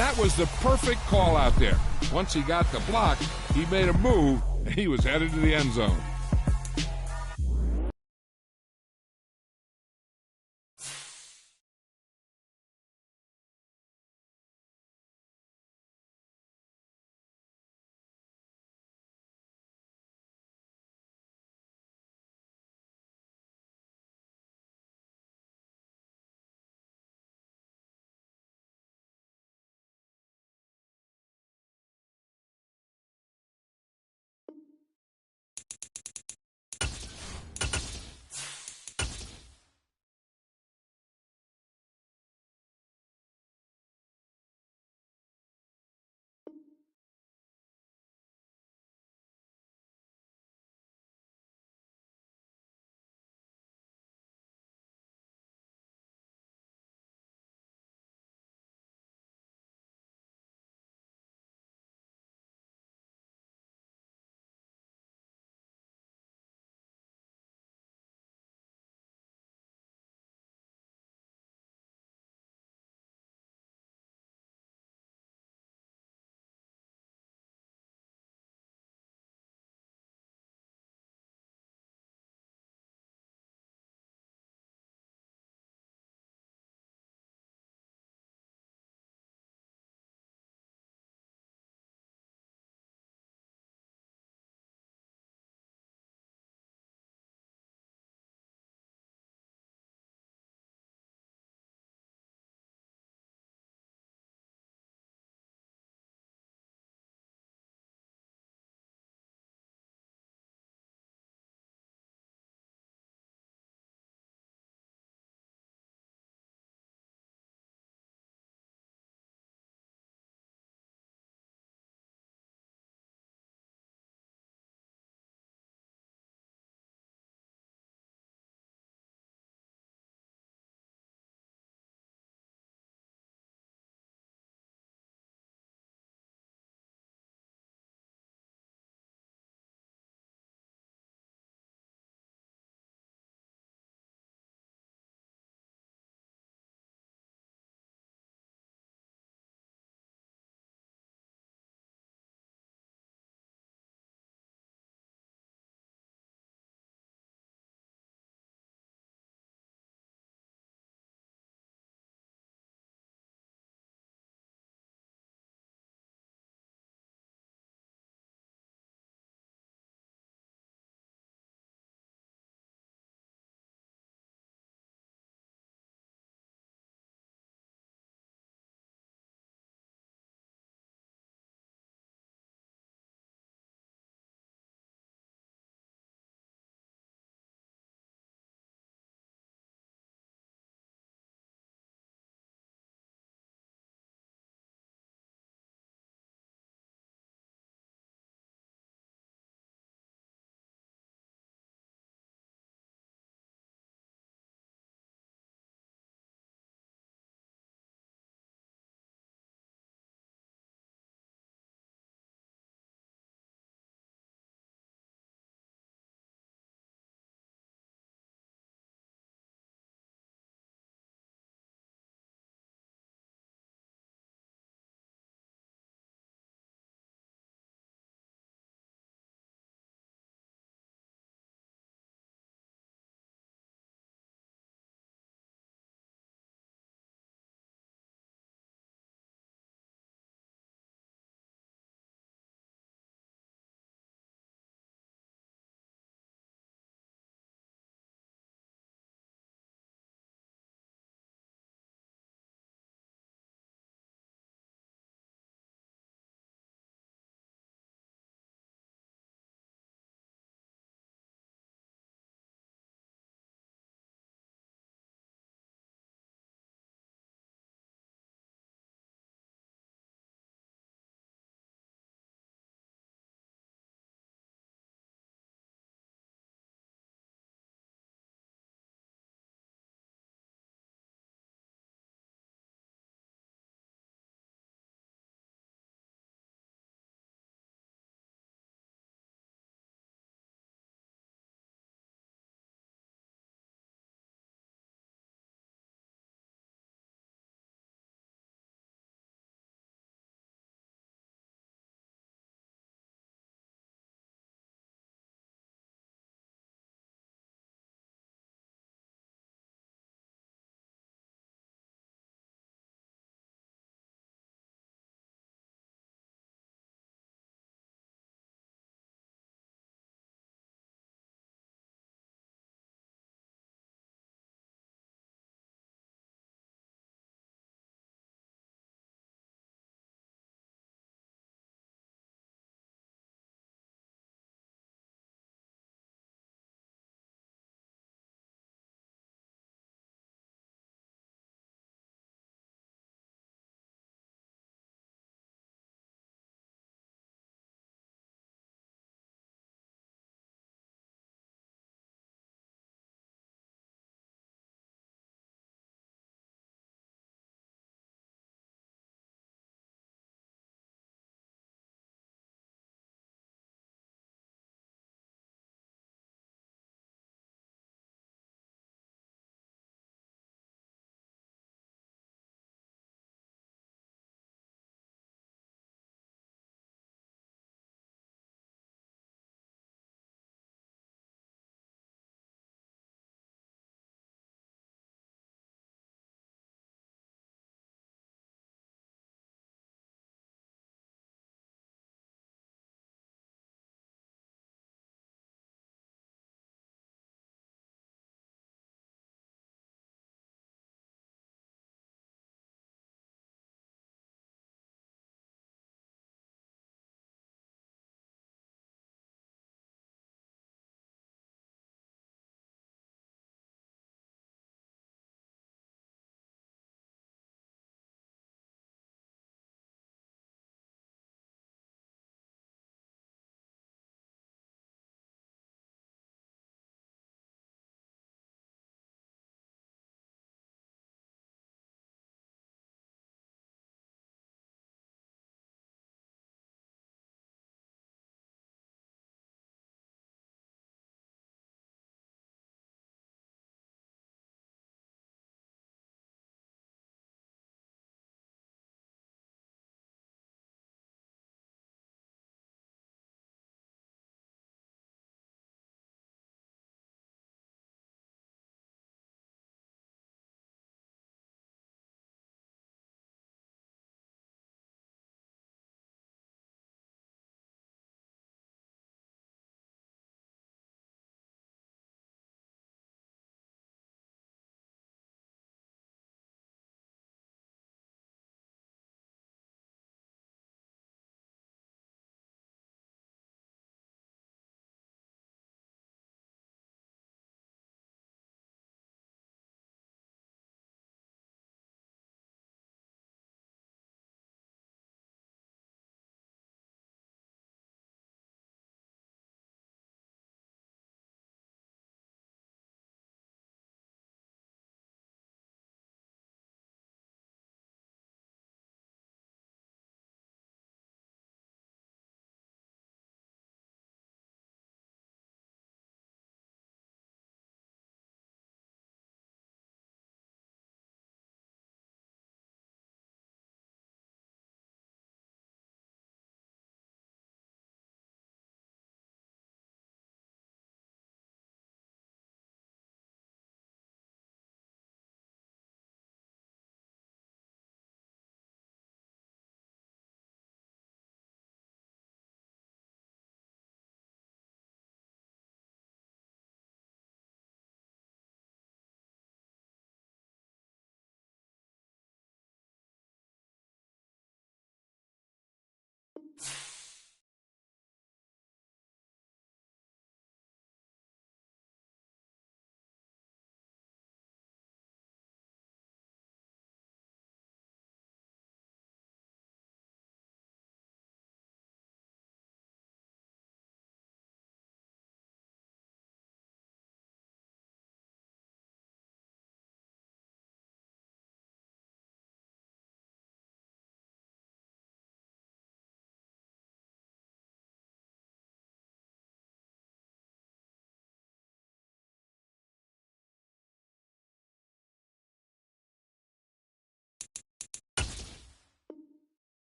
That was the perfect call out there. Once he got the block, he made a move, and he was headed to the end zone.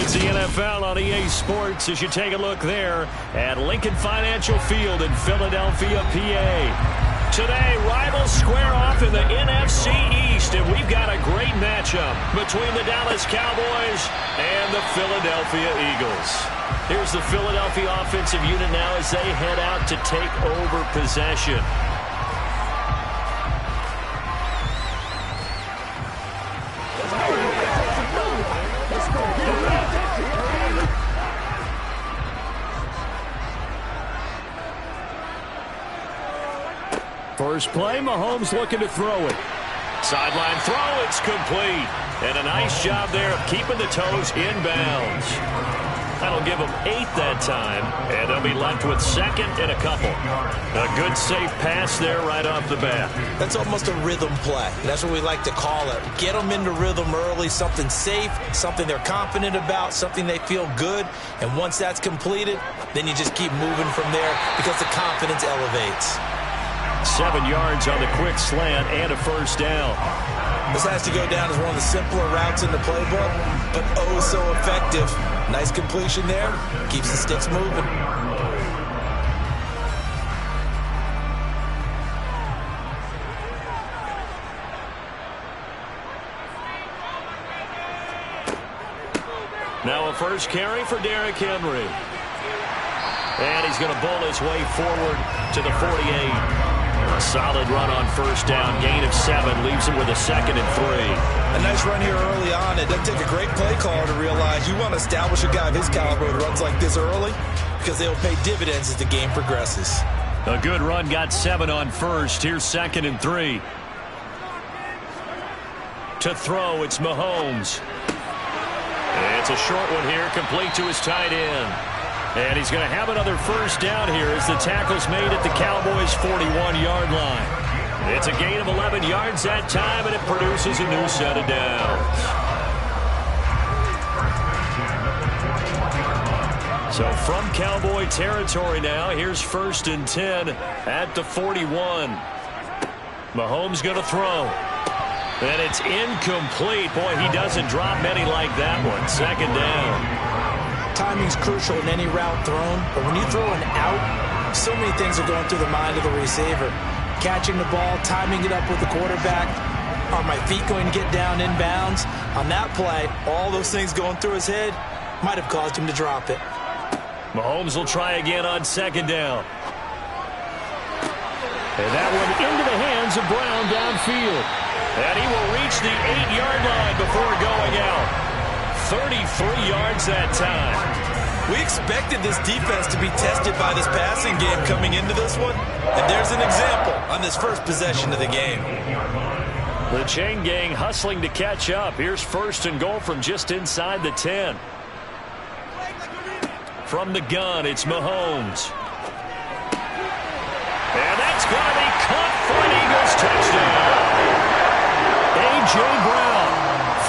It's the NFL on EA Sports as you take a look there at Lincoln Financial Field in Philadelphia, PA. Today, rivals square off in the NFC East, and we've got a great matchup between the Dallas Cowboys and the Philadelphia Eagles. Here's the Philadelphia offensive unit now as they head out to take over possession. First play, Mahomes looking to throw it. Sideline throw, it's complete. And a nice job there of keeping the toes inbounds. That'll give them 8 that time, and they'll be left with second and a couple. A good, safe pass there right off the bat. That's almost a rhythm play. That's what we like to call it. Get them into rhythm early, something safe, something they're confident about, something they feel good. And once that's completed, then you just keep moving from there because the confidence elevates. 7 yards on the quick slant and a first down. This has to go down as one of the simpler routes in the playbook, but oh so effective. Nice completion there. Keeps the sticks moving. Now a first carry for Derrick Henry. And he's going to bowl his way forward to the 48. A solid run on first down. Gain of 7 leaves him with a 2nd and 3. A nice run here early on. It doesn't take a great play caller to realize you want to establish a guy of his caliber who runs like this early because they'll pay dividends as the game progresses. A good run, got 7 on first. Here's 2nd and 3. To throw, it's Mahomes. It's a short one here, complete to his tight end. And he's going to have another first down here as the tackle's made at the Cowboys' 41-yard line. It's a gain of 11 yards that time, and it produces a new set of downs. So from Cowboy territory now, here's 1st and 10 at the 41. Mahomes going to throw. And it's incomplete. Boy, he doesn't drop many like that one. 2nd down. Timing's crucial in any route thrown, but when you throw an out, so many things are going through the mind of the receiver. Catching the ball, timing it up with the quarterback. Are my feet going to get down inbounds? On that play, all those things going through his head might have caused him to drop it. Mahomes will try again on 2nd down. And that one into the hands of Brown downfield. And he will reach the 8-yard line before going out. 33 yards that time. We expected this defense to be tested by this passing game coming into this one. And there's an example on this first possession of the game. The chain gang hustling to catch up. Here's 1st and goal from just inside the 10. From the gun, it's Mahomes. And that's going to be caught for an Eagles touchdown. A.J. Brown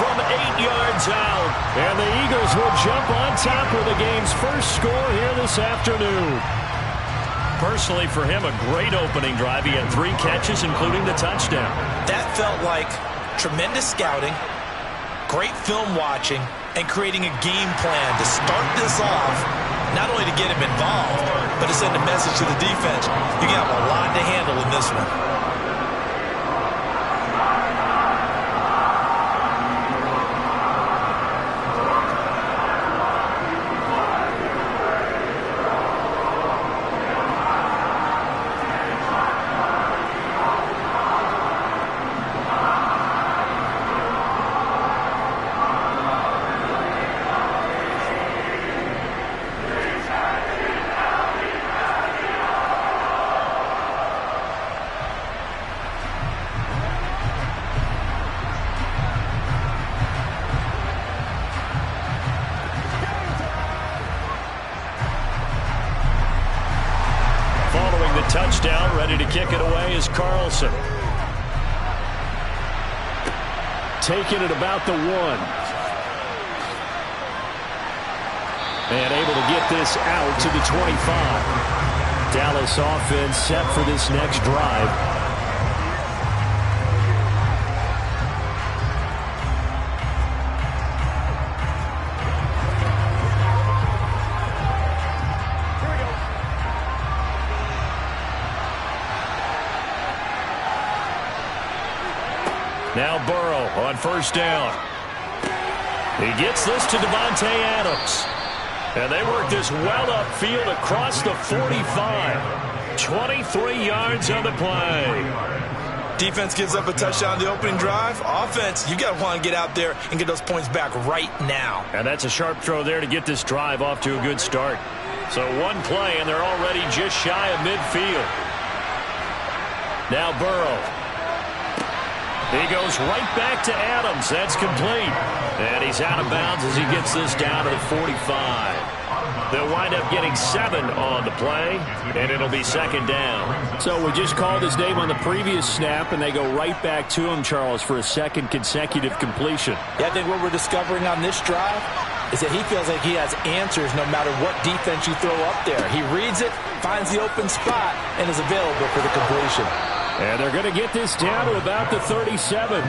from 8 yards out. And the Eagles will jump on top with the game's first score here this afternoon. Personally, for him, a great opening drive. He had 3 catches, including the touchdown. That felt like tremendous scouting, great film watching, and creating a game plan to start this off, not only to get him involved, but to send a message to the defense. You got a lot to handle in this one. Touchdown, ready to kick it away is Carlson. Taking it about the 1. And able to get this out to the 25. Dallas offense set for this next drive. Now Burrow on first down. He gets this to Davante Adams. And they work this well upfield across the 45. 23 yards on the play. Defense gives up a touchdown the opening drive. Offense, you got to want to get out there and get those points back right now. And that's a sharp throw there to get this drive off to a good start. So one play, and they're already just shy of midfield. Now Burrow. He goes right back to Adams. That's complete. And he's out of bounds as he gets this down to the 45. They'll wind up getting 7 on the play, and it'll be second down. So we just called his name on the previous snap, and they go right back to him, Charles, for a second consecutive completion. Yeah, I think what we're discovering on this drive is that he feels like he has answers no matter what defense you throw up there. He reads it, finds the open spot, and is available for the completion. And they're going to get this down to about the 37.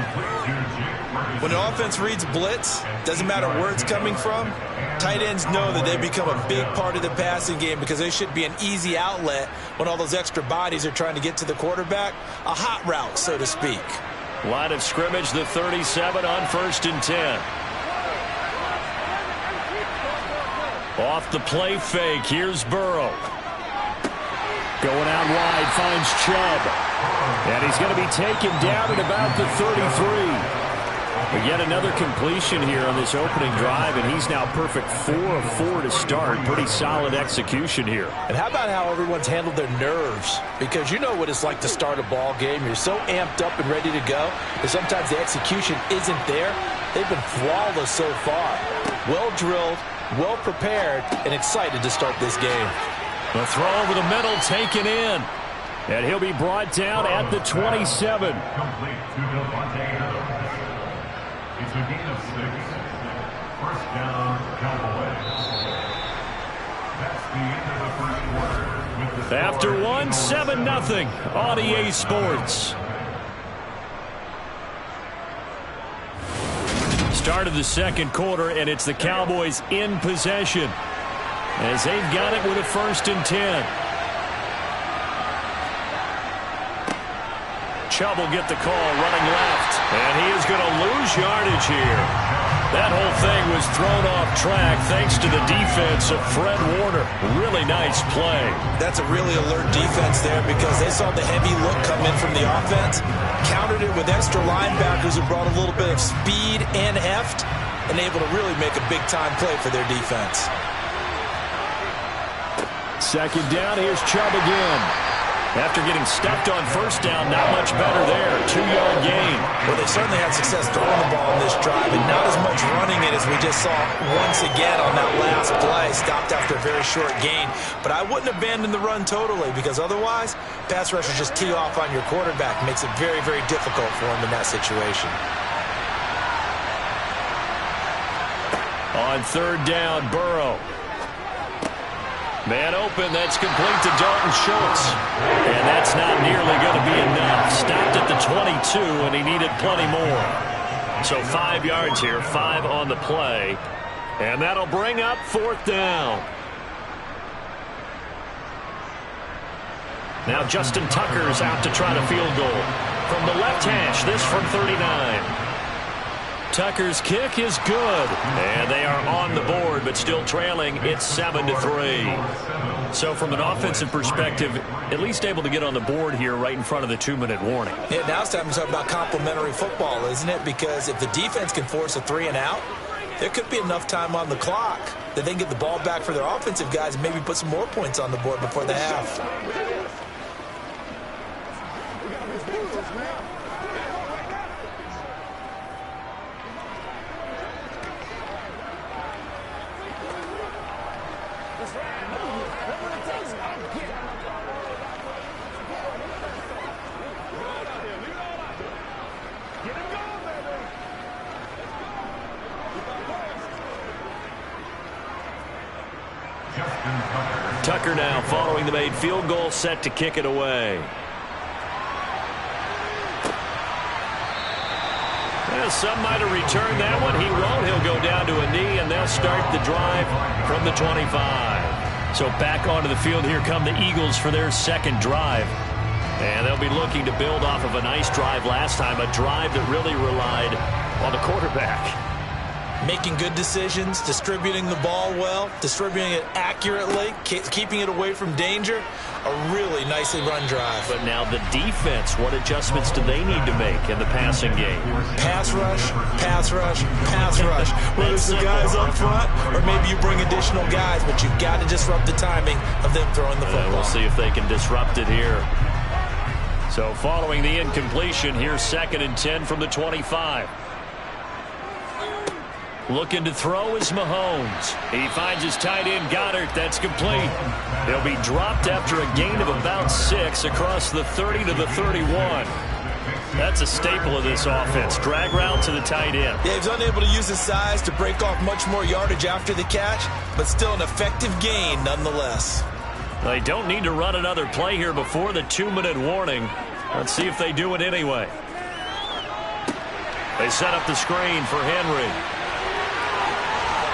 When an offense reads blitz, doesn't matter where it's coming from, tight ends know that they become a big part of the passing game because they should be an easy outlet when all those extra bodies are trying to get to the quarterback. A hot route, so to speak. Line of scrimmage, the 37 on first and 10. Off the play fake, here's Burrow. Going out wide, finds Chubb. And he's going to be taken down at about the 33. But yet another completion here on this opening drive, and he's now perfect 4 of 4 to start. Pretty solid execution here. And how about how everyone's handled their nerves? Because you know what it's like to start a ball game. You're so amped up and ready to go, but sometimes the execution isn't there. They've been flawless so far. Well drilled, well prepared, and excited to start this game. The throw over the middle taken in. And he'll be brought down at the 27. Complete to Davante Adams. It's a gain of 6. First down, Cowboys. That's the end of the first quarter. After 1, 7-0 on EA Sports. Start of the second quarter, and it's the Cowboys in possession as they've got it with a first and 10. Chubb will get the call running left, and he is going to lose yardage here. That whole thing was thrown off track thanks to the defense of Fred Warner. Really nice play. That's a really alert defense there because they saw the heavy look come in from the offense, countered it with extra linebackers who brought a little bit of speed and heft, and able to really make a big-time play for their defense. Second down, here's Chubb again. After getting stepped on first down, not much better there. 2-yard gain. Well, they certainly had success throwing the ball in this drive, and not as much running it as we just saw once again on that last play. Stopped after a very short gain. But I wouldn't abandon the run totally because otherwise, pass rushers just tee off on your quarterback. Makes it very, very difficult for him in that situation. On third down, Burrow. Man open, that's complete to Dalton Schultz. And that's not nearly going to be enough. Stopped at the 22, and he needed plenty more. So 5 yards here, 5 on the play. And that'll bring up fourth down. Now Justin Tucker's out to try the field goal. From the left hash, this from 39. Tucker's kick is good, and they are on the board, but still trailing. It's 7-3. So from an offensive perspective, at least able to get on the board here right in front of the 2-minute warning. Yeah, now it's time to talk about complementary football, isn't it? Because if the defense can force a 3-and-out, there could be enough time on the clock that they can get the ball back for their offensive guys and maybe put some more points on the board before the half. Tucker now following the made field goal, set to kick it away. Well, some might have returned that one. He won't. He'll go down to a knee, and they'll start the drive from the 25. So back onto the field, here come the Eagles for their second drive. And they'll be looking to build off of a nice drive last time, a drive that really relied on the quarterback. Making good decisions, distributing the ball well, distributing it accurately, keeping it away from danger. A really nicely run drive. But now the defense, what adjustments do they need to make in the passing game? Pass rush, pass rush, pass rush. Whether it's the guys up front or maybe you bring additional guys, but you've got to disrupt the timing of them throwing the football. We'll see if they can disrupt it here. So following the incompletion, here's 2nd and 10 from the 25. Looking to throw is Mahomes. He finds his tight end, Goddard. That's complete. He'll be dropped after a gain of about 6 across the 30 to the 31. That's a staple of this offense. Drag route to the tight end. Yeah, he's unable to use his size to break off much more yardage after the catch, but still an effective gain nonetheless. They don't need to run another play here before the 2-minute warning. Let's see if they do it anyway. They set up the screen for Henry.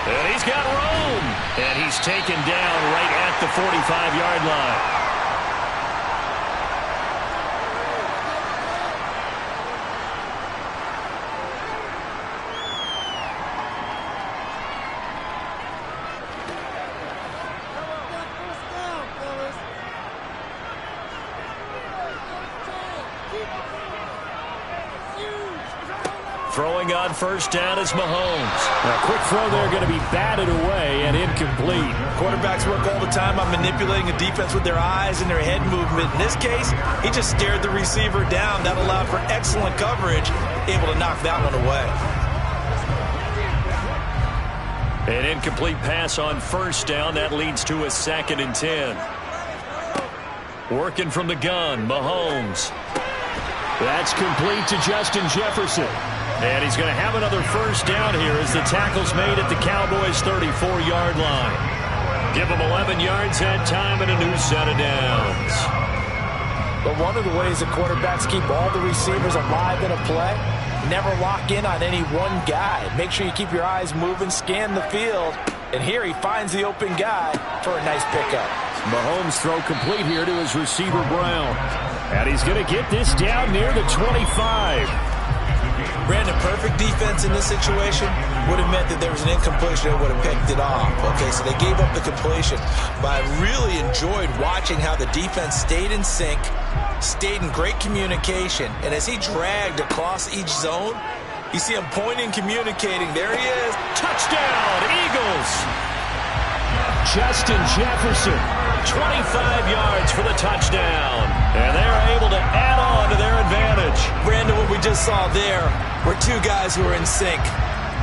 And he's got room. And he's taken down right at the 45-yard line. Throwing on first down is Mahomes. A quick throw there going to be batted away and incomplete. Quarterbacks work all the time on manipulating a defense with their eyes and their head movement. In this case, he just stared the receiver down. That allowed for excellent coverage, able to knock that one away. An incomplete pass on first down. That leads to a 2nd and 10. Working from the gun, Mahomes. That's complete to Justin Jefferson. And he's going to have another first down here as the tackle's made at the Cowboys' 34-yard line. Give them 11 yards that time and a new set of downs. But one of the ways that quarterbacks keep all the receivers alive in a play, never lock in on any one guy. Make sure you keep your eyes moving, scan the field. And here he finds the open guy for a nice pickup. Mahomes throw complete here to his receiver, Brown. And he's going to get this down near the 25. Brandon, perfect defense in this situation would have meant that there was an incompletion and would have picked it off. Okay, so they gave up the completion. But I really enjoyed watching how the defense stayed in sync, stayed in great communication. And as he dragged across each zone, you see him pointing, communicating. There he is. Touchdown, Eagles. Justin Jefferson. 25 yards for the touchdown. And they're able to add on to their advantage. Brandon, what we just saw there were two guys who are in sync.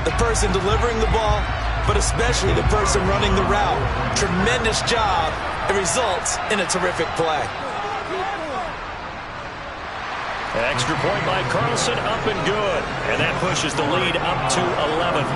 The person delivering the ball, but especially the person running the route. Tremendous job. It results in a terrific play. Extra point by Carlson, up and good. And that pushes the lead up to 11.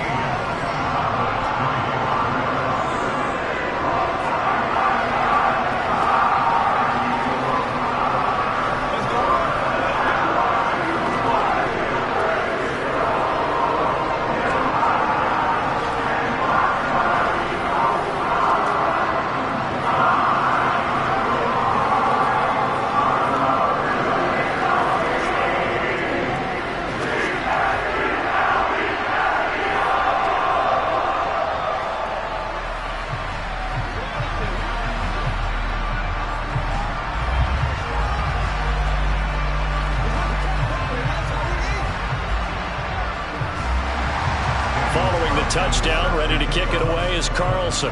Touchdown, ready to kick it away is Carlson.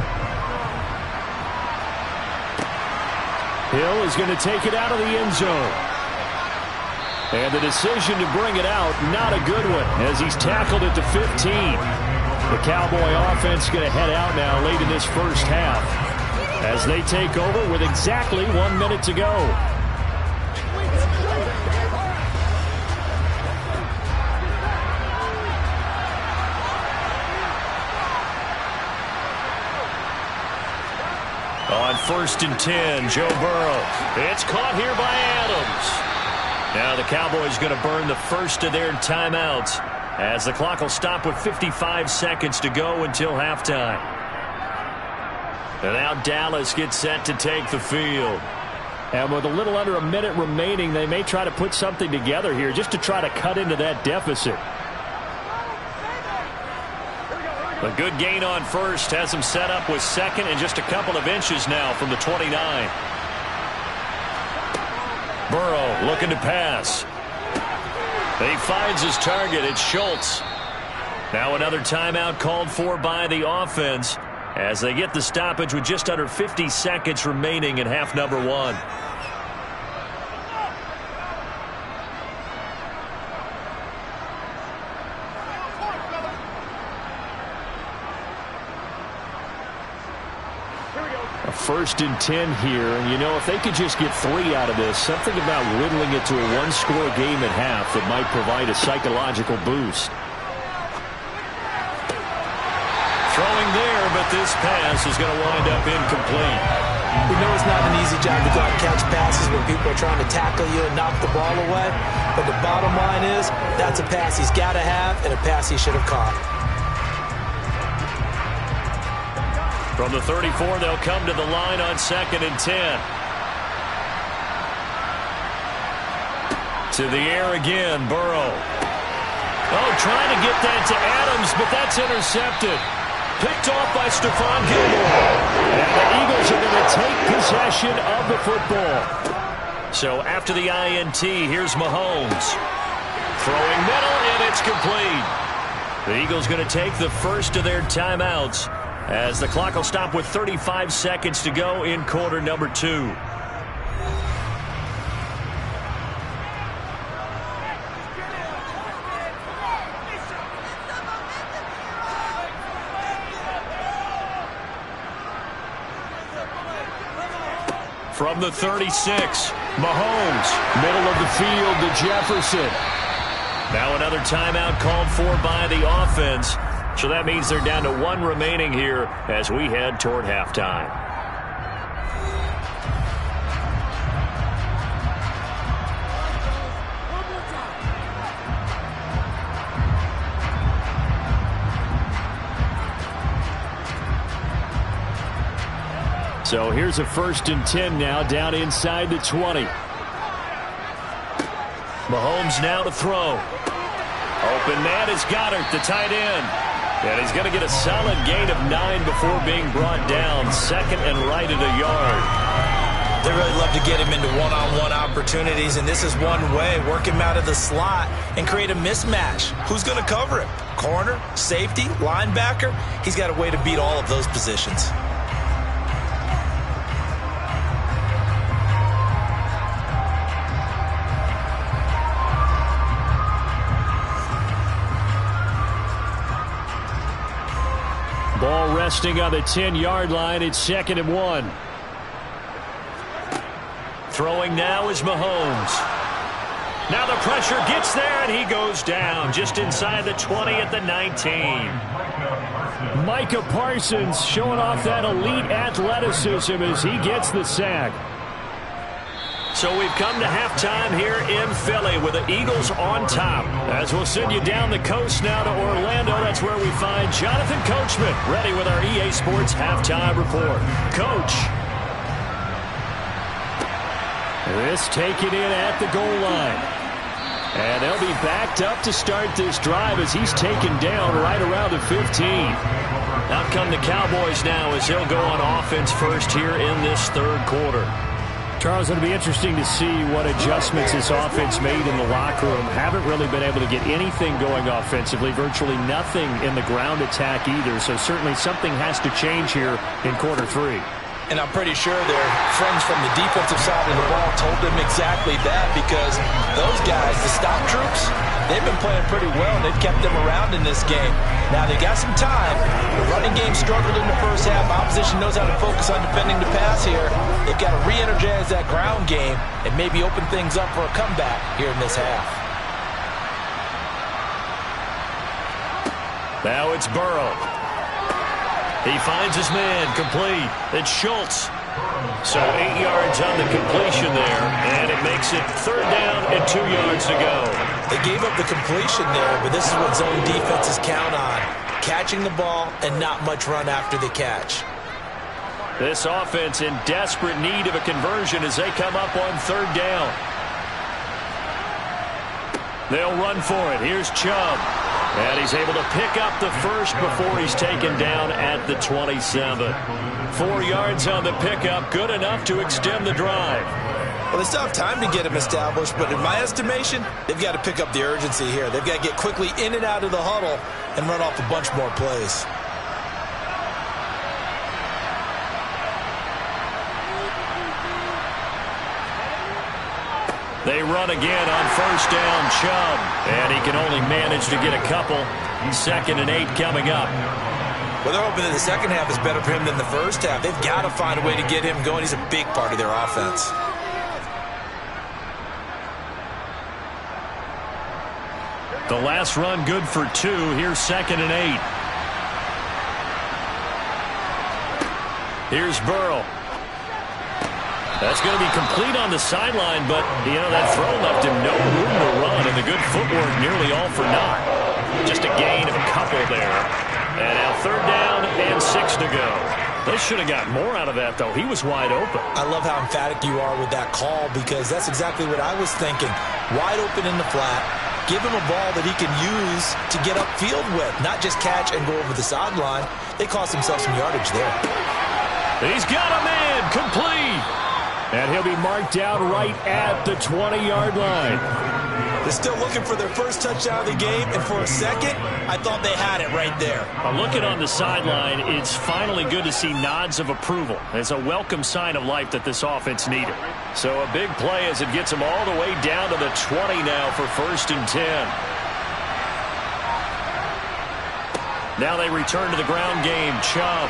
Hill is going to take it out of the end zone. And the decision to bring it out, not a good one, as he's tackled at the 15. The Cowboy offense going to head out now late in this first half as they take over with exactly 1 minute to go. On 1st and 10, Joe Burrow. It's caught here by Adams. Now the Cowboys going to burn the first of their timeouts as the clock will stop with 55 seconds to go until halftime. And now Dallas gets set to take the field. And with a little under a minute remaining, they may try to put something together here just to try to cut into that deficit. A good gain on first has him set up with second and just a couple of inches now from the 29. Burrow looking to pass. He finds his target. It's Schultz. Now another timeout called for by the offense as they get the stoppage with just under 50 seconds remaining in half number one. A 1st and 10 here, and you know, if they could just get 3 out of this, something about whittling it to a one-score game at half that might provide a psychological boost. Throwing there, but this pass is going to wind up incomplete. We know it's not an easy job to go out and catch passes when people are trying to tackle you and knock the ball away, but the bottom line is that's a pass he's got to have and a pass he should have caught. From the 34, they'll come to the line on 2nd and 10. To the air again, Burrow. Oh, trying to get that to Adams, but that's intercepted. Picked off by Stephon Gilmore. And the Eagles are going to take possession of the football. So after the INT, here's Mahomes. Throwing middle, and it's complete. The Eagles going to take the first of their timeouts as the clock will stop with 35 seconds to go in quarter number 2. From the 36, Mahomes. Middle of the field to Jefferson. Now another timeout called for by the offense. So that means they're down to 1 remaining here as we head toward halftime. So here's a 1st and 10 now down inside the 20. Mahomes now to throw. Open man is Goddard, the tight end. And he's going to get a solid gain of 9 before being brought down. 2nd and right at a yard. They really love to get him into one-on-one opportunities, and this is one way. Work him out of the slot and create a mismatch. Who's going to cover him? Corner, safety, linebacker? He's got a way to beat all of those positions. Ball resting on the 10-yard line. It's 2nd and 1. Throwing now is Mahomes. Now the pressure gets there, and he goes down just inside the 20 at the 19. Micah Parsons showing off that elite athleticism as he gets the sack. So we've come to halftime here in Philly with the Eagles on top. As we'll send you down the coast now to Orlando, that's where we find Jonathan Coachman ready with our EA Sports halftime report. Coach. This taken in at the goal line. And they'll be backed up to start this drive as he's taken down right around the 15. Out come the Cowboys now as they'll go on offense first here in this 3rd quarter. Charles, it'll be interesting to see what adjustments this offense made in the locker room. Haven't really been able to get anything going offensively, virtually nothing in the ground attack either. So certainly something has to change here in quarter 3. And I'm pretty sure their friends from the defensive side of the ball told them exactly that, because those guys, the stop troops, they've been playing pretty well, and they've kept them around in this game. Now, they got some time. The running game struggled in the first half. Opposition knows how to focus on defending the pass here. They've got to re-energize that ground game and maybe open things up for a comeback here in this half. Now it's Burrow. He finds his man, complete. It's Schultz. So 8 yards on the completion there, and it makes it 3rd down and 2 yards to go. They gave up the completion there, but this is what zone defenses count on. Catching the ball and not much run after the catch. This offense in desperate need of a conversion as they come up on third down. They'll run for it. Here's Chubb. And he's able to pick up the first before he's taken down at the 27. 4 yards on the pickup, good enough to extend the drive. Well, they still have time to get him established, but in my estimation, they've got to pick up the urgency here. They've got to get quickly in and out of the huddle and run off a bunch more plays. They run again on first down, Chubb. And he can only manage to get a couple. 2nd and 8 coming up. Well, they're hoping that the second half is better for him than the first half. They've got to find a way to get him going. He's a big part of their offense. The last run good for 2. Here's 2nd and 8. Here's Burrow. That's going to be complete on the sideline, but, that throw left him no room to run, and the good footwork nearly all for naught. Just a gain of a couple there. And now 3rd down and 6 to go. They should have got more out of that, though. He was wide open. I love how emphatic you are with that call, because that's exactly what I was thinking. Wide open in the flat. Give him a ball that he can use to get upfield with, not just catch and go over the sideline. They cost themselves some yardage there. He's got a man, complete. And he'll be marked out right at the 20-yard line. They're still looking for their first touchdown of the game, and for a second, I thought they had it right there. Looking on the sideline, it's finally good to see nods of approval. It's a welcome sign of life that this offense needed. So a big play as it gets them all the way down to the 20 now for 1st and 10. Now they return to the ground game. Chubb.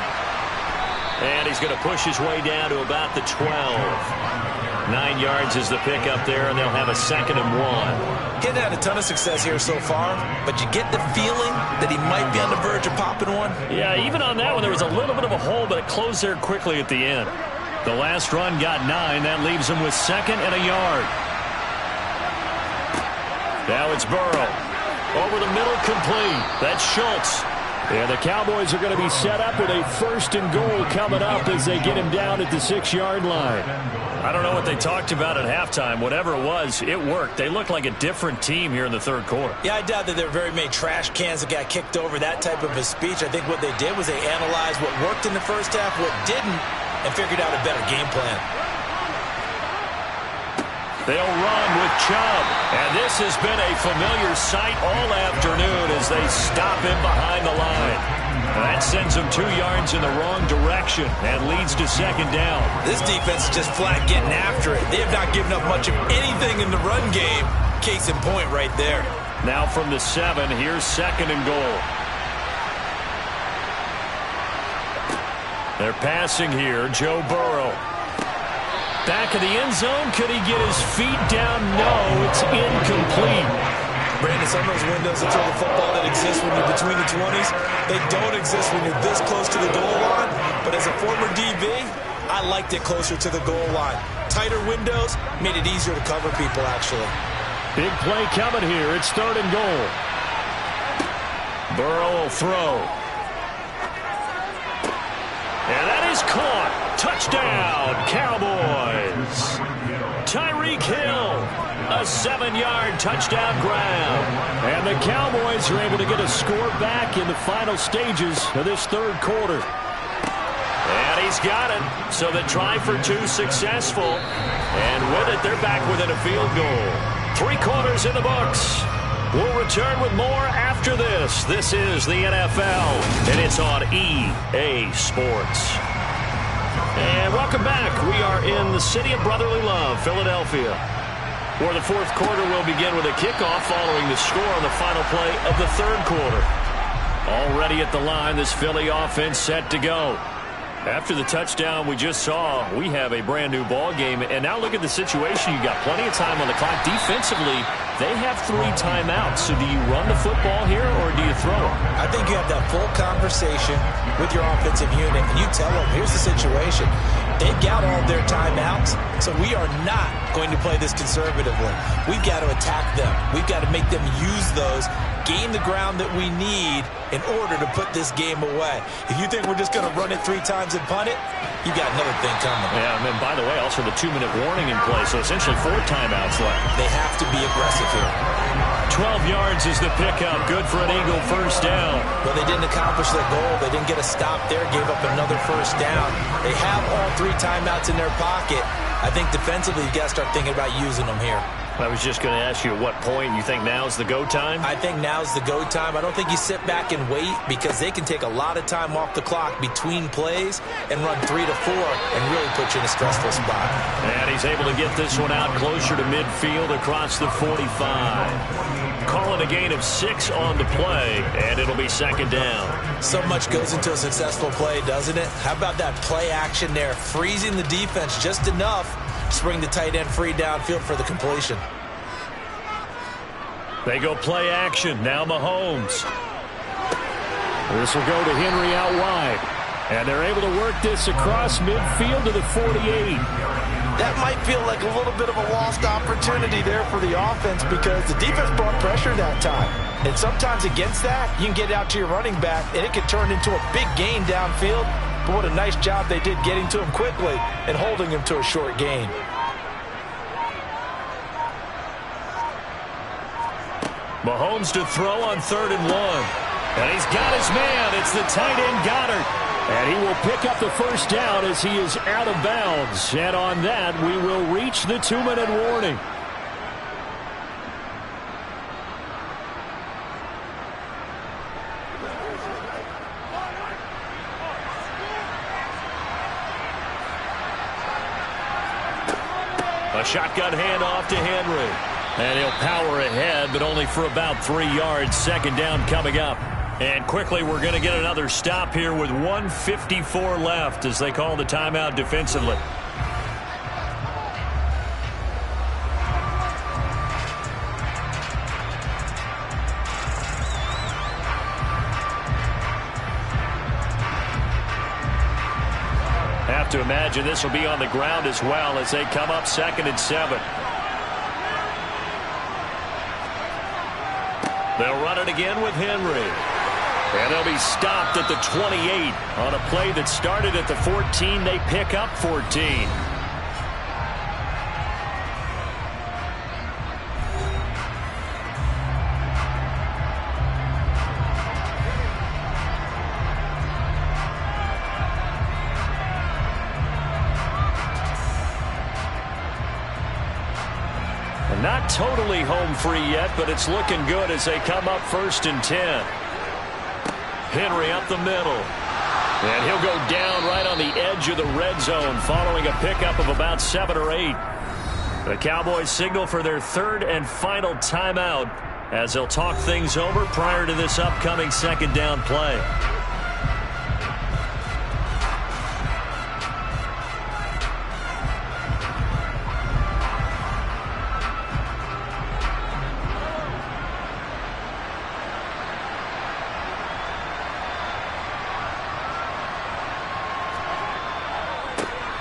And he's going to push his way down to about the 12. 9 yards is the pickup there, and they'll have a 2nd and 1. He's had a ton of success here so far, but you get the feeling that he might be on the verge of popping one. Yeah, even on that one, there was a little bit of a hole, but it closed there quickly at the end. The last run got 9. That leaves him with 2nd and a yard. Now it's Burrow. Over the middle, complete. That's Schultz. And the Cowboys are going to be set up with a 1st and goal coming up as they get him down at the 6-yard line. I don't know what they talked about at halftime. Whatever it was, it worked. They looked like a different team here in the 3rd quarter. Yeah, I doubt that there were very many trash cans that got kicked over, that type of a speech. I think what they did was they analyzed what worked in the first half, what didn't, and figured out a better game plan. They'll run with Chubb. And this has been a familiar sight all afternoon as they stop him behind the line. That sends them 2 yards in the wrong direction and leads to 2nd down. This defense is just flat getting after it. They have not given up much of anything in the run game. Case in point right there. Now from the 7, here's 2nd and goal. They're passing here. Joe Burrow. Back of the end zone. Could he get his feet down? No, it's incomplete. Brandon, some of those windows to throw the football that exist when you're between the 20s, they don't exist when you're this close to the goal line. But as a former DB, I liked it closer to the goal line. Tighter windows made it easier to cover people, actually. Big play coming here. It's 3rd and goal. Burrow will throw. And that is caught. Touchdown, Cowboys. Tyreek Hill, a 7-yard touchdown grab. And the Cowboys are able to get a score back in the final stages of this 3rd quarter. And he's got it. So the try for 2 successful. And with it, they're back within a field goal. 3 quarters in the books. We'll return with more after this. This is the NFL, and it's on EA Sports. And welcome back. We are in the city of brotherly love, Philadelphia, where the 4th quarter will begin with a kickoff following the score on the final play of the 3rd quarter. Already at the line, this Philly offense set to go. After the touchdown we just saw, we have a brand new ball game. And now look at the situation. You've got plenty of time on the clock. Defensively, They have 3 timeouts. So do you run the football here or do you throw it? I think you have that full conversation with your offensive unit, and you tell them, here's the situation. They've got all their timeouts, so we are not going to play this conservatively. We've got to attack them. We've got to make them use those, gain the ground that we need in order to put this game away. If you think we're just going to run it 3 times and punt it, you got another thing coming. Yeah, and then, by the way, also the 2-minute warning in play, so essentially 4 timeouts left. They have to be aggressive here. 12 yards is the pickup. Good for an Eagle first down. Well, they didn't accomplish their goal. They didn't get a stop there, gave up another first down. They have all 3 timeouts in their pocket. I think defensively, you got to start thinking about using them here. I was just going to ask you at what point you think now's the go time? I think now's the go time. I don't think you sit back and wait because they can take a lot of time off the clock between plays and run 3 to 4 and really put you in a stressful spot. And he's able to get this one out closer to midfield across the 45. Calling a gain of 6 on the play, and it'll be second down. So much goes into a successful play, doesn't it? How about that play action there, freezing the defense just enough to bring the tight end free downfield for the completion. They go play action. Now Mahomes. This will go to Henry out wide. And they're able to work this across midfield to the 48. That might feel like a little bit of a lost opportunity there for the offense because the defense brought pressure that time. And sometimes against that, you can get out to your running back, and it can turn into a big gain downfield. But what a nice job they did getting to him quickly and holding him to a short gain. Mahomes to throw on 3rd and 1. And he's got his man. It's the tight end Goddard. And he will pick up the first down as he is out of bounds. And on that, we will reach the 2-minute warning. A shotgun handoff to Henry. And he'll power ahead, but only for about 3 yards. Second down coming up. And quickly, we're going to get another stop here with 1:54 left as they call the timeout defensively. Have to imagine this will be on the ground as well as they come up 2nd and 7. They'll run it again with Henry. And they'll be stopped at the 28 on a play that started at the 14. They pick up 14. Not totally home free yet, but it's looking good as they come up 1st and 10. Henry up the middle. And he'll go down right on the edge of the red zone following a pickup of about 7 or 8. The Cowboys signal for their 3rd and final timeout as they'll talk things over prior to this upcoming 2nd down play.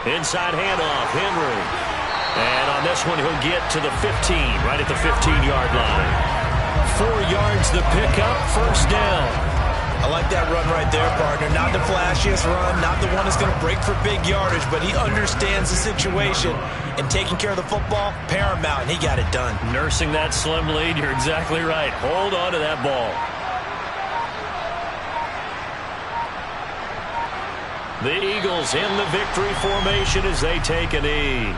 Inside handoff, Henry. And on this one, he'll get to the 15, right at the 15-yard line. 4 yards the pickup, first down. I like that run right there, partner. Not the flashiest run, not the one that's going to break for big yardage, but he understands the situation, and taking care of the football, paramount, and he got it done. Nursing that slim lead, you're exactly right. Hold on to that ball. The Eagles in the victory formation as they take a knee.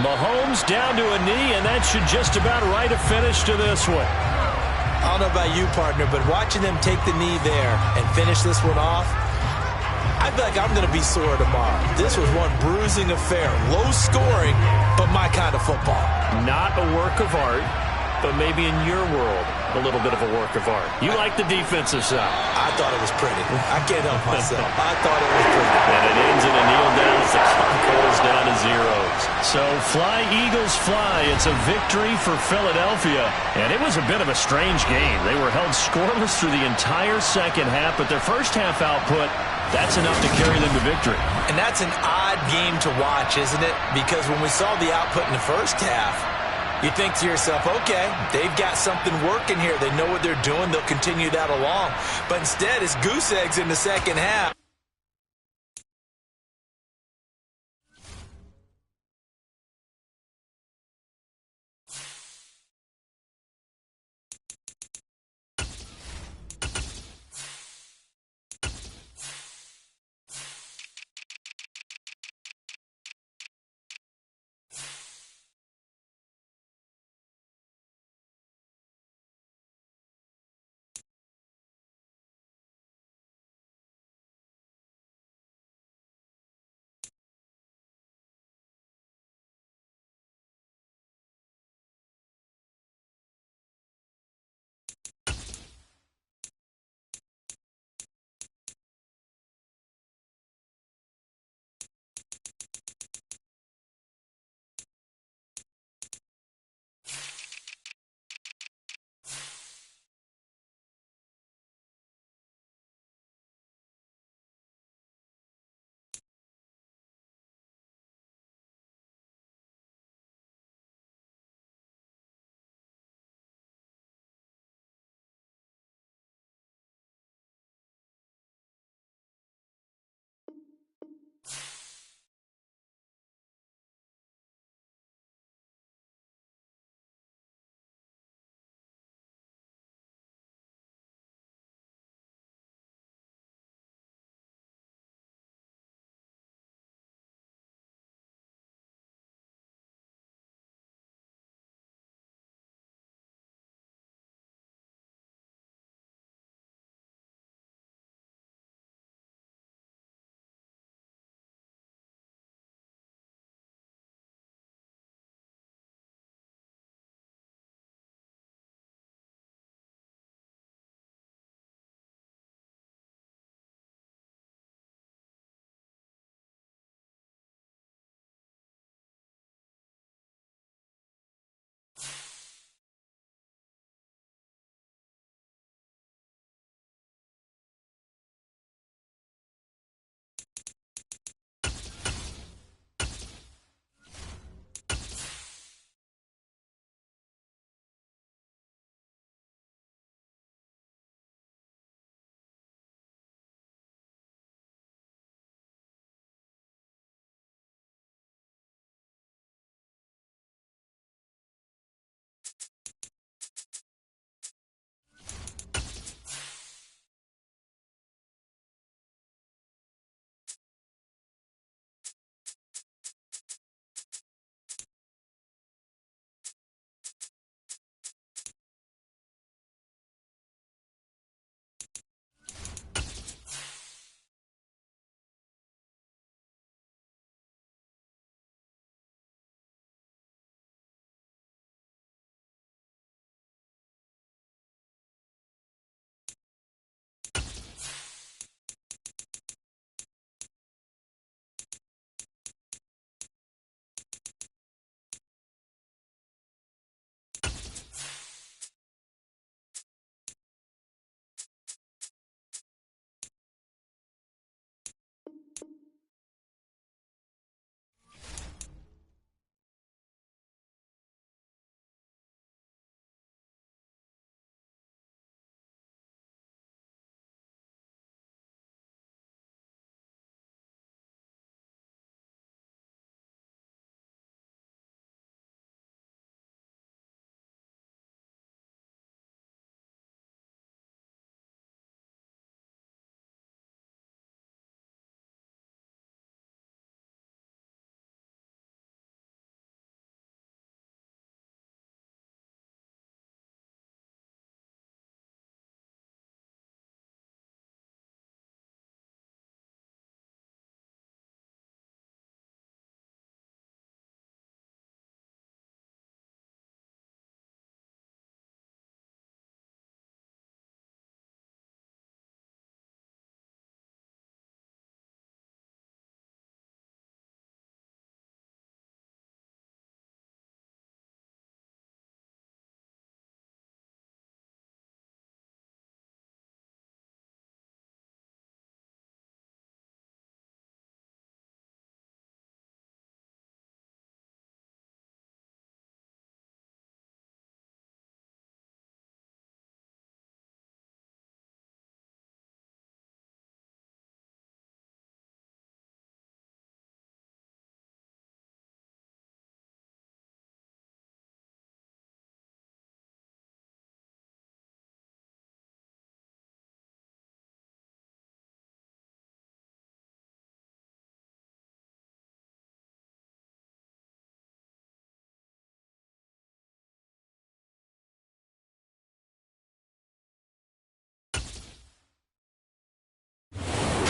Mahomes down to a knee, and that should just about write a finish to this one. I don't know about you, partner, but watching them take the knee there and finish this one off, I feel like I'm going to be sore tomorrow. This was one bruising affair. Low scoring, but my kind of football. Not a work of art, but maybe in your world, a little bit of a work of art. You like the defensive side. I thought it was pretty. I can't help myself. I thought it was pretty. And it ends in a kneel down as the clock goes down to zeros. So fly, Eagles, fly. It's a victory for Philadelphia. And it was a bit of a strange game. They were held scoreless through the entire second half, but their first half output, that's enough to carry them to victory. And that's an odd game to watch, isn't it? Because when we saw the output in the first half, you think to yourself, okay, they've got something working here. They know what they're doing. They'll continue that along. But instead, it's goose eggs in the second half.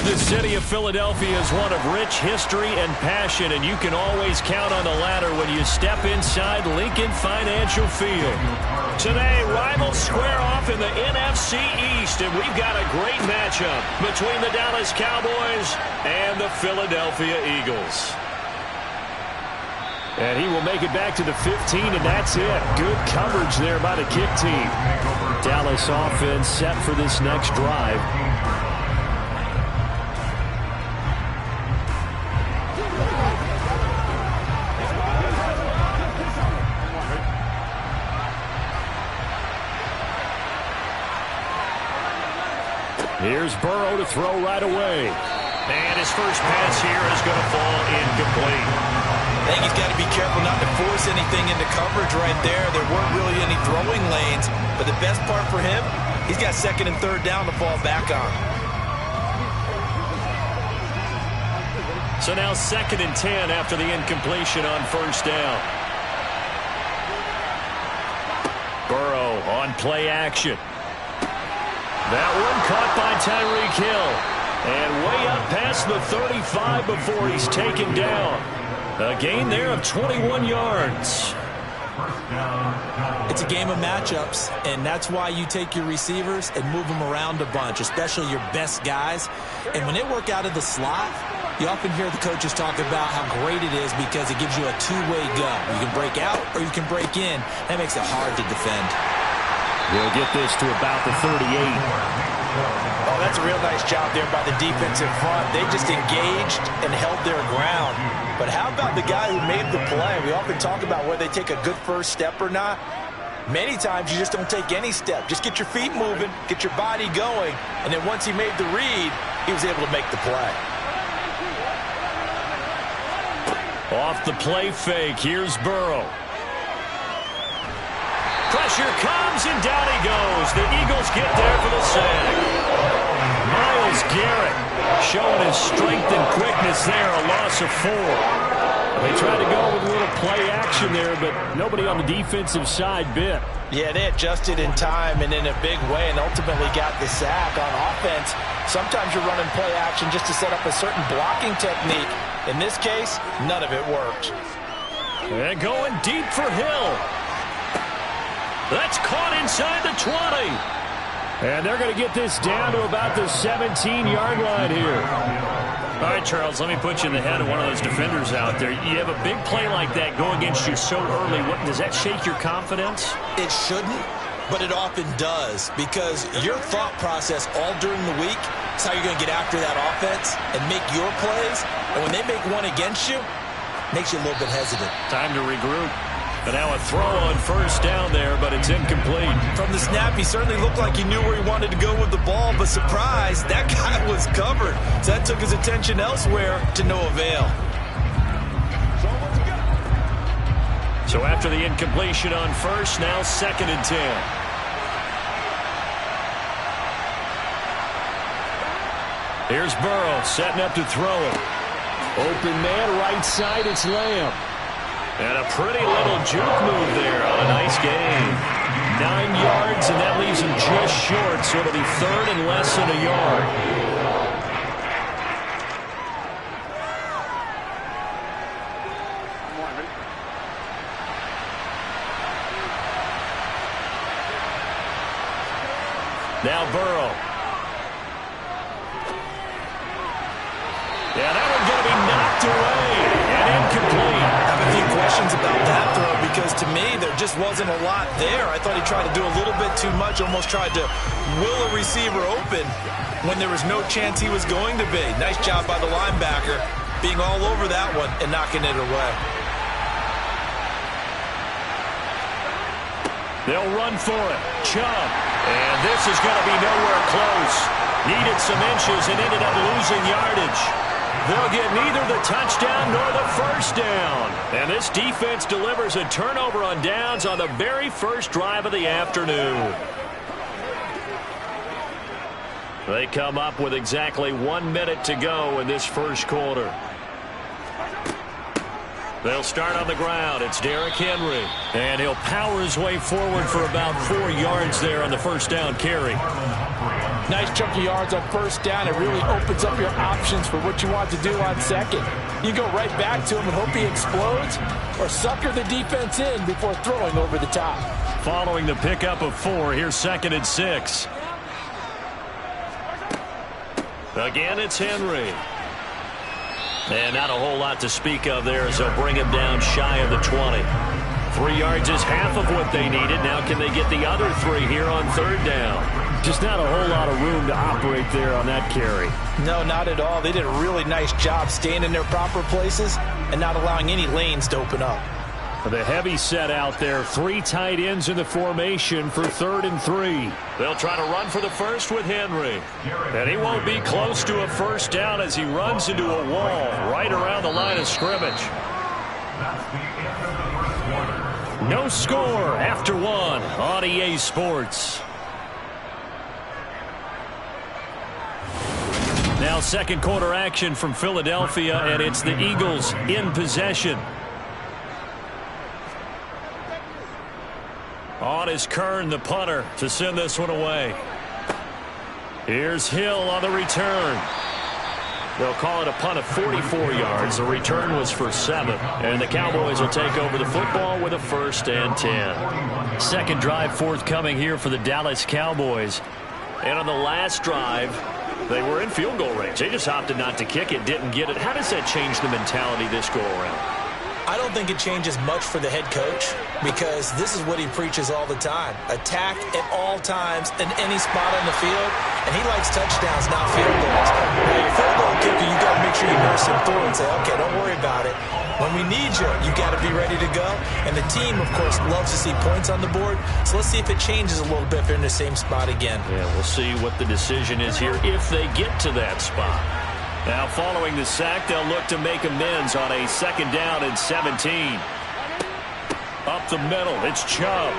The city of Philadelphia is one of rich history and passion, and you can always count on the latter when you step inside Lincoln Financial Field. Today, rivals square off in the NFC East, and we've got a great matchup between the Dallas Cowboys and the Philadelphia Eagles. And he will make it back to the 15, and that's it. Good coverage there by the kick team. Dallas offense set for this next drive. Here's Burrow to throw right away. And his first pass here is going to fall incomplete. I think he's got to be careful not to force anything into coverage right there. There weren't really any throwing lanes, but the best part for him, he's got second and third down to fall back on. So now 2nd and 10 after the incompletion on first down. Burrow on play action. That one caught by Tyreek Hill. And way up past the 35 before he's taken down. A gain there of 21 yards. It's a game of matchups, and that's why you take your receivers and move them around a bunch, especially your best guys. And when they work out of the slot, you often hear the coaches talk about how great it is because it gives you a two-way go. You can break out or you can break in. That makes it hard to defend. We'll get this to about the 38. Oh, that's a real nice job there by the defensive front. They just engaged and held their ground. But how about the guy who made the play? We often talk about whether they take a good first step or not. Many times you just don't take any step. Just get your feet moving, get your body going, and then once he made the read, he was able to make the play. Off the play fake, here's Burrow. Pressure comes, and down he goes. The Eagles get there for the sack. Myles Garrett showing his strength and quickness there, a loss of 4. They tried to go with a little play action there, but nobody on the defensive side bit. Yeah, they adjusted in time and in a big way and ultimately got the sack. On offense, sometimes you're running play action just to set up a certain blocking technique. In this case, none of it worked. And going deep for Hill. That's caught inside the 20. And they're going to get this down to about the 17-yard line here. All right, Charles, let me put you in the head of one of those defenders out there. You have a big play like that go against you so early. Does that shake your confidence? It shouldn't, but it often does because your thought process all during the week is how you're going to get after that offense and make your plays. And when they make one against you, it makes you a little bit hesitant. Time to regroup. And now a throw on first down there, but it's incomplete. From the snap, he certainly looked like he knew where he wanted to go with the ball, but surprise, that guy was covered. So that took his attention elsewhere to no avail. So after the incompletion on first, now 2nd and 10. Here's Burrow setting up to throw it. Open man, right side, it's Lamb. And a pretty little juke move there on a nice gain. 9 yards, and that leaves him just short, so it'll be 3rd and less than a yard. Now Burrow. Yeah, that one's going to be knocked away and incomplete. I have a few questions about that throw because to me there just wasn't a lot there. I thought he tried to do a little bit too much, almost tried to will a receiver open when there was no chance he was going to be. Nice job by the linebacker being all over that one and knocking it away. They'll run for it. Chubb. And this is going to be nowhere close. Needed some inches and ended up losing yardage. They'll get neither the touchdown nor the first down. And this defense delivers a turnover on downs on the very first drive of the afternoon. They come up with exactly 1 minute to go in this first quarter. They'll start on the ground. It's Derrick Henry. And he'll power his way forward for about 4 yards there on the first down carry. Nice chunk of yards on first down. It really opens up your options for what you want to do on second. You go right back to him and hope he explodes, or sucker the defense in before throwing over the top. Following the pickup of 4, here's 2nd and 6. Again, it's Henry. And not a whole lot to speak of there as they'll bring him down shy of the 20. 3 yards is half of what they needed. Now can they get the other 3 here on 3rd down? Just not a whole lot of room to operate there on that carry. No, not at all. They did a really nice job staying in their proper places and not allowing any lanes to open up. The heavy set out there. 3 tight ends in the formation for 3rd and 3. They'll try to run for the first with Henry. And he won't be close to a first down as he runs into a wall right around the line of scrimmage. No score after 1 on EA Sports. Now 2nd quarter action from Philadelphia, and it's the Eagles in possession. On is Kern, the punter, to send this one away. Here's Hill on the return. They'll call it a punt of 44 yards. The return was for 7. And the Cowboys will take over the football with a 1st and 10. Second drive forthcoming here for the Dallas Cowboys. And on the last drive, they were in field goal range. They just opted not to kick it, didn't get it. How does that change the mentality this go around? I don't think it changes much for the head coach because this is what he preaches all the time. Attack at all times in any spot on the field, and he likes touchdowns, not field goals. Now, your field goal kicker, you got to make sure you nurse him through and say, okay, don't worry about it. When we need you, you got to be ready to go. And the team, of course, loves to see points on the board. So let's see if it changes a little bit if they're in the same spot again. Yeah, we'll see what the decision is here if they get to that spot. Now, following the sack, they'll look to make amends on a 2nd down and 17. Up the middle, it's Chubb.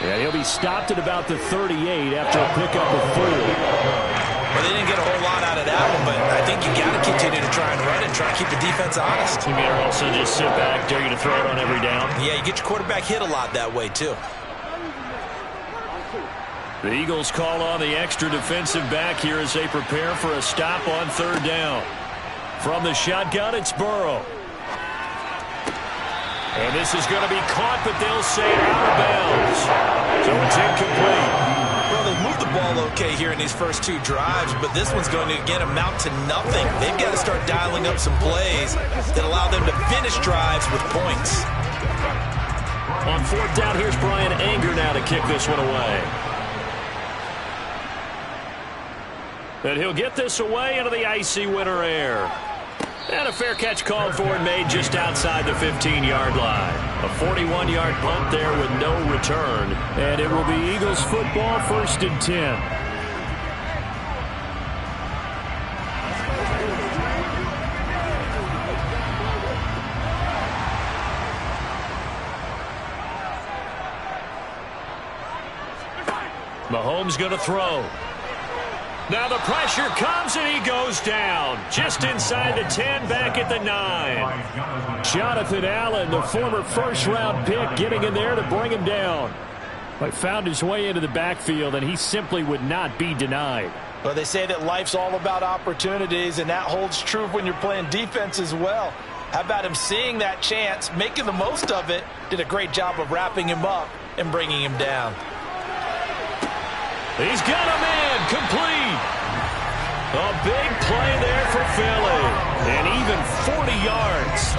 Yeah, he'll be stopped at about the 38 after a pickup of 4. Well, they didn't get a whole lot out of that one, but I think you got to continue to try and run and try to keep the defense honest. You mean also just sit back, dare you to throw it on every down? Yeah, you get your quarterback hit a lot that way, too. The Eagles call on the extra defensive back here as they prepare for a stop on 3rd down. From the shotgun, it's Burrow. And this is going to be caught, but they'll say out of bounds. So it's incomplete. Well, they've moved the ball okay here in these first 2 drives, but this one's going to, again, amount to nothing. They've got to start dialing up some plays that allow them to finish drives with points. On 4th down, here's Brian Anger now to kick this one away. And he'll get this away into the icy winter air. And a fair catch called for and made just outside the 15-yard line. A 41-yard punt there with no return. And it will be Eagles football, 1st and 10. Mahomes going to throw. Now the pressure comes and he goes down. Just inside the 10, back at the 9. Jonathan Allen, the former 1st-round pick, getting in there to bring him down. But found his way into the backfield, and he simply would not be denied. Well, they say that life's all about opportunities, and that holds true when you're playing defense as well. How about him seeing that chance, making the most of it, did a great job of wrapping him up and bringing him down. He's got a man complete. A big play there for Philly. And even 40 yards.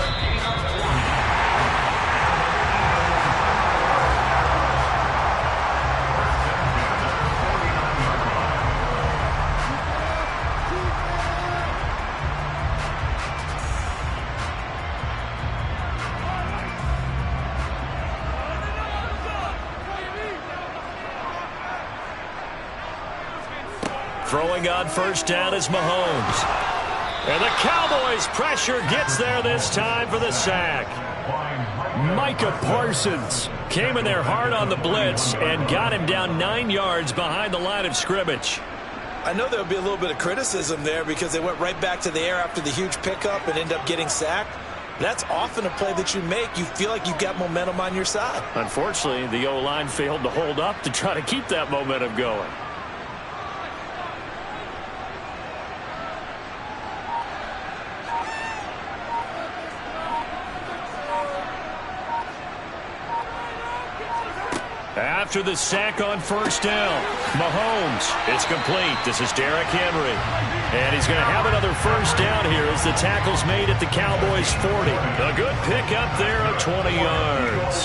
Throwing on 1st down is Mahomes. And the Cowboys' pressure gets there this time for the sack. Micah Parsons came in there hard on the blitz and got him down 9 yards behind the line of scrimmage. I know there will be a little bit of criticism there because they went right back to the air after the huge pickup and ended up getting sacked. That's often a play that you make. You feel like you've got momentum on your side. Unfortunately, the O-line failed to hold up to try to keep that momentum going. After the sack on first down, Mahomes, it's complete. This is Derrick Henry. And he's going to have another first down here as the tackle's made at the Cowboys' 40. A good pick up there of 20 yards.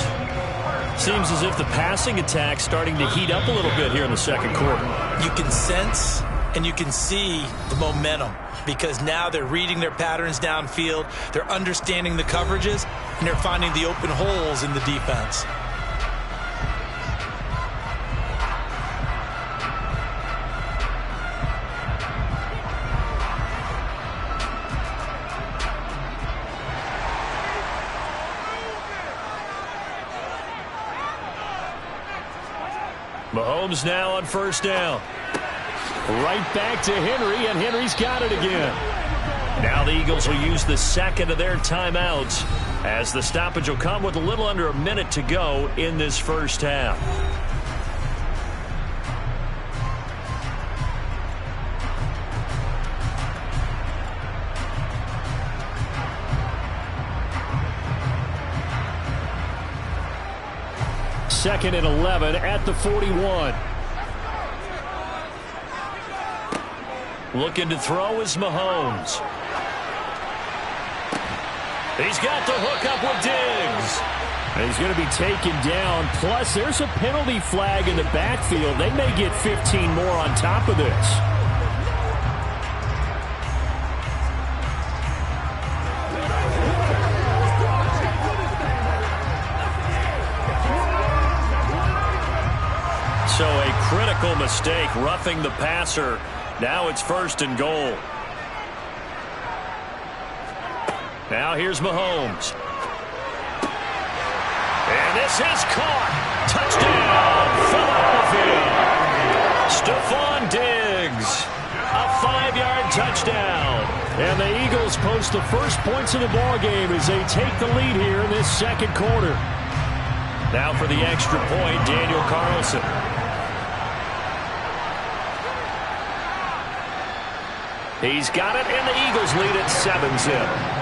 Seems as if the passing attack's starting to heat up a little bit here in the second quarter. You can sense and you can see the momentum because now they're reading their patterns downfield, they're understanding the coverages, and they're finding the open holes in the defense. Mahomes now on first down. Right back to Henry, and Henry's got it again. Now the Eagles will use the second of their timeouts as the stoppage will come with a little under a minute to go in this first half. Second and 11 at the 41. Looking to throw is Mahomes. He's got the hook up with Diggs. And he's going to be taken down. Plus, there's a penalty flag in the backfield. They may get 15 more on top of this. So a critical mistake, roughing the passer. Now it's first and goal. Now here's Mahomes. And this is caught. Touchdown, Philadelphia. Stephon Diggs. A 5-yard touchdown. And the Eagles post the first points of the ballgame as they take the lead here in this second quarter. Now for the extra point, Daniel Carlson. He's got it, and the Eagles lead at 7-zip.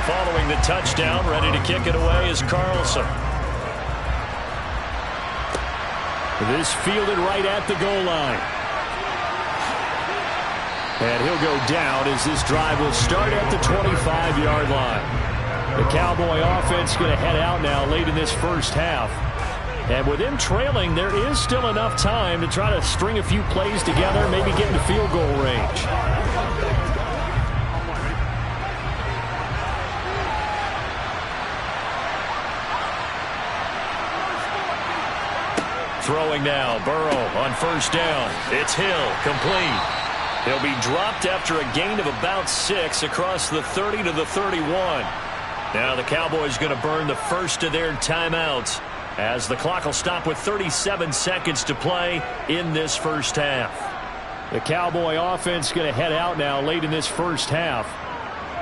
Following the touchdown, ready to kick it away is Carlson. This fielded right at the goal line. And he'll go down as this drive will start at the 25-yard line. The Cowboy offense going to head out now late in this first half. And with him trailing, there is still enough time to try to string a few plays together, maybe get into field goal range. Throwing now, Burrow on first down. It's Hill, complete. He'll be dropped after a gain of about 6 across the 30 to the 31. Now the Cowboys going to burn the first of their timeouts as the clock will stop with 37 seconds to play in this first half. The Cowboy offense going to head out now late in this first half.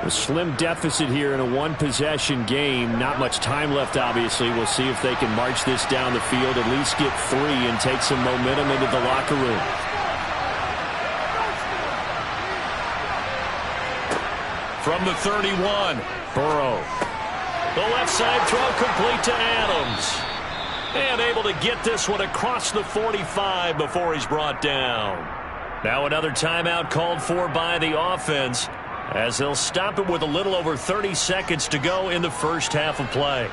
A slim deficit here in a one-possession game. Not much time left, obviously. We'll see if they can march this down the field, at least get 3 and take some momentum into the locker room. From the 31, Burrow. The left side throw complete to Adams. And able to get this one across the 45 before he's brought down. Now another timeout called for by the offense as they'll stop it with a little over 30 seconds to go in the first half of play.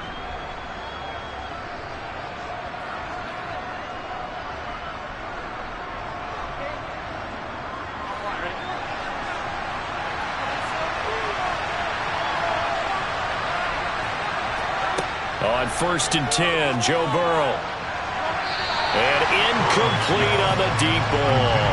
On 1st and 10, Joe Burrow. And incomplete on the deep ball.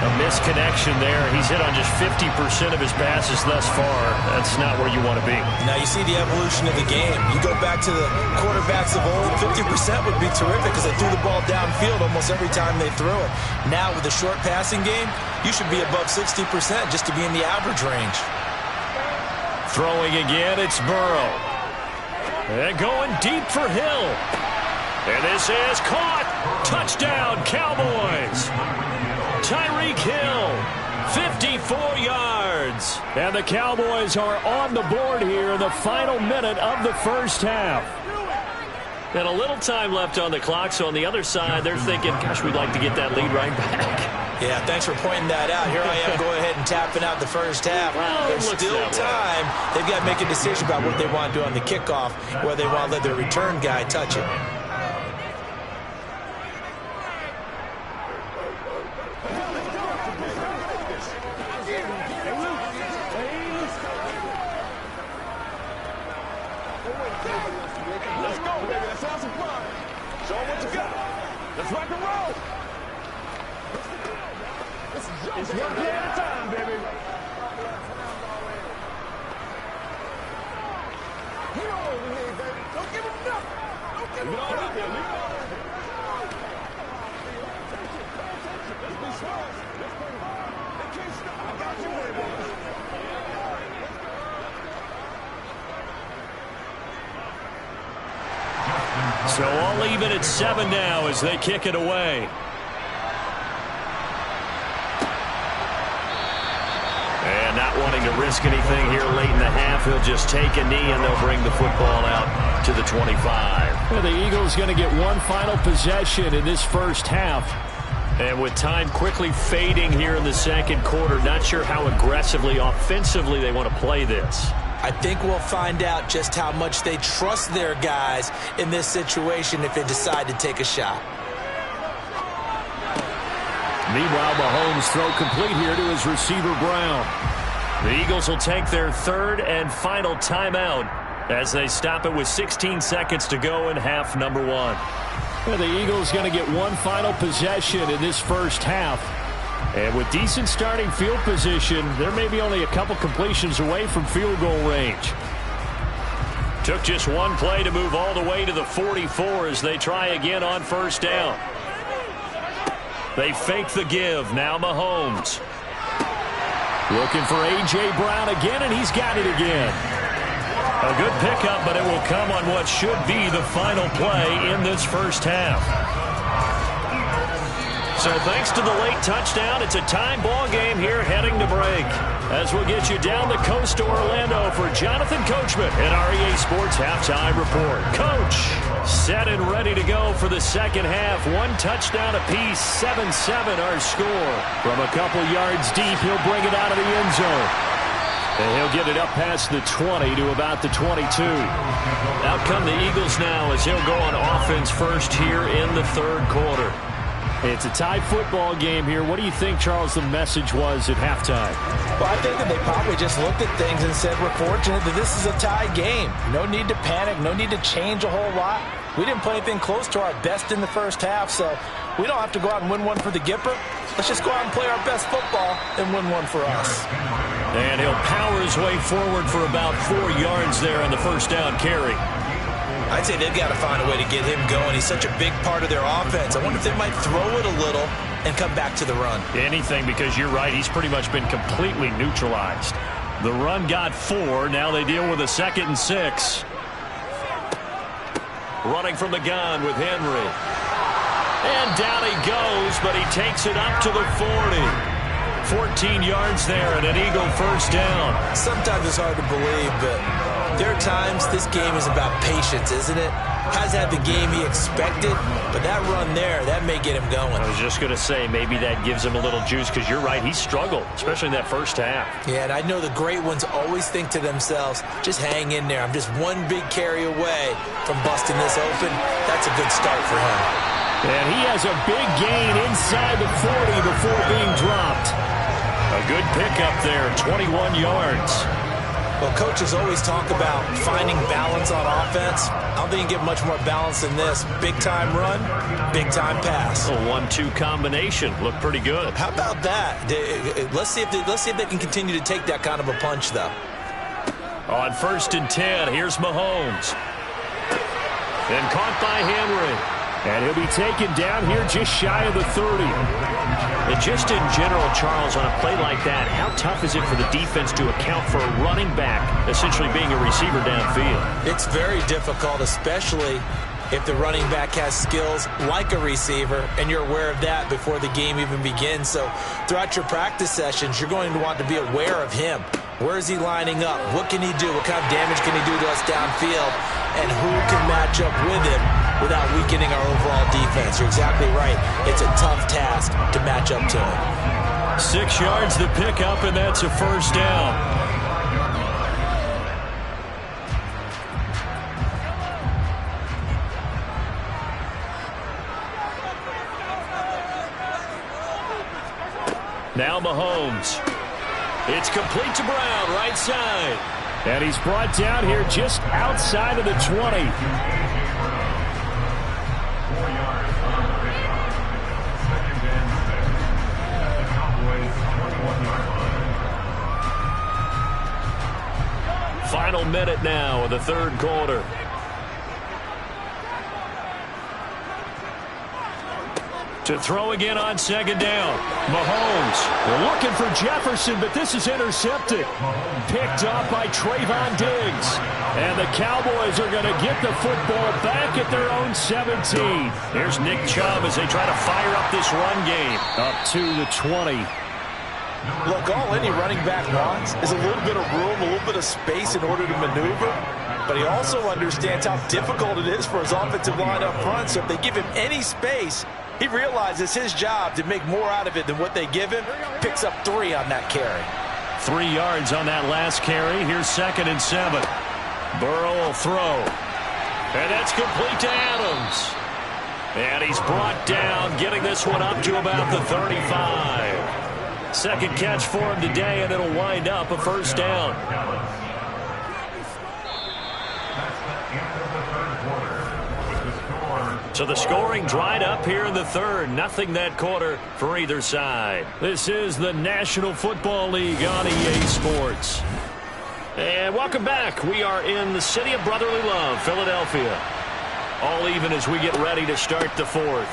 A misconnection there. He's hit on just 50% of his passes thus far. That's not where you want to be. Now you see the evolution of the game. You go back to the quarterbacks of old, 50% would be terrific because they threw the ball downfield almost every time they threw it. Now with the short passing game, you should be above 60% just to be in the average range. Throwing again, it's Burrow. And going deep for Hill. And this is caught. Touchdown, Cowboys. Tyreek Hill, 54 yards. And the Cowboys are on the board here in the final minute of the first half. And a little time left on the clock, so on the other side, they're thinking, gosh, we'd like to get that lead right back. Yeah, thanks for pointing that out. Here I am going ahead and tapping out the first half. Well, there's still time. They've got to make a decision about what they want to do on the kickoff, whether they want to let their return guy touch it. Let's go, baby. Let's have some fun. Show them what you got. Let's rock and roll. It's one play at a time, baby. Leave it all over here, baby. Don't give him nothing. Don't give him nothing. Leave it all out there. Let's be smart. Let's play hard. They can't stop. I got you, baby. So all even at 7 now as they kick it away. And not wanting to risk anything here late in the half, he'll just take a knee and they'll bring the football out to the 25. Well, the Eagles going to get one final possession in this first half. And with time quickly fading here in the second quarter, not sure how aggressively, offensively they want to play this. I think we'll find out just how much they trust their guys in this situation if they decide to take a shot. Meanwhile, Mahomes throw complete here to his receiver Brown. The Eagles will take their third and final timeout as they stop it with 16 seconds to go in half number 1. Well, the Eagles going to get one final possession in this first half. And with decent starting field position, they're maybe only a couple completions away from field goal range. Took just one play to move all the way to the 44 as they try again on first down. They fake the give. Now Mahomes. Looking for A.J. Brown again, and he's got it again. A good pickup, but it will come on what should be the final play in this first half. So thanks to the late touchdown, it's a time ball game here heading to break. As we'll get you down the coast to Orlando for Jonathan Coachman and our EA Sports Halftime Report. Coach, set and ready to go for the second half. One touchdown apiece, 7-7 our score. From a couple yards deep, he'll bring it out of the end zone. And he'll get it up past the 20 to about the 22. Out come the Eagles now as he'll go on offense first here in the third quarter. It's a tie football game here. What do you think, Charles, the message was at halftime? Well, I think that they probably just looked at things and said, we're fortunate that this is a tie game. No need to panic. No need to change a whole lot. We didn't play anything close to our best in the first half, so we don't have to go out and win one for the Gipper. Let's just go out and play our best football and win one for us. And he'll power his way forward for about 4 yards there on the first down carry. I'd say they've got to find a way to get him going. He's such a big part of their offense. I wonder if they might throw it a little and come back to the run. Anything, because you're right, he's pretty much been completely neutralized. The run got 4. Now they deal with a 2nd and 6. Running from the gun with Henry. And down he goes, but he takes it up to the 40. 14 yards there and an Eagle first down. Sometimes it's hard to believe, but There are times this game is about patience, isn't it? Hasn't had the game he expected, but that run there, that may get him going. I was just going to say, maybe that gives him a little juice, because you're right, he struggled, especially in that first half. Yeah, and I know the great ones always think to themselves, just hang in there. I'm just one big carry away from busting this open. That's a good start for him. And he has a big gain inside the 40 before being dropped. A good pickup there, 21 yards. Well, coaches always talk about finding balance on offense. I don't think you get much more balance than this. Big-time run, big-time pass. A 1-2 combination. Looked pretty good. How about that? Let's see if they can continue to take that kind of a punch, though. On 1st and 10, here's Mahomes. And caught by Henry. And he'll be taken down here just shy of the 30. And just in general, Charles, on a play like that, how tough is it for the defense to account for a running back essentially being a receiver downfield? It's very difficult, especially if the running back has skills like a receiver, and you're aware of that before the game even begins. So throughout your practice sessions, you're going to want to be aware of him. Where is he lining up? What can he do? What kind of damage can he do to us downfield? And who can match up with him without weakening our overall defense? You're exactly right. It's a tough task to match up to him. 6 yards the pickup, and that's a first down. Now Mahomes. It's complete to Brown, right side. And he's brought down here just outside of the 20. 4 yards on the pickup. 2nd and 6. At the Cowboys' 21-yard line. Final minute now of the 3rd quarter. To throw again on 2nd down. Mahomes. They're looking for Jefferson, but this is intercepted. Picked off by Trayvon Diggs. And the Cowboys are going to get the football back at their own 17. Here's Nick Chubb as they try to fire up this run game. Up to the 20. Look, all any running back wants is a little bit of room, a little bit of space in order to maneuver. But he also understands how difficult it is for his offensive line up front. So if they give him any space, he realizes his job to make more out of it than what they give him. Picks up 3 on that carry. 3 yards on that last carry. Here's 2nd and 7. Burrow will throw. And that's complete to Adams. And he's brought down, getting this one up to about the 35. Second catch for him today, and it'll wind up a first down. So the scoring dried up here in the 3rd. Nothing that quarter for either side. This is the National Football League on EA Sports. And welcome back. We are in the city of brotherly love, Philadelphia. All even as we get ready to start the 4th.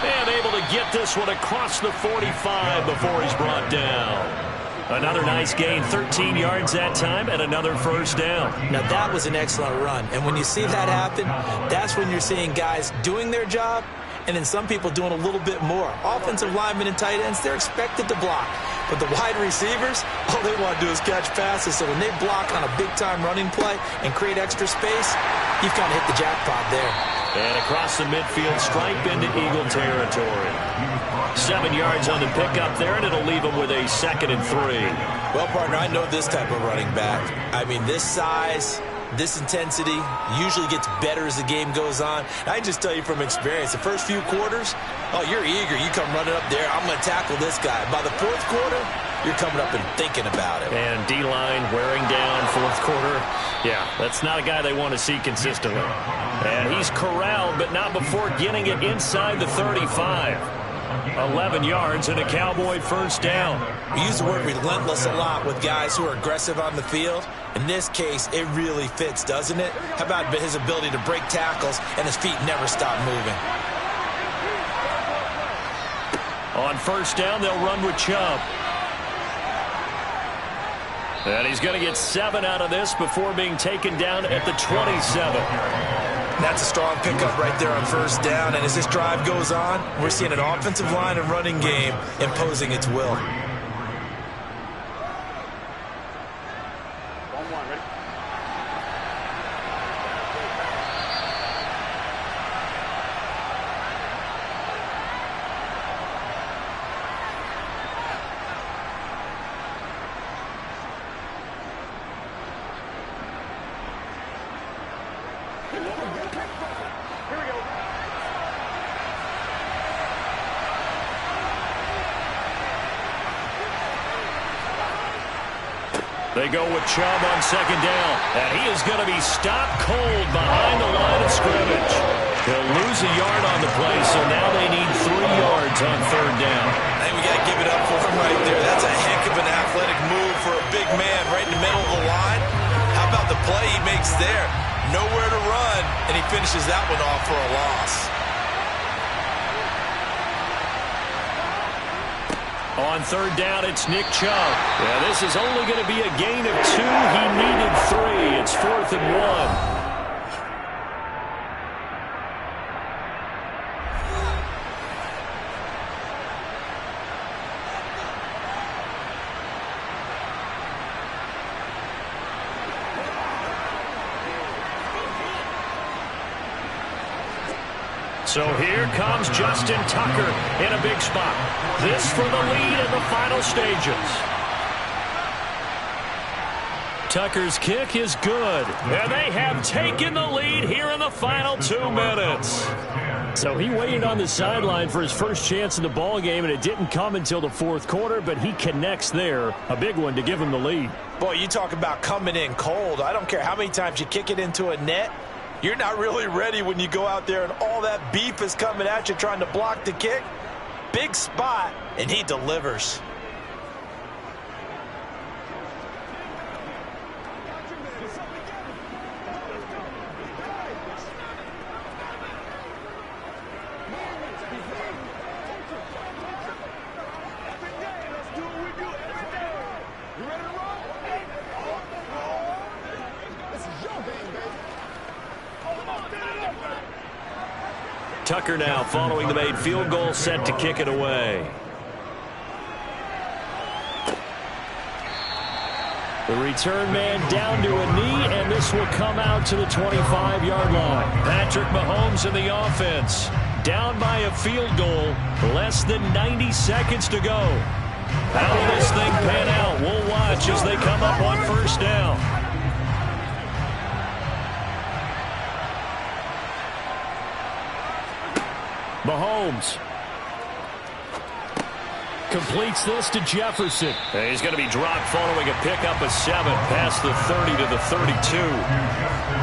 And able to get this one across the 45 before he's brought down. Another nice gain, 13 yards that time, and another first down. Now, that was an excellent run. And when you see that happen, that's when you're seeing guys doing their job, and then some people doing a little bit more. Offensive linemen and tight ends, they're expected to block. But the wide receivers, all they want to do is catch passes. So when they block on a big-time running play and create extra space, you've kind of hit the jackpot there. And across the midfield, stripe into Eagle territory. 7 yards on the pickup there, and it'll leave him with a 2nd and 3. Well, partner, I know this type of running back. I mean, this size, this intensity usually gets better as the game goes on. I just tell you from experience, the first few quarters, oh, you're eager. You come running up there, I'm going to tackle this guy. By the 4th quarter, you're coming up and thinking about it. And D-line wearing down 4th quarter. Yeah, that's not a guy they want to see consistently. And he's corralled, but not before getting it inside the 35. 11 yards and a Cowboy first down. We use the word relentless a lot with guys who are aggressive on the field. In this case, it really fits, doesn't it? How about his ability to break tackles and his feet never stop moving? On first down, they'll run with Chubb. And he's going to get 7 out of this before being taken down at the 27. That's a strong pickup right there on first down. And as this drive goes on, we're seeing an offensive line and running game imposing its will. They go with Chubb on second down, and he is going to be stopped cold behind the line of scrimmage. He'll lose a yard on the play, so now they need 3 yards on third down. I think we got to give it up for him right there. That's a heck of an athletic move for a big man right in the middle of the line. How about the play he makes there? Nowhere to run, and he finishes that one off for a loss. On third down, it's Nick Chubb. Yeah, this is only going to be a gain of 2. He needed 3. It's 4th and 1. So here comes Justin Tucker in a big spot. This for the lead in the final stages. Tucker's kick is good. And they have taken the lead here in the final 2 minutes. So he waited on the sideline for his first chance in the ball game, and it didn't come until the 4th quarter, but he connects there. A big one to give him the lead. Boy, you talk about coming in cold. I don't care how many times you kick it into a net. You're not really ready when you go out there and all that beef is coming at you trying to block the kick. Big spot, and he delivers. Tucker now following the made field goal, set to kick it away. The return man down to a knee, and this will come out to the 25-yard line. Patrick Mahomes in the offense. Down by a field goal, less than 90 seconds to go. How will this thing pan out? We'll watch as they come up on first down. Mahomes completes this to Jefferson. And he's going to be dropped following a pickup of 7 past the 30 to the 32.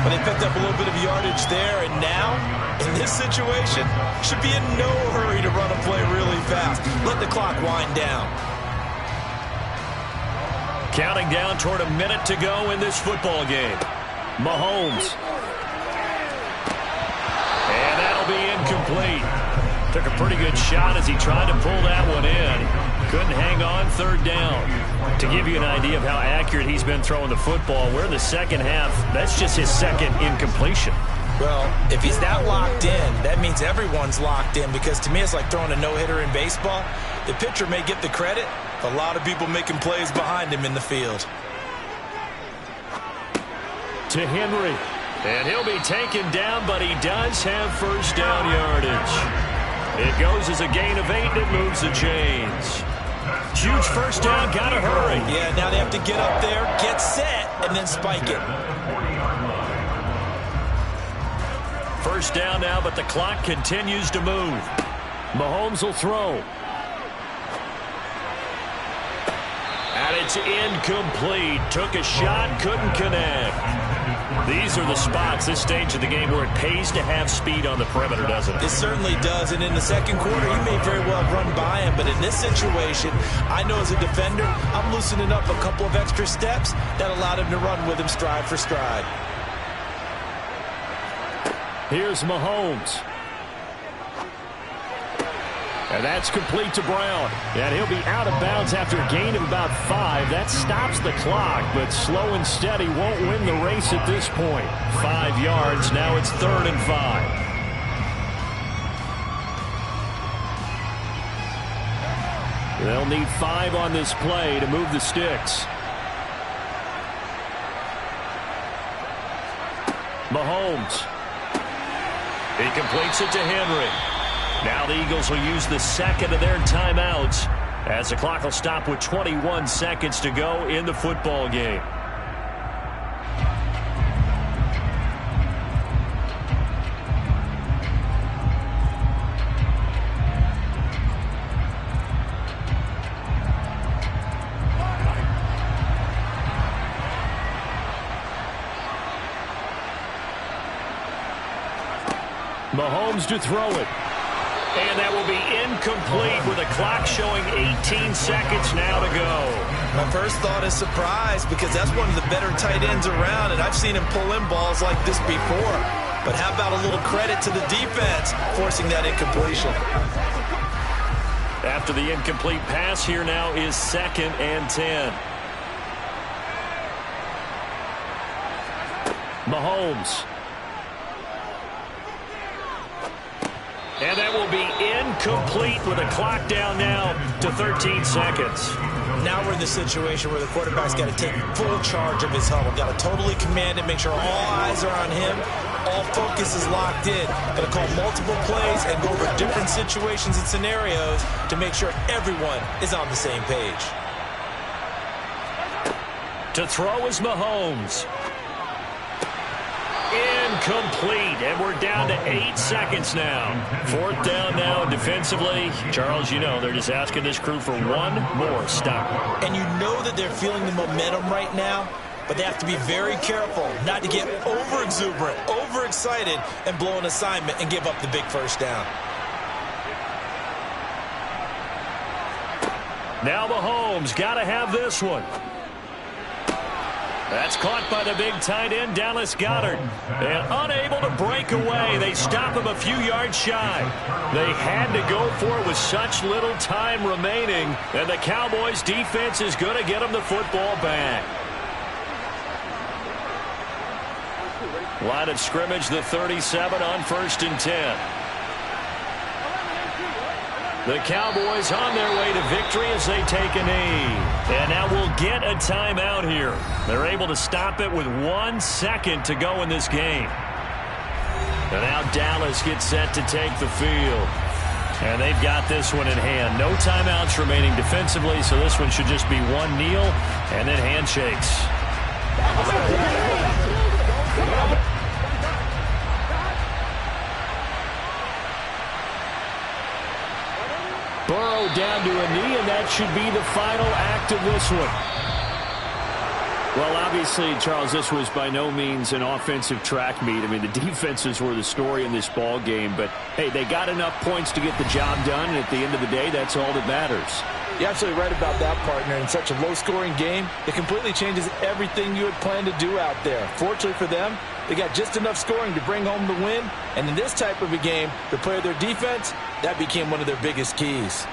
But they picked up a little bit of yardage there, and now, in this situation, should be in no hurry to run a play really fast. Let the clock wind down. Counting down toward a minute to go in this football game. Mahomes. And that'll be incomplete. Took a pretty good shot as he tried to pull that one in. Couldn't hang on, third down. To give you an idea of how accurate he's been throwing the football, we're in the second half. That's just his second incompletion. Well, if he's that locked in, that means everyone's locked in, because to me it's like throwing a no-hitter in baseball. The pitcher may get the credit, a lot of people making plays behind him in the field. To Henry. And he'll be taken down, but he does have first down yardage. It goes as a gain of 8, and it moves the chains. Huge first down, gotta hurry. Yeah, now they have to get up there, get set, and then spike it. First down now, but the clock continues to move. Mahomes will throw. And it's incomplete. Took a shot, couldn't connect. These are the spots, this stage of the game, where it pays to have speed on the perimeter, doesn't it? It certainly does, and in the second quarter, he may very well have run by him, but in this situation, I know as a defender, I'm loosening up a couple of extra steps that allowed him to run with him stride for stride. Here's Mahomes. And that's complete to Brown. And he'll be out of bounds after a gain of about 5. That stops the clock, but slow and steady won't win the race at this point. 5 yards. Now it's 3rd and 5. They'll need 5 on this play to move the sticks. Mahomes. He completes it to Henry. Now the Eagles will use the second of their timeouts as the clock will stop with 21 seconds to go in the football game. Mahomes to throw it. And that will be incomplete with a clock showing 18 seconds now to go. My first thought is surprise because that's one of the better tight ends around, and I've seen him pull in balls like this before. But how about a little credit to the defense forcing that incompletion? After the incomplete pass, here now is 2nd and 10. Mahomes. And that will be incomplete with a clock down now to 13 seconds. Now we're in the situation where the quarterback's got to take full charge of his huddle. Got to totally command it, make sure all eyes are on him. All focus is locked in. Got to call multiple plays and go over different situations and scenarios to make sure everyone is on the same page. To throw is Mahomes. Incomplete, and we're down to 8 seconds now. 4th down now defensively. Charles, you know, they're just asking this crew for one more stop. And you know that they're feeling the momentum right now, but they have to be very careful not to get over-exuberant, overexcited, and blow an assignment and give up the big first down. Now Mahomes got to have this one. That's caught by the big tight end, Dallas Goedert. And unable to break away. They stop him a few yards shy. They had to go for it with such little time remaining. And the Cowboys defense is going to get them the football back. Line of scrimmage, the 37 on 1st and 10. The Cowboys on their way to victory as they take a knee. And now we'll get a timeout here. They're able to stop it with 1 second to go in this game. And now Dallas gets set to take the field. And they've got this one in hand. No timeouts remaining defensively, so this one should just be one kneel and then handshakes. Burrow down to a knee, and that should be the final act of this one. Well, obviously, Charles, this was by no means an offensive track meet. I mean, the defenses were the story in this ball game, but, hey, they got enough points to get the job done, and at the end of the day, that's all that matters. You're absolutely right about that, partner. In such a low-scoring game, it completely changes everything you had planned to do out there. Fortunately for them, they got just enough scoring to bring home the win, and in this type of a game, to play their defense, that became one of their biggest keys.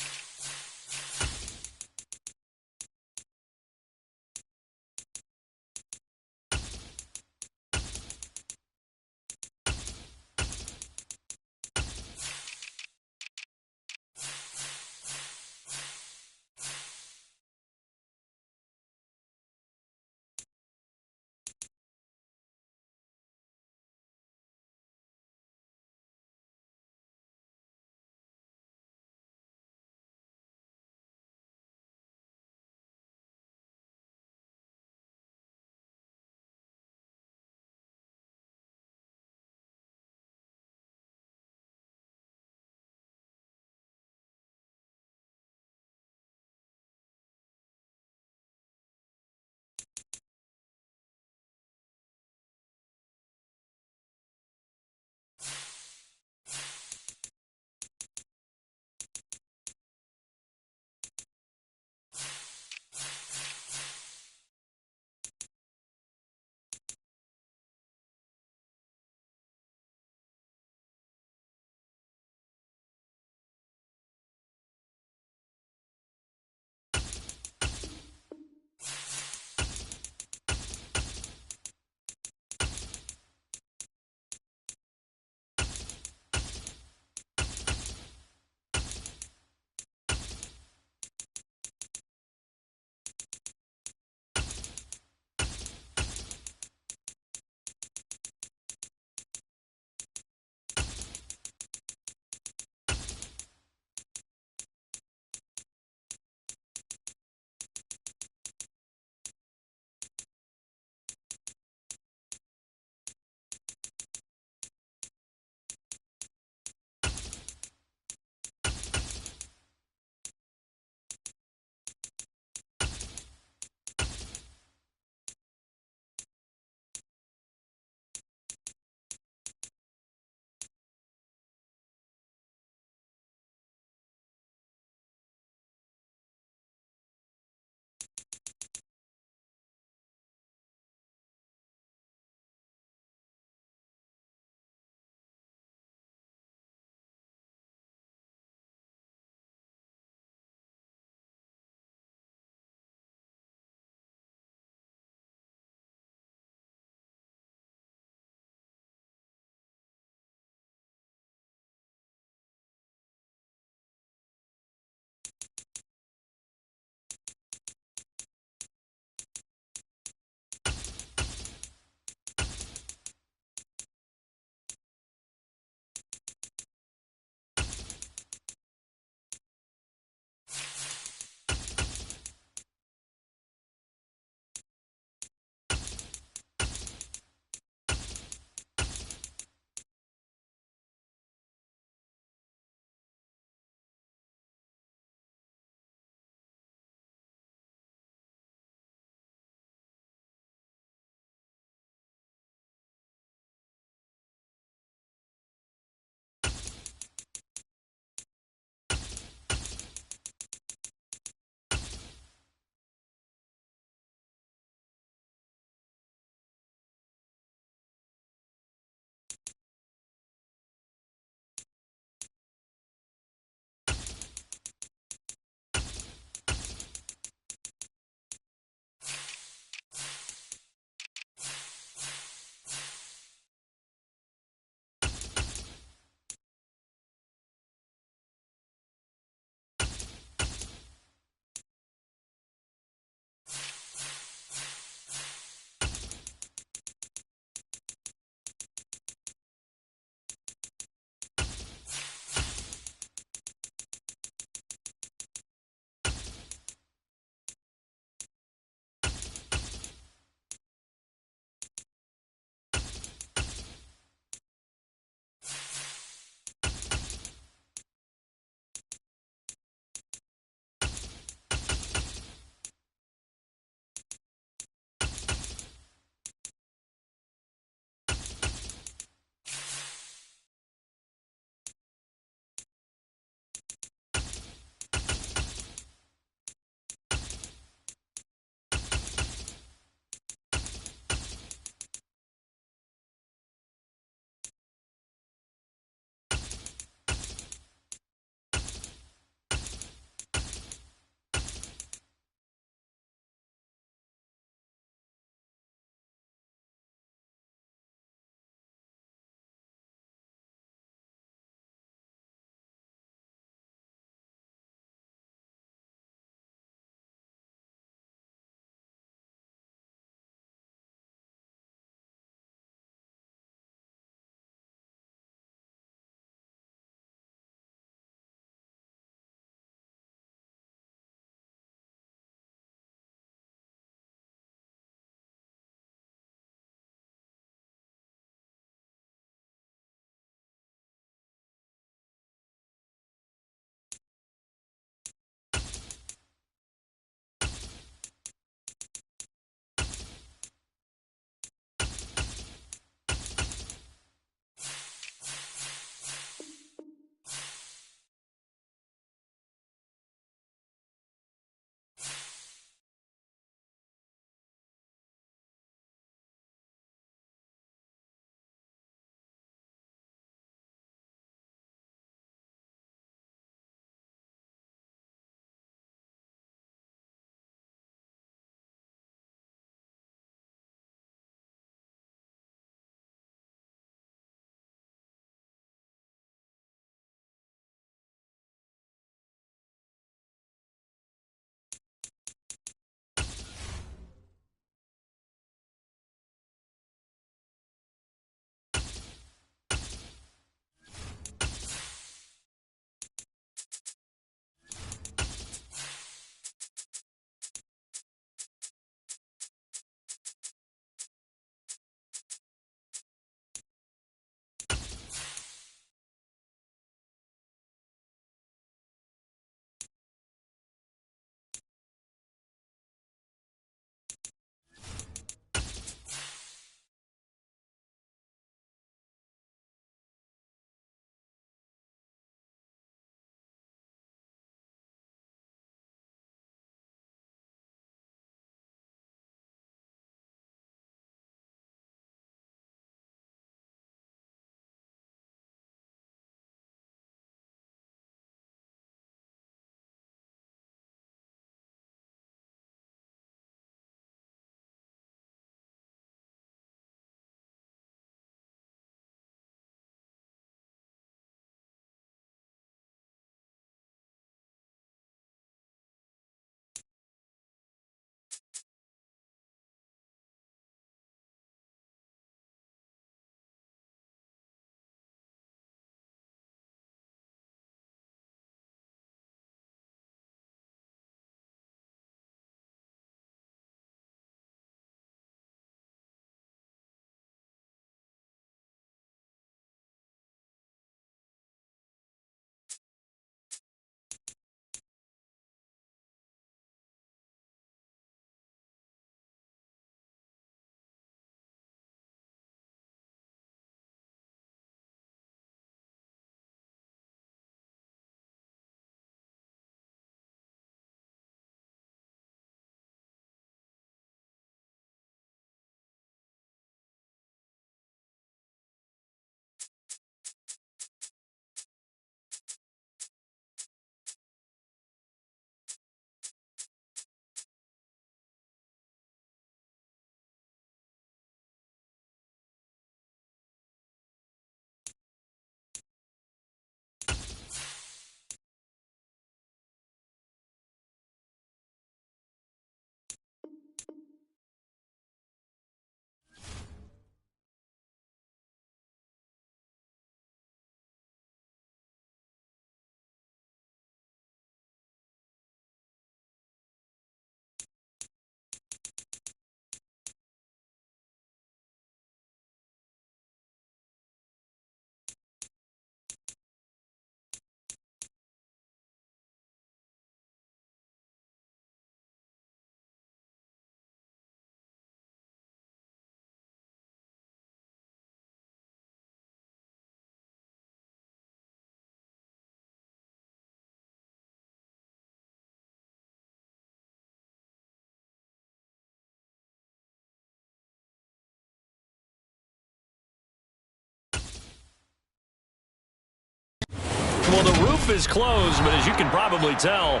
Well, the roof is closed, but as you can probably tell,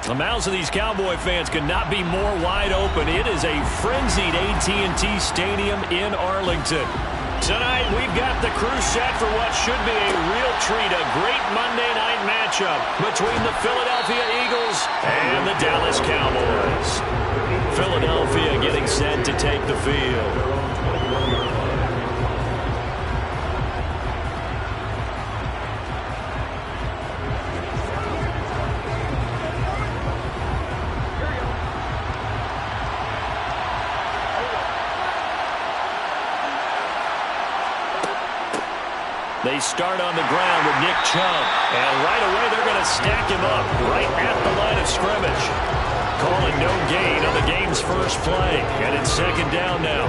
the mouths of these Cowboy fans could not be more wide open. It is a frenzied AT&T Stadium in Arlington. Tonight, we've got the crew set for what should be a real treat, a great Monday night matchup between the Philadelphia Eagles and the Dallas Cowboys. Philadelphia getting set to take the field. They start on the ground with Nick Chubb. And right away, they're going to stack him up right at the line of scrimmage. Calling no gain on the game's first play. And it's second down now.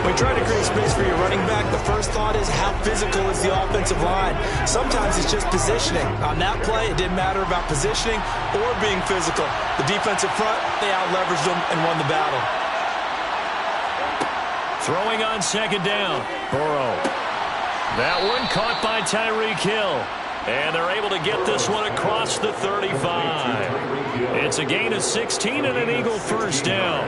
When trying to create space for your running back, the first thought is how physical is the offensive line. Sometimes it's just positioning. On that play, it didn't matter about positioning or being physical. The defensive front, they out-leveraged them and won the battle. Throwing on second down. Burrow. That one caught by Tyreek Hill. And they're able to get this one across the 35. It's a gain of 16 and an Eagle first down.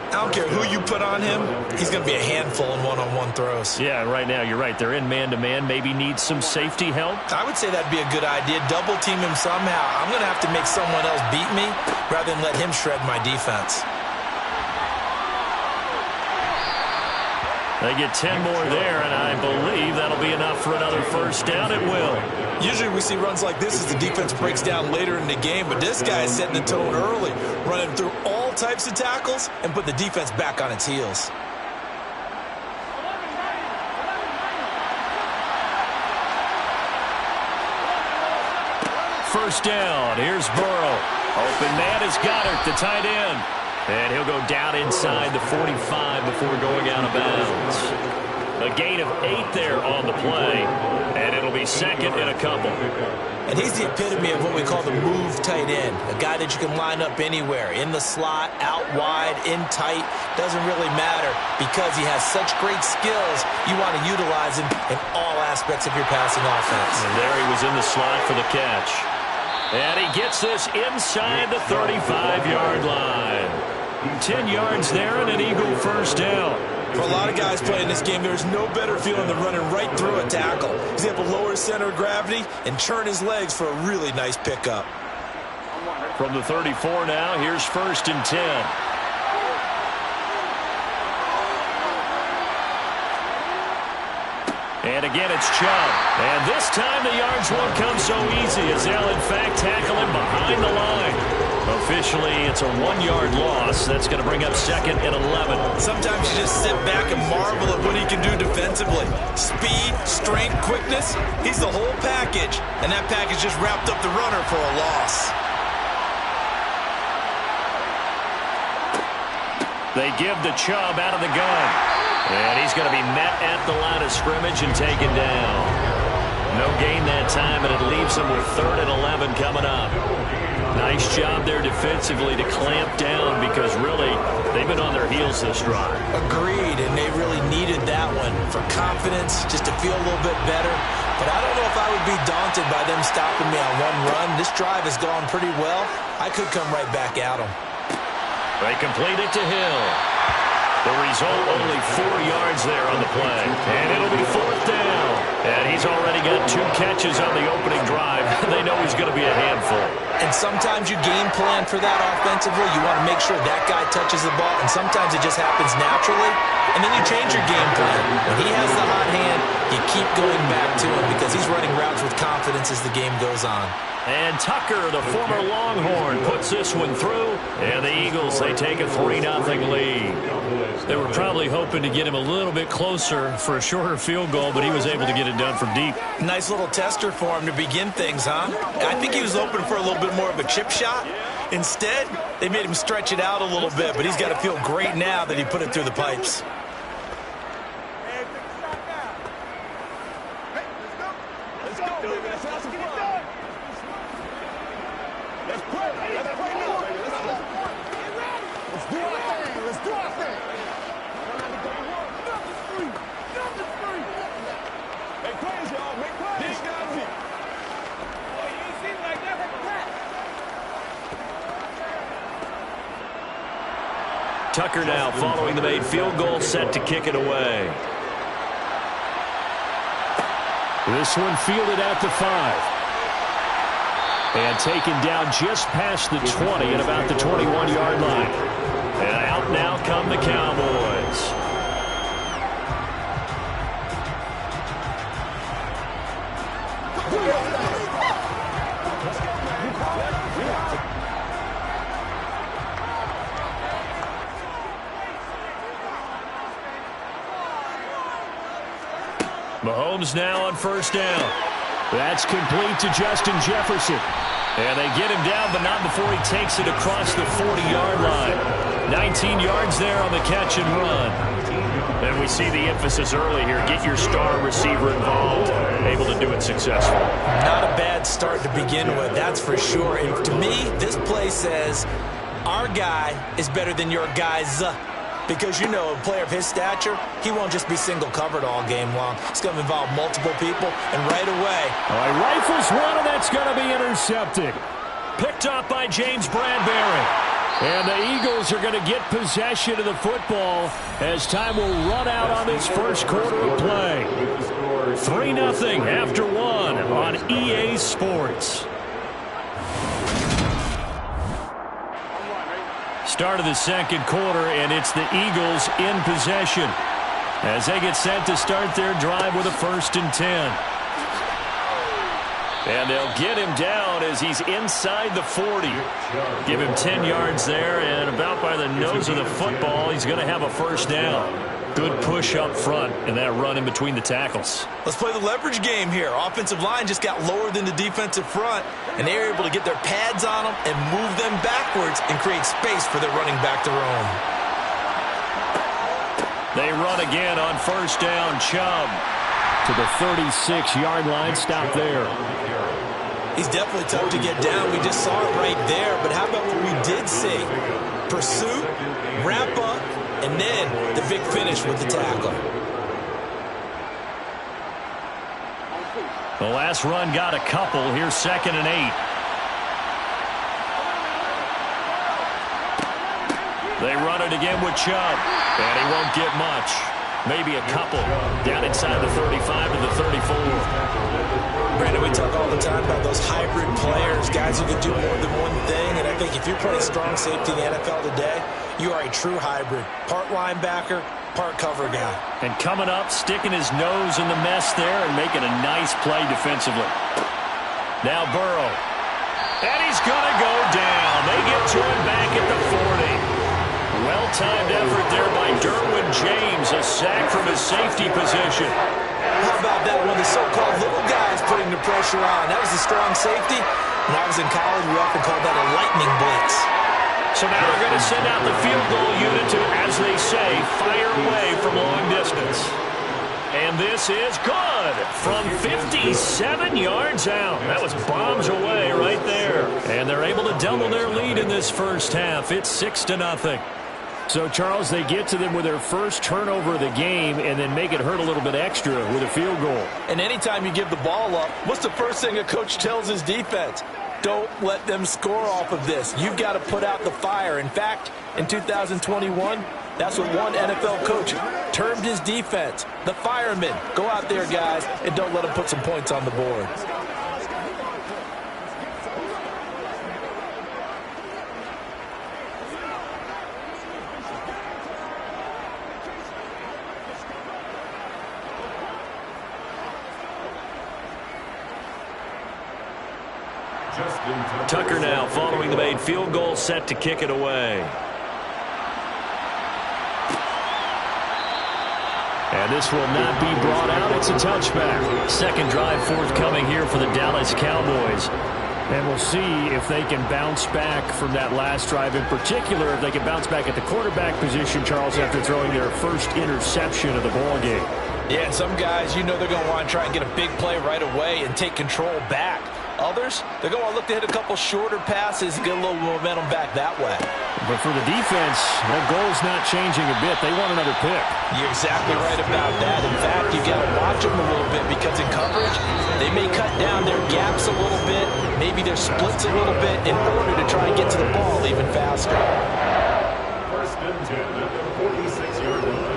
I don't care who you put on him, he's going to be a handful in one-on-one throws. Yeah, right now, you're right. They're in man-to-man. Maybe need some safety help. I would say that'd be a good idea. Double team him somehow. I'm going to have to make someone else beat me rather than let him shred my defense. They get 10 more there, and I believe that'll be enough for another first down. It will. Usually we see runs like this as the defense breaks down later in the game, but this guy is setting the tone early, running through all types of tackles and put the defense back on its heels. First down. Here's Burrow. Open man is Goddard, the tight end. And he'll go down inside the 45 before going out of bounds. A gain of 8 there on the play, and it'll be second and a couple. And he's the epitome of what we call the move tight end, a guy that you can line up anywhere, in the slot, out wide, in tight, doesn't really matter because he has such great skills. You want to utilize him in all aspects of your passing offense. And there he was in the slot for the catch. And he gets this inside the 35-yard line. 10 yards there and an Eagle first down. For a lot of guys playing this game, there's no better feeling than running right through a tackle. He's able to lower his center of gravity and churn his legs for a really nice pickup. From the 34 now, here's first and 10. And again, it's Chubb. And this time the yards won't come so easy as they'll, in fact, tackle him behind the line. Officially, it's a 1-yard loss. That's going to bring up second and 11. Sometimes you just sit back and marvel at what he can do defensively. Speed, strength, quickness, he's the whole package. And that package just wrapped up the runner for a loss. They give the Chubb out of the gun. And he's going to be met at the line of scrimmage and taken down. No gain that time, and it leaves him with 3rd and 11 coming up. Nice job there defensively to clamp down because really they've been on their heels this drive. Agreed, and they really needed that one for confidence, just to feel a little bit better. But I don't know if I would be daunted by them stopping me on one run. This drive has gone pretty well. I could come right back at them. They complete it to Hill. The result, only 4 yards there on the play. And it'll be 4th down. And he's already got 2 catches on the opening drive. They know he's going to be a handful. And sometimes you game plan for that offensively. You want to make sure that guy touches the ball. And sometimes it just happens naturally. And then you change your game plan. When he has the hot hand, you keep going back to him because he's running routes with confidence as the game goes on. And Tucker, the former Longhorn, puts this one through. And the Eagles, they take a 3-0 lead. They were probably hoping to get him a little bit closer for a shorter field goal, but he was able to get it done from deep. Nice little tester for him to begin things, huh? I think he was open for a little bit more of a chip shot. Instead, they made him stretch it out a little bit, but he's got to feel great now that he put it through the pipes. Tucker now following the made field goal, set to kick it away. This one fielded at the 5. And taken down just past the 20 at about the 21-yard line. And out now come the Cowboys. Mahomes now on first down. That's complete to Justin Jefferson. And they get him down, but not before he takes it across the 40-yard line. 19 yards there on the catch and run. And we see the emphasis early here. Get your star receiver involved. Able to do it successfully. Not a bad start to begin with, that's for sure. And to me, this play says our guy is better than your guys. Because, you know, a player of his stature, he won't just be single covered all game long. It's going to involve multiple people, and right away. All right, rifles one, and that's going to be intercepted. Picked up by James Bradbury. And the Eagles are going to get possession of the football as time will run out on this first quarter of play. 3-0 after 1 on EA Sports. Start of the second quarter, and it's the Eagles in possession as they get set to start their drive with a 1st and 10. And they'll get him down as he's inside the 40. Give him 10 yards there, and about by the nose of the football, he's going to have a first down. Good push up front and that run in between the tackles. Let's play the leverage game here. Offensive line just got lower than the defensive front, and they were able to get their pads on them and move them backwards and create space for their running back to roam. They run again on first down. Chubb to the 36-yard line. Stop there. He's definitely tough to get down. We just saw it right there. But how about what we did see? Pursuit, wrap up, and then the big finish with the tackle. The last run got a couple. Here's 2nd and 8. They run it again with Chubb, and he won't get much. Maybe a couple down inside the 35 to the 34. Brandon, we talk all the time about those hybrid players, guys who can do more than one thing, and I think if you're playing strong safety in the NFL today, you are a true hybrid. Part linebacker, part cover guy. And coming up, sticking his nose in the mess there and making a nice play defensively. Now Burrow. And he's going to go down. They get to him back at the 40. Well-timed effort there by Derwin James. A sack from his safety position. How about that? One of the so-called little guys putting the pressure on. That was a strong safety. When I was in college, we often called that a lightning blitz. So now they're going to send out the field goal unit to, as they say, fire away from long distance. And this is good from 57 yards out. That was bombs away right there. And they're able to double their lead in this first half. It's 6-0. So, Charles, they get to them with their first turnover of the game and then make it hurt a little bit extra with a field goal. And anytime you give the ball up, what's the first thing a coach tells his defense? Don't let them score off of this. You've got to put out the fire. In fact, in 2021, that's what one NFL coach termed his defense. The firemen. Go out there, guys, and don't let them put some points on the board. Tucker now following the made field goal, set to kick it away. And this will not be brought out. It's a touchback. Second drive forthcoming here for the Dallas Cowboys. And we'll see if they can bounce back from that last drive. In particular, if they can bounce back at the quarterback position, Charles, after throwing their first interception of the ball game. Yeah, and some guys, you know they're going to want to try and get a big play right away and take control back. Others, they're going to look to hit a couple shorter passes and get a little momentum back that way. But for the defense, that goal's not changing a bit. They want another pick. You're exactly right about that. In fact, you got to watch stretch them a little bit because in coverage, they may cut down their gaps a little bit, maybe their splits a little bit in order to try and get to the ball even faster. First and 10 at the 46-yard line.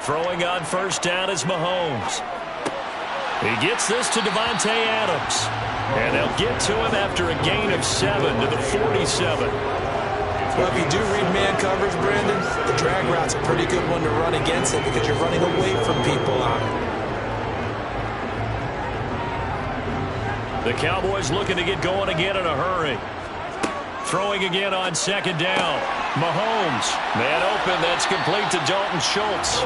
Throwing on first down is Mahomes. He gets this to Davante Adams. And they'll get to him after a gain of 7 to the 47. Well, if you do read man coverage, Brandon, the drag route's a pretty good one to run against it because you're running away from people on it. The Cowboys looking to get going again in a hurry. Throwing again on second down. Mahomes. Man open. That's complete to Dalton Schultz.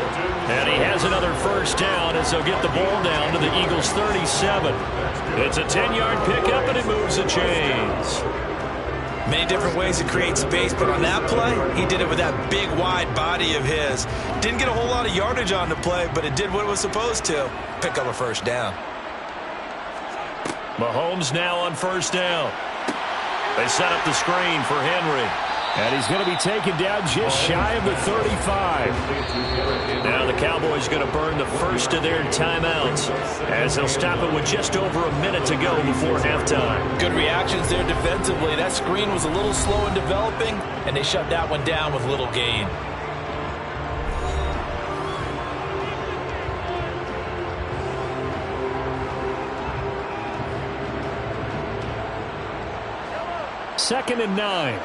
And he has another first down as they'll get the ball down to the Eagles' 37. It's a 10-yard pickup, and it moves the chains. Many different ways to create space, but on that play, he did it with that big, wide body of his. Didn't get a whole lot of yardage on the play, but it did what it was supposed to. Pick up a first down. Mahomes now on first down. They set up the screen for Henry. And he's going to be taken down just shy of the 35. Now the Cowboys going to burn the first of their timeouts as they'll stop it with just over a minute to go before halftime. Good reactions there defensively. That screen was a little slow in developing, and they shut that one down with little gain. Second and 9.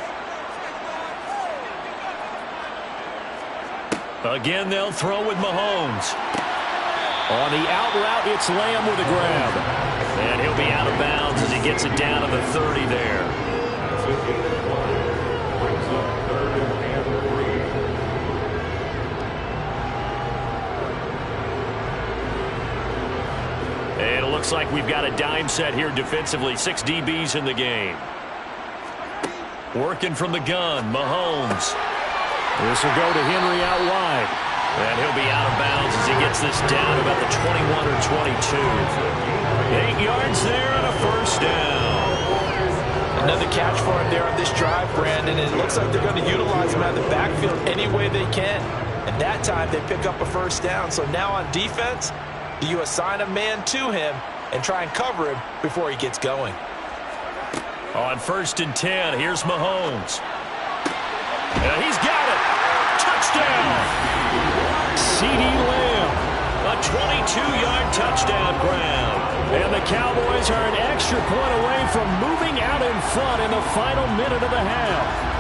Again, they'll throw with Mahomes. On the out route, it's Lamb with a grab. And he'll be out of bounds as he gets it down to the 30 there. And it looks like we've got a dime set here defensively. 6 DBs in the game. Working from the gun, Mahomes. This will go to Henry out wide. And he'll be out of bounds as he gets this down about the 21 or 22. 8 yards there and a first down. Another catch for him there on this drive, Brandon. And it looks like they're going to utilize him out of the backfield any way they can. And that time they pick up a first down. So now on defense, do you assign a man to him and try and cover him before he gets going? On first and 10, here's Mahomes. And he's got it. Touchdown. CeeDee Lamb. A 22-yard touchdown grab. And the Cowboys are an extra point away from moving out in front in the final minute of the half.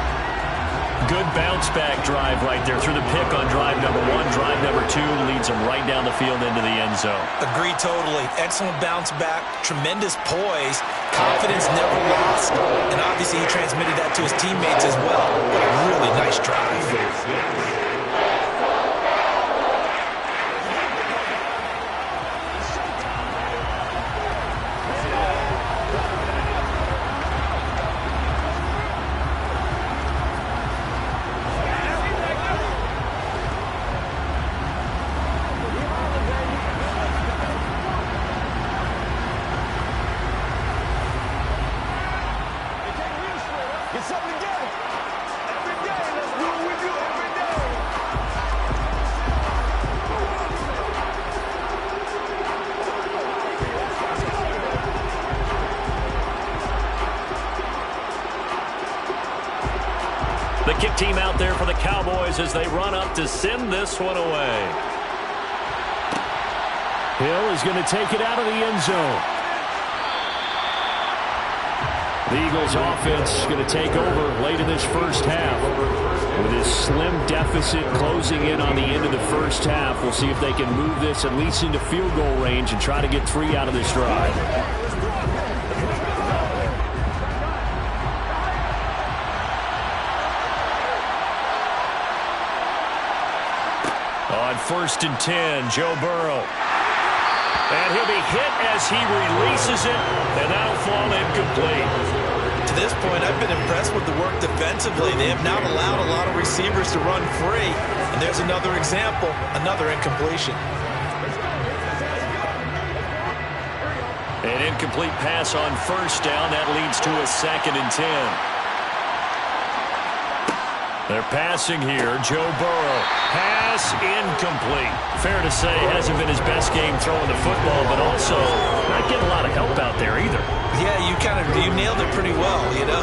Good bounce-back drive right there through the pick on drive number 1. Drive number 2 leads them right down the field into the end zone. Agreed totally. Excellent bounce back. Tremendous poise. Confidence never lost. And obviously he transmitted that to his teammates as well. What a really nice drive. The kick team out there for the Cowboys as they run up to send this one away. Hill is going to take it out of the end zone. The Eagles offense is going to take over late in this first half. With this slim deficit closing in on the end of the first half, we'll see if they can move this at least into field goal range and try to get 3 out of this drive. On first and 10, Joe Burrow. And he'll be hit as he releases it, and that'll fall incomplete. To this point, I've been impressed with the work defensively. They have not allowed a lot of receivers to run free. And there's another example, another incompletion. An incomplete pass on first down. That leads to a 2nd and 10. They're passing here. Joe Burrow. Pass incomplete. Fair to say, hasn't been his best game throwing the football, but also not getting a lot of help out there either. Yeah, you nailed it pretty well, you know.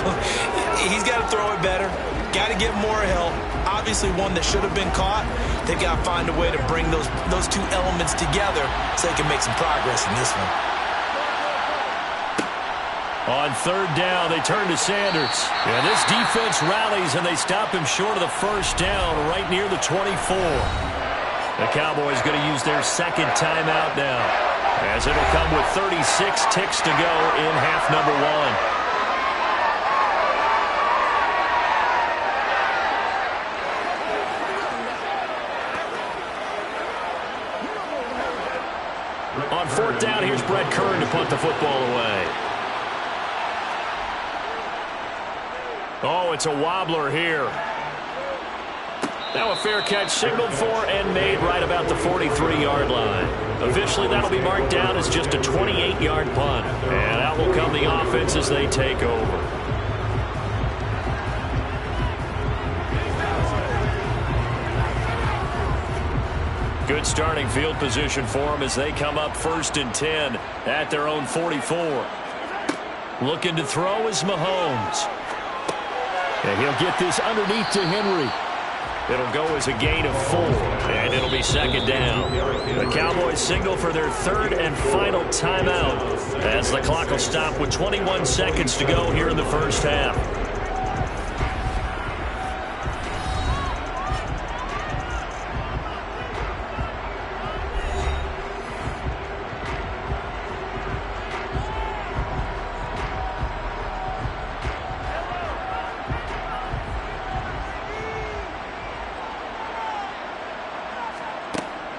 He's got to throw it better. Got to get more help. Obviously one that should have been caught. They've got to find a way to bring those two elements together so they can make some progress in this one. On 3rd down, they turn to Sanders. And this defense rallies, and they stop him short of the first down right near the 24. The Cowboys going to use their 2nd timeout now, as it'll come with 36 ticks to go in half number 1. On 4th down, here's Brett Kern to punt the football away. Oh, it's a wobbler here. Now a fair catch signaled for and made right about the 43-yard line. Officially, that'll be marked down as just a 28-yard punt. And out will come the offense as they take over. Good starting field position for them as they come up 1st and 10 at their own 44. Looking to throw is Mahomes. And he'll get this underneath to Henry. It'll go as a gain of 4, and it'll be 2nd down. The Cowboys signal for their 3rd and final timeout as the clock will stop with 21 seconds to go here in the first half.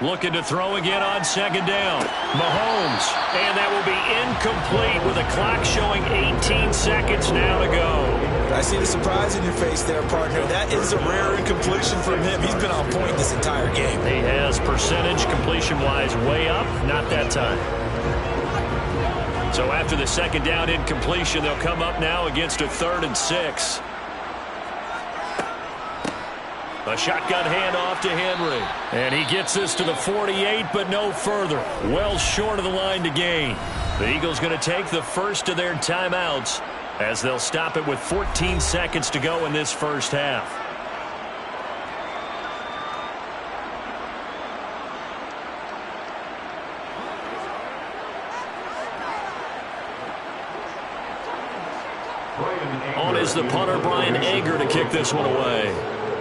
Looking to throw again on 2nd down. Mahomes. And that will be incomplete with the clock showing 18 seconds now to go. I see the surprise in your face there, partner. That is a rare incompletion from him. He's been on point this entire game. He has percentage completion-wise way up. Not that time. So after the 2nd down incompletion, they'll come up now against a 3rd and 6. A shotgun handoff to Henry. And he gets this to the 48, but no further. Well short of the line to gain. The Eagles going to take the first of their timeouts as they'll stop it with 14 seconds to go in this first half. On is the punter, Brian Anger, to kick this one away.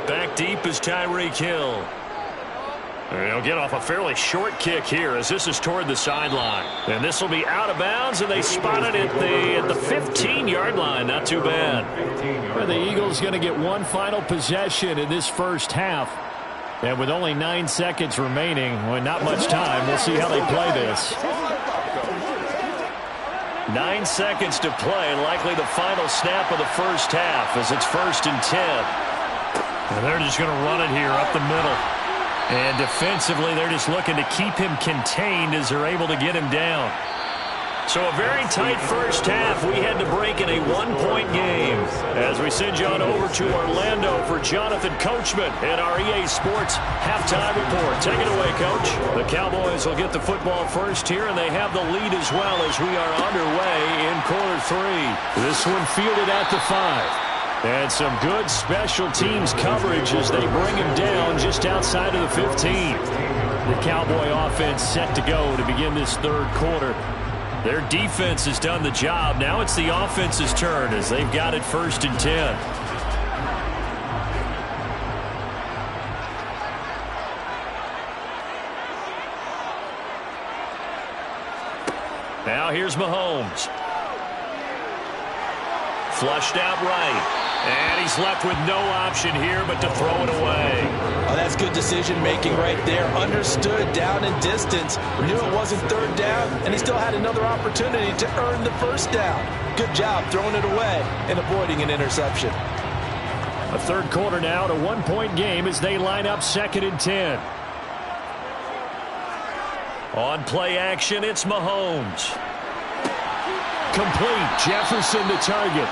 Back deep is Tyreek Hill. And he'll get off a fairly short kick here as this is toward the sideline. And this will be out of bounds, and they spot it at the 15-yard line. Not too bad. Well, the Eagles going to get one final possession in this first half. And with only 9 seconds remaining, well, not much time, we'll see how they play this. 9 seconds to play, likely the final snap of the first half as it's 1st and 10. And they're just going to run it here up the middle. And defensively, they're just looking to keep him contained as they're able to get him down. So a very tight first half. We had to break in a 1-point game. As we send you on over to Orlando for Jonathan Coachman at our EA Sports Halftime Report. Take it away, Coach. The Cowboys will get the football first here, and they have the lead as well as we are underway in quarter 3. This one fielded at the 5. And some good special teams coverage as they bring him down just outside of the 15. The Cowboy offense set to go to begin this 3rd quarter. Their defense has done the job. Now it's the offense's turn as they've got it 1st and 10. Now here's Mahomes. Flushed out right. And he's left with no option here but to throw it away. Oh, that's good decision-making right there. Understood down and distance. Knew it wasn't 3rd down, and he still had another opportunity to earn the 1st down. Good job throwing it away and avoiding an interception. A 3rd quarter now, to 1-point game as they line up 2nd and 10. On play action, it's Mahomes. complete. Jefferson to target.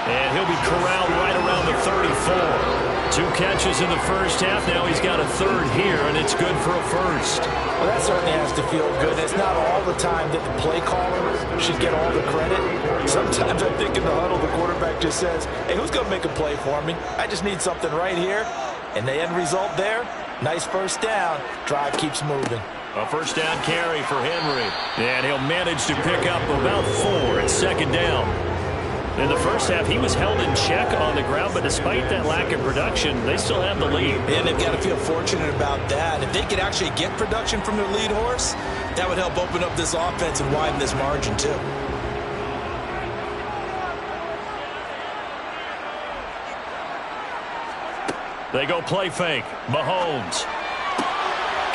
And he'll be corralled right around the 34. 2 catches in the first half. Now he's got a third here, and it's good for a first. Well, that certainly has to feel good. It's not all the time that the play caller should get all the credit. Sometimes I think in the huddle, the quarterback just says, hey, who's going to make a play for me? I just need something right here. And the end result there, nice first down. Drive keeps moving. A first down carry for Henry. And he'll manage to pick up about 4 at second down. In the first half, he was held in check on the ground, but despite that lack of production, they still have the lead. And they've got to feel fortunate about that. If they could actually get production from their lead horse, that would help open up this offense and widen this margin, too. They go play fake. Mahomes.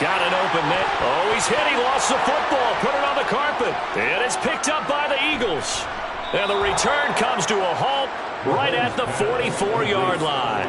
Got an open net. Oh, he's hit. He lost the football. Put it on the carpet. And it's picked up by the Eagles. And the return comes to a halt right at the 44-yard line.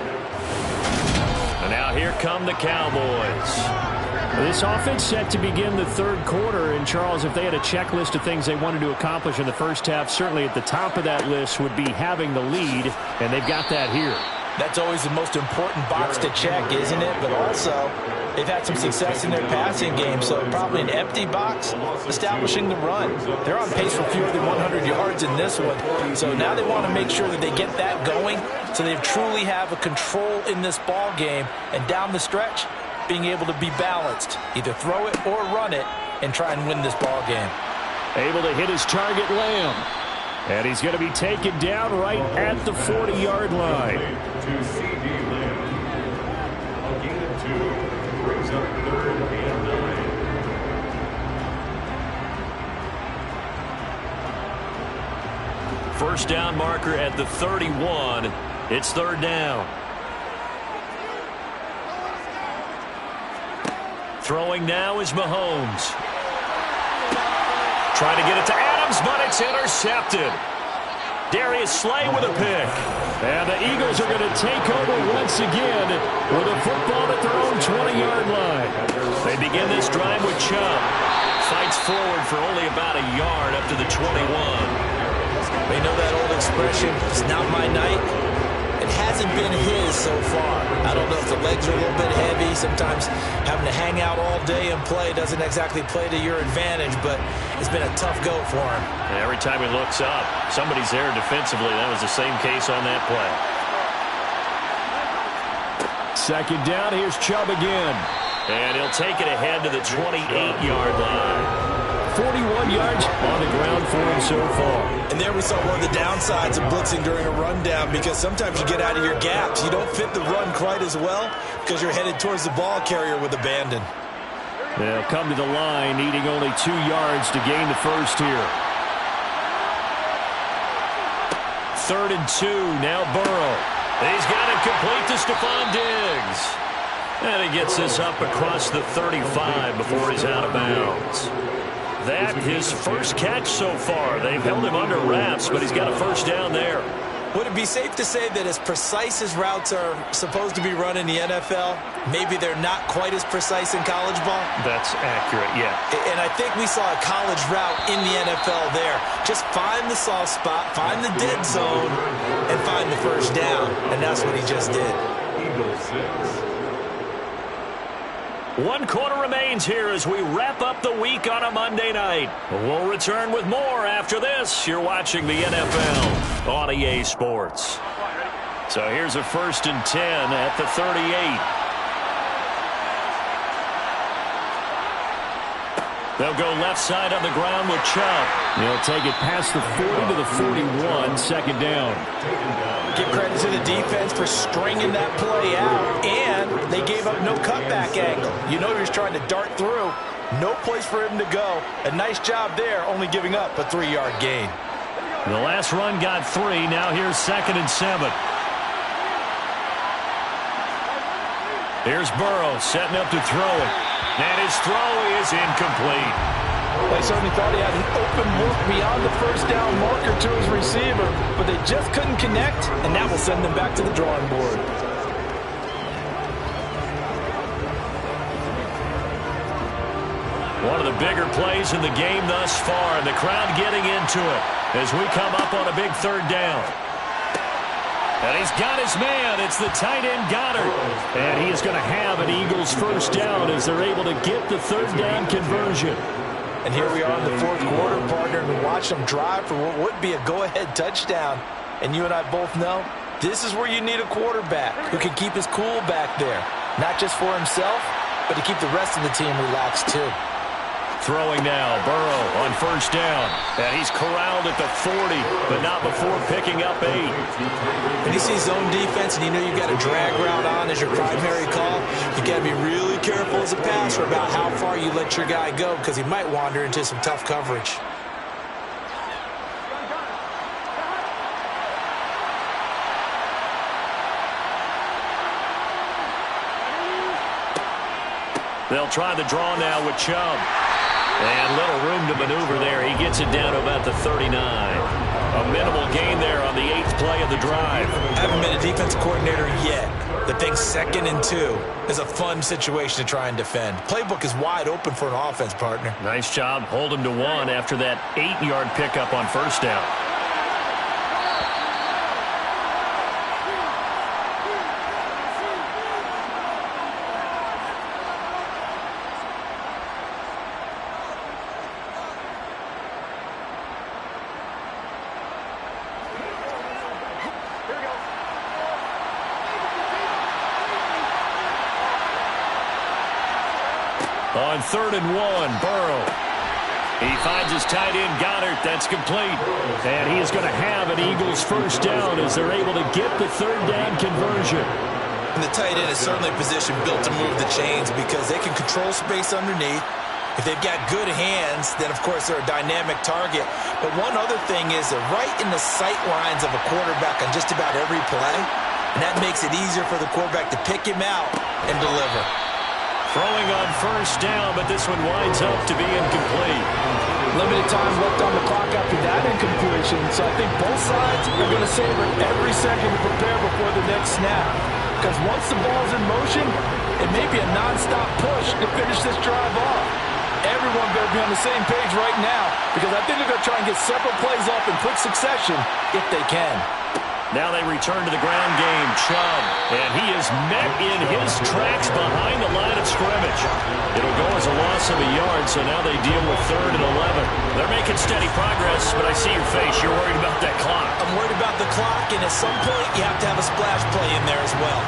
And now here come the Cowboys. This offense set to begin the third quarter. And, Charles, if they had a checklist of things they wanted to accomplish in the first half, certainly at the top of that list would be having the lead, and they've got that here. That's always the most important box to check, isn't it? But also, they've had some success in their passing game, so probably an empty box establishing the run. They're on pace for fewer than 100 yards in this one, so now they want to make sure that they get that going so they truly have a control in this ball game, and down the stretch, being able to be balanced, either throw it or run it, and try and win this ball game. Able to hit his target, Lamb. And he's going to be taken down right at the 40-yard line. To C.D. Lamb. A gain of 2 brings up 3rd and 9. First down marker at the 31. It's 3rd down. Throwing now is Mahomes. Trying to get it to Adams, but it's intercepted. Darius Slay with a pick. And the Eagles are going to take over once again with a football at their own 20-yard line. They begin this drive with Chubb. Fights forward for only about a yard up to the 21. They know that old expression, it's not my night. It hasn't been his so far. I don't know if the legs are a little bit heavy. Sometimes having to hang out all day and play doesn't exactly play to your advantage, but it's been a tough go for him. And every time he looks up, somebody's there defensively. That was the same case on that play. Second down, here's Chubb again. And he'll take it ahead to the 28-yard line. 41 yards on the ground for him so far. And there we saw one of the downsides of blitzing during a rundown, because sometimes you get out of your gaps. You don't fit the run quite as well because you're headed towards the ball carrier with abandon. They'll come to the line, needing only 2 yards to gain the first here. 3rd and 2, now Burrow. He's got it complete to Stephon Diggs. And he gets this up across the 35 before he's out of bounds. That his first catch so far. They've held him under wraps, but he's got a first down there. Would it be safe to say that as precise as routes are supposed to be run in the NFL, maybe they're not quite as precise in college ball? That's accurate, yeah. And I think we saw a college route in the NFL there. Just find the soft spot, find the dead zone, and find the first down. And that's what he just did. Eagles 6. 1 quarter remains here as we wrap up the week on a Monday night. We'll return with more after this. You're watching the NFL on EA Sports. So here's a 1st and 10 at the 38. They'll go left side on the ground with Chubb. They'll take it past the 40 to the 41, second down. Give credit to the defense for stringing that play out, and they gave up no cutback angle. You know he was trying to dart through. No place for him to go. A nice job there, only giving up a 3-yard gain. The last run got 3. Now here's 2nd and 7. Here's Burrow setting up to throw it. And his throw is incomplete. They certainly thought he had an open look beyond the first down marker to his receiver, but they just couldn't connect, and that will send them back to the drawing board. One of the bigger plays in the game thus far, and the crowd getting into it. as we come up on a big third down. And he's got his man. It's the tight end Goddard. And he is going to have an Eagles first down as they're able to get the third down conversion. And here we are in the fourth quarter, partner, and watch them drive for what would be a go-ahead touchdown. And you and I both know this is where you need a quarterback who can keep his cool back there. Not just for himself, but to keep the rest of the team relaxed too. Throwing now, Burrow on first down. And he's corralled at the 40, but not before picking up 8. When you see zone defense and you know you've got a drag route on as your primary call, you got to be really careful as a passer about how far you let your guy go because he might wander into some tough coverage. They'll try the draw now with Chubb. And little room to maneuver there. He gets it down to about the 39. A minimal gain there on the 8th play of the drive. I haven't been a defensive coordinator yet. The thing's 2nd and 2 is a fun situation to try and defend. Playbook is wide open for an offense, partner. Nice job. Hold him to 1 after that 8-yard pickup on first down. On 3rd and 1, Burrow. He finds his tight end, Goddard. That's complete. And he is going to have an Eagles first down as they're able to get the third down conversion. And the tight end is certainly a position built to move the chains because they can control space underneath. If they've got good hands, then, of course, they're a dynamic target. But one other thing is they're right in the sight lines of a quarterback on just about every play. And that makes it easier for the quarterback to pick him out and deliver. Throwing on first down, but this one winds up to be incomplete. Limited time left on the clock after that incompletion, so I think both sides are going to savor every second to prepare before the next snap. Because once the ball's in motion, it may be a nonstop push to finish this drive off. Everyone better be on the same page right now because I think they're going to try and get several plays off in quick succession if they can. Now they return to the ground game. Chubb, and he is met in his tracks behind the line of scrimmage. It'll go as a loss of a yard, so now they deal with 3rd and 11. They're making steady progress, but I see your face. You're worried about that clock. I'm worried about the clock, and at some point you have to have a splash play in there as well.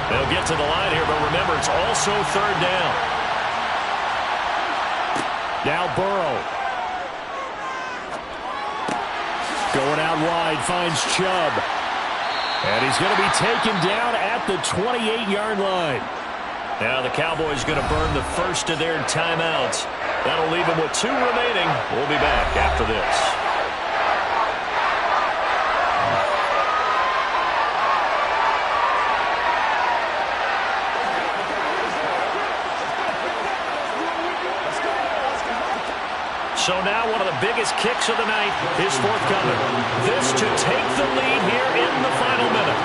They'll get to the line here, but remember, it's also 3rd down. Now Burrow. Going out wide, finds Chubb. And he's going to be taken down at the 28-yard line. Now the Cowboys going to burn the first of their timeouts. That'll leave them with 2 remaining. We'll be back after this. So now one of the biggest kicks of the night is forthcoming. This to take the lead here in the final minute.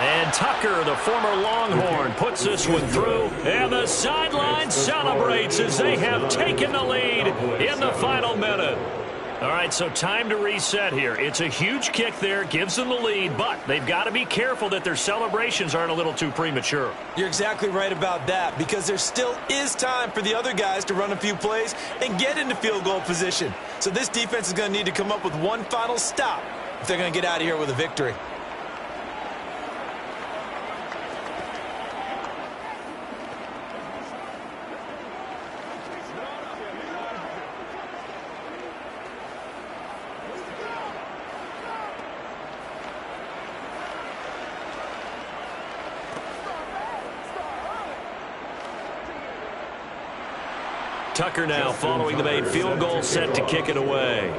And Tucker, the former Longhorn, puts this one through. And the sideline celebrates as they have taken the lead in the final minute. All right, so time to reset here. It's a huge kick there, gives them the lead, but they've got to be careful that their celebrations aren't a little too premature. You're exactly right about that because there still is time for the other guys to run a few plays and get into field goal position. So this defense is going to need to come up with one final stop if they're going to get out of here with a victory. Tucker now following the made field goal, set to kick it away.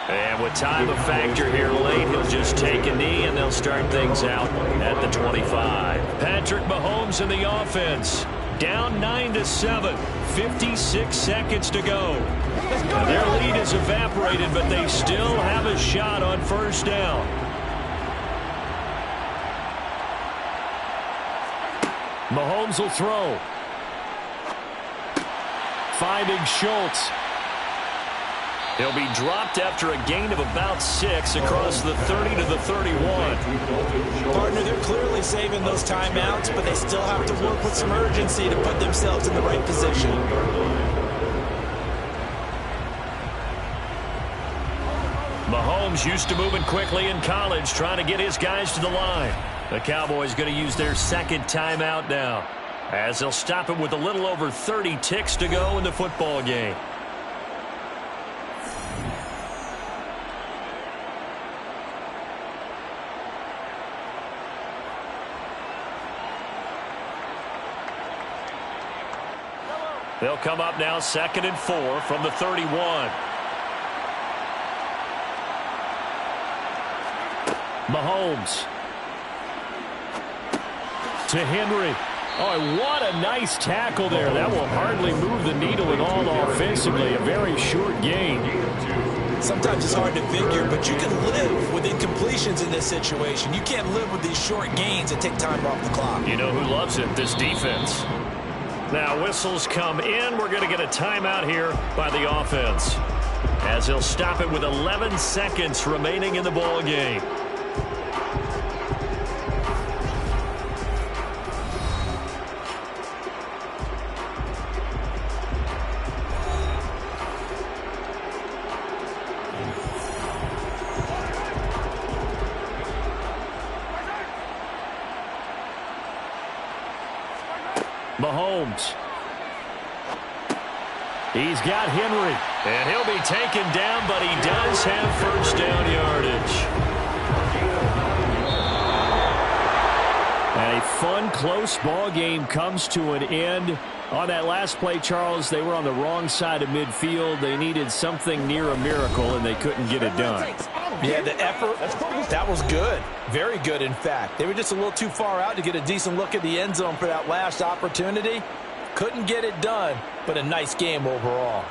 And with time a factor here late, he'll just take a knee and they'll start things out at the 25. Patrick Mahomes in the offense. Down 9-7. 56 seconds to go. Now their lead is evaporated, but they still have a shot on first down. Mahomes will throw. Finding Schultz. He'll be dropped after a gain of about 6 across the 30 to the 31. Partner, they're clearly saving those timeouts, but they still have to work with some urgency to put themselves in the right position. Mahomes used to moving quickly in college, trying to get his guys to the line. The Cowboys going to use their second timeout now, as they'll stop it with a little over 30 ticks to go in the football game. They'll come up now 2nd and 4 from the 31. Mahomes. To Henry. Oh, what a nice tackle there. That will hardly move the needle at all offensively. A very short gain. Sometimes it's hard to figure, but you can live with incompletions in this situation. You can't live with these short gains that take time off the clock. You know who loves it? This defense. Now whistles come in. We're going to get a timeout here by the offense, as he'll stop it with 11 seconds remaining in the ball game. Mahomes. He's got Henry. And he'll be taken down, but he does have first down yardage. And a fun, close ball game comes to an end. On that last play, Charles, they were on the wrong side of midfield. They needed something near a miracle, and they couldn't get it done. Yeah, the effort, that was good. Very good, in fact. They were just a little too far out to get a decent look at the end zone for that last opportunity. Couldn't get it done, but a nice game overall.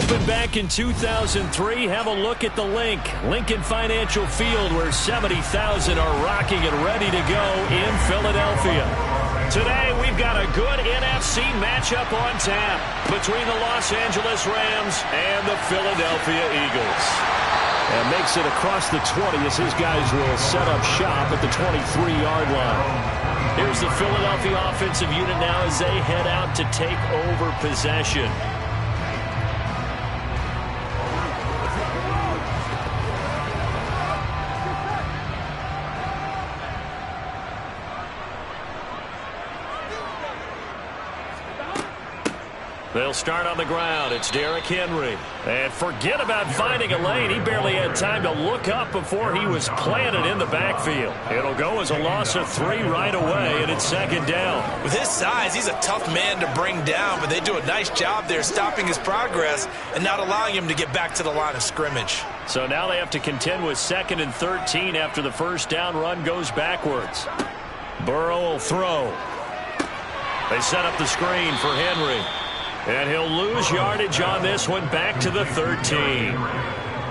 opened back in 2003. Have a look at the Lincoln Financial Field, where 70,000 are rocking and ready to go in Philadelphia. Today, we've got a good NFC matchup on tap between the Los Angeles Rams and the Philadelphia Eagles. And makes it across the 20 as his guys will set up shop at the 23-yard line. Here's the Philadelphia offensive unit now as they head out to take over possession. They'll start on the ground. It's Derrick Henry. And forget about finding a lane. He barely had time to look up before he was planted in the backfield. It'll go as a loss of 3 right away, and it's second down. With his size, he's a tough man to bring down, but they do a nice job there stopping his progress and not allowing him to get back to the line of scrimmage. So now they have to contend with 2nd and 13 after the first down run goes backwards. Burrow will throw. They set up the screen for Henry. And he'll lose yardage on this one back to the 13.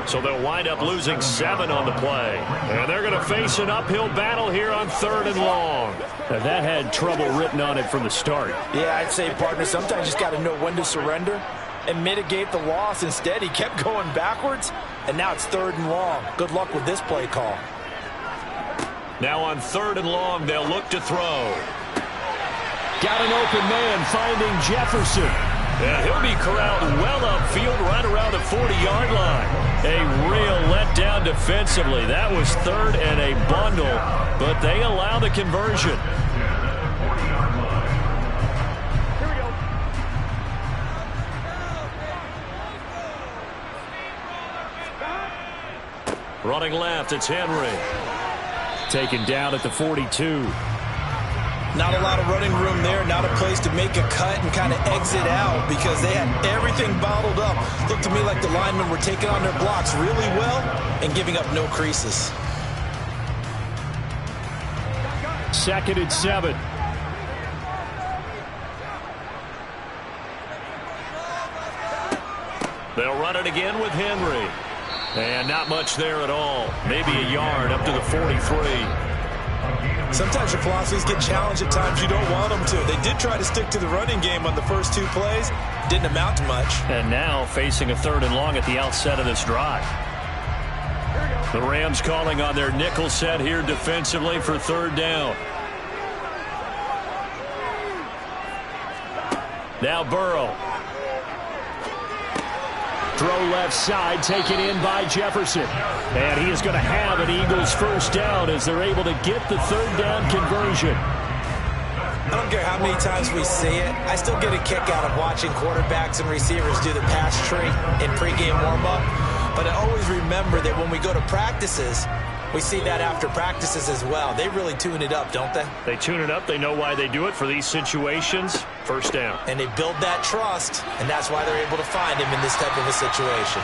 So they'll wind up losing 7 on the play. And they're going to face an uphill battle here on 3rd and long. Now that had trouble written on it from the start. Yeah, I'd say, partner, sometimes you just got to know when to surrender and mitigate the loss. Instead, he kept going backwards, and now it's 3rd and long. Good luck with this play call. Now on 3rd and long, they'll look to throw. Got an open man finding Jefferson. And he'll be corralled well upfield right around the 40-yard line. A real letdown defensively. That was 3rd and a bundle, but they allow the conversion. Running left, it's Henry. Taken down at the 42. Not a lot of running room there, not a place to make a cut and kind of exit out because they had everything bottled up. Looked to me like the linemen were taking on their blocks really well and giving up no creases. 2nd and 7. They'll run it again with Henry. And not much there at all. Maybe a yard up to the 43. Sometimes your philosophies get challenged at times you don't want them to. They did try to stick to the running game on the first 2 plays. Didn't amount to much. And now facing a 3rd and long at the outset of this drive. The Rams calling on their nickel set here defensively for 3rd down. Now Burrow. Throw left side, taken in by Jefferson. And he is going to have an Eagles first down as they're able to get the 3rd down conversion. I don't care how many times we see it. I still get a kick out of watching quarterbacks and receivers do the pass tree in pregame warm-up. But I always remember that when we go to practices, we see that after practices as well. They really tune it up, don't they? They tune it up. They know why they do it for these situations. First down. And they build that trust, and that's why they're able to find him in this type of a situation.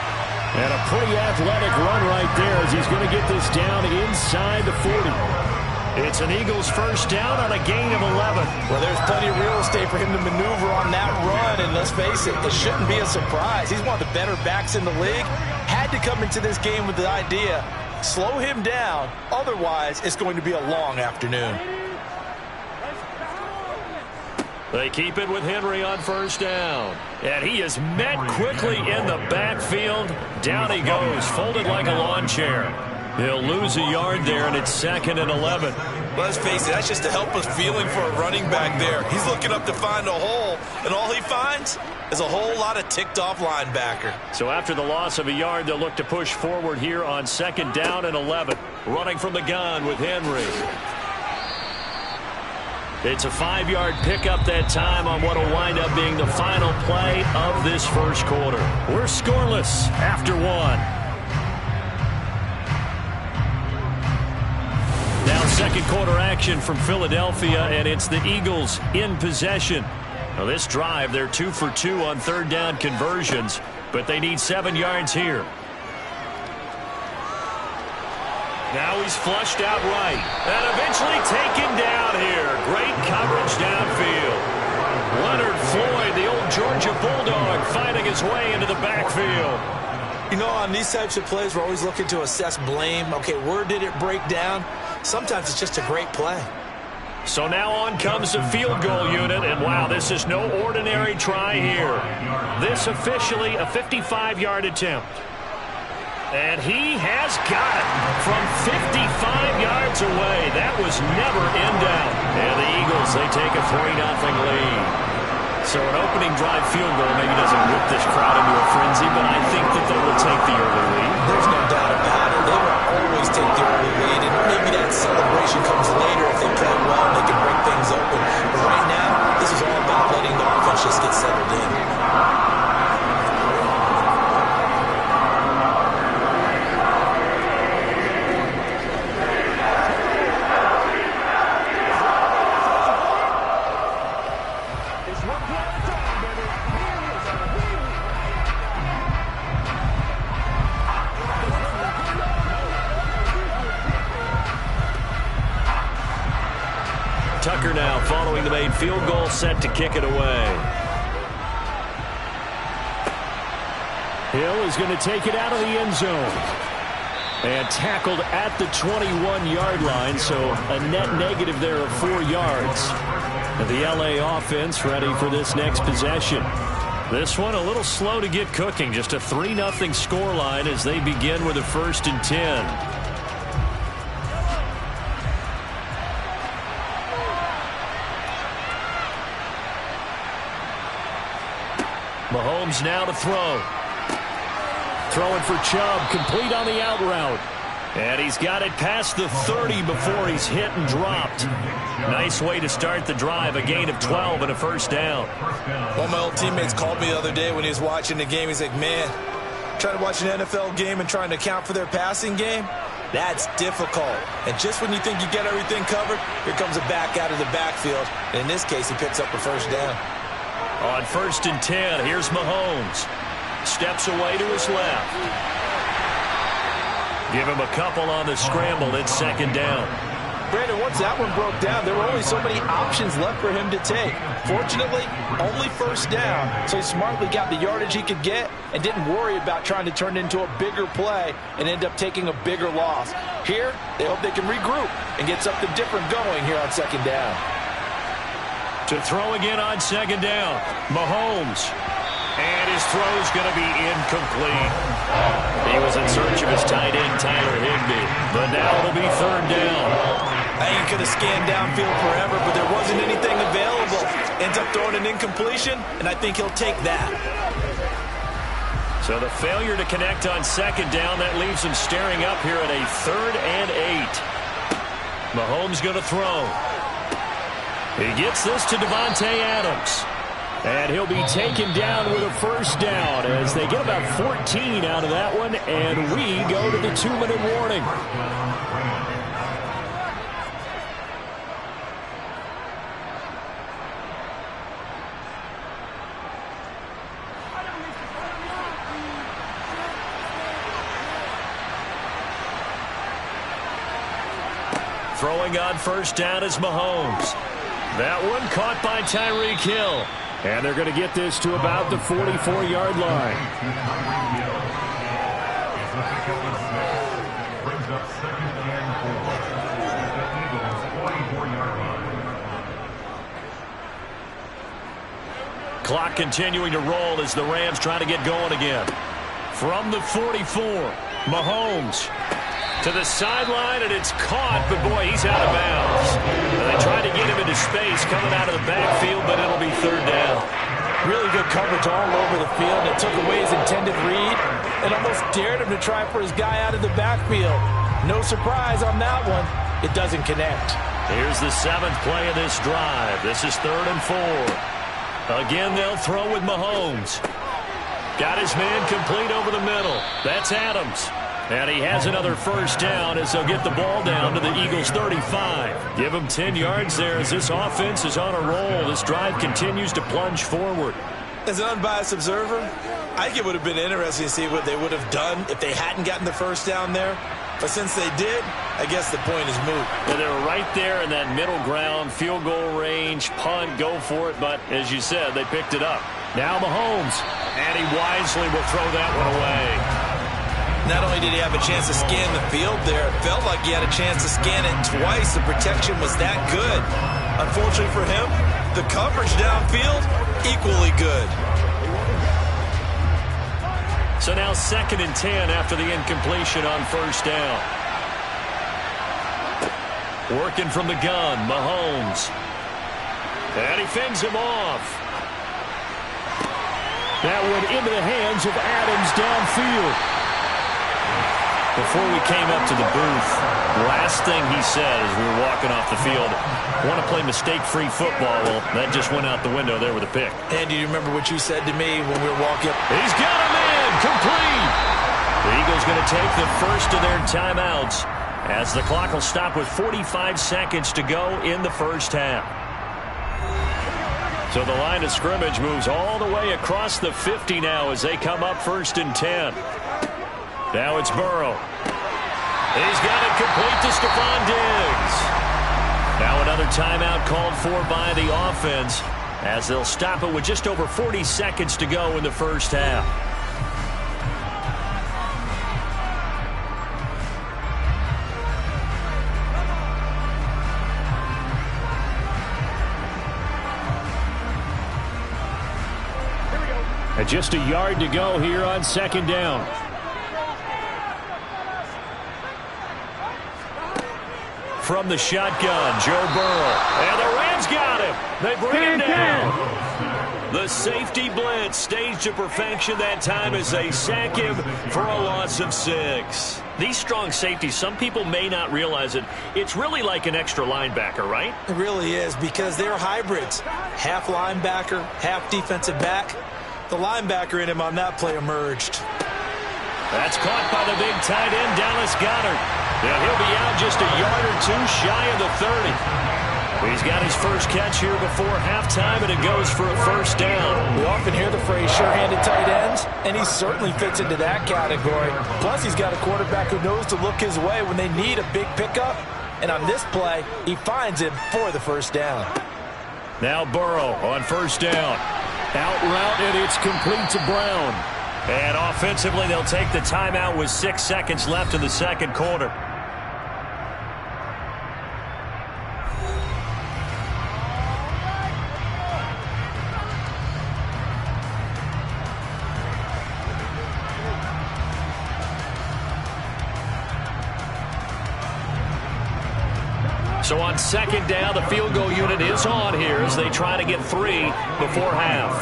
And a pretty athletic run right there as he's going to get this down inside the 40. It's an Eagles first down on a gain of 11. Well, there's plenty of real estate for him to maneuver on that run, and let's face it, it shouldn't be a surprise. He's one of the better backs in the league. Had to come into this game with the idea, slow him down, otherwise it's going to be a long afternoon. They keep it with Henry on first down. And he is met quickly in the backfield. Down he goes, folded like a lawn chair. He'll lose a yard there, and it's 2nd and 11. Let's face it, that's just a helpless feeling for a running back there. He's looking up to find a hole, and all he finds is a whole lot of ticked-off linebacker. So after the loss of a yard, they'll look to push forward here on 2nd down and 11. Running from the gun with Henry. It's a 5-yard pickup that time on what will wind up being the final play of this first quarter. We're scoreless after 1. Now 2nd quarter action from Philadelphia, and it's the Eagles in possession. Now this drive, they're 2 for 2 on 3rd down conversions, but they need 7 yards here. Now he's flushed out right, and eventually taken down here. Great coverage downfield. Leonard Floyd, the old Georgia Bulldog fighting his way into the backfield. You know, on these types of plays, we're always looking to assess blame. Okay, where did it break down? Sometimes it's just a great play. So now on comes the field goal unit, and wow, this is no ordinary try here. This officially a 55-yard attempt. And he has got it from 55 yards away. That was never in doubt. And the Eagles, they take a 3-0 lead. So an opening drive field goal maybe doesn't whip this crowd into a frenzy, but I think that they will take the early lead. There's no doubt about it. They will always take the early lead, and maybe that celebration comes later if they play well and they can break things open. But right now, this is all about letting the offense just get settled in. Tucker now following the made field goal, set to kick it away. Hill is going to take it out of the end zone. And tackled at the 21-yard line, so a net negative there of 4 yards. And the LA offense ready for this next possession. This one a little slow to get cooking. Just a 3-0 scoreline as they begin with a 1st and 10. Mahomes now to throw. Throwing for Chubb, complete on the out route. And he's got it past the 30 before he's hit and dropped. Nice way to start the drive, a gain of 12 and a 1st down. One of my old teammates called me the other day when he was watching the game. He's like, man, trying to watch an NFL game and trying to account for their passing game, that's difficult. And just when you think you get everything covered, here comes a back out of the backfield. And in this case, he picks up a 1st down. On 1st and 10, here's Mahomes. Steps away to his left. Give him a couple on the scramble. It's 2nd down. Brandon, once that one broke down, there were only so many options left for him to take. Fortunately, only 1st down, so he smartly got the yardage he could get and didn't worry about trying to turn it into a bigger play and end up taking a bigger loss. Here, they hope they can regroup and get something different going here on 2nd down. To throw again on 2nd down, Mahomes. And his throw's going to be incomplete. He was in search of his tight end, Tyler Higbee. But now it'll be 3rd down. I ain't going to scan downfield forever, but there wasn't anything available. Ends up throwing an incompletion, and I think he'll take that. So the failure to connect on 2nd down, that leaves him staring up here at a 3rd and 8. Mahomes going to throw. He gets this to Davante Adams. And he'll be taken down with a 1st down as they get about 14 out of that one, and we go to the 2-minute warning. Throwing on 1st down is Mahomes. That one caught by Tyreek Hill. And they're going to get this to about the 44-yard line. Brings up 2nd and 4. The Eagles' 44-yard line. Clock continuing to roll as the Rams try to get going again. From the 44, Mahomes to the sideline, and it's caught, but boy, he's out of bounds. And they tried to get him into space coming out of the backfield, but it'll be 3rd down. Really good coverage all over the field. It took away his intended read and almost dared him to try for his guy out of the backfield. No surprise on that one. It doesn't connect. Here's the 7th play of this drive. This is 3rd and 4. Again, they'll throw with Mahomes. Got his man complete over the middle. That's Adams. And he has another 1st down as they'll get the ball down to the Eagles' 35. Give them 10 yards there as this offense is on a roll. This drive continues to plunge forward. As an unbiased observer, I think it would have been interesting to see what they would have done if they hadn't gotten the 1st down there. But since they did, I guess the point is moot. Yeah, they were right there in that middle ground, field goal range, punt, go for it. But as you said, they picked it up. Now Mahomes. And he wisely will throw that one away. Not only did he have a chance to scan the field there, it felt like he had a chance to scan it twice. The protection was that good. Unfortunately for him, the coverage downfield, equally good. So now 2nd and 10 after the incompletion on first down. Working from the gun, Mahomes. And he fends him off. That went into the hands of Adams downfield. Before we came up to the booth, last thing he said as we were walking off the field, want to play mistake-free football. Well, that just went out the window there with a pick. And do you remember what you said to me when we were walking? He's got him in, complete. The Eagles going to take the first of their timeouts as the clock will stop with 45 seconds to go in the first half. So the line of scrimmage moves all the way across the 50 now as they come up 1st and 10. Now it's Burrow. He's got it complete to Stephon Diggs. Now another timeout called for by the offense as they'll stop it with just over 40 seconds to go in the first half. And just a yard to go here on 2nd down. From the shotgun, Joe Burrow. And the Rams got him. They bring him down. The safety blitz staged to perfection that time as they sack him for a loss of 6. These strong safeties, some people may not realize it. It's really like an extra linebacker, right? It really is, because they're hybrids. Half linebacker, half defensive back. The linebacker in him on that play emerged. That's caught by the big tight end, Dallas Goedert. And he'll be out just a yard or two shy of the 30. He's got his first catch here before halftime, and it goes for a first down. We often hear the phrase sure-handed tight ends, and he certainly fits into that category. Plus, he's got a quarterback who knows to look his way when they need a big pickup. And on this play, he finds him for the first down. Now Burrow on first down. Out route, and it's complete to Brown. And offensively, they'll take the timeout with 6 seconds left in the second quarter. So on 2nd down, the field goal unit is on here as they try to get 3 before half.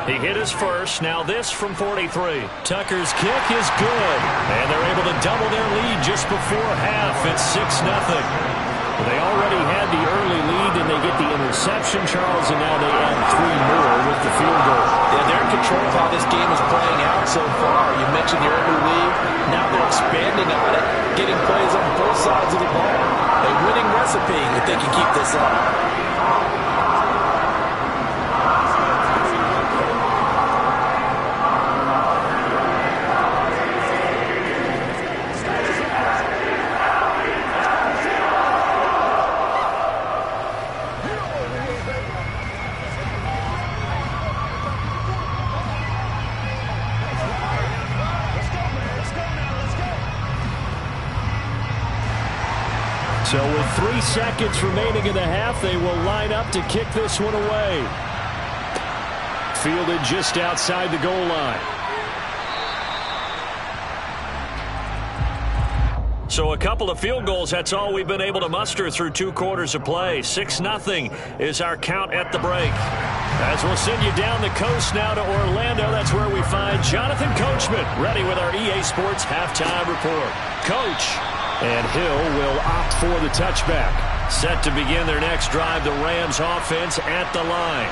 He hit his first. Now this from 43. Tucker's kick is good. And they're able to double their lead just before half. It's 6-0. They already had the early lead, and they get the interception, Charles, and now they add 3 more with the field goal. Yeah, they're in control of how this game is playing out so far. You mentioned the early lead. Now they're expanding on it, getting plays on both sides of the ball. A winning recipe if they can keep this up. So with 3 seconds remaining in the half, they will line up to kick this one away. Fielded just outside the goal line. So a couple of field goals, that's all we've been able to muster through 2 quarters of play. 6-0 is our count at the break. As we'll send you down the coast now to Orlando, that's where we find Jonathan Coachman, ready with our EA Sports halftime report. Coach. And Hill will opt for the touchback. Set to begin their next drive, the Rams offense at the line.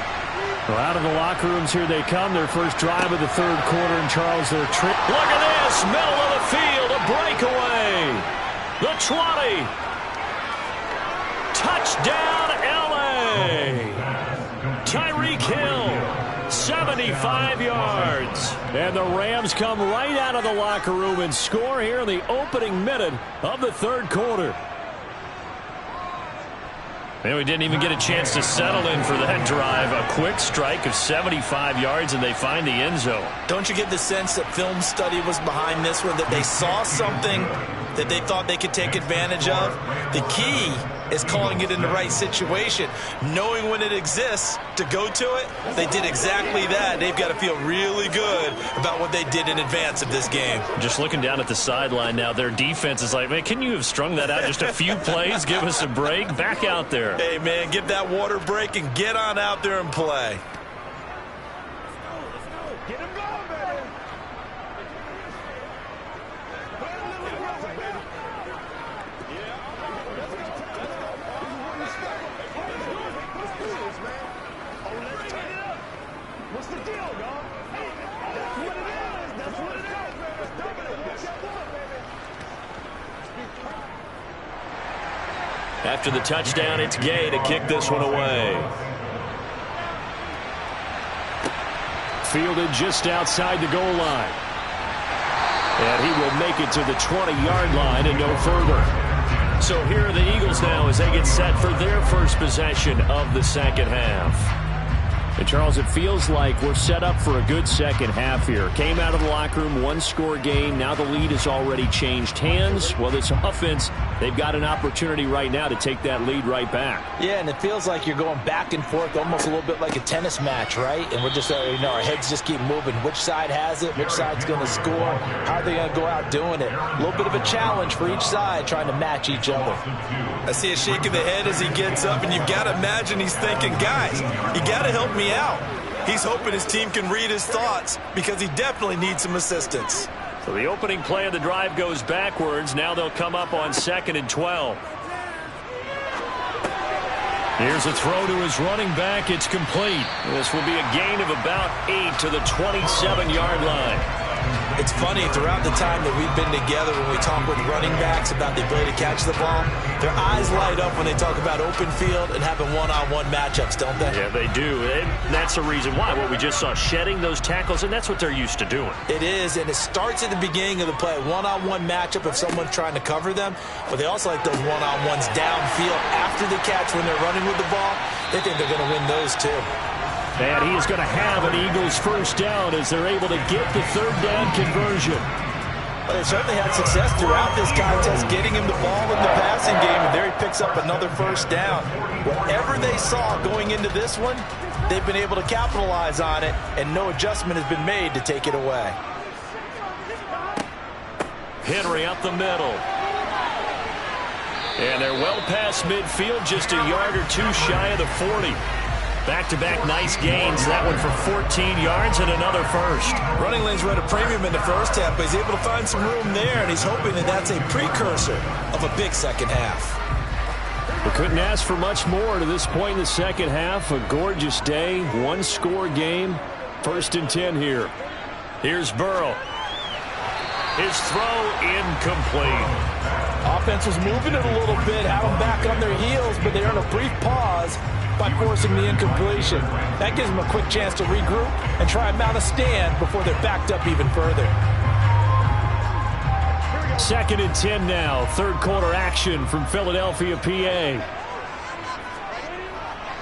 Well, out of the locker rooms here they come. Their first drive of the 3rd quarter, and Charles, their trip. Look at this, middle of the field, a breakaway. The 20. Touchdown, L.A. Tyreek Hill, 75 yards. And the Rams come right out of the locker room and score here in the opening minute of the 3rd quarter. And we didn't even get a chance to settle in for that drive. A quick strike of 75 yards, and they find the end zone. Don't you get the sense that film study was behind this one, that they saw something that they thought they could take advantage of? The key is calling it in the right situation, knowing when it exists to go to it. They did exactly that. They've got to feel really good about what they did in advance of this game. Just looking down at the sideline now, their defense is like, man, can you have strung that out just a few plays? Give us a break. Back out there. Hey, man, give that water break and get on out there and play. Get him going, baby. What's the deal, y'all? That's what it is. That's what it is, man. Let's dominate. Get that ball, baby. After the touchdown, it's Gay to kick this one away. Fielded just outside the goal line. And he will make it to the 20-yard line and no further. So here are the Eagles now as they get set for their first possession of the second half. And Charles, it feels like we're set up for a good second half here. Came out of the locker room, one-score game. Now the lead has already changed hands. Well, this offense, they've got an opportunity right now to take that lead right back. Yeah, and it feels like you're going back and forth, almost a little bit like a tennis match, right? And we're just, our heads just keep moving. Which side has it? Which side's going to score? How are they going to go out doing it? A little bit of a challenge for each side, trying to match each other. I see a shake of the head as he gets up, and you've got to imagine he's thinking, guys, you got to help me out. He's hoping his team can read his thoughts because he definitely needs some assistance. So the opening play of the drive goes backwards. Now they'll come up on 2nd and 12. Here's a throw to his running back. It's complete. This will be a gain of about 8 to the 27-yard line. It's funny, throughout the time that we've been together, when we talk with running backs about the ability to catch the ball, their eyes light up when they talk about open field and having one-on-one matchups, don't they? Yeah, they do. And that's the reason why. What we just saw, shedding those tackles, and that's what they're used to doing. It is, and it starts at the beginning of the play. One-on-one matchup if someone's trying to cover them, but they also like those one-on-ones downfield after the catch when they're running with the ball. They think they're going to win those too. And he is going to have an Eagles first down as they're able to get the third down conversion. Well, they certainly had success throughout this contest, getting him the ball in the passing game, and there he picks up another first down. Whatever they saw going into this one, they've been able to capitalize on it, and no adjustment has been made to take it away. Henry up the middle. And they're well past midfield, just a yard or two shy of the 40. Back-to-back nice gains. That one for 14 yards and another first. Running lanes were at a premium in the first half, but he's able to find some room there, and he's hoping that that's a precursor of a big second half. We couldn't ask for much more to this point in the second half. A gorgeous day, one-score game. 1st and 10 here. Here's Burrow. His throw incomplete. Offense was moving it a little bit, had them back on their heels, but they earned a brief pause by forcing the incompletion. That gives them a quick chance to regroup and try and mount a stand before they're backed up even further. 2nd and 10 now. Third quarter action from Philadelphia, PA.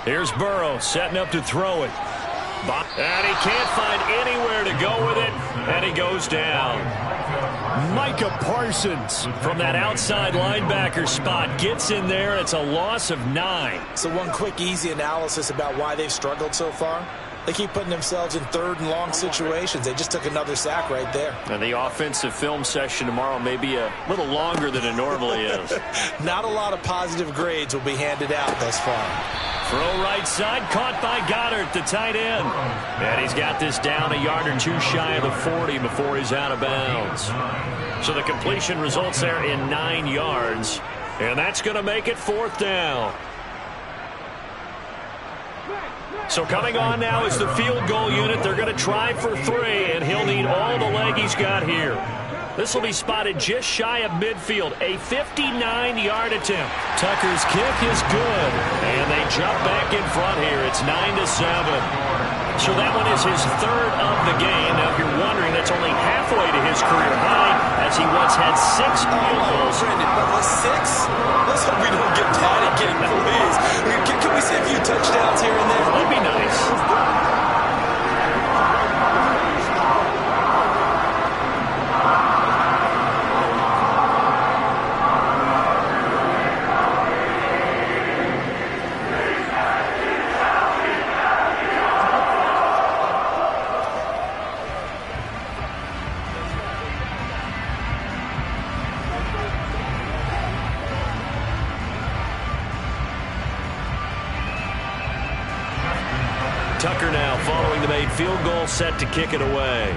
Here's Burrow setting up to throw it. And he can't find anywhere to go with it, and he goes down. Micah Parsons from that outside linebacker spot gets in there. It's a loss of 9. So one quick, easy analysis about why they've struggled so far. They keep putting themselves in 3rd and long situations. They just took another sack right there. And the offensive film session tomorrow may be a little longer than it normally is. Not a lot of positive grades will be handed out thus far. Throw right side, caught by Goddard, the tight end. And he's got this down a yard or two shy of the 40 before he's out of bounds. So the completion results there in 9 yards. And that's going to make it 4th down. So coming on now is the field goal unit. They're going to try for 3, and he'll need all the leg he's got here. This will be spotted just shy of midfield. A 59-yard attempt. Tucker's kick is good. And they jump back in front here. It's 9-7. So that one is his third of the game. Now, if you're wondering, that's only halfway to his career high, as he once had 6 field goals. Brandon, but 6? Let's hope we don't get that again, please. Can we see a few touchdowns here and there? That'd be nice. Tucker now following the made field goal, set to kick it away.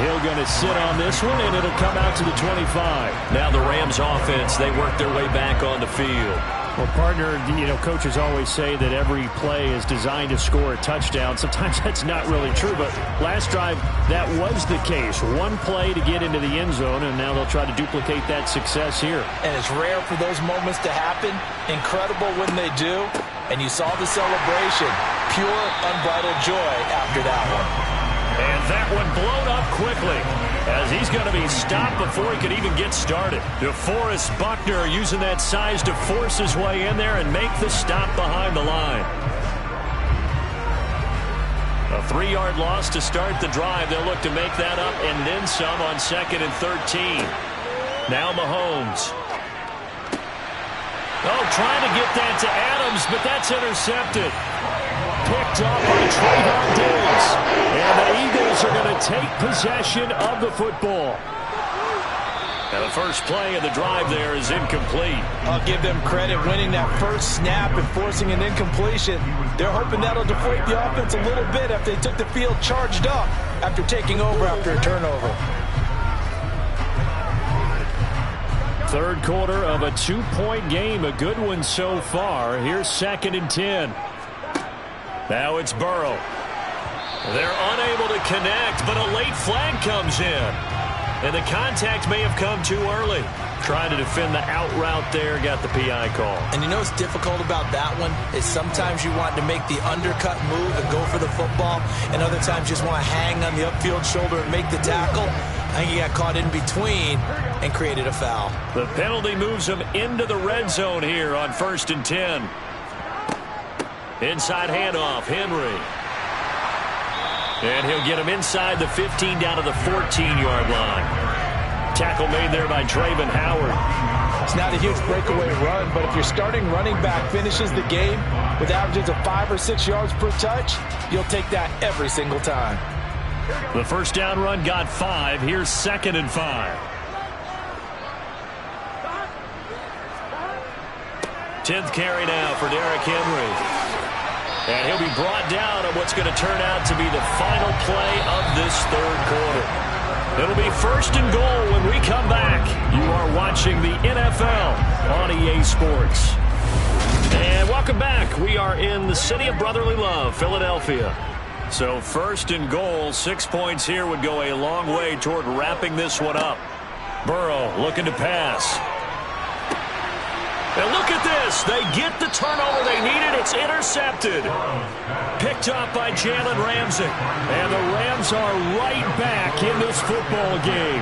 Hill going to sit on this one, and it'll come out to the 25. Now the Rams offense, they work their way back on the field. Well, partner, coaches always say that every play is designed to score a touchdown. Sometimes that's not really true, but last drive, that was the case. One play to get into the end zone, and now they'll try to duplicate that success here. And it's rare for those moments to happen. Incredible when they do. And you saw the celebration. Pure, unbridled joy after that one. And that one blown up quickly, as he's going to be stopped before he could even get started. DeForest Buckner using that size to force his way in there and make the stop behind the line. A 3-yard loss to start the drive. They'll look to make that up and then some on 2nd and 13. Now Mahomes. Oh, trying to get that to Adams, but that's intercepted. Picked up by Trayvon Diggs. And the Eagles are going to take possession of the football. And the first play of the drive there is incomplete. I'll give them credit winning that first snap and forcing an incompletion. They're hoping that'll deflate the offense a little bit after they took the field charged up after taking over after a turnover. Third quarter of a 2-point game. A good one so far. Here's 2nd and 10. Now it's Burrow. They're unable to connect, but a late flag comes in. And the contact may have come too early. Trying to defend the out route there, got the PI call. And you know what's difficult about that one is sometimes you want to make the undercut move and go for the football, and other times you just want to hang on the upfield shoulder and make the tackle. I think he got caught in between and created a foul. The penalty moves him into the red zone here on 1st and 10. Inside handoff, Henry. And he'll get him inside the 15 down to the 14-yard line. Tackle made there by Travon Howard. It's not a huge breakaway run, but if your starting running back finishes the game with averages of 5 or 6 yards per touch, you'll take that every single time. The first down run got 5. Here's 2nd and 5. 10th carry now for Derrick Henry. And he'll be brought down on what's going to turn out to be the final play of this third quarter. It'll be 1st and goal when we come back. You are watching the NFL on EA Sports. And welcome back. We are in the city of brotherly love, Philadelphia. So 1st and goal, 6 points here would go a long way toward wrapping this one up. Burrow looking to pass. And look at this. They get the turnover they needed. It's intercepted. Picked up by Jalen Ramsey. And the Rams are right back in this football game.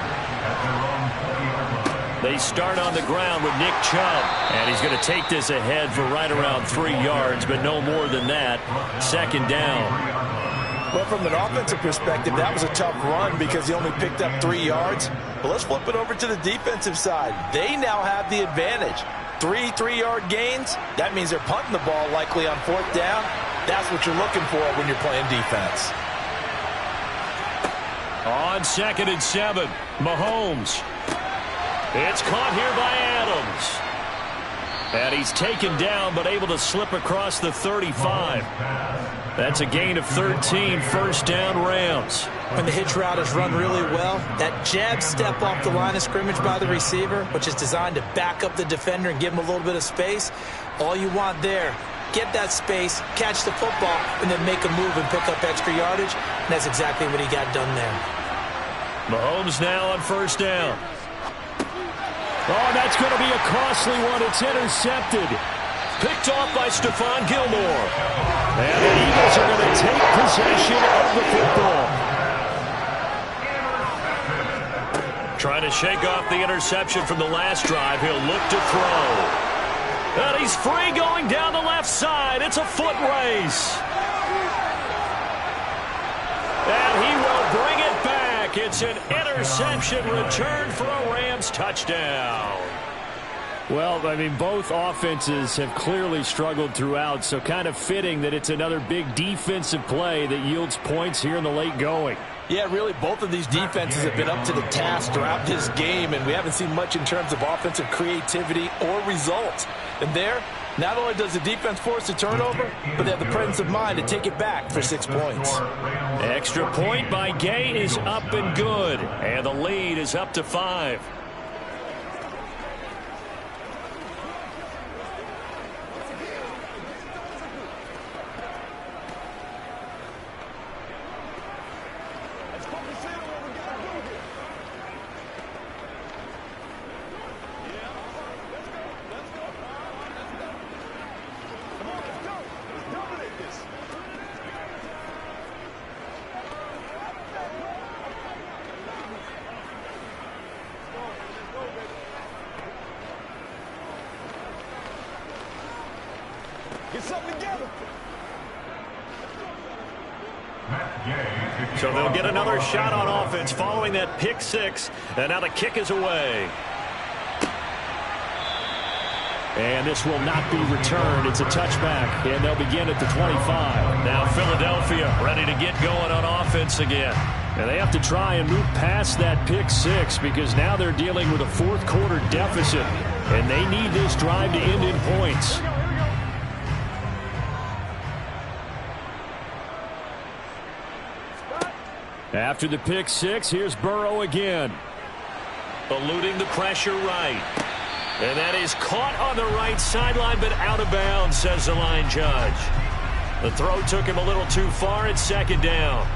They start on the ground with Nick Chubb. And he's going to take this ahead for right around 3 yards, but no more than that. 2nd down. Well, from an offensive perspective, that was a tough run because he only picked up 3 yards. But let's flip it over to the defensive side. They now have the advantage. 3 3-yard gains, that means they're punting the ball likely on 4th down. That's what you're looking for when you're playing defense. On 2nd and 7, Mahomes. It's caught here by Adams. And he's taken down but able to slip across the 35. That's a gain of 13, 1st down Rams. When the hitch route is run really well, that jab step off the line of scrimmage by the receiver, which is designed to back up the defender and give him a little bit of space, all you want there, get that space, catch the football, and then make a move and pick up extra yardage. And that's exactly what he got done there. Mahomes now on 1st down. Oh, that's going to be a costly one. It's intercepted. Picked off by Stephon Gilmore. And the Eagles are going to take possession of the football. Trying to shake off the interception from the last drive. He'll look to throw. And he's free going down the left side. It's a foot race. And he will bring it back. It's an interception returned for a Rams touchdown. Well, I mean, both offenses have clearly struggled throughout, so kind of fitting that it's another big defensive play that yields points here in the late going. Yeah, really, both of these defenses have been up to the task throughout this game, and we haven't seen much in terms of offensive creativity or results. And there, not only does the defense force a turnover, but they have the presence of mind to take it back for 6 points. Extra point by Gay is up and good, and the lead is up to 5. So they'll get another shot on offense following that pick 6. And now the kick is away. And this will not be returned. It's a touchback, and they'll begin at the 25. Now Philadelphia ready to get going on offense again. And they have to try and move past that pick 6 because now they're dealing with a fourth quarter deficit. And they need this drive to end in points. After the pick 6, here's Burrow again. Eluding the pressure right. And that is caught on the right sideline, but out of bounds, says the line judge. The throw took him a little too far. It's second down.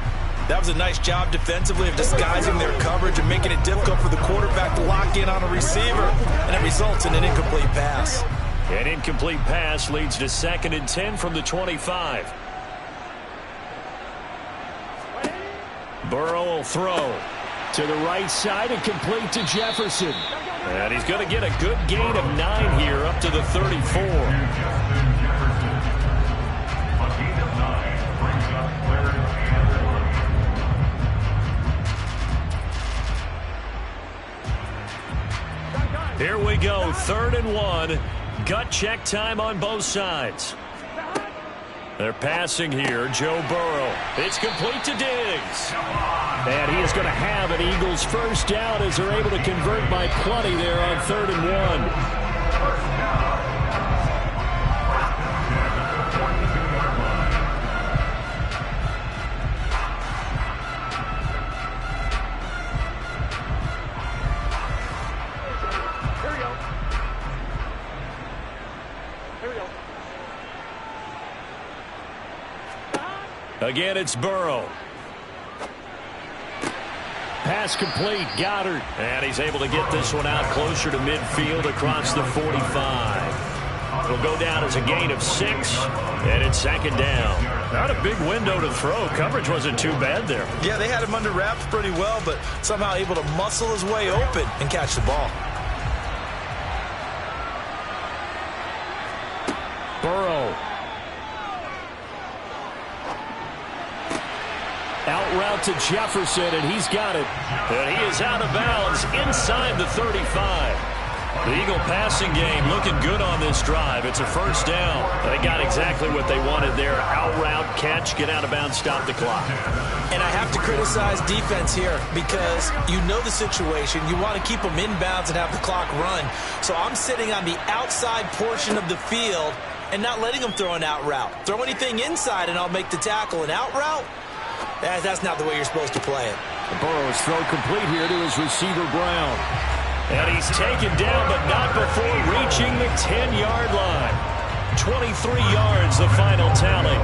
That was a nice job defensively of disguising their coverage and making it difficult for the quarterback to lock in on a receiver. And it results in an incomplete pass. An incomplete pass leads to 2nd and 10 from the 25. Burrow will throw to the right side and complete to Jefferson. And he's going to get a good gain of 9 here up to the 34. Here we go, 3rd and 1. Gut check time on both sides. They're passing here, Joe Burrow. It's complete to Diggs. And he is going to have an Eagles first down as they're able to convert by plenty there on 3rd and 1. Again, it's Burrow. Pass complete, Goddard. And he's able to get this one out closer to midfield across the 45. It'll go down as a gain of 6, and it's 2nd down. Not a big window to throw. Coverage wasn't too bad there. Yeah, they had him under wraps pretty well, but somehow able to muscle his way open and catch the ball. Burrow. Out route to Jefferson, and he's got it. And he is out of bounds inside the 35. The Eagle passing game looking good on this drive. It's a first down. They got exactly what they wanted there. Out route, catch, get out of bounds, stop the clock. And I have to criticize defense here because you know the situation. You want to keep them inbounds and have the clock run. So I'm sitting on the outside portion of the field and not letting them throw an out route. Throw anything inside and I'll make the tackle. An out route? That's not the way you're supposed to play it. Burrow is thrown complete here to his receiver, Brown. And he's taken down, but not before reaching the 10-yard line. 23 yards, the final tally.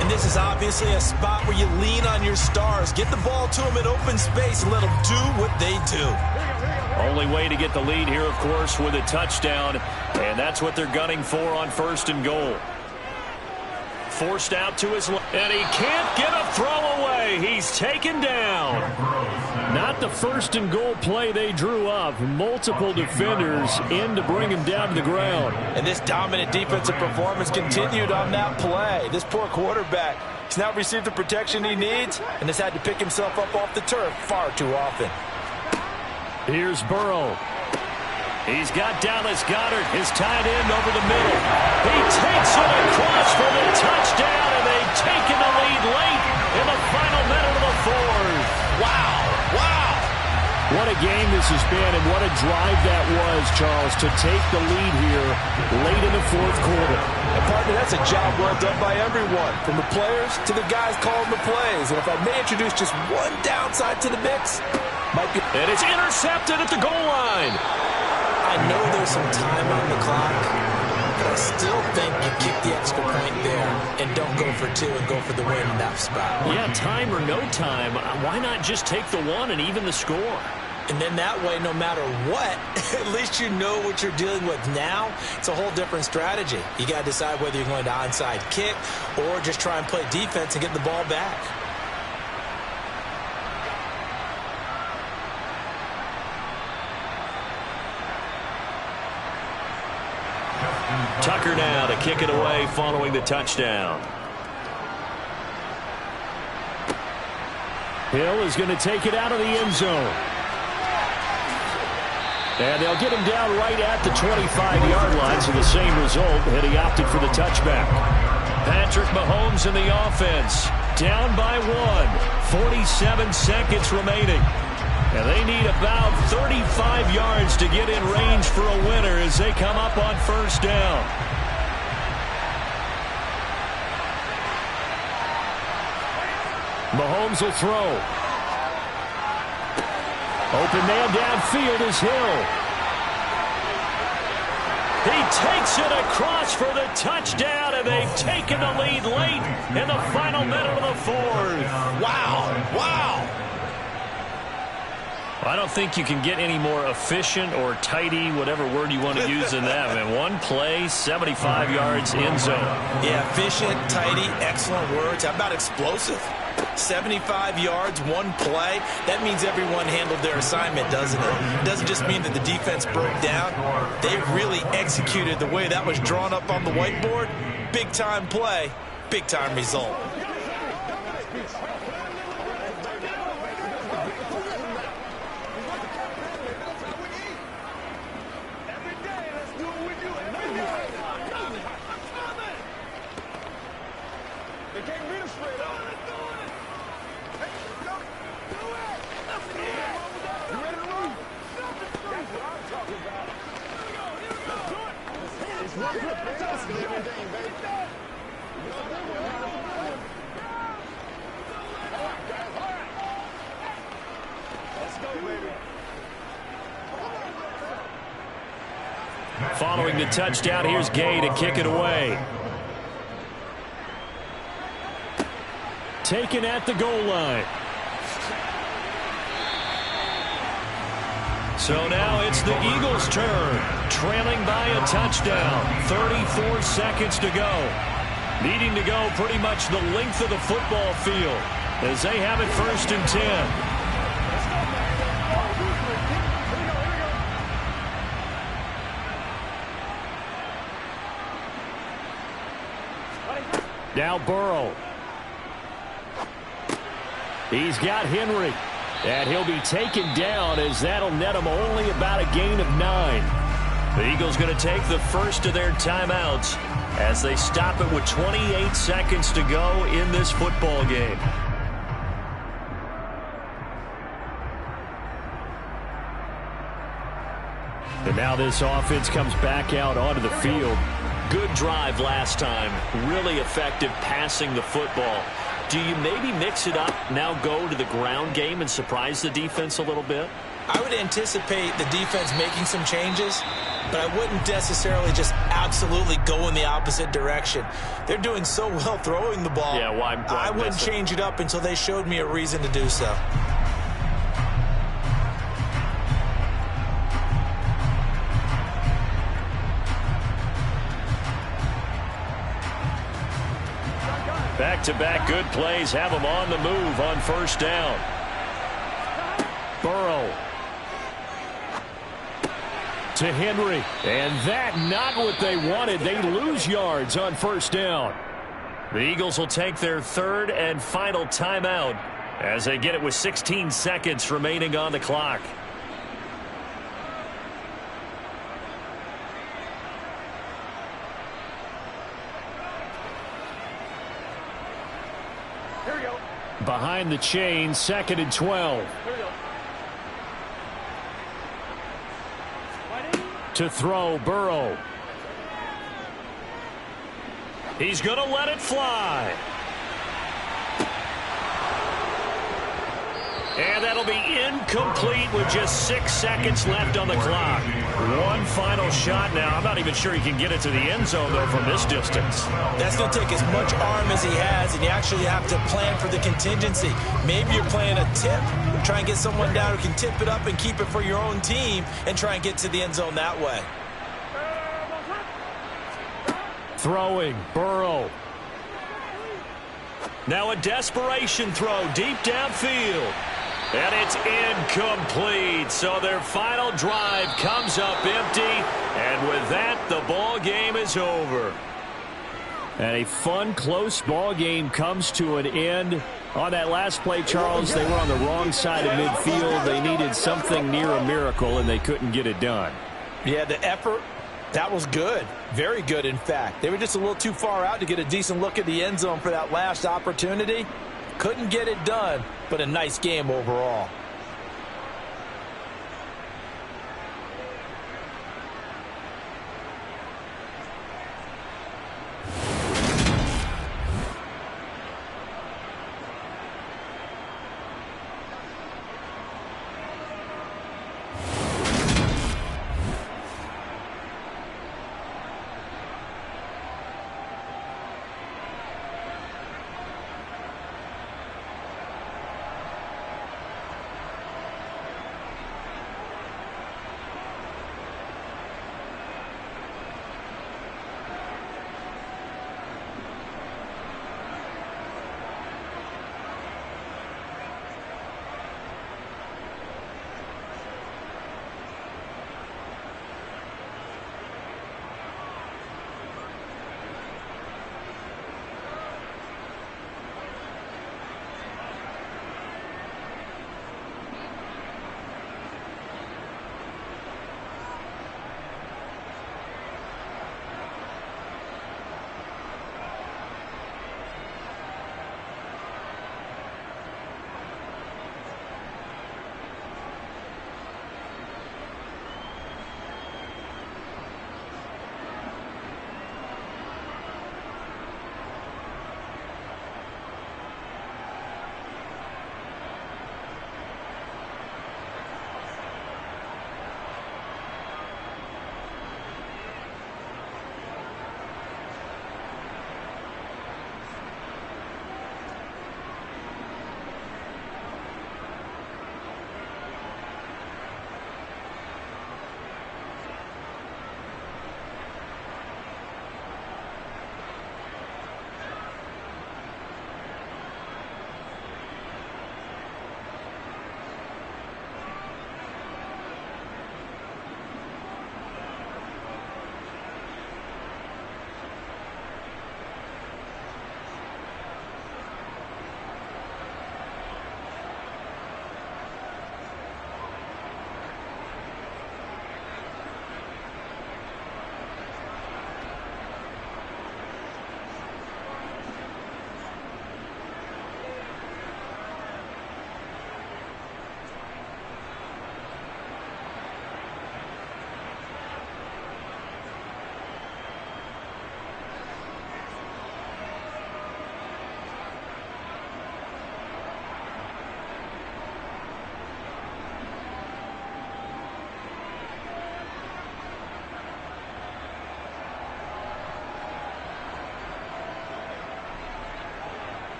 And this is obviously a spot where you lean on your stars. Get the ball to them in open space and let them do what they do. Only way to get the lead here, of course, with a touchdown, and that's what they're gunning for on 1st and goal. Forced out to his left, and he can't get a throw away. He's taken down. Not the 1st and goal play they drew up. Multiple defenders in to bring him down to the ground. And this dominant defensive performance continued on that play. This poor quarterback, he's not received the protection he needs and has had to pick himself up off the turf far too often. Here's Burrow. He's got Dallas Goedert, his tight end, over the middle. He takes it across for the touchdown, and they've taken the lead late in the final minute of the 4th. Wow. What a game this has been, and what a drive that was, Charles, to take the lead here late in the 4th quarter. And partner, that's a job well done by everyone, from the players to the guys calling the plays. And if I may introduce just one downside to the mix, might be... And it's intercepted at the goal line. I know there's some time on the clock, but I still think you kick the extra point there and don't go for 2 and go for the win in that spot. Yeah, time or no time, why not just take the 1 and even the score? And then that way, no matter what, at least you know what you're dealing with now. It's a whole different strategy. You got to decide whether you're going to onside kick or just try and play defense and get the ball back. Tucker now to kick it away following the touchdown. Hill is going to take it out of the end zone. And they'll get him down right at the 25-yard line, so the same result, and he opted for the touchback. Patrick Mahomes in the offense. Down by 1. 47 seconds remaining. And they need about 35 yards to get in range for a winner as they come up on 1st down. Mahomes will throw. Open man downfield is Hill. He takes it across for the touchdown, and they've taken the lead late in the final minute of the 4th. Wow. I don't think you can get any more efficient or tidy, whatever word you want to use in that. I mean, one play, 75 yards, end zone. Yeah, efficient, tidy, excellent words. How about explosive? 75 yards, one play. That means everyone handled their assignment, doesn't it? It doesn't just mean that the defense broke down. They really executed the way that was drawn up on the whiteboard. Big-time play, big-time result. Following the touchdown, here's Gay to kick it away. Taken at the goal line. So now it's the Eagles' turn, trailing by a touchdown. 34 seconds to go. Needing to go pretty much the length of the football field as they have it 1st and 10. Now Burrow. He's got Henry. And he'll be taken down as that'll net him only about a gain of 9. The Eagles going to take the first of their timeouts as they stop it with 28 seconds to go in this football game. And now this offense comes back out onto the field. Good drive last time. Really effective passing the football. Do you maybe mix it up, now go to the ground game and surprise the defense a little bit? I would anticipate the defense making some changes, but I wouldn't necessarily just absolutely go in the opposite direction. They're doing so well throwing the ball. Yeah, why I wouldn't change it up until they showed me a reason to do so. Back-to-back good plays have them on the move on first down. Burrow. To Henry. And that not what they wanted. They lose yards on first down. The Eagles will take their third and final timeout as they get it with 16 seconds remaining on the clock. Here we go. Behind the chain, 2nd and 12. Here we go. To throw, Burrow. He's going to let it fly. And that'll be incomplete with just 6 seconds left on the clock. One final shot now. I'm not even sure he can get it to the end zone, though, from this distance. That's going to take as much arm as he has, and you actually have to plan for the contingency. Maybe you're playing a tip. Try and get someone down who can tip it up and keep it for your own team and try and get to the end zone that way. Throwing, Burrow. Now a desperation throw deep downfield. And it's incomplete. So their final drive comes up empty. And with that, the ball game is over. And a fun, close ball game comes to an end. On that last play, Charles, they were on the wrong side of midfield. They needed something near a miracle, and they couldn't get it done. Yeah, the effort, that was good. Very good, in fact. They were just a little too far out to get a decent look at the end zone for that last opportunity. Couldn't get it done, but a nice game overall.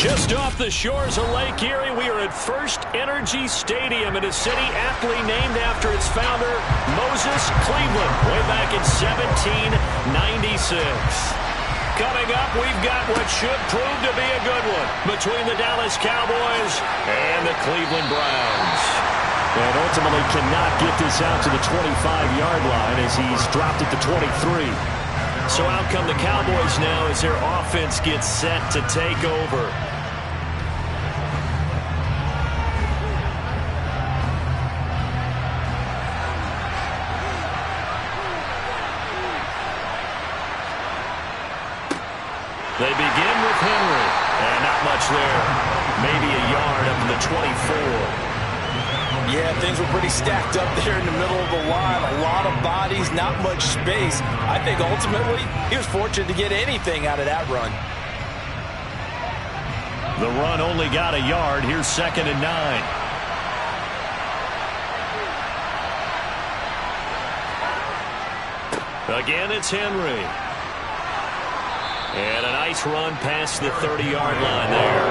Just off the shores of Lake Erie, we are at First Energy Stadium in a city aptly named after its founder, Moses Cleveland, way back in 1796. Coming up, we've got what should prove to be a good one between the Dallas Cowboys and the Cleveland Browns. And ultimately cannot get this out to the 25-yard line as he's dropped at the 23. So out come the Cowboys now as their offense gets set to take over. They begin with Henry, and not much there. Maybe a yard up to the 24. Yeah, things were pretty stacked up there in the middle of the line. A lot of bodies, not much space. I think ultimately he was fortunate to get anything out of that run. The run only got a yard. Here's 2nd and 9. Again, it's Henry. And a nice run past the 30-yard line there.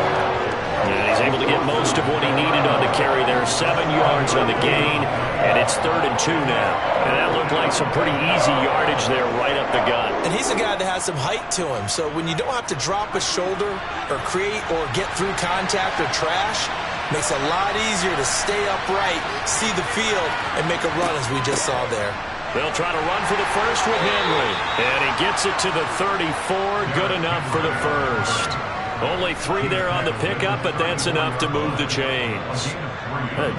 And he's able to get most of what he needed on the carry there. 7 yards on the gain, and it's 3rd and 2 now. And that looked like some pretty easy yardage there right up the gut. And he's a guy that has some height to him. So when you don't have to drop a shoulder or create or get through contact or trash, makes it a lot easier to stay upright, see the field, and make a run as we just saw there. They'll try to run for the first with Henry. And he gets it to the 34. Good enough for the first. Only 3 there on the pickup, but that's enough to move the chains.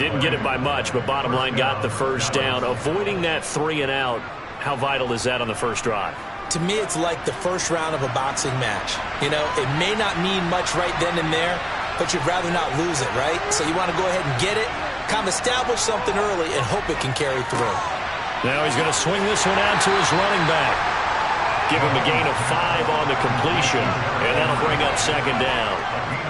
Didn't get it by much, but bottom line got the first down. Avoiding that 3 and out, how vital is that on the first drive? To me, it's like the first round of a boxing match. You know, it may not mean much right then and there, but you'd rather not lose it, right? So you want to go ahead and get it, kind of establish something early, and hope it can carry through. Now he's going to swing this one out to his running back. Give him a gain of 5 on the completion, and that'll bring up 2nd down.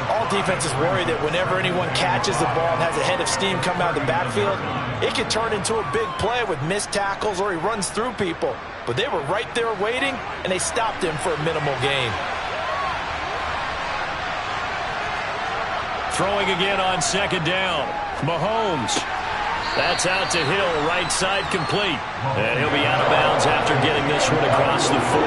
All defenses worry that whenever anyone catches the ball and has a head of steam come out of the backfield, it can turn into a big play with missed tackles or he runs through people. But they were right there waiting, and they stopped him for a minimal gain. Throwing again on 2nd down. Mahomes. That's out to Hill, right side complete. And he'll be out of bounds after getting this one across the 40.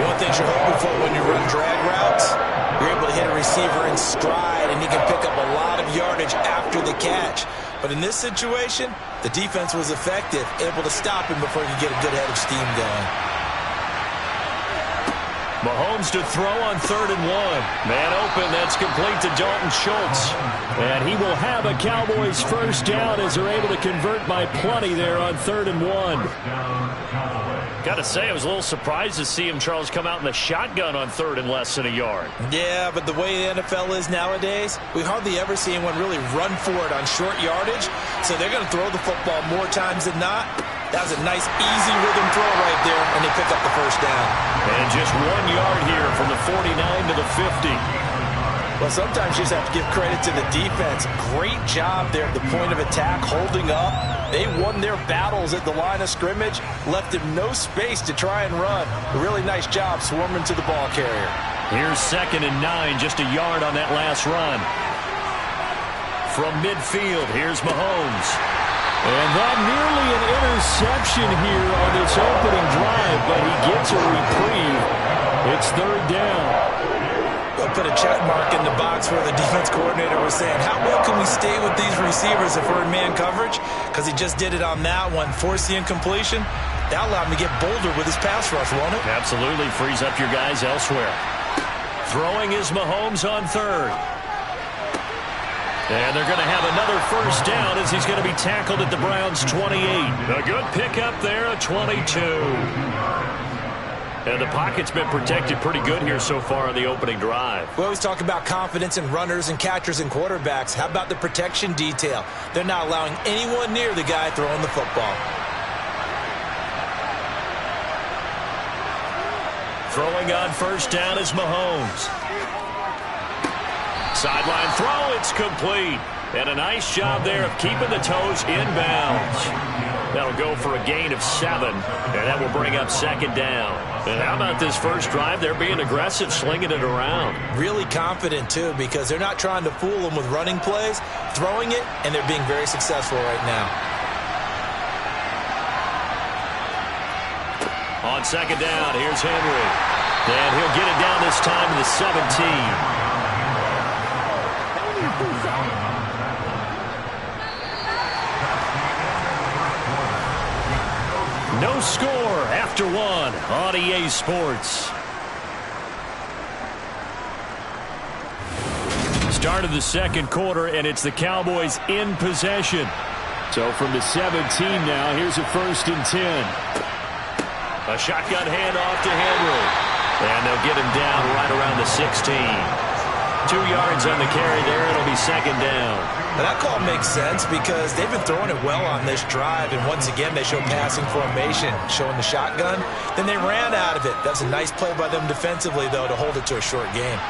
One thing you're hoping for when you run drag routes, you're able to hit a receiver in stride, and he can pick up a lot of yardage after the catch. But in this situation, the defense was effective, able to stop him before he could get a good head of steam going. Mahomes to throw on 3rd and 1. Man open, that's complete to Dalton Schultz. And he will have a Cowboys first down as they're able to convert by plenty there on 3rd and 1. Got to say, I was a little surprised to see him, Charles, come out in the shotgun on 3rd and less than a yard. Yeah, but the way the NFL is nowadays, we hardly ever see anyone really run for it on short yardage. So they're going to throw the football more times than not. That was a nice, easy rhythm throw right there, and they pick up the first down. And just 1 yard here from the 49 to the 50. Well, sometimes you just have to give credit to the defense. Great job there at the point of attack, holding up. They won their battles at the line of scrimmage, left him no space to try and run. A really nice job swarming to the ball carrier. Here's 2nd and 9, just a yard on that last run. From midfield, here's Mahomes. And that nearly an interception here on this opening drive, but he gets a reprieve. It's 3rd down. We'll put a check mark in the box where the defense coordinator was saying, how well can we stay with these receivers if we're in man coverage? Because he just did it on that one, forced the incompletion. That allowed him to get bolder with his pass rush, won't it? Absolutely, frees up your guys elsewhere. Throwing is Mahomes on 3rd. And they're going to have another first down as he's going to be tackled at the Browns' 28. A good pickup there, a 22. And the pocket's been protected pretty good here so far on the opening drive. We always talk about confidence in runners and catchers and quarterbacks. How about the protection detail? They're not allowing anyone near the guy throwing the football. Throwing on first down is Mahomes. Sideline throw, it's complete. And a nice job there of keeping the toes in bounds. That'll go for a gain of 7, and that will bring up second down. And how about this first drive? They're being aggressive, slinging it around. Really confident, too, because they're not trying to fool them with running plays, throwing it, and they're being very successful right now. On second down, here's Henry. And he'll get it down this time to the 17. No score after 1 on EA Sports. Start of the second quarter, and it's the Cowboys in possession. So from the 17 now, here's a 1st and 10. A shotgun handoff to Henry. And they'll get him down right around the 16. 2 yards on the carry there. It'll be second down. Now that call makes sense because they've been throwing it well on this drive, and once again they show passing formation, showing the shotgun. Then they ran out of it. That's a nice play by them defensively, though, to hold it to a short game.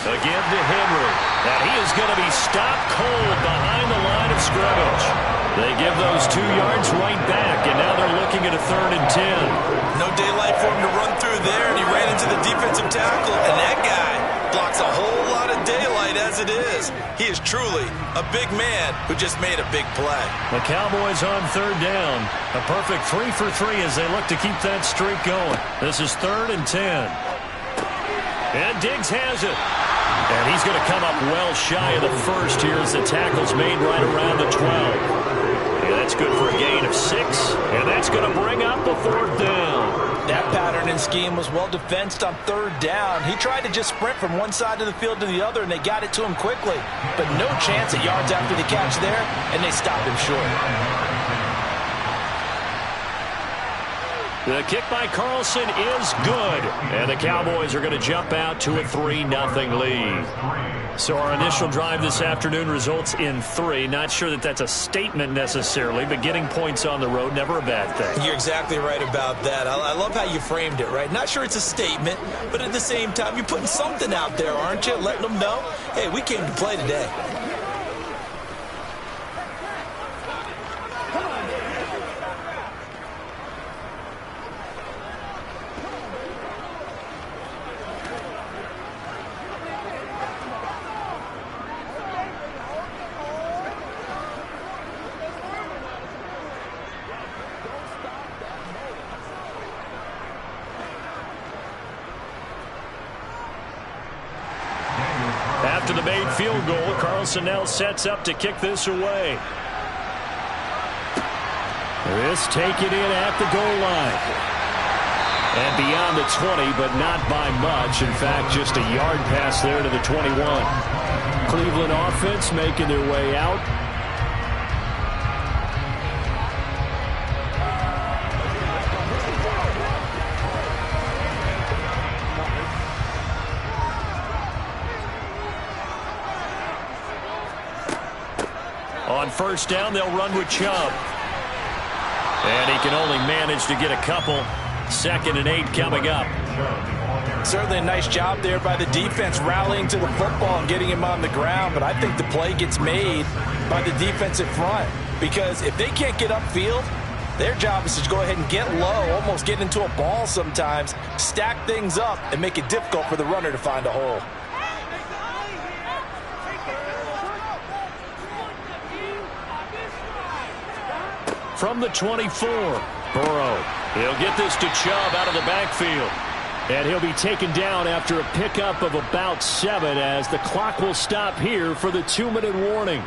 Again to Henry. And he is going to be stopped cold behind the line of scrimmage. They give those 2 yards right back, and now they're looking at a 3rd and 10. No daylight for him to run through there, and he ran into the defensive tackle, and that guy blocks a whole lot of daylight as it is. He is truly a big man who just made a big play. The Cowboys on 3rd down. A perfect 3 for 3 as they look to keep that streak going. This is 3rd and 10. And Diggs has it. And he's going to come up well shy of the first here as the tackle's made right around the 12. And that's good for a gain of 6. And that's going to bring up a 4th down. That pattern and scheme was well defensed on 3rd down. He tried to just sprint from one side of the field to the other, and they got it to him quickly. But no chance at yards after the catch there, and they stopped him short. The kick by Carlson is good. And the Cowboys are going to jump out to a 3-0 lead. So our initial drive this afternoon results in 3. Not sure that that's a statement necessarily, but getting points on the road, never a bad thing. You're exactly right about that. I love how you framed it, right? Not sure it's a statement, but at the same time, you're putting something out there, aren't you? Letting them know, hey, we came to play today. After the made field goal, Carlson now sets up to kick this away. This taken in at the goal line. And beyond the 20, but not by much. In fact, just a yard pass there to the 21. Cleveland offense making their way out. On 1st down, they'll run with Chubb. And he can only manage to get a couple. 2nd and 8 coming up. Certainly a nice job there by the defense rallying to the football and getting him on the ground. But I think the play gets made by the defensive front. Because if they can't get upfield, their job is to go ahead and get low, almost get into a ball sometimes, stack things up, and make it difficult for the runner to find a hole. From the 24, Burrow. He'll get this to Chubb out of the backfield. And he'll be taken down after a pickup of about 7 as the clock will stop here for the 2-minute warning.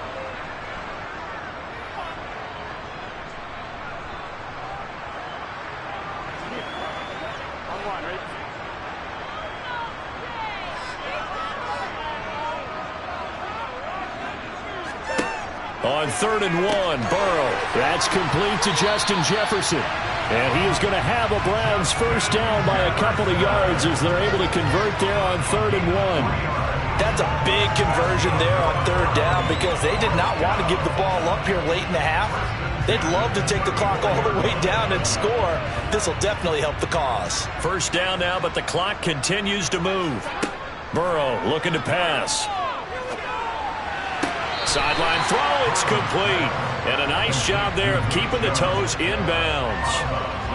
On 3rd and 1, Burrow. That's complete to Justin Jefferson. And he is going to have a Browns 1st down by a couple of yards as they're able to convert there on 3rd and 1. That's a big conversion there on 3rd down because they did not want to give the ball up here late in the half. They'd love to take the clock all the way down and score. This will definitely help the cause. 1st down now, but the clock continues to move. Burrow looking to pass. Sideline throw, it's complete. And a nice job there of keeping the toes inbounds.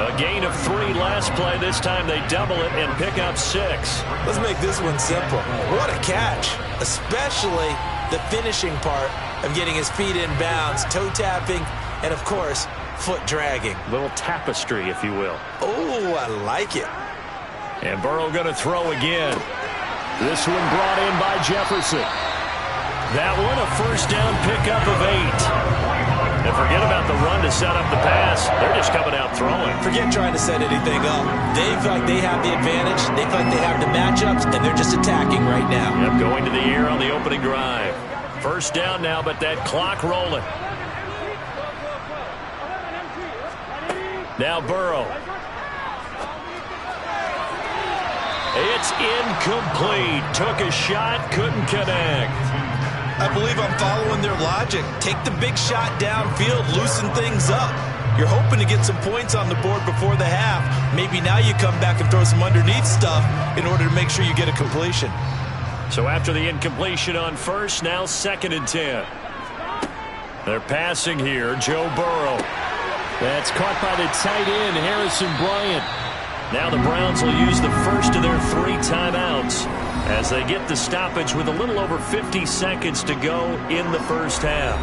A gain of 3 last play. This time they double it and pick up 6. Let's make this one simple. What a catch, especially the finishing part of getting his feet in bounds, toe tapping, and of course, foot dragging. Little tapestry, if you will. Oh, I like it. And Burrow going to throw again. This one brought in by Jefferson. That one a first down pickup of 8. And forget about the run to set up the pass. They're just coming out throwing. Forget trying to set anything up. They feel like they have the advantage. They feel like they have the matchups, and they're just attacking right now. Yep, going to the air on the opening drive. First down now, but that clock rolling. Now Burrow. It's incomplete. Took a shot, couldn't connect. I believe I'm following their logic. Take the big shot downfield, loosen things up. You're hoping to get some points on the board before the half. Maybe now you come back and throw some underneath stuff in order to make sure you get a completion. So after the incompletion on first, now 2nd and 10. They're passing here, Joe Burrow. That's caught by the tight end, Harrison Bryant. Now the Browns will use the first of their 3 timeouts as they get the stoppage with a little over 50 seconds to go in the first half.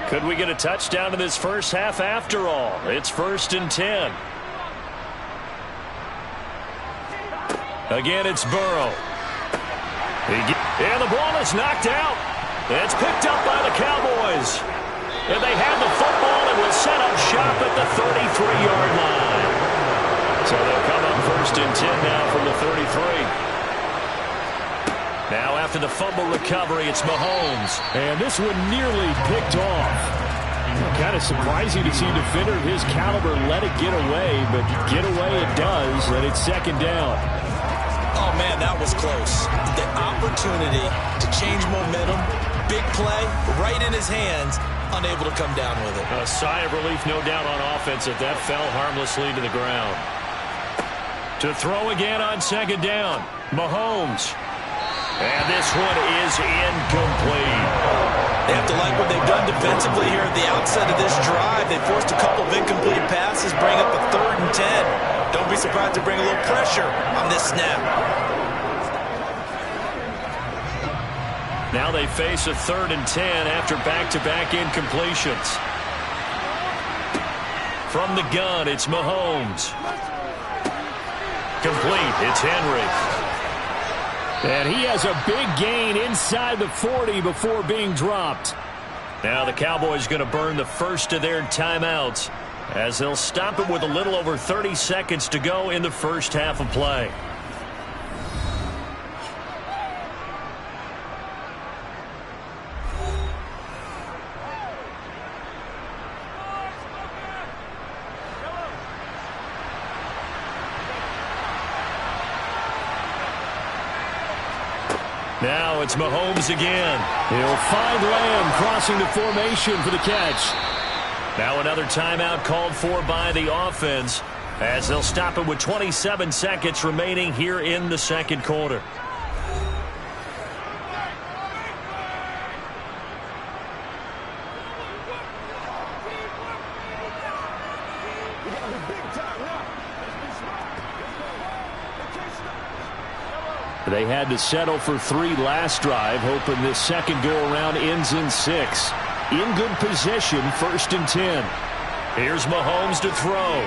Could we get a touchdown in this first half after all? It's 1st and 10. Again, it's Burrow. And the ball is knocked out. It's picked up by the Cowboys. And they have the football and will set up shop at the 33-yard line. So they'll come up 1st and 10 now from the 33. Now after the fumble recovery, it's Mahomes. And this one nearly picked off. Kind of surprising to see a defender of his caliber let it get away, but get away it does, and it's 2nd down. Oh, man, that was close. The opportunity to change momentum, big play, right in his hands, unable to come down with it. A sigh of relief, no doubt, on offense if that fell harmlessly to the ground. To throw again on 2nd down, Mahomes. And this one is incomplete. They have to like what they've done defensively here at the outset of this drive. They forced a couple of incomplete passes, bring up a 3rd and 10. Don't be surprised to bring a little pressure on this snap. Now they face a 3rd and 10 after back-to-back incompletions. From the gun, it's Mahomes. Complete, it's Henry. And he has a big gain inside the 40 before being dropped. Now the Cowboys going to burn the first of their timeouts as they'll stop it with a little over 30 seconds to go in the first half of play. Now it's Mahomes again. He'll find Lamb crossing the formation for the catch. Now another timeout called for by the offense as they'll stop it with 27 seconds remaining here in the 2nd quarter. They had to settle for 3 last drive, hoping this second go-around ends in 6. In good position, 1st and 10. Here's Mahomes to throw.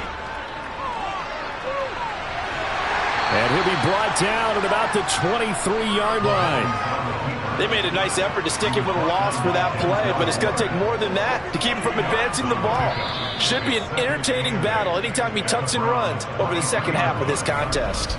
And he'll be brought down at about the 23-yard line. They made a nice effort to stick him with a loss for that play, but it's going to take more than that to keep him from advancing the ball. Should be an entertaining battle anytime he tucks and runs over the second half of this contest.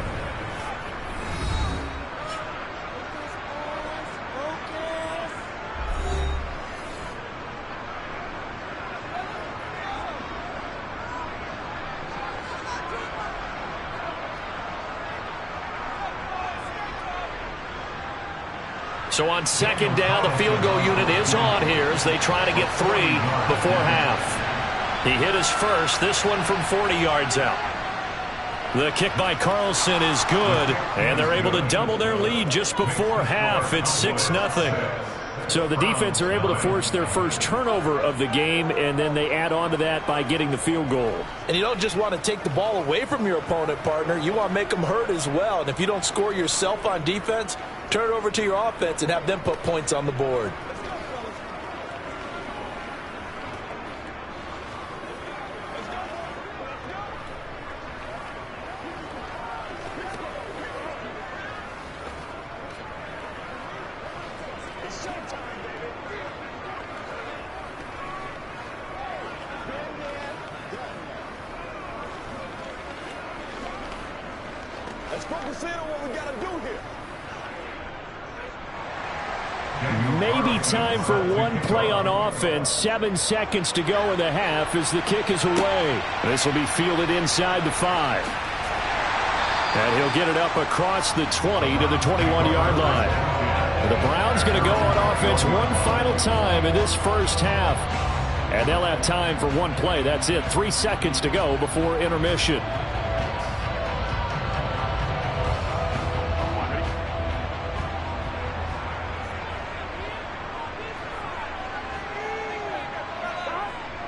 So on second down, the field goal unit is on here as they try to get 3 before half. He hit his first, this one from 40 yards out. The kick by Carlson is good, and they're able to double their lead just before half. It's 6-0. So the defense are able to force their first turnover of the game, and then they add on to that by getting the field goal. And you don't just want to take the ball away from your opponent, partner. You want to make them hurt as well. And if you don't score yourself on defense, turn it over to your offense and have them put points on the board. Let's focus in on what we got to do here. Maybe time for one play on offense. 7 seconds to go in the half as the kick is away. This will be fielded inside the 5. And he'll get it up across the 20 to the 21-yard line. And the Browns going to go on offense one final time in this first half. And they'll have time for one play. That's it. 3 seconds to go before intermission.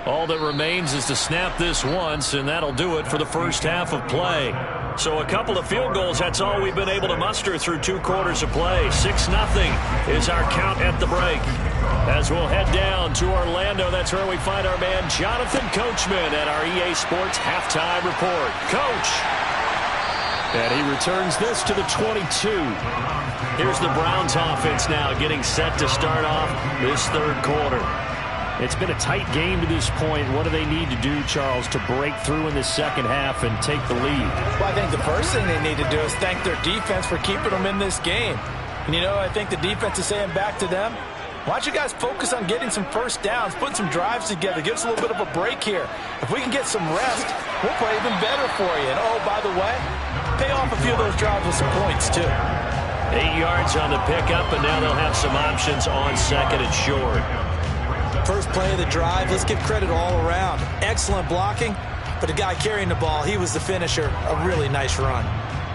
All that remains is to snap this once, and that'll do it for the first half of play. So a couple of field goals, that's all we've been able to muster through 2 quarters of play. 6-0 is our count at the break. As we'll head down to Orlando, that's where we find our man Jonathan Coachman at our EA Sports Halftime Report. Coach! And he returns this to the 22. Here's the Browns offense now getting set to start off this third quarter. It's been a tight game to this point. What do they need to do, Charles, to break through in the second half and take the lead? Well, I think the first thing they need to do is thank their defense for keeping them in this game. And, you know, I think the defense is saying back to them, why don't you guys focus on getting some first downs, putting some drives together, give us a little bit of a break here. If we can get some rest, we'll play even better for you. And, oh, by the way, pay off a few of those drives with some points, too. 8 yards on the pickup, and now they'll have some options on second and short. First play of the drive, let's give credit all around. Excellent blocking, but the guy carrying the ball, he was the finisher. A really nice run.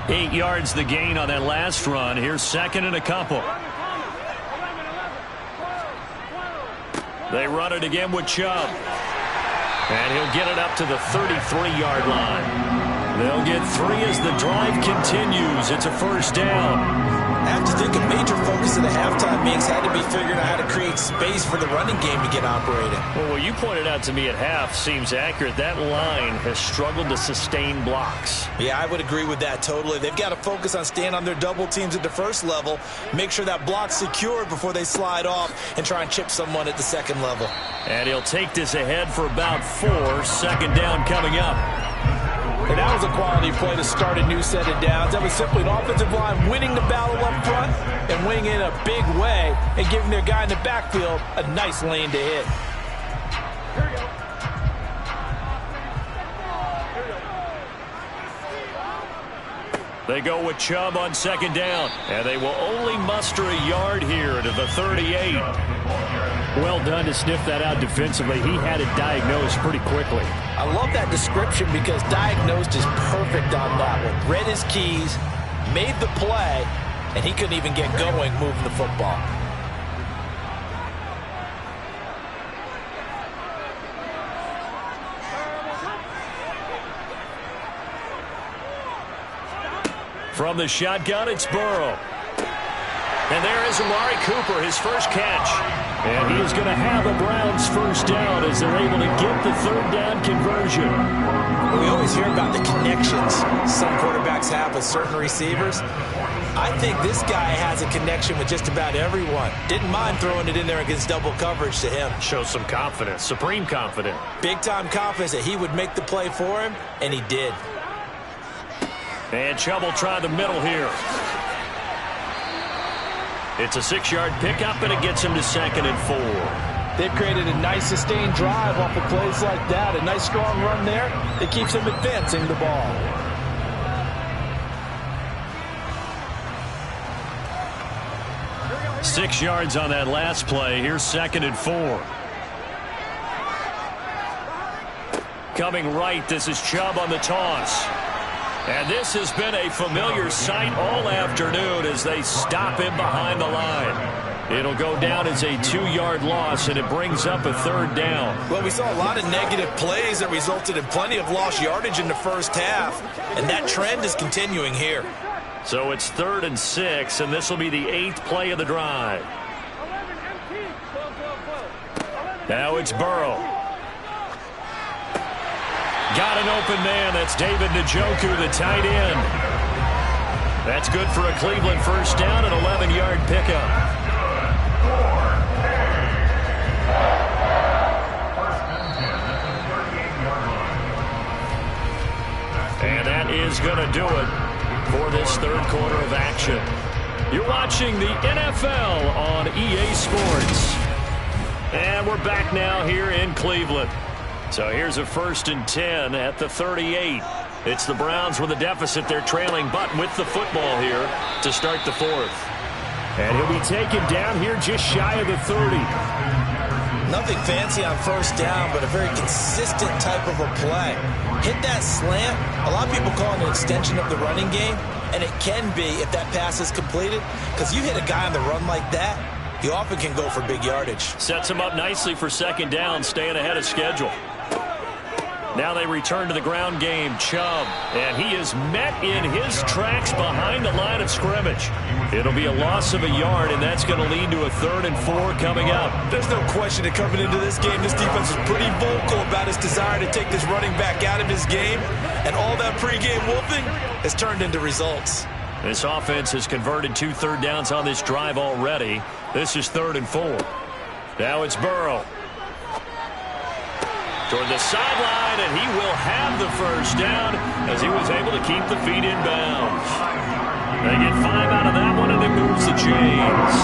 8 yards the gain on that last run. Here's second and a couple. They run it again with Chubb. And he'll get it up to the 33-yard line. They'll get 3 as the drive continues. It's a first down. I have to think a major focus of the halftime meetings had to be figuring out how to create space for the running game to get operating. Well, what you pointed out to me at half seems accurate. That line has struggled to sustain blocks. Yeah, I would agree with that totally. They've got to focus on staying on their double teams at the first level, make sure that block's secured before they slide off and try and chip someone at the second level. And he'll take this ahead for about 4. Second down coming up. And that was a quality play to start a new set of downs. That was simply an offensive line winning the battle up front and winning it in a big way and giving their guy in the backfield a nice lane to hit. They go with Chubb on second down, and they will only muster a yard here to the 38. Well done to sniff that out defensively. He had it diagnosed pretty quickly. I love that description because diagnosed is perfect on that one. Read his keys, made the play, and he couldn't even get going moving the football. From the shotgun, it's Burrow. And there is Amari Cooper, his first catch. And he is going to have a Browns first down as they're able to get the third down conversion. We always hear about the connections some quarterbacks have with certain receivers. I think this guy has a connection with just about everyone. Didn't mind throwing it in there against double coverage to him. Shows some confidence, supreme confidence. Big-time confidence that he would make the play for him, and he did. And Chubb will try the middle here. It's a 6-yard pickup, and it gets him to second and 4. They've created a nice sustained drive off of plays like that. A nice strong run there. It keeps them advancing the ball. 6 yards on that last play. Here's 2nd and 4. Coming right, this is Chubb on the toss. And this has been a familiar sight all afternoon as they stop him behind the line. It'll go down as a 2-yard loss, and it brings up a 3rd down. Well, we saw a lot of negative plays that resulted in plenty of lost yardage in the first half, and that trend is continuing here. So it's 3rd and 6, and this will be the 8th play of the drive. Now it's Burrow. Got an open man. That's David Njoku, the tight end. That's good for a Cleveland first down, an 11-yard pickup. And that is going to do it for this 3rd quarter of action. You're watching the NFL on EA Sports. And we're back now here in Cleveland. So here's a 1st and 10 at the 38. It's the Browns with a deficit. They're trailing, but with the football here to start the 4th. And he'll be taken down here just shy of the 30. Nothing fancy on first down, but a very consistent type of a play. Hit that slant. A lot of people call it an extension of the running game, and it can be if that pass is completed, because you hit a guy on the run like that, you often can go for big yardage. Sets him up nicely for 2nd down, staying ahead of schedule. Now they return to the ground game. Chubb, and he is met in his tracks behind the line of scrimmage. It'll be a loss of a yard, and that's going to lead to a 3rd and 4 coming up. There's no question that coming into this game, this defense is pretty vocal about his desire to take this running back out of his game, and all that pregame wolfing has turned into results. This offense has converted 2 third downs on this drive already. This is 3rd and 4. Now it's Burrow. Toward the sideline, and he will have the first down as he was able to keep the feet in bounds. They get 5 out of that one, and it moves the chains.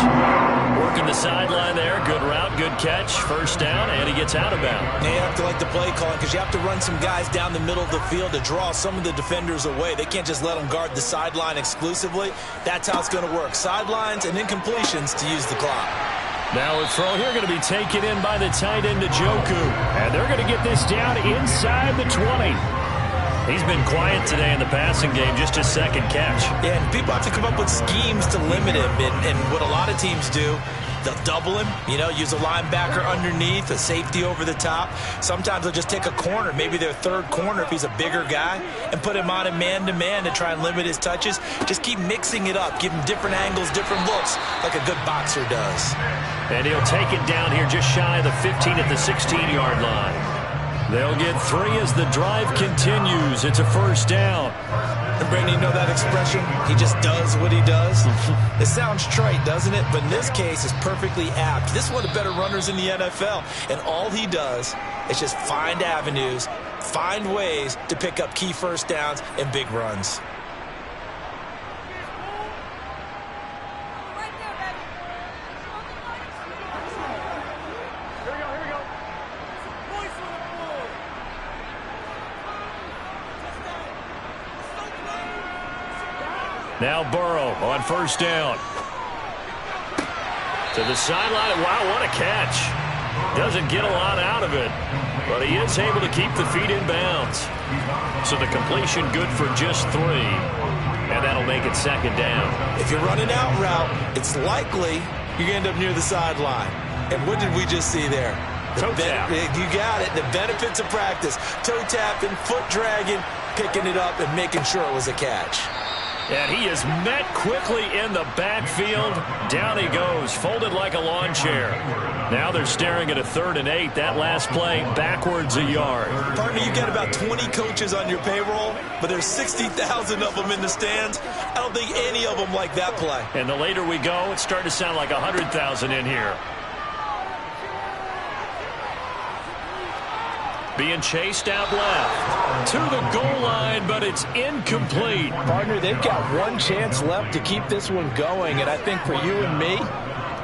Working the sideline there. Good route, good catch. First down, and he gets out of bounds. You have to like the play calling because you have to run some guys down the middle of the field to draw some of the defenders away. They can't just let them guard the sideline exclusively. That's how it's going to work. Sidelines and incompletions to use the clock. Now a throw here going to be taken in by the tight end Njoku. And they're going to get this down inside the 20. He's been quiet today in the passing game, just his 2nd catch. Yeah, and people have to come up with schemes to limit him. And what a lot of teams do, they'll double him, use a linebacker underneath, a safety over the top. Sometimes they'll just take a corner, maybe their 3rd corner if he's a bigger guy, and put him on a man-to-man to try and limit his touches. Just keep mixing it up, give him different angles, different looks, like a good boxer does. And he'll take it down here just shy of the 15 at the 16-yard line. They'll get 3 as the drive continues. It's a first down. And Brandon, you know that expression? He just does what he does. It sounds trite, doesn't it? But in this case, it's perfectly apt. This is one of the better runners in the NFL. And all he does is just find avenues, find ways to pick up key first downs and big runs. Now Burrow on first down. To the sideline. Wow, what a catch. Doesn't get a lot out of it, but he is able to keep the feet in bounds. So the completion good for just 3, and that'll make it 2nd down. If you're running out route, it's likely you end up near the sideline. And what did we just see there? Toe tap. You got it. The benefits of practice. Toe tapping, foot dragging, picking it up, and making sure it was a catch. And he is met quickly in the backfield. Down he goes, folded like a lawn chair. Now they're staring at a 3rd and 8. That last play, backwards a yard. Partner, you got about 20 coaches on your payroll, but there's 60,000 of them in the stands. I don't think any of them like that play. And the later we go, it's starting to sound like 100,000 in here. Being chased out left to the goal line, but it's incomplete. Partner, they've got one chance left to keep this one going, and I think for you and me,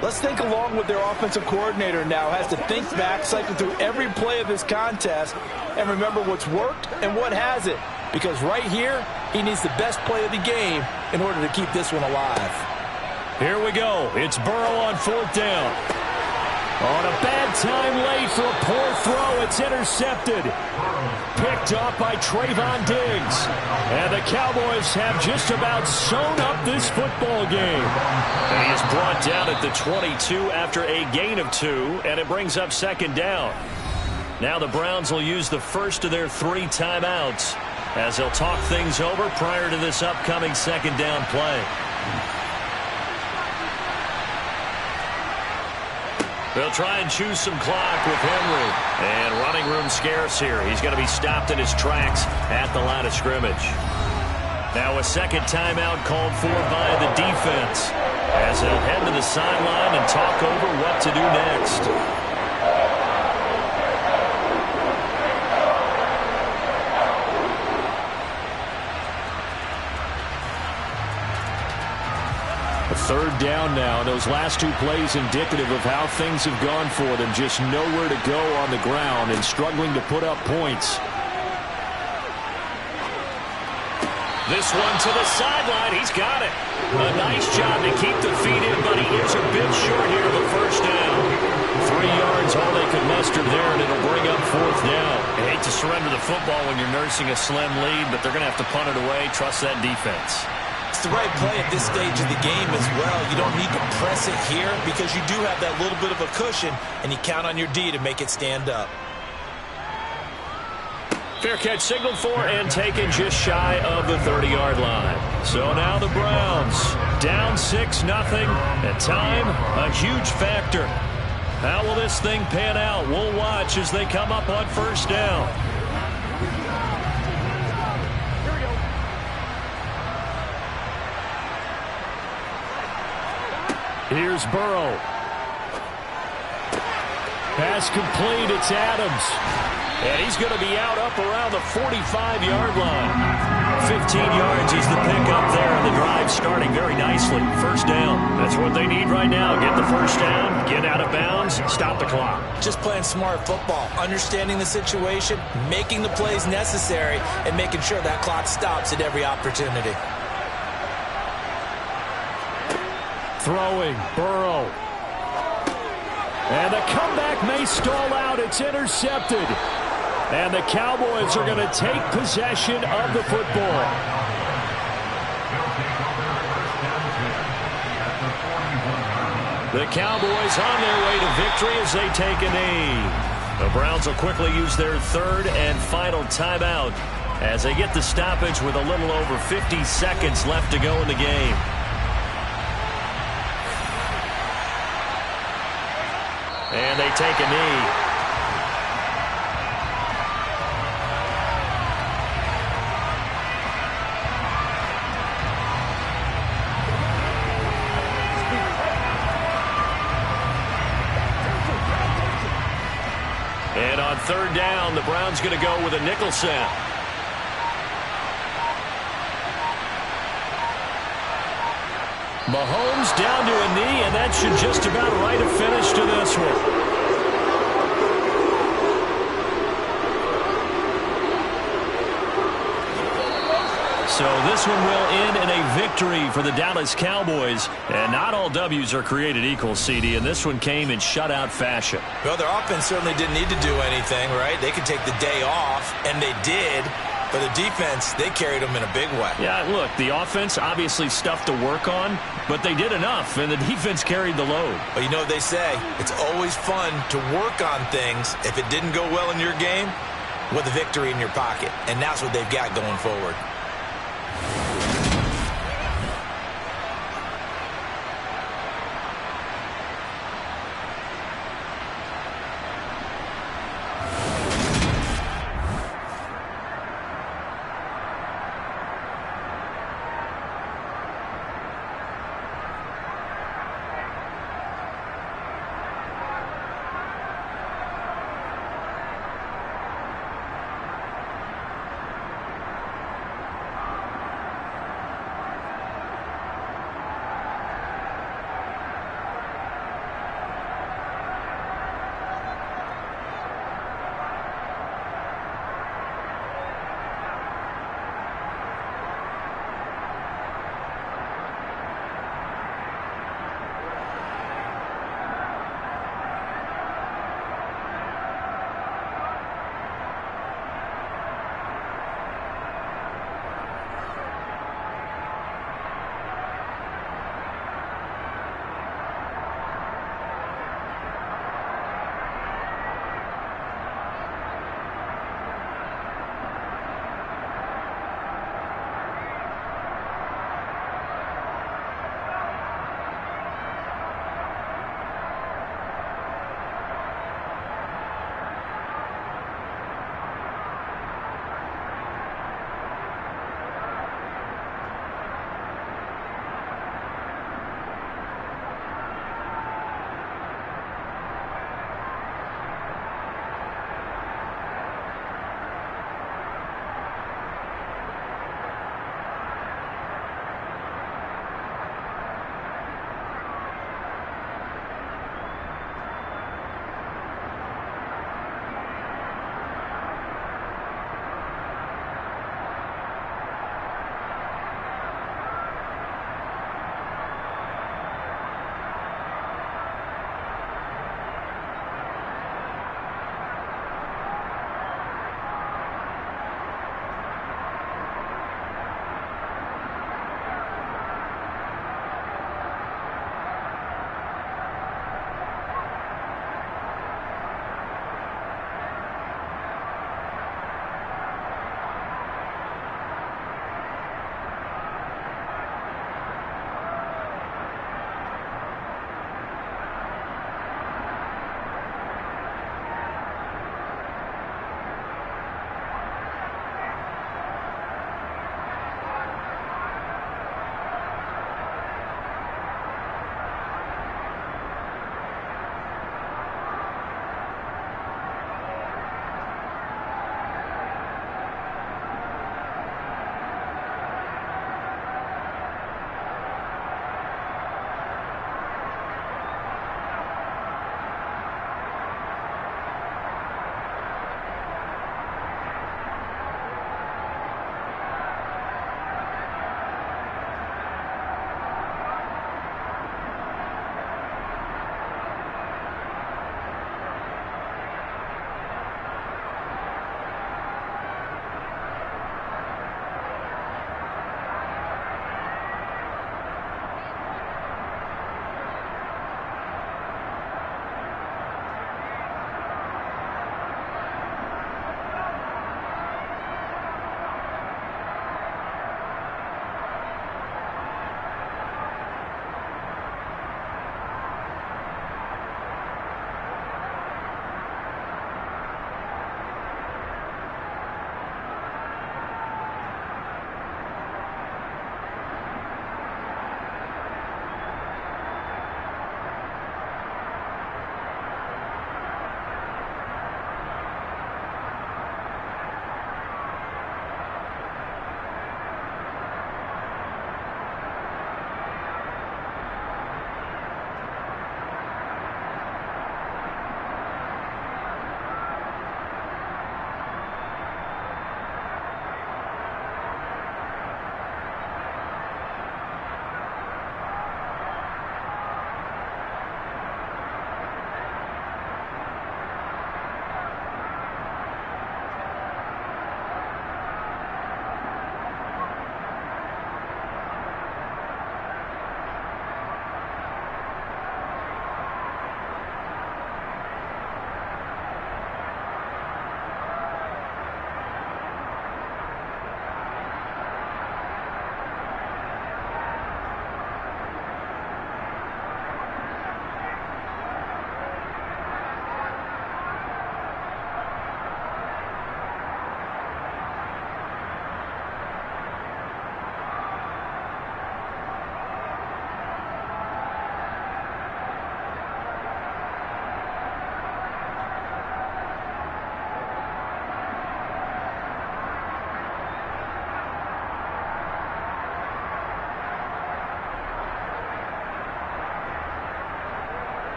let's think along with their offensive coordinator now. Has to think back, cycle through every play of this contest, and remember what's worked and what hasn't. Because right here, he needs the best play of the game in order to keep this one alive. Here we go. It's Burrow on 4th down. On a bad time late for a poor throw. It's intercepted. Picked off by Trayvon Diggs. And the Cowboys have just about sewn up this football game. And he is brought down at the 22 after a gain of 2, and it brings up 2nd down. Now the Browns will use the first of their 3 timeouts as they'll talk things over prior to this upcoming 2nd down play. They'll try and choose some clock with Henry. And running room scarce here. He's going to be stopped in his tracks at the line of scrimmage. Now a 2nd timeout called for by the defense as they'll head to the sideline and talk over what to do next. A 3rd down now. Those last 2 plays indicative of how things have gone for them. Just nowhere to go on the ground and struggling to put up points. This one to the sideline. He's got it. A nice job to keep the feet in, but he is a bit short here of a 1st down. 3 yards, all they could muster there, and it'll bring up 4th down. I hate to surrender the football when you're nursing a slim lead, but they're going to have to punt it away. Trust that defense. It's the right play at this stage of the game as well. You don't need to press it here because you do have that little bit of a cushion, and you count on your D to make it stand up. Fair catch signaled for and taken just shy of the 30-yard line. So now the Browns down 6-0. At time, a huge factor. How will this thing pan out? We'll watch as they come up on 1st down. Here's Burrow. Pass complete. It's Adams. And he's going to be out up around the 45-yard line. 15 yards is the pickup there, and the drive starting very nicely. 1st down. That's what they need right now. Get the 1st down, get out of bounds, stop the clock. Just playing smart football, understanding the situation, making the plays necessary, and making sure that clock stops at every opportunity. Throwing, Burrow. And the comeback may stall out. It's intercepted. And the Cowboys are going to take possession of the football. The Cowboys on their way to victory as they take a knee. The Browns will quickly use their 3rd and final timeout as they get the stoppage with a little over 50 seconds left to go in the game. And they take a knee. And on 3rd down, the Browns going to go with a nickel set. Mahomes down to a knee, and that should just about write a finish to this one. So this one will end in a victory for the Dallas Cowboys. And not all W's are created equal, CD, and this one came in shutout fashion. Well, their offense certainly didn't need to do anything, right? They could take the day off, and they did. But the defense, they carried them in a big way. Yeah, look, the offense, obviously stuff to work on, but they did enough, and the defense carried the load. But you know what they say, it's always fun to work on things if it didn't go well in your game with a victory in your pocket. And that's what they've got going forward.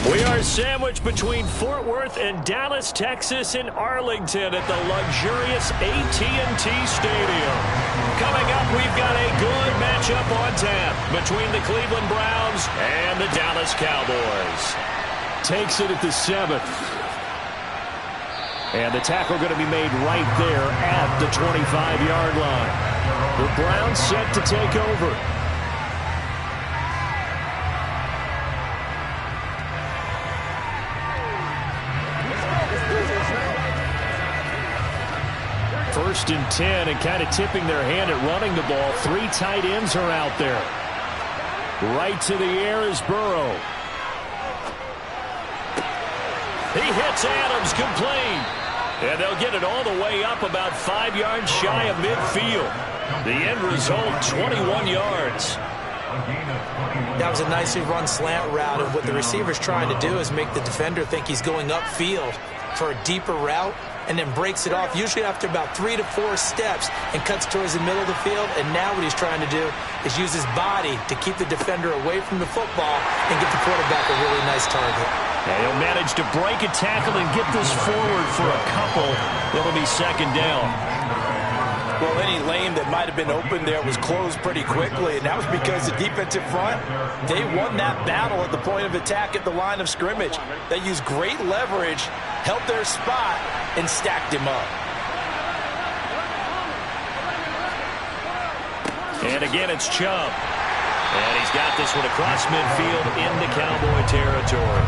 We are sandwiched between Fort Worth and Dallas, Texas in Arlington at the luxurious AT&T Stadium. Coming up, we've got a good matchup on tap between the Cleveland Browns and the Dallas Cowboys. Takes it at the 7th. And the tackle going to be made right there at the 25-yard line. The Browns set to take over. First and 10, and kind of tipping their hand at running the ball. 3 tight ends are out there. Right to the air is Burrow. He hits Adams, complete. And they'll get it all the way up about 5 yards shy of midfield. The end result, 21 yards. That was a nicely run slant route, and what the receiver's trying to do is make the defender think he's going upfield for a deeper route, and then breaks it off, usually after about 3 to 4 steps, and cuts towards the middle of the field. And now what he's trying to do is use his body to keep the defender away from the football and get the quarterback a really nice target. And he'll manage to break a tackle and get this forward for a couple. It'll be second down. Well, any lane that might have been open there was closed pretty quickly, and that was because the defensive front, they won that battle at the point of attack at the line of scrimmage. They used great leverage, held their spot, and stacked him up. And again, it's Chubb. And he's got this one across midfield into Cowboy territory.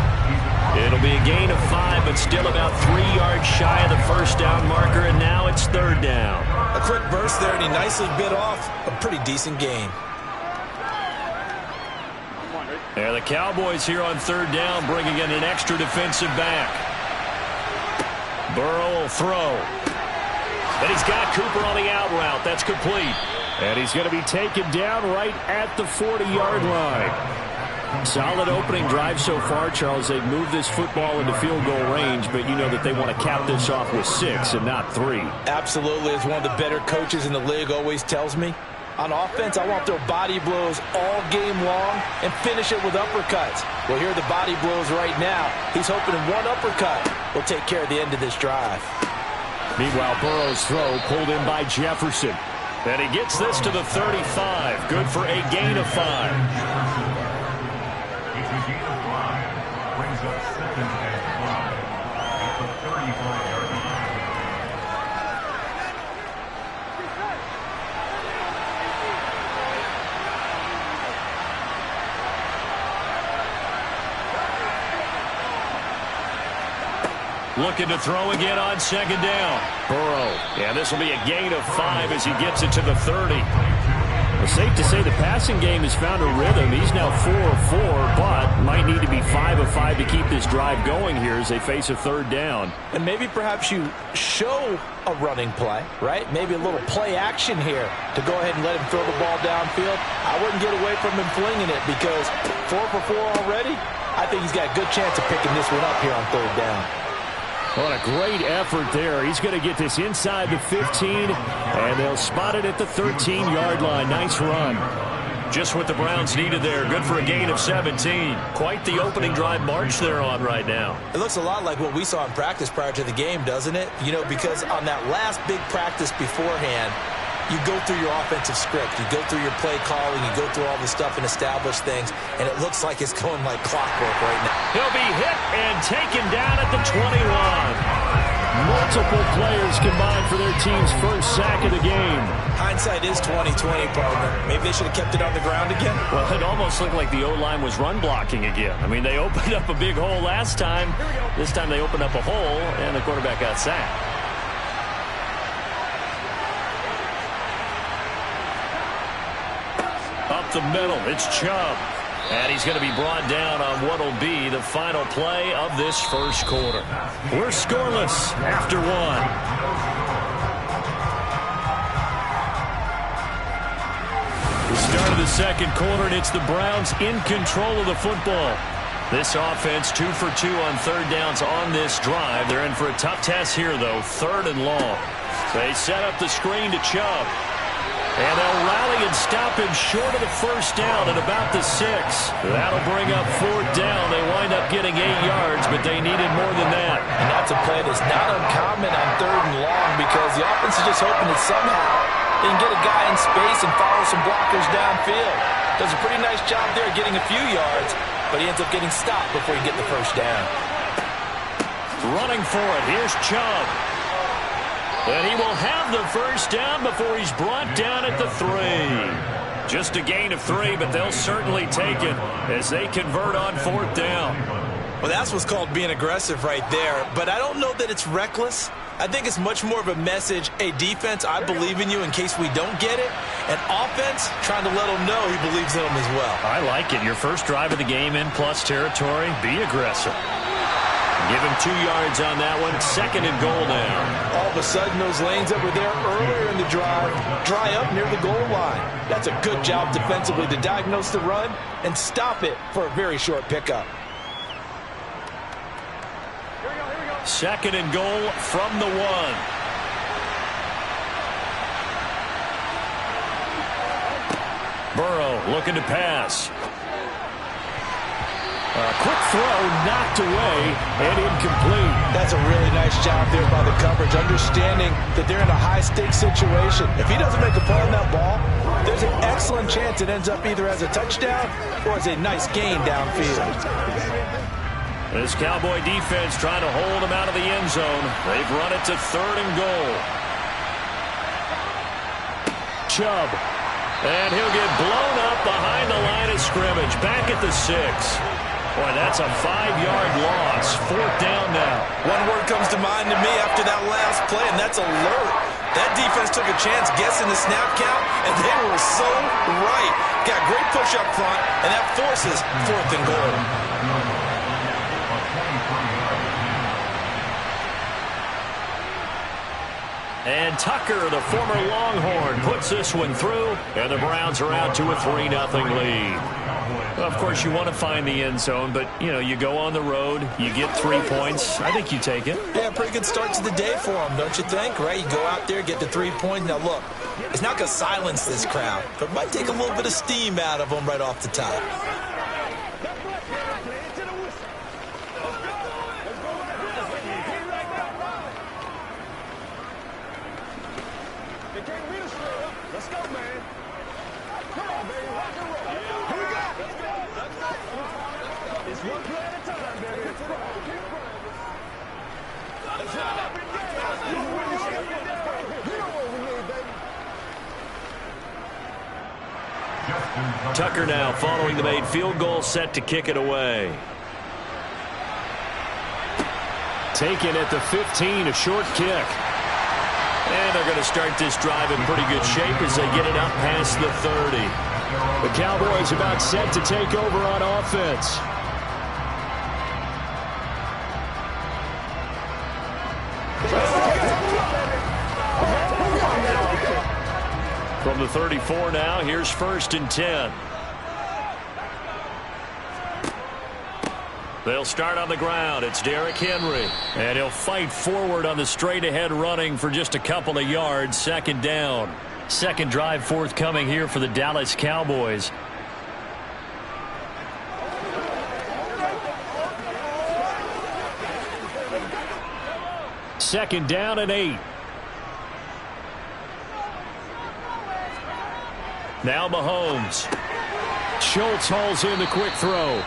It'll be a gain of 5, but still about 3 yards shy of the first down marker, and now it's third down. A quick burst there, and he nicely bit off a pretty decent gain. There, the Cowboys here on third down, bringing in an extra defensive back. Burrow will throw. And he's got Cooper on the out route. That's complete. And he's going to be taken down right at the 40-yard line. Solid opening drive so far, Charles. They've moved this football into field goal range, but you know that they want to cap this off with 6 and not 3. Absolutely. As one of the better coaches in the league always tells me, on offense, I want their body blows all game long and finish it with uppercuts. Well, here are the body blows right now. He's hoping one uppercut will take care of the end of this drive. Meanwhile, Burrow's throw pulled in by Jefferson. And he gets this to the 35. Good for a gain of 5. It's a gain of 5. Brings up 2nd and 5 at the 35-yard line. Looking to throw again on second down. Burrow. And this will be a gain of 5 as he gets it to the 30. Well, safe to say the passing game has found a rhythm. He's now 4 of 4, but might need to be 5 of 5 to keep this drive going here as they face a third down. And maybe perhaps you show a running play, right? Maybe a little play action here to go ahead and let him throw the ball downfield. I wouldn't get away from him flinging it because 4 for 4 already. I think he's got a good chance of picking this one up here on third down. What a great effort there. He's going to get this inside the 15, and they'll spot it at the 13-yard line. Nice run. Just what the Browns needed there. Good for a gain of 17. Quite the opening drive march they're on right now. It looks a lot like what we saw in practice prior to the game, doesn't it? You know, because on that last big practice beforehand, you go through your offensive script. You go through your play calling. You go through all the stuff and establish things. And it looks like it's going like clockwork right now. He'll be hit and taken down at the 21. Multiple players combined for their team's first sack of the game. Hindsight is 20/20, partner. Maybe they should have kept it on the ground again. Well, it almost looked like the O-line was run blocking again. I mean, they opened up a big hole last time. This time they opened up a hole, and the quarterback got sacked. Up the middle, it's Chubb. And he's going to be brought down on what will be the final play of this first quarter. We're scoreless after 1. The start of the second quarter, and it's the Browns in control of the football. This offense 2 for 2 on third downs on this drive. They're in for a tough test here, though, 3rd and long. They set up the screen to Chubb. And they'll rally and stop him short of the first down at about the 6. That'll bring up 4th down. They wind up getting 8 yards, but they needed more than that. And that's a play that's not uncommon on 3rd and long because the offense is just hoping that somehow they can get a guy in space and follow some blockers downfield. Does a pretty nice job there getting a few yards, but he ends up getting stopped before he can get the first down. Running for it, here's Chubb. And he will have the first down before he's brought down at the 3. Just a gain of 3, but they'll certainly take it as they convert on 4th down. Well, that's what's called being aggressive right there, but I don't know that it's reckless. I think it's much more of a message, hey, defense, I believe in you in case we don't get it, and offense trying to let them know he believes in them as well. I like it. Your first drive of the game in plus territory, be aggressive. Give him 2 yards on that one. 2nd and goal now. All of a sudden, those lanes that were there earlier in the drive dry up near the goal line. That's a good job defensively to diagnose the run and stop it for a very short pickup. 2nd and goal from the 1. Burrow looking to pass. Quick throw knocked away and incomplete. That's a really nice job there by the coverage, understanding that they're in a high-stakes situation. If he doesn't make a play on that ball, there's an excellent chance it ends up either as a touchdown or as a nice gain downfield. This Cowboy defense trying to hold him out of the end zone. They've run it to 3rd and goal. Chubb. And he'll get blown up behind the line of scrimmage. Back at the 6. Boy, that's a 5-yard loss. 4th down now. One word comes to mind to me after that last play, and that's alert. That defense took a chance guessing the snap count, and they were so right. Got great push up front, and that forces 4th and goal. And Tucker, the former Longhorn, puts this one through, and the Browns are out to a 3-0 lead. Well, of course, you want to find the end zone, but, you know, you go on the road, you get 3 points. I think you take it. Yeah, pretty good start to the day for them, don't you think? Right? You go out there, get the 3 points. Now, look, it's not going to silence this crowd, but it might take a little bit of steam out of them right off the top. Let's go, man. Come on, baby. Rock and roll. Here we go. It's one play at a time, baby. Tucker now following the made field goal, set to kick it away. Taken at the 15, a short kick. And they're going to start this drive in pretty good shape as they get it up past the 30. The Cowboys about set to take over on offense. From the 34 now, here's 1st and 10. They'll start on the ground. It's Derrick Henry. And he'll fight forward on the straight-ahead running for just a couple of yards. 2nd down. 2nd drive forthcoming here for the Dallas Cowboys. Second down and 8. Now Mahomes. Schultz hauls in the quick throw.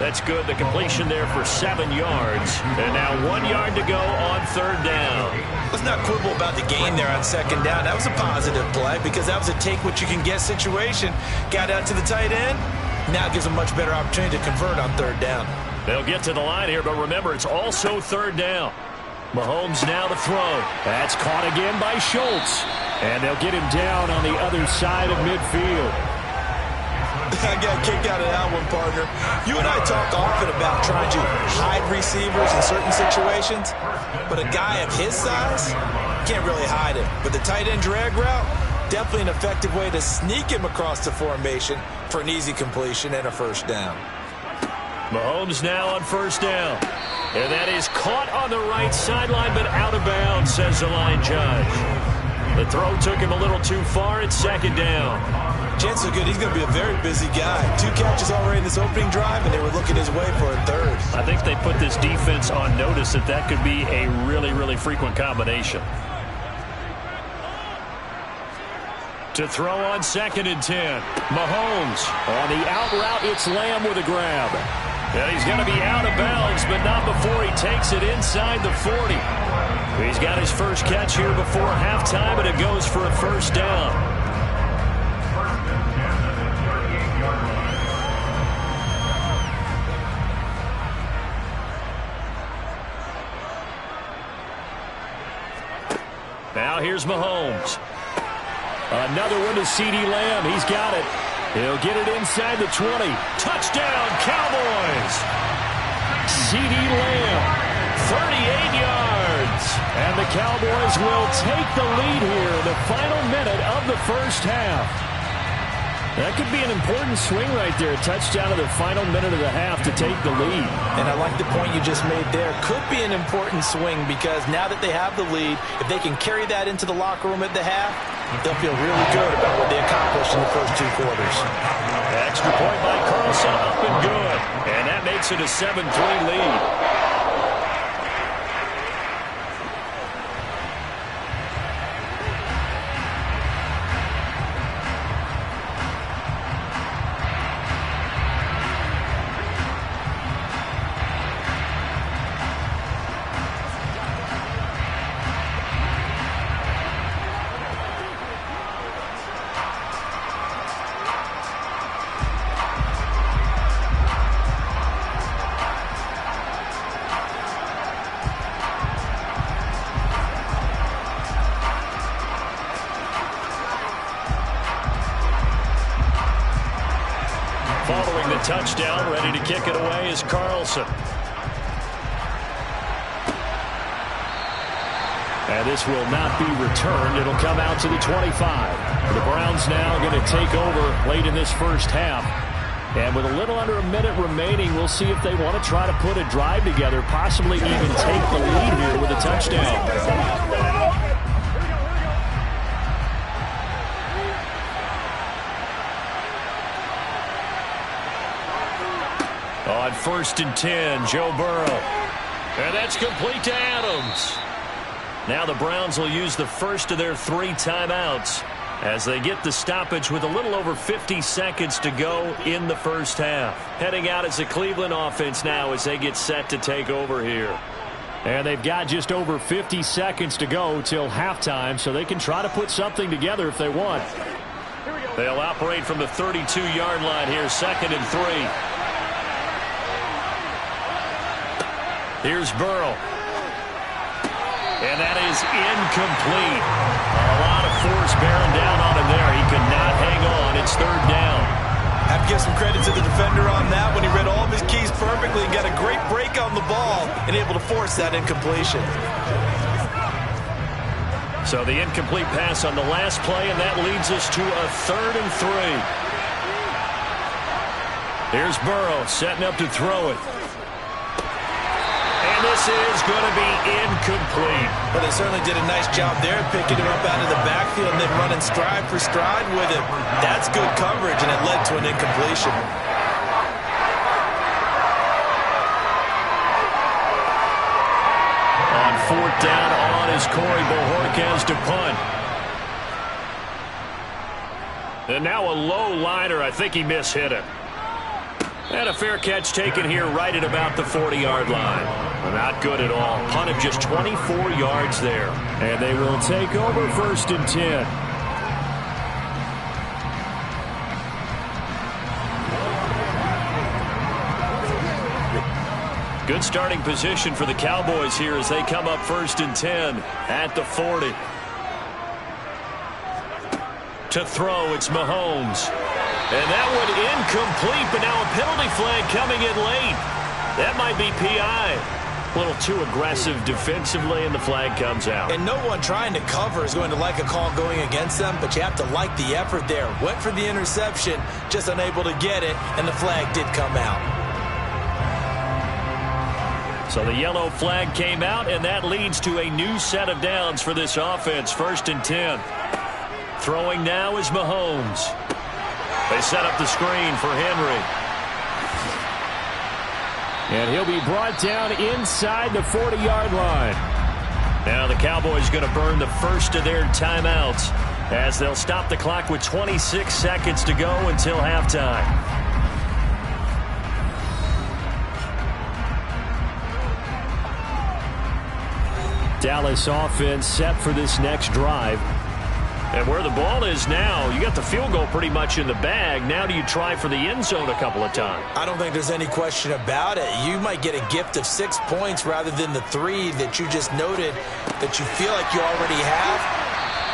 That's good. The completion there for 7 yards. And now 1 yard to go on 3rd down. Let's not quibble about the gain there on 2nd down. That was a positive play because that was a take-what-you-can-get situation. Got out to the tight end. Now gives a much better opportunity to convert on 3rd down. They'll get to the line here, but remember, it's also 3rd down. Mahomes now to throw. That's caught again by Schultz. And they'll get him down on the other side of midfield. I got a kick out of that one, partner. You and I talk often about trying to hide receivers in certain situations, but a guy of his size can't really hide him. But the tight end drag route, definitely an effective way to sneak him across the formation for an easy completion and a 1st down. Mahomes now on 1st down. And that is caught on the right sideline, but out of bounds, says the line judge. The throw took him a little too far. It's 2nd down. Chances are good he's going to be a very busy guy. 2 catches already in this opening drive, and they were looking his way for a third. I think they put this defense on notice that that could be a really, really frequent combination. To throw on 2nd and 10. Mahomes on the out route. It's Lamb with a grab. And he's going to be out of bounds, but not before he takes it inside the 40. He's got his first catch here before halftime, and it goes for a first down. Now here's Mahomes. Another one to CeeDee Lamb. He's got it. He'll get it inside the 20. Touchdown, Cowboys! CeeDee Lamb, 38 yards. And the Cowboys will take the lead here in the final minute of the first half. That could be an important swing right there. A touchdown in the final minute of the half to take the lead. And I like the point you just made there. Could be an important swing because now that they have the lead, if they can carry that into the locker room at the half, they'll feel really good about what they accomplished in the first 2 quarters. Extra point by Carlson, up and good. And that makes it a 7-3 lead. Following the touchdown, ready to kick it away is Carlson. And this will not be returned. It'll come out to the 25. The Browns now going to take over late in this first half. And with a little under a minute remaining, we'll see if they want to try to put a drive together, possibly even take the lead here with a touchdown. On 1st and 10, Joe Burrow. And that's complete to Adams. Now the Browns will use the first of their 3 timeouts as they get the stoppage with a little over 50 seconds to go in the first half. Heading out as the Cleveland offense now as they get set to take over here. And they've got just over 50 seconds to go till halftime, so they can try to put something together if they want. They'll operate from the 32-yard line here, 2nd and 3. Here's Burrow. And that is incomplete. A lot of force bearing down on him there. He could not hang on. It's 3rd down. I have to give some credit to the defender on that when he read all of his keys perfectly and got a great break on the ball and able to force that incompletion. So the incomplete pass on the last play, and that leads us to a 3rd and 3. Here's Burrow setting up to throw it. And this is going to be incomplete. Well, they certainly did a nice job there, picking him up out of the backfield and then running stride for stride with him. That's good coverage, and it led to an incompletion. On 4th down on is Corey Bojorquez to punt. And now a low liner. I think he mishit it. And a fair catch taken here right at about the 40-yard line. Not good at all. Punted just 24 yards there. And they will take over 1st and 10. Good starting position for the Cowboys here as they come up 1st and 10 at the 40. To throw, it's Mahomes. And that one incomplete, but now a penalty flag coming in late. That might be PI. A little too aggressive defensively, and the flag comes out. And no one trying to cover is going to like a call going against them, but you have to like the effort there. Went for the interception, just unable to get it, and the flag did come out. So the yellow flag came out, and that leads to a new set of downs for this offense. 1st and 10. Throwing now is Mahomes. They set up the screen for Henry. And he'll be brought down inside the 40-yard line. Now the Cowboys going to burn the first of their timeouts as they'll stop the clock with 26 seconds to go until halftime. Dallas offense set for this next drive. And where the ball is now, you got the field goal pretty much in the bag. Now do you try for the end zone a couple of times? I don't think there's any question about it. You might get a gift of 6 points rather than the 3 that you just noted that you feel like you already have.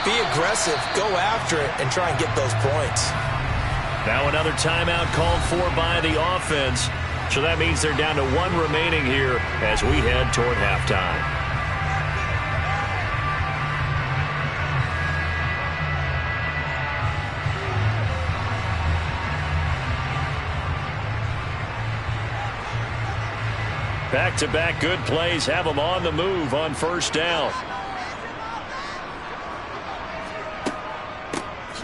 Be aggressive, go after it, and try and get those points. Now another timeout called for by the offense. So that means they're down to 1 remaining here as we head toward halftime. Back-to-back good plays have them on the move on first down.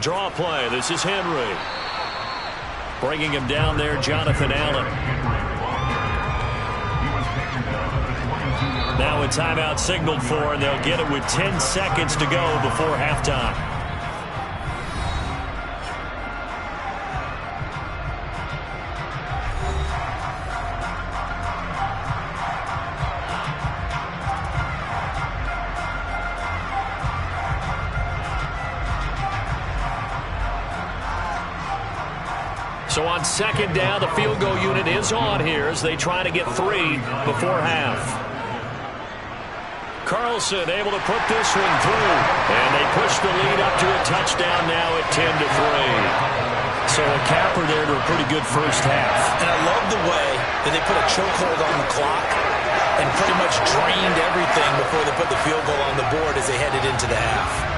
Draw play. This is Henry. Bringing him down there, Jonathan Allen. Now a timeout signaled for, and they'll get it with 10 seconds to go before halftime. So on second down, the field goal unit is on here as they try to get 3 before half. Carlson able to put this one through, and they push the lead up to a touchdown now at 10-3. So a capper there to a pretty good first half. And I love the way that they put a chokehold on the clock and pretty much drained everything before they put the field goal on the board as they headed into the half.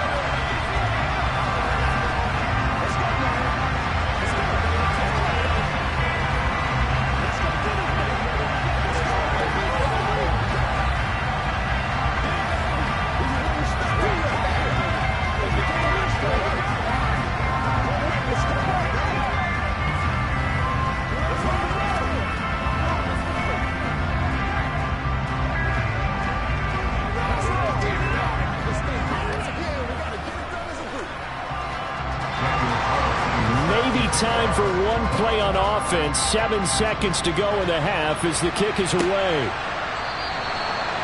Time for one play on offense. 7 seconds to go in the half as the kick is away.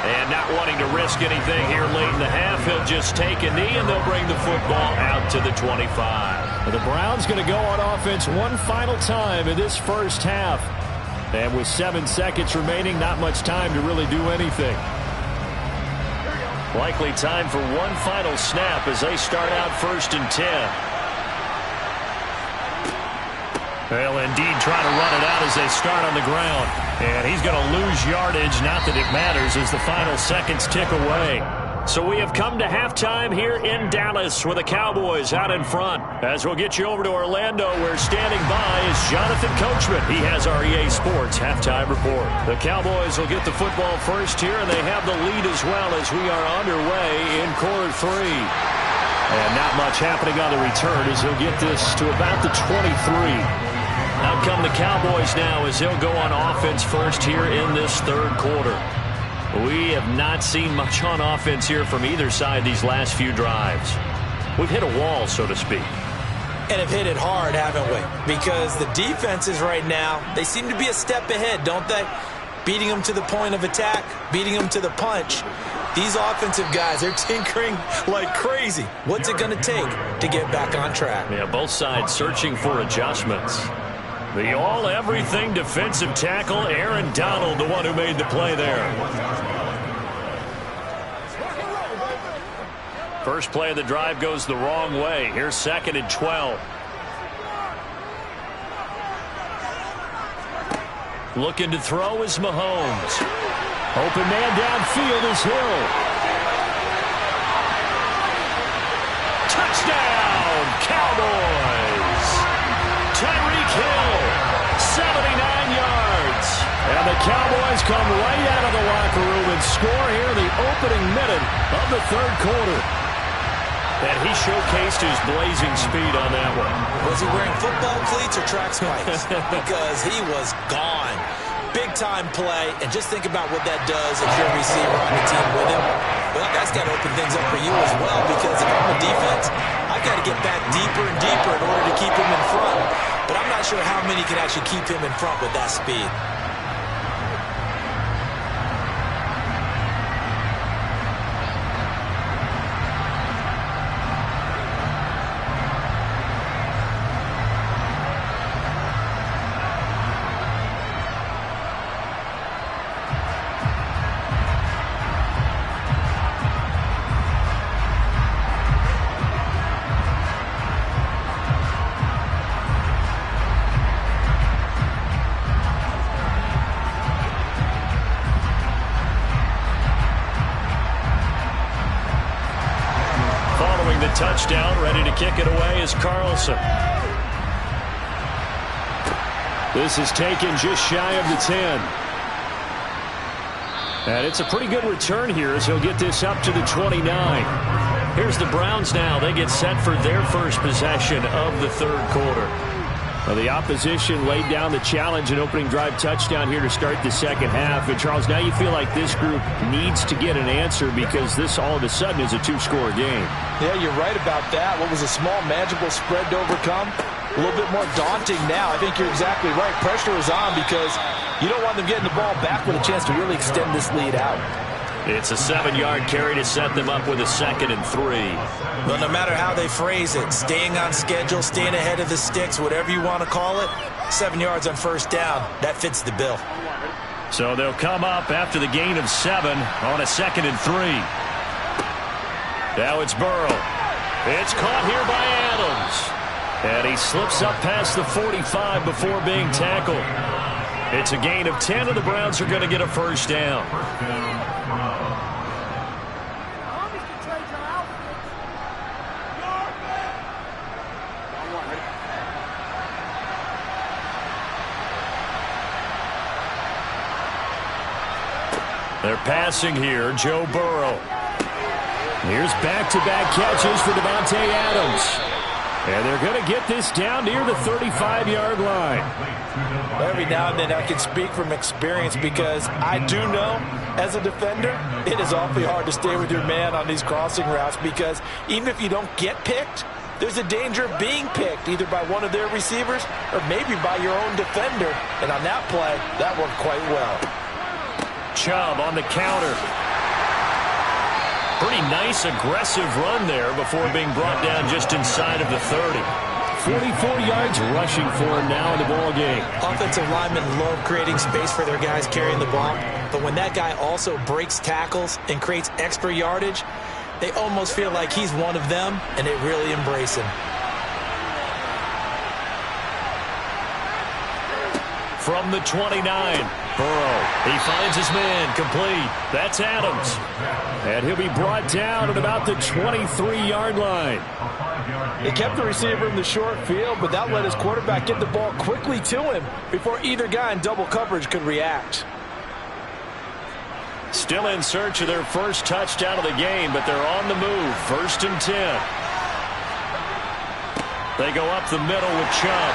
And not wanting to risk anything here late in the half, he'll just take a knee and they'll bring the football out to the 25. The Browns going to go on offense one final time in this first half. And with 7 seconds remaining, not much time to really do anything. Likely time for one final snap as they start out 1st and 10. They'll indeed try to run it out as they start on the ground. And he's going to lose yardage, not that it matters, as the final seconds tick away. So we have come to halftime here in Dallas with the Cowboys out in front. As we'll get you over to Orlando, where standing by is Jonathan Coachman. He has our EA Sports halftime report. The Cowboys will get the football first here, and they have the lead as well as we are underway in quarter 3. And not much happening on the return as he'll get this to about the 23. Out come the Cowboys now as they'll go on offense first here in this 3rd quarter. We have not seen much on offense here from either side these last few drives. We've hit a wall, so to speak. And have hit it hard, haven't we? Because the defenses right now, they seem to be a step ahead, don't they? Beating them to the point of attack, beating them to the punch. These offensive guys, they're tinkering like crazy. What's it going to take to get back on track? Yeah, both sides searching for adjustments. The all-everything defensive tackle, Aaron Donald, the one who made the play there. First play of the drive goes the wrong way. Here's 2nd and 12. Looking to throw is Mahomes. Open man downfield is Hill. Touchdown, Cowboys! Tyreek Hill, 79 yards. And the Cowboys come right out of the locker room and score here in the opening minute of the 3rd quarter. And he showcased his blazing speed on that one. Was he wearing football cleats or track spikes? Because he was gone. Big-time play, and just think about what that does if you're a receiver on the team with him. Well, that's got to open things up for you as well, because if I'm a defense, I've got to get back deeper and deeper in order to keep him in front. But I'm not sure how many can actually keep him in front with that speed. Touchdown, ready to kick it away is Carlson. This is taken just shy of the 10. And it's a pretty good return here as he'll get this up to the 29. Here's the Browns now. They get set for their first possession of the third quarter. Well, the opposition laid down the challenge and opening drive touchdown here to start the second half. And, Charles, now you feel like this group needs to get an answer because this all of a sudden is a two-score game. Yeah, you're right about that. What was a small, manageable spread to overcome? A little bit more daunting now. I think you're exactly right. Pressure is on because you don't want them getting the ball back with a chance to really extend this lead out. It's a 7-yard carry to set them up with a 2nd and 3. Well, no matter how they phrase it, staying on schedule, staying ahead of the sticks, whatever you want to call it, 7 yards on first down, that fits the bill. So they'll come up after the gain of 7 on a 2nd and 3. Now it's Burrow. It's caught here by Adams. And he slips up past the 45 before being tackled. It's a gain of 10, and the Browns are going to get a first down. They're passing here, Joe Burrow. Here's back-to-back catches for Davante Adams. And they're going to get this down near the 35-yard line. Every now and then I can speak from experience because I do know, as a defender, it is awfully hard to stay with your man on these crossing routes because even if you don't get picked, there's a danger of being picked either by one of their receivers or maybe by your own defender. And on that play, that worked quite well. Chubb on the counter. Pretty nice, aggressive run there before being brought down just inside of the 30. 44 yards rushing for him now in the ball game. Offensive linemen love creating space for their guys carrying the ball, but when that guy also breaks tackles and creates extra yardage, they almost feel like he's one of them, and they really embrace him. From the 29, Burrow. He finds his man, complete. That's Adams. And he'll be brought down at about the 23-yard line. They kept the receiver in the short field, but that let his quarterback get the ball quickly to him before either guy in double coverage could react. Still in search of their first touchdown of the game, but they're on the move. 1st and 10. They go up the middle with Chubb.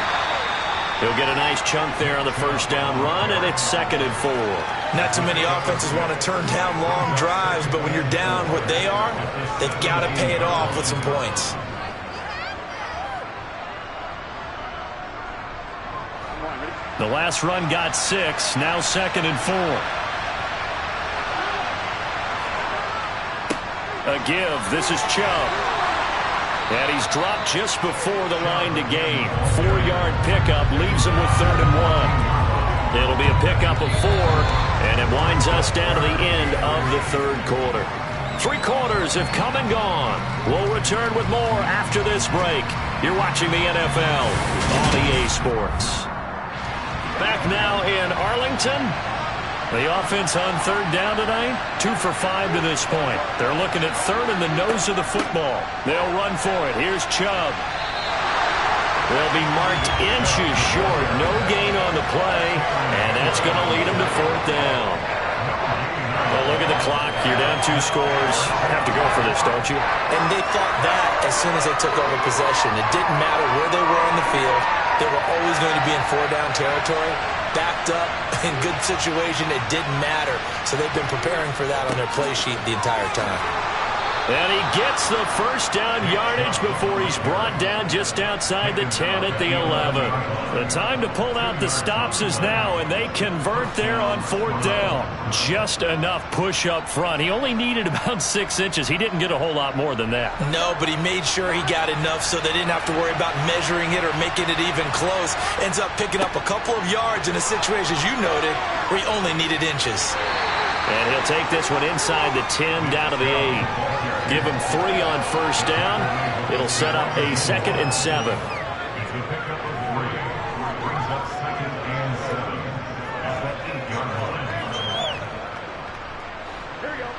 He'll get a nice chunk there on the first down run, and it's 2nd and 4. Not too many offenses want to turn down long drives, but when you're down what they are, they've got to pay it off with some points. The last run got 6, now 2nd and 4. A give, this is Chubb. And he's dropped just before the line to gain. 4-yard pickup leaves him with 3rd and 1. It'll be a pickup of 4, and it winds us down to the end of the third quarter. 3 quarters have come and gone. We'll return with more after this break. You're watching the NFL on EA Sports. Back now in Arlington. The offense on 3rd down tonight, 2 for 5 to this point. They're looking at 3rd in the nose of the football. They'll run for it. Here's Chubb. They'll be marked inches short. No gain on the play, and that's going to lead them to 4th down. Well, look at the clock. You're down 2 scores. Have to go for this, don't you? And they thought that as soon as they took over possession. It didn't matter where they were on the field. They were always going to be in 4-down territory. Backed up, in good situation, it didn't matter. So they've been preparing for that on their play sheet the entire time. And he gets the first down yardage before he's brought down just outside the 10 at the 11. The time to pull out the stops is now, and they convert there on 4th down. Just enough push up front. He only needed about 6 inches. He didn't get a whole lot more than that. No, but he made sure he got enough so they didn't have to worry about measuring it or making it even close. Ends up picking up a couple of yards in a situation, as you noted, where he only needed inches. And he'll take this one inside the 10 down to the 8. Give him 3 on first down. It'll set up a 2nd and 7. It's the pickup of 3. Brings up 2nd and 7 at that 8-yard line. Here we go.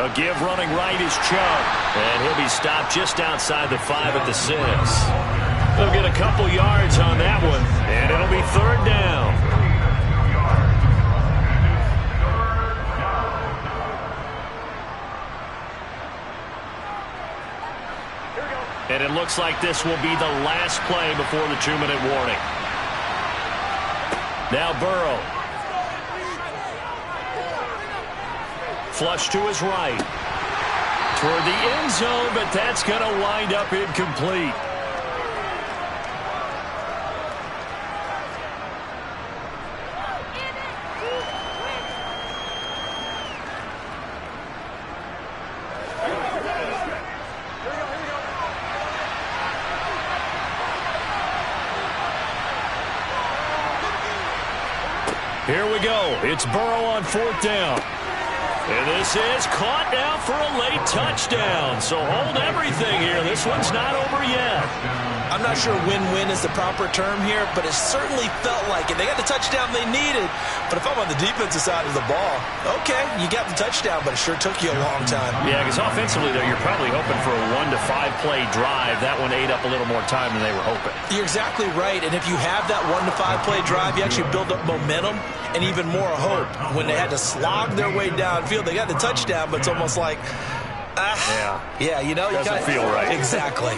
A give running right is Chubb. And he'll be stopped just outside the 5 at the 6. They'll get a couple yards on that one, and it'll be 3rd down. And it looks like this will be the last play before the 2-minute warning. Now Burrow. Flush to his right. Toward the end zone, but that's going to wind up incomplete. Here we go. It's Burrow on 4th down. And this is caught now for a late touchdown. So hold everything here. This one's not over yet. I'm not sure win-win is the proper term here, but it certainly felt like it. They got the touchdown they needed. But if I'm on the defensive side of the ball, okay, you got the touchdown, but it sure took you a long time. Yeah, because offensively, though, you're probably hoping for a 1 to 5 play drive. That one ate up a little more time than they were hoping. You're exactly right. And if you have that 1 to 5 play drive, you actually build up momentum and even more hope. When they had to slog their way downfield, they got the touchdown, but it's almost like, yeah, you know, doesn't feel right. Exactly.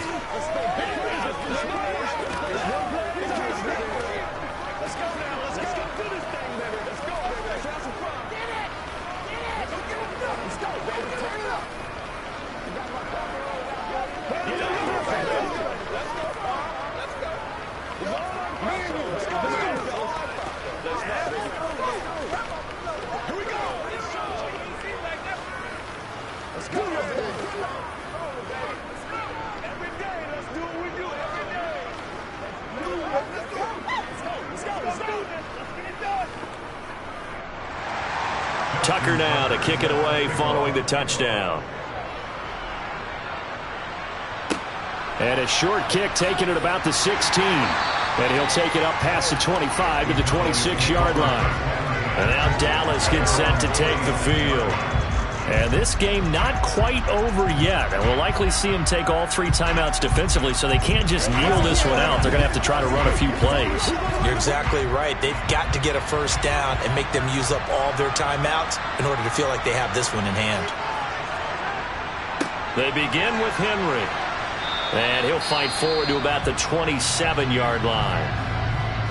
Tucker now to kick it away following the touchdown. And a short kick taken at about the 16. And he'll take it up past the 25 to the 26-yard line. And now Dallas gets set to take the field. And this game not quite over yet. And we'll likely see him take all 3 timeouts defensively, so they can't just kneel this one out. They're going to have to try to run a few plays. You're exactly right. They've got to get a first down and make them use up all their timeouts in order to feel like they have this one in hand. They begin with Henry. And he'll fight forward to about the 27-yard line.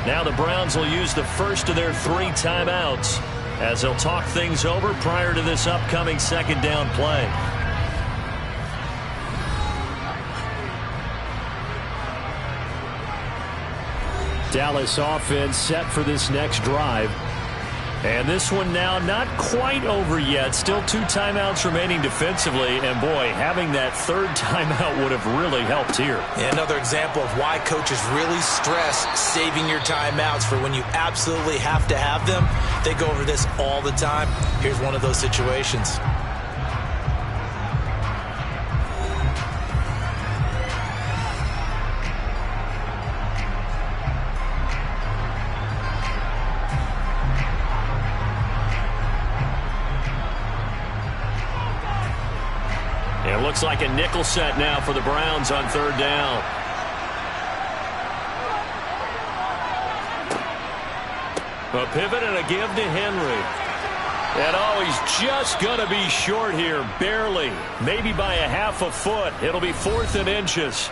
Now the Browns will use the first of their 3 timeouts as they'll talk things over prior to this upcoming 2nd down play. Dallas offense set for this next drive. And this one now not quite over yet. Still 2 timeouts remaining defensively. And, boy, having that 3rd timeout would have really helped here. Yeah, another example of why coaches really stress saving your timeouts for when you absolutely have to have them. They go over this all the time. Here's one of those situations. It looks like a nickel set now for the Browns on 3rd down. A pivot and a give to Henry. And he's just going to be short here, barely. Maybe by a half a foot. It'll be 4th and inches.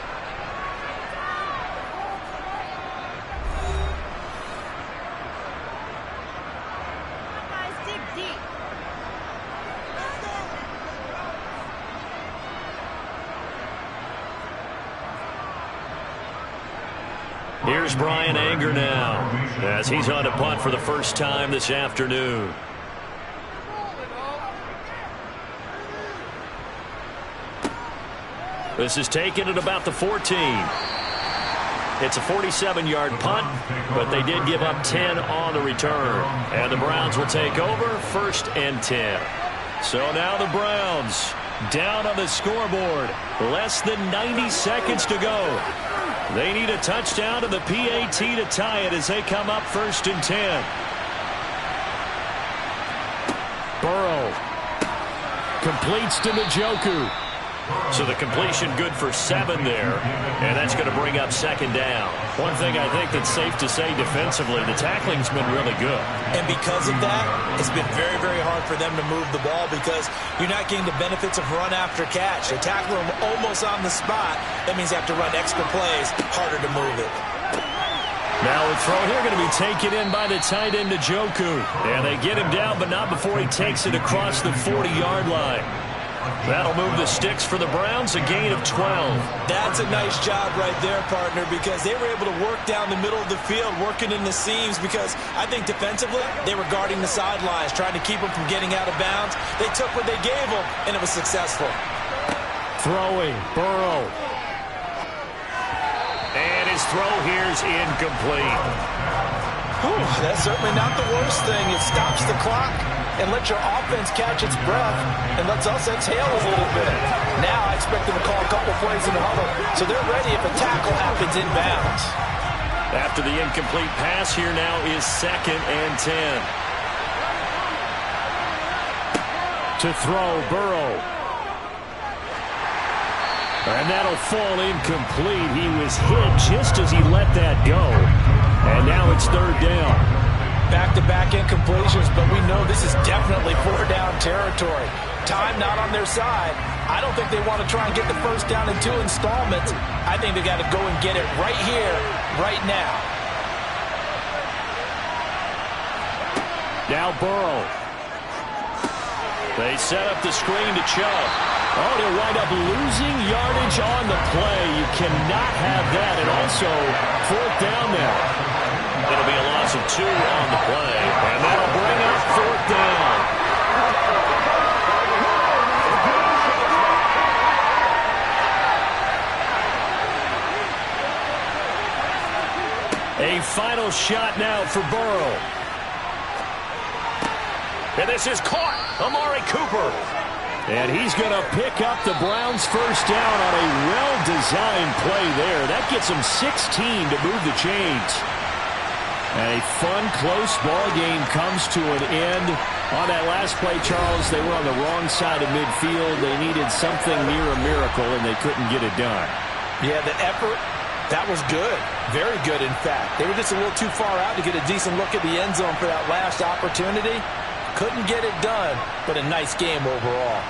Here's Bryan Anger now, as he's on to punt for the first time this afternoon. This is taken at about the 14. It's a 47-yard punt, but they did give up 10 on the return. And the Browns will take over, 1st and 10. So now the Browns down on the scoreboard. Less than 90 seconds to go. They need a touchdown and the PAT to tie it as they come up 1st and 10. Burrow completes to Njoku. So the completion good for 7 there, and that's going to bring up 2nd down. One thing I think that's safe to say defensively, the tackling's been really good. And because of that, it's been very, very hard for them to move the ball because you're not getting the benefits of run after catch. They tackle them almost on the spot. That means they have to run extra plays, harder to move it. Now a throw here going to be taken in by the tight end Njoku. And they get him down, but not before he takes it across the 40-yard line. That'll move the sticks for the Browns, a gain of 12. That's a nice job right there, partner, because they were able to work down the middle of the field, working in the seams, because I think defensively they were guarding the sidelines, trying to keep them from getting out of bounds. They took what they gave them, and it was successful. Throwing, Burrow. And his throw here's incomplete. Whew, that's certainly not the worst thing. It stops the clock and lets your offense catch its breath and lets us exhale a little bit. Now I expect them to call a couple plays in the huddle, so they're ready if a tackle happens inbounds. After the incomplete pass, here now is 2nd and 10. To throw, Burrow. And that'll fall incomplete. He was hit just as he let that go. And now it's 3rd down. Back-to-back incompletions, but we know this is definitely 4-down territory. Time not on their side. I don't think they want to try and get the 1st down in 2 installments. I think they got to go and get it right here, right now. Now Burrow. They set up the screen to Chubb. Oh, they'll wind up losing yardage on the play. You cannot have that. And also 4th down now. It'll be a loss of 2 on the play, and that'll bring up 4th down. A final shot now for Burrow. And this is caught. Amari Cooper. And he's going to pick up the Browns' 1st down on a well-designed play there. That gets them 16 to move the chains. And a fun, close ball game comes to an end. On that last play, Charles, they were on the wrong side of midfield. They needed something near a miracle, and they couldn't get it done. Yeah, the effort, that was good. Very good, in fact. They were just a little too far out to get a decent look at the end zone for that last opportunity. Couldn't get it done, but a nice game overall.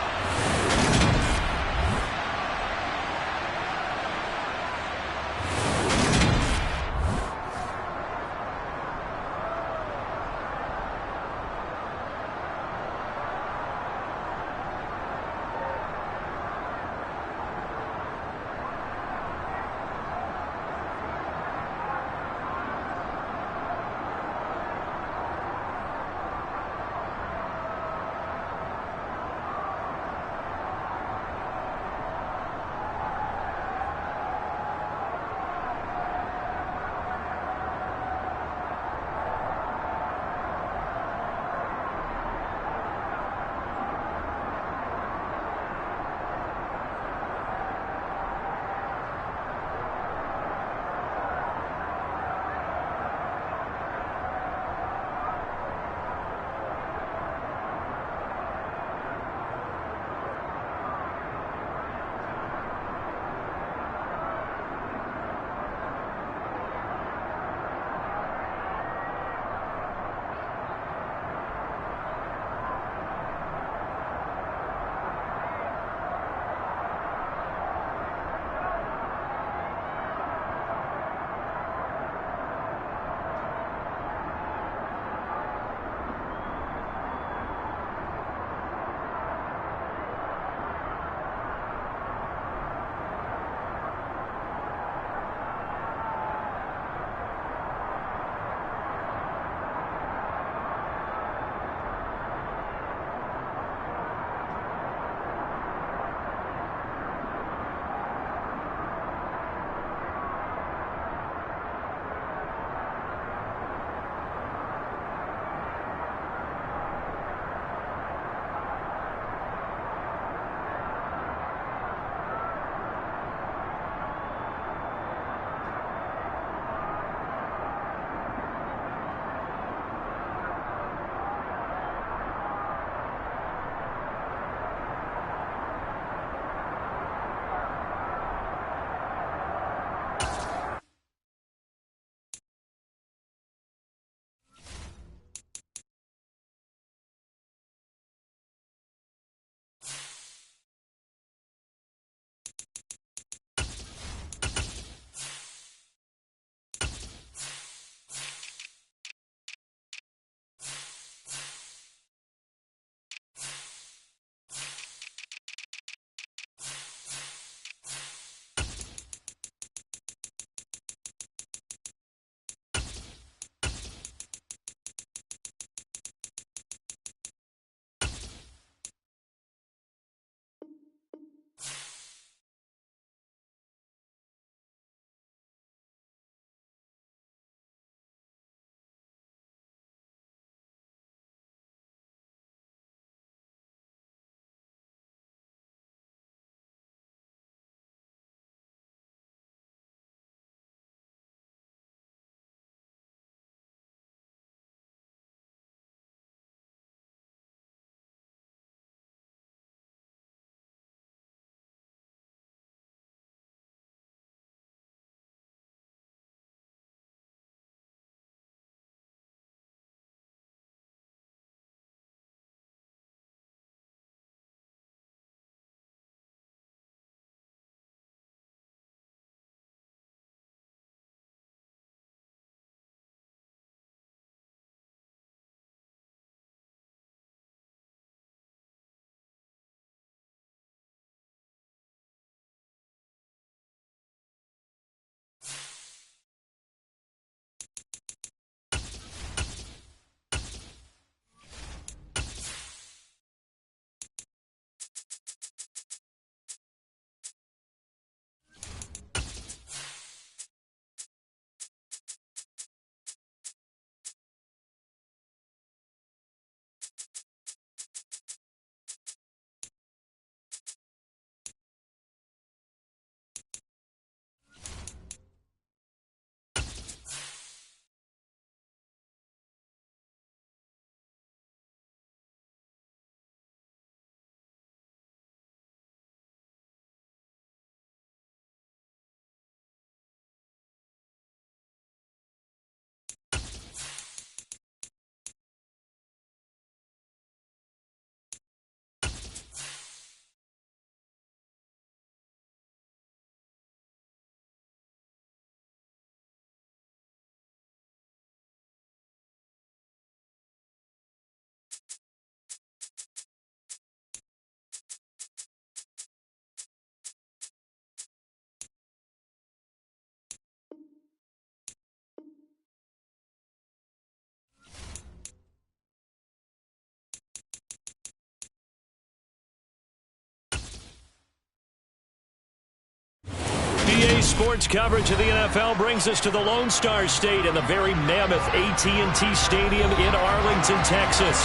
sports coverage of the NFL brings us to the Lone Star State and the very mammoth AT&T Stadium in Arlington, Texas.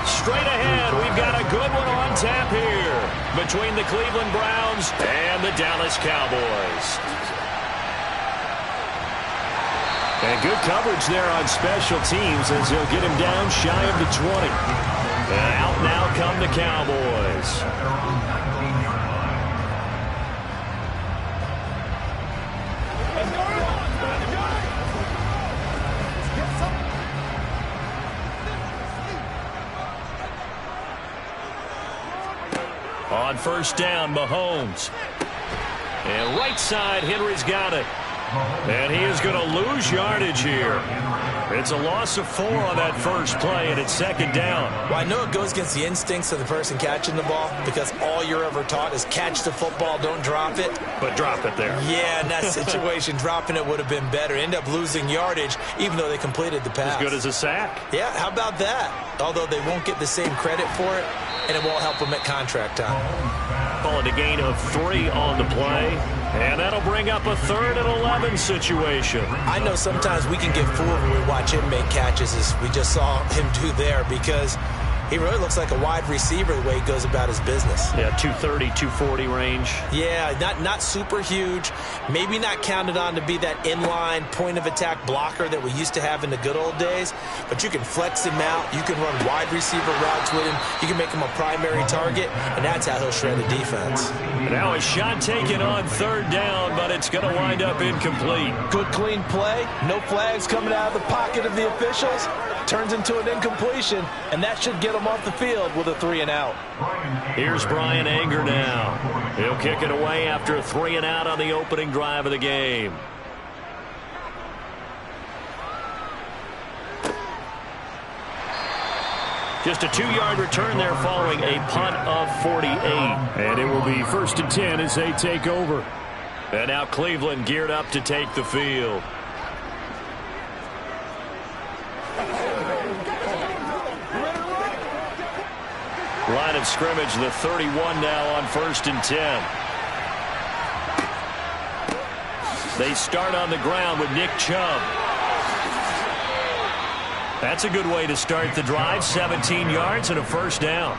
Straight ahead, we've got a good one on tap here between the Cleveland Browns and the Dallas Cowboys. And good coverage there on special teams as he'll get him down shy of the 20. And out now come the Cowboys. On first down, Mahomes. And right side, Henry's got it. And he is going to lose yardage here. It's a loss of 4 on that first play, and it's second down. Well, I know it goes against the instincts of the person catching the ball because all you're ever taught is catch the football, don't drop it. But drop it there. Yeah, in that situation, dropping it would have been better. End up losing yardage, even though they completed the pass. As good as a sack. Yeah, how about that? Although they won't get the same credit for it, and it won't help them at contract time. Calling a gain of 3 on the play. And that'll bring up a 3rd and 11 situation. I know sometimes we can get fooled when we watch him make catches, as we just saw him do there, because he really looks like a wide receiver the way he goes about his business. Yeah, 230, 240 range. Yeah, not super huge. Maybe not counted on to be that inline point-of-attack blocker that we used to have in the good old days. But you can flex him out. You can run wide receiver routes with him. You can make him a primary target, and that's how he'll shred a defense. Now a shot taken on 3rd down, but it's going to wind up incomplete. Good, clean play. No flags coming out of the pocket of the officials. Turns into an incompletion, and that should get him off the field with a 3-and-out. Here's Brian Anger now. He'll kick it away after a 3-and-out on the opening drive of the game. Just a 2-yard return there following a punt of 48. And it will be 1st and 10 as they take over. And now Cleveland geared up to take the field. Line of scrimmage, the 31 now on 1st and 10. They start on the ground with Nick Chubb. That's a good way to start the drive. 17 yards and a 1st down.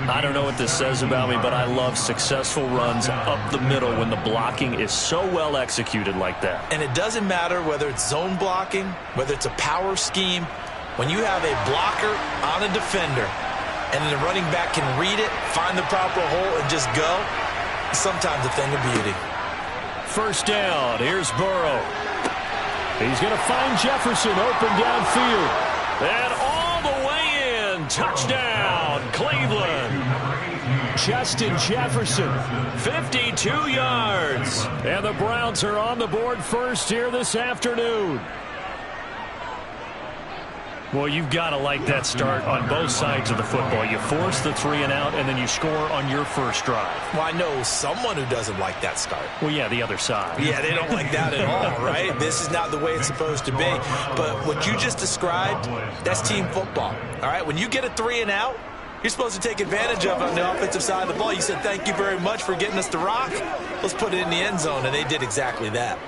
I don't know what this says about me, but I love successful runs up the middle when the blocking is so well executed like that. And it doesn't matter whether it's zone blocking, whether it's a power scheme. When you have a blocker on a defender, and then the running back can read it, find the proper hole, and just go, sometimes a thing of beauty. 1st down. Here's Burrow. He's going to find Jefferson open downfield. And all the way in. Touchdown, Cleveland. Justin Jefferson. 52 yards. And the Browns are on the board first here this afternoon. Well, you've got to like that start on both sides of the football. You force the 3-and-out, and then you score on your first drive. Well, I know someone who doesn't like that start. Well, yeah, the other side. Yeah, they don't like that at all, right? This is not the way it's supposed to be. But what you just described, that's team football, all right? When you get a 3-and-out, you're supposed to take advantage of it on the offensive side of the ball. You said, thank you very much for getting us to rock. Let's put it in the end zone, and they did exactly that.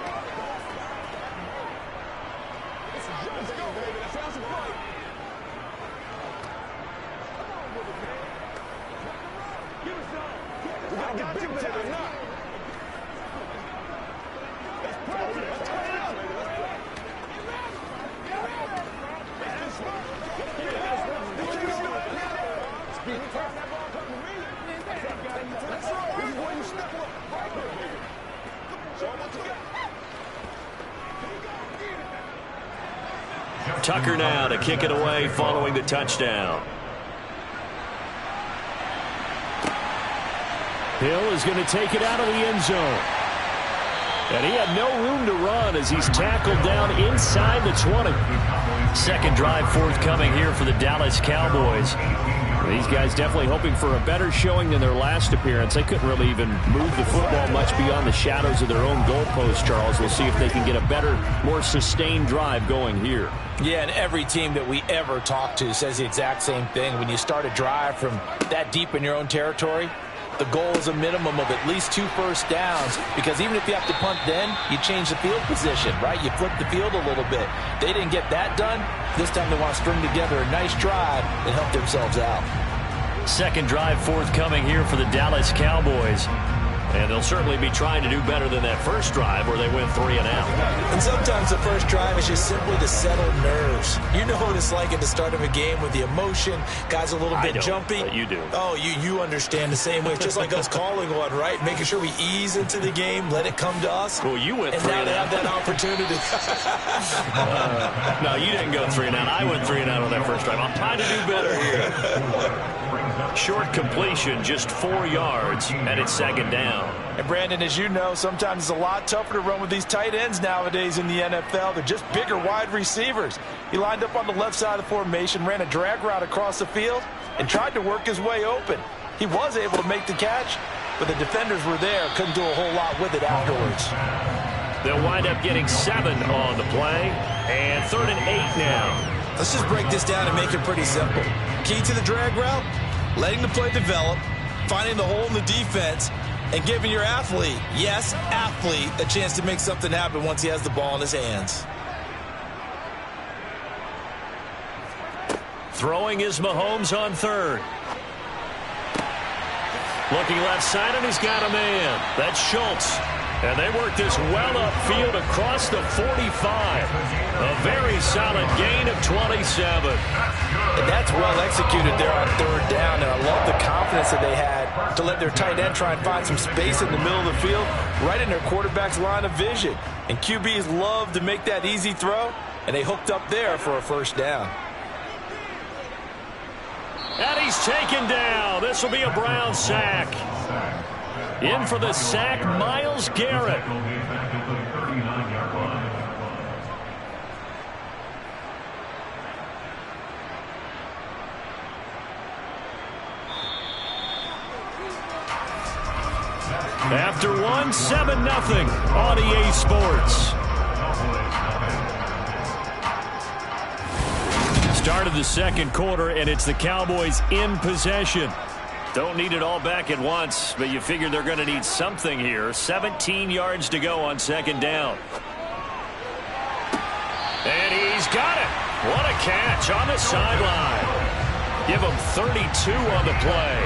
Tucker now to kick it away following the touchdown. Hill is going to take it out of the end zone. And he had no room to run as he's tackled down inside the 20. Second drive forthcoming here for the Dallas Cowboys. These guys definitely hoping for a better showing than their last appearance. They couldn't really even move the football much beyond the shadows of their own goalpost, Charles. We'll see if they can get a better, more sustained drive going here. Yeah, and every team that we ever talk to says the exact same thing. When you start a drive from that deep in your own territory, the goal is a minimum of at least 2 first downs, because even if you have to punt then, you change the field position, right? You flip the field a little bit. They didn't get that done. This time they want to string together a nice drive and help themselves out. Second drive forthcoming here for the Dallas Cowboys. And they'll certainly be trying to do better than that first drive where they went 3 and out. And sometimes the first drive is just simply to settle nerves. You know what it's like at the start of a game with the emotion, guys a little bit jumpy. But you do. Oh, you understand the same way. It's just like us calling one, right? Making sure we ease into the game, let it come to us. Well, you went and 3 now and they out. have that opportunity. No, you didn't go 3 and out. I went 3 and out on that first drive. I'm trying to do better here. Short completion, just 4 yards, and it's second down. And Brandon, as you know, sometimes it's a lot tougher to run with these tight ends nowadays in the NFL. They're just bigger wide receivers. He lined up on the left side of the formation, ran a drag route across the field, and tried to work his way open. He was able to make the catch, but the defenders were there, couldn't do a whole lot with it afterwards. They'll wind up getting 7 on the play, and 3rd and 8 now. Let's just break this down and make it pretty simple. Key to the drag route, letting the play develop, finding the hole in the defense, and giving your athlete, yes, athlete, a chance to make something happen once he has the ball in his hands. Throwing is Mahomes on 3rd. Looking left side, and he's got a man. That's Schultz. And they work this well upfield across the 45. A very solid gain of 27. And that's well executed there on 3rd down, and I love the confidence that they had to let their tight end try and find some space in the middle of the field, right in their quarterback's line of vision. And QBs love to make that easy throw, and they hooked up there for a first down. And he's taken down. This will be a Brown sack. In for the sack, Myles Garrett. After 1, 7-0 on EA Sports. Start of the second quarter, and it's the Cowboys in possession. Don't need it all back at once, but you figure they're going to need something here. 17 yards to go on second down. And he's got it. What a catch on the sideline. Give him 32 on the play.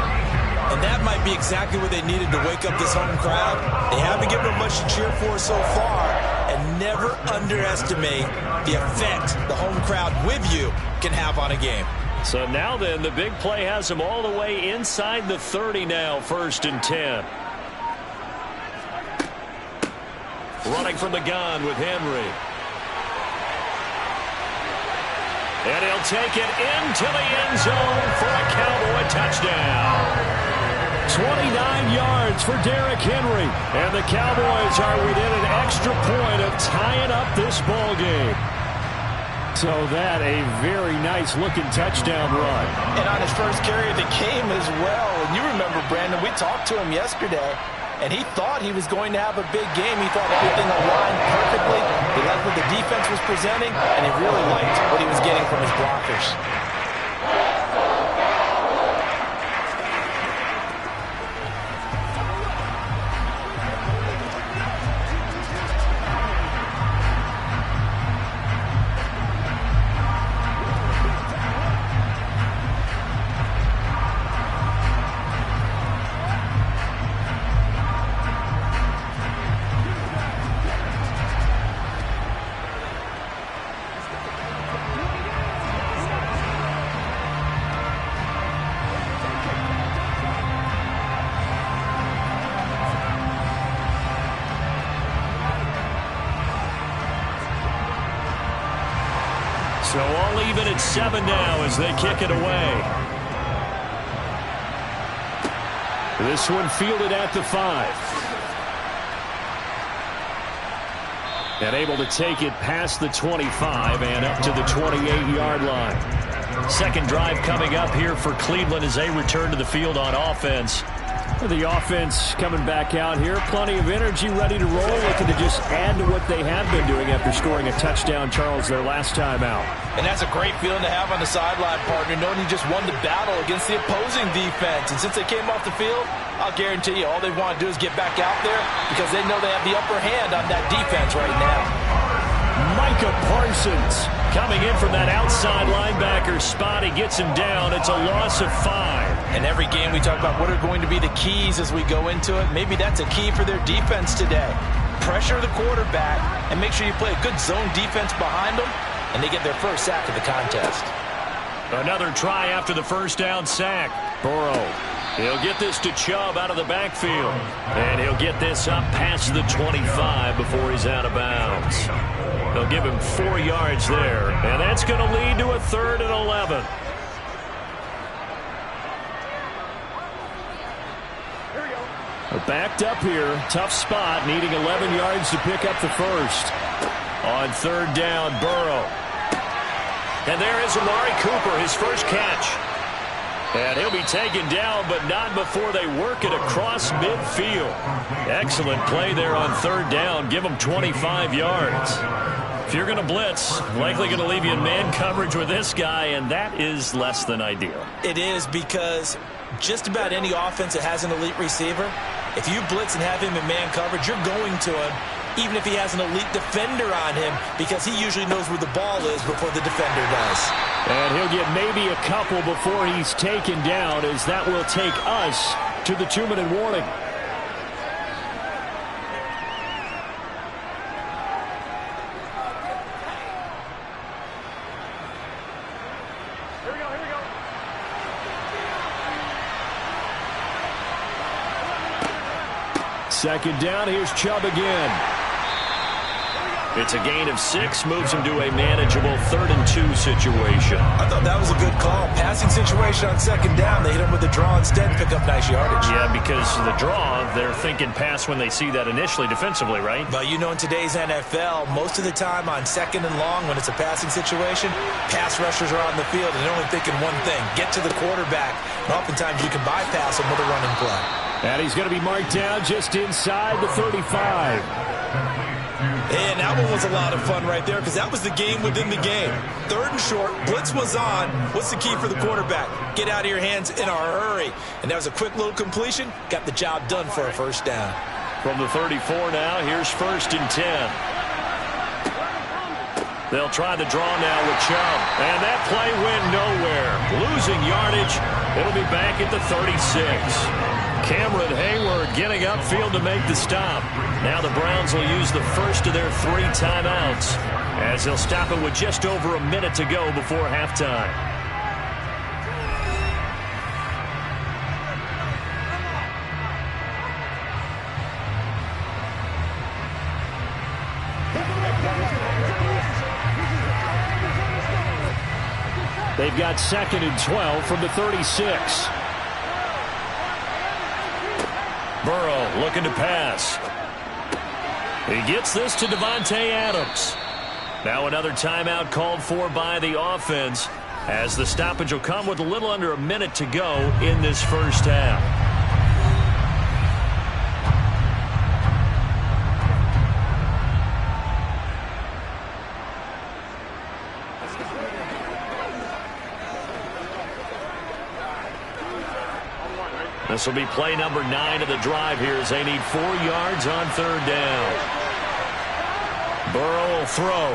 And that might be exactly what they needed to wake up this home crowd. They haven't given them much to cheer for so far, and never underestimate the effect the home crowd with you can have on a game. So now then, the big play has them all the way inside the 30 now, 1st and 10. Running from the gun with Henry. And he'll take it into the end zone for a Cowboy touchdown. 29 yards for Derrick Henry. And the Cowboys are within an extra point of tying up this ball game. So that a very nice looking touchdown run. And on his first carry of the game as well. And you remember, Brandon, we talked to him yesterday, and he thought he was going to have a big game. He thought everything aligned perfectly. He liked what the defense was presenting, and he really liked what he was getting from his blockers. So all even at 7 now as they kick it away. This one fielded at the 5. And able to take it past the 25 and up to the 28-yard line. Second drive coming up here for Cleveland as they return to the field on offense. The offense coming back out here. Plenty of energy, ready to roll, looking to just add to what they have been doing after scoring a touchdown, Charles, their last time out. And that's a great feeling to have on the sideline, partner, knowing you just won the battle against the opposing defense. And since they came off the field, I'll guarantee you all they want to do is get back out there because they know they have the upper hand on that defense right now. Micah Parsons coming in from that outside linebacker spot. He gets him down. It's a loss of 5. And every game we talk about what are going to be the keys as we go into it. Maybe that's a key for their defense today. Pressure the quarterback and make sure you play a good zone defense behind them, and they get their first sack of the contest. Another try after the first down sack. Burrow. He'll get this to Chubb out of the backfield. And he'll get this up past the 25 before he's out of bounds. They'll give him 4 yards there. And that's going to lead to a 3rd and 11. Backed up here. Tough spot. Needing 11 yards to pick up the first. On 3rd down, Burrow. And there is Amari Cooper, his first catch. And he'll be taken down, but not before they work it across midfield. Excellent play there on 3rd down. Give them 25 yards. If you're going to blitz, likely going to leave you in man coverage with this guy, and that is less than ideal. It is, because just about any offense that has an elite receiver, if you blitz and have him in man coverage, you're going to him, even if he has an elite defender on him, because he usually knows where the ball is before the defender does. And he'll get maybe a couple before he's taken down, as that will take us to the 2-minute warning. Second down, here's Chubb again. It's a gain of 6, moves him to a manageable 3rd and 2 situation. I thought that was a good call. Passing situation on 2nd down. They hit him with a draw instead and pick up nice yardage. Yeah, because the draw, they're thinking pass when they see that initially defensively, right? But you know, in today's NFL, most of the time on 2nd and long, when it's a passing situation, pass rushers are on the field and they're only thinking one thing: get to the quarterback. And oftentimes you can bypass them with a running play. And he's going to be marked down just inside the 35. And that one was a lot of fun right there, because that was the game within the game. 3rd and short, blitz was on. What's the key for the quarterback? Get out of your hands in a hurry. And that was a quick little completion. Got the job done for a first down. From the 34 now, here's 1st and 10. They'll try the draw now with Chubb. And that play went nowhere. Losing yardage. It'll be back at the 36. Cameron Hayward getting upfield to make the stop. Now the Browns will use the first of their 3 timeouts, as they'll stop it with just over a minute to go before halftime. They've got 2nd and 12 from the 36. Burrow looking to pass. He gets this to Davante Adams. Now another timeout called for by the offense, as the stoppage will come with a little under a minute to go in this first half. This will be play number 9 of the drive here, as they need 4 yards on 3rd down. Burrow will throw.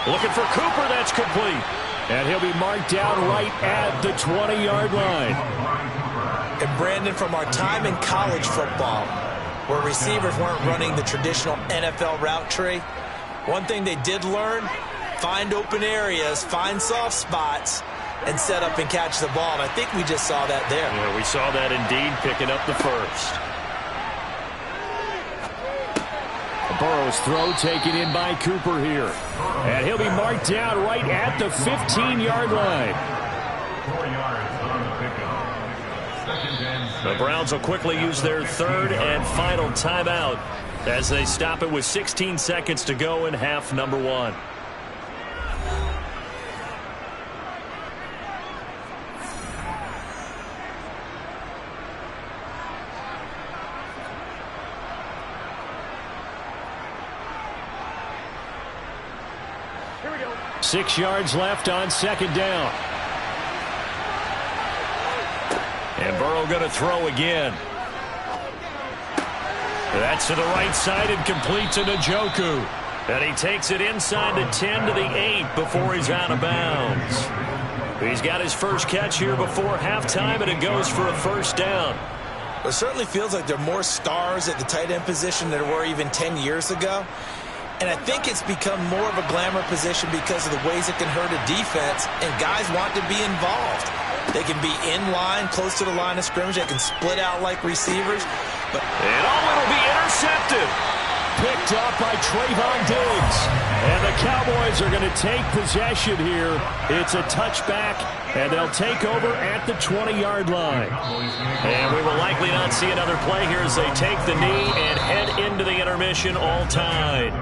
Looking for Cooper. That's complete. And he'll be marked down right at the 20-yard line. And Brandon, from our time in college football, where receivers weren't running the traditional NFL route tree, one thing they did learn: find open areas, find soft spots, and set up and catch the ball. And I think we just saw that there. Yeah, we saw that indeed, picking up the first. Burrow's throw taken in by Cooper here. And he'll be marked down right at the 15-yard line. 4 yards on the pickup. 2nd and 6. The Browns will quickly use their 3rd and final timeout, as they stop it with 16 seconds to go in half number 1. 6 yards left on second down. And Burrow going to throw again. That's to the right side and complete to Njoku. And he takes it inside the 10 to the 8 before he's out of bounds. He's got his first catch here before halftime, and it goes for a first down. It certainly feels like there are more stars at the tight end position than there were even 10 years ago. And I think it's become more of a glamour position because of the ways it can hurt a defense, and guys want to be involved. They can be in line, close to the line of scrimmage. They can split out like receivers. And it'll be intercepted. Picked up by Trayvon Diggs. And the Cowboys are going to take possession here. It's a touchback, and they'll take over at the 20-yard line. And we will likely not see another play here as they take the knee and head into the intermission all tied.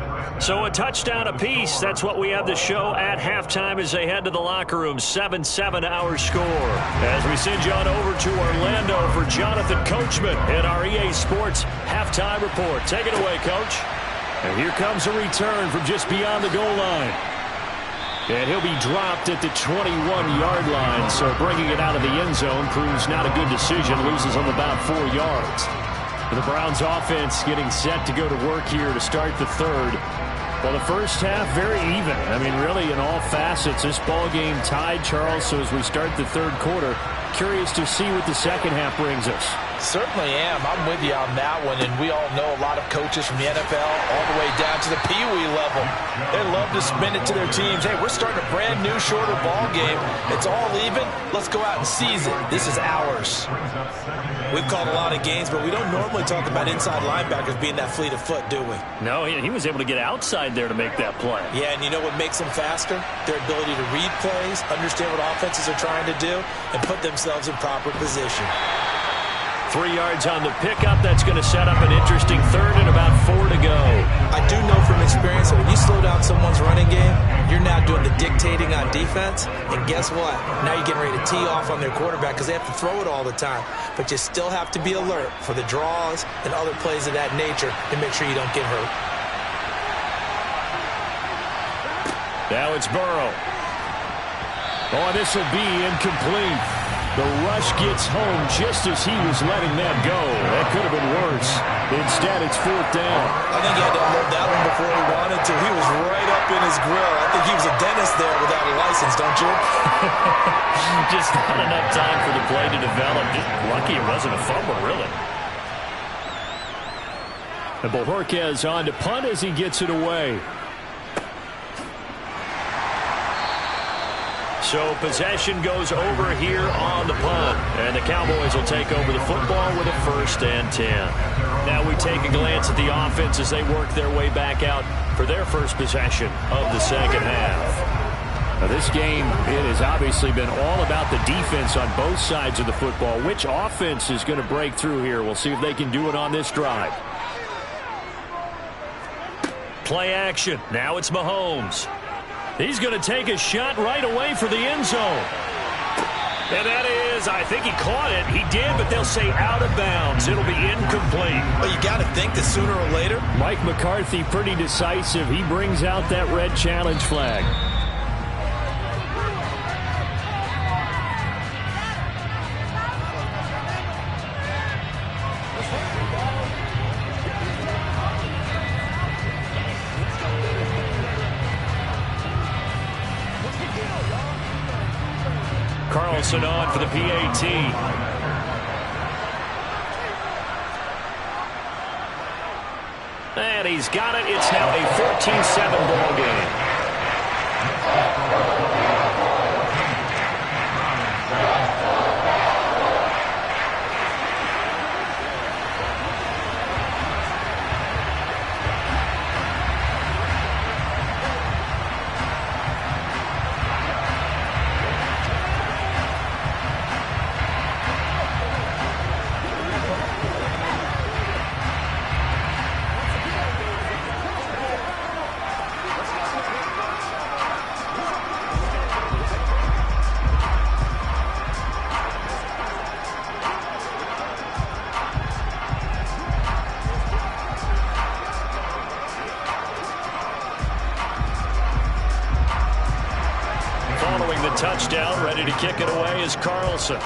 So a touchdown apiece. That's what we have to show at halftime as they head to the locker room. 7-7 our score. As we send you on over to Orlando for Jonathan Coachman in our EA Sports halftime report. Take it away, Coach. And here comes a return from just beyond the goal line. And he'll be dropped at the 21-yard line. So bringing it out of the end zone proves not a good decision. Loses on about 4 yards. The Browns offense getting set to go to work here to start the third. Well, the first half, very even. I mean, really, in all facets, this ball game tied, Charles. So as we start the third quarter, curious to see what the second half brings us. Certainly am. I'm with you on that one, and we all know a lot of coaches from the NFL all the way down to the Pee Wee level. They love to spin it to their teams. Hey, we're starting a brand new, shorter ball game. It's all even. Let's go out and seize it. This is ours. We've called a lot of games, but we don't normally talk about inside linebackers being that fleet of foot, do we? No, he was able to get outside there to make that play. Yeah, and you know what makes them faster? Their ability to read plays, understand what offenses are trying to do, and put themselves in proper position. 3 yards on the pickup. That's going to set up an interesting third and about 4 to go. I do know from experience that when you slow down someone's running game, you're now doing the dictating on defense. And guess what? Now you're getting ready to tee off on their quarterback because they have to throw it all the time. But you still have to be alert for the draws and other plays of that nature to make sure you don't get hurt. Now it's Burrow. Oh, this will be incomplete. The rush gets home just as he was letting that go. That could have been worse. Instead, it's fourth down. I think he had to unload that one before he wanted to. He was right up in his grill. I think he was a dentist there without a license, don't you? Just not enough time for the play to develop. Just lucky it wasn't a fumble, really. And Bojorquez on to punt as he gets it away. So possession goes over here on the punt. And the Cowboys will take over the football with a 1st and 10. Now we take a glance at the offense as they work their way back out for their first possession of the second half. Now this game, it has obviously been all about the defense on both sides of the football. Which offense is going to break through here? We'll see if they can do it on this drive. Play action. Now it's Mahomes. He's going to take a shot right away for the end zone. And that is, I think he caught it. He did, but they'll say out of bounds. It'll be incomplete. Well, you got to think that sooner or later. Mike McCarthy pretty decisive. He brings out that red challenge flag. Carlson on for the PAT. And he's got it. It's now a 14-7 ball game. following the touchdown. Ready to kick it away is Carlson.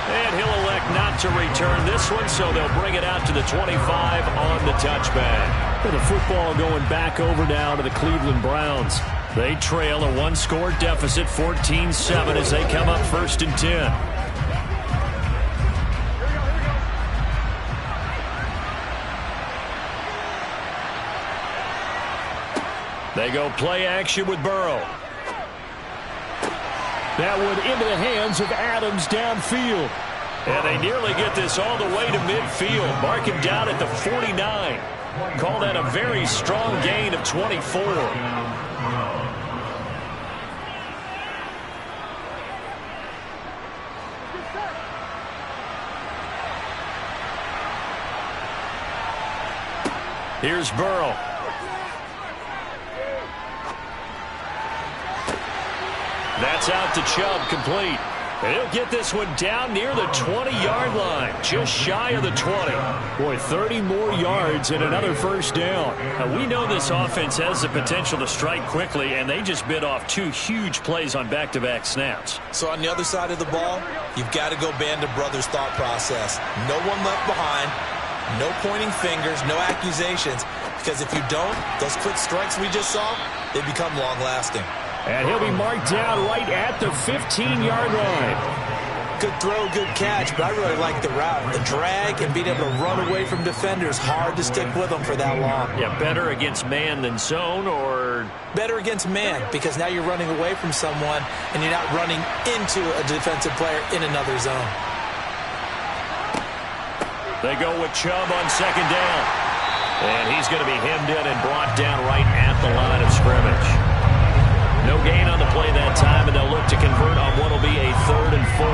And he'll elect not to return this one, so they'll bring it out to the 25 on the touchback. And the football going back over now to the Cleveland Browns. They trail a one-score deficit, 14-7, as they come up 1st and 10. They go play action with Burrow. That one into the hands of Adams downfield. And they nearly get this all the way to midfield. Mark him down at the 49. Call that a very strong gain of 24. Here's Burrow. That's out to Chubb, complete. And he'll get this one down near the 20-yard line, just shy of the 20. Boy, 30 more yards and another first down. Now, we know this offense has the potential to strike quickly, and they just bit off 2 huge plays on back-to-back snaps. So on the other side of the ball, you've got to go Band of Brothers thought process. No one left behind, no pointing fingers, no accusations, because if you don't, those quick strikes we just saw, they become long-lasting. And he'll be marked down right at the 15-yard line. Good throw, good catch, but I really like the route. The drag and being able to run away from defenders, hard to stick with them for that long. Yeah, better against man than zone, or? Better against man, because now you're running away from someone and you're not running into a defensive player in another zone. They go with Chubb on 2nd down. And he's going to be hemmed in and brought down right at the line of scrimmage. No gain on the play that time, and they'll look to convert on what will be a 3rd and 4.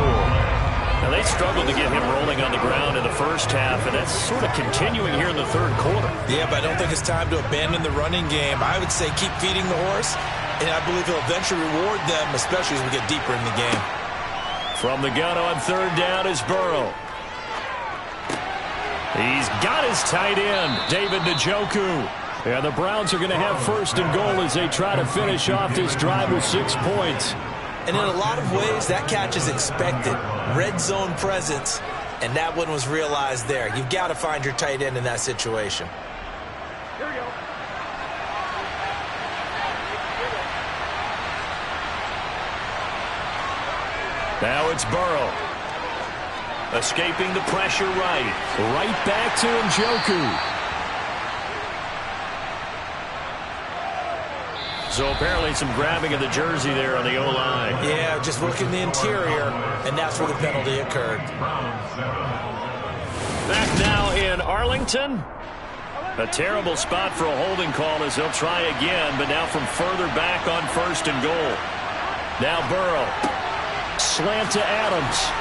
Now, they struggled to get him rolling on the ground in the first half, and that's sort of continuing here in the 3rd quarter. Yeah, but I don't think it's time to abandon the running game. I would say keep feeding the horse, and I believe he'll eventually reward them, especially as we get deeper in the game. From the gun on 3rd down is Burrow. He's got his tight end, David Njoku. And the Browns are going to have 1st and goal as they try to finish off this drive with 6 points. And in a lot of ways, that catch is expected. Red zone presence, and that one was realized there. You've got to find your tight end in that situation. Here we go. Now it's Burrow. Escaping the pressure right. Right back to Njoku. So apparently some grabbing of the jersey there on the O-line. Yeah, just looking the interior, and that's where the penalty occurred. Back now in Arlington. A terrible spot for a holding call as they'll try again, but now from further back on 1st and goal. Now Burrow. Slant to Adams.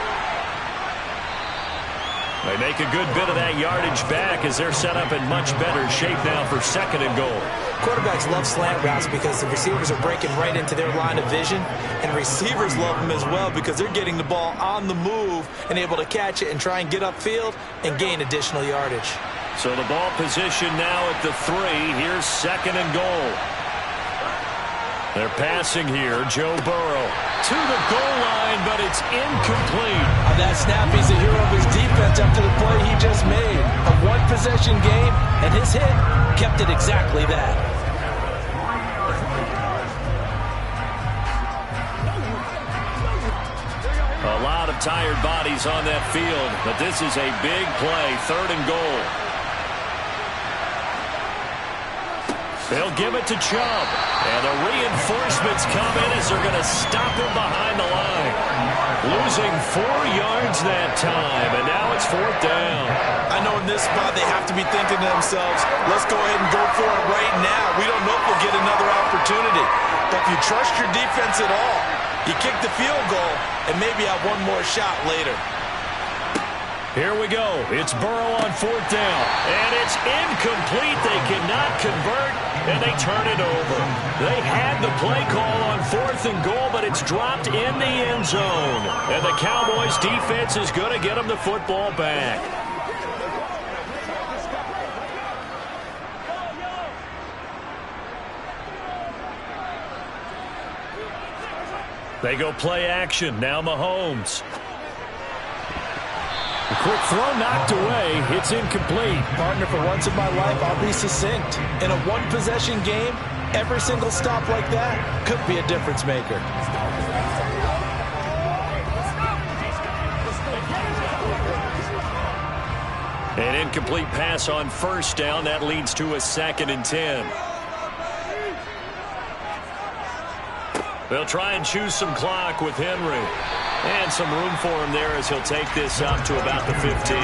They make a good bit of that yardage back as they're set up in much better shape now for 2nd and goal. Quarterbacks love slant routes because the receivers are breaking right into their line of vision, and receivers love them as well because they're getting the ball on the move and able to catch it and try and get upfield and gain additional yardage. So the ball position now at the 3. Here's 2nd and goal. They're passing here. Joe Burrow to the goal line, but it's incomplete. On that snap, he's the hero of his defense after the play he just made. A one-possession game, and his hit kept it exactly that. A lot of tired bodies on that field, but this is a big play. 3rd and goal. They'll give it to Chubb. And the reinforcements come in as they're going to stop him behind the line. Losing 4 yards that time, and now it's 4th down. I know in this spot they have to be thinking to themselves, let's go ahead and go for it right now. We don't know if we'll get another opportunity. But if you trust your defense at all, you kick the field goal and maybe have one more shot later. Here we go. It's Burrow on 4th down. And it's incomplete. They cannot convert, and they turn it over. They had the play call on 4th and goal, but it's dropped in the end zone. And the Cowboys defense is going to get them the football back. They go play action. Now Mahomes. A quick throw knocked away. It's incomplete. Partner, for once in my life, I'll be succinct. In a one-possession game, every single stop like that could be a difference maker. An incomplete pass on first down. That leads to a 2nd and 10. They'll try and choose some clock with Henry. And some room for him there as he'll take this up to about the 15.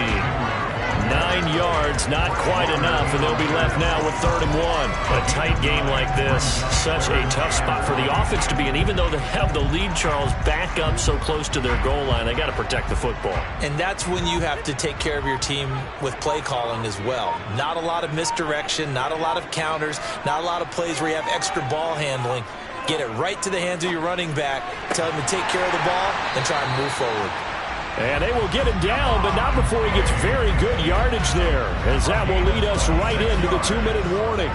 9 yards, not quite enough, and they'll be left now with 3rd and 1. A tight game like this, such a tough spot for the offense to be in. Even though they have the lead, Charles, back up so close to their goal line, they got to protect the football. And that's when you have to take care of your team with play calling as well. Not a lot of misdirection, not a lot of counters, not a lot of plays where you have extra ball handling. Get it right to the hands of your running back, tell him to take care of the ball, and try and move forward. And they will get him down, but not before he gets very good yardage there, as that will lead us right into the 2-minute warning.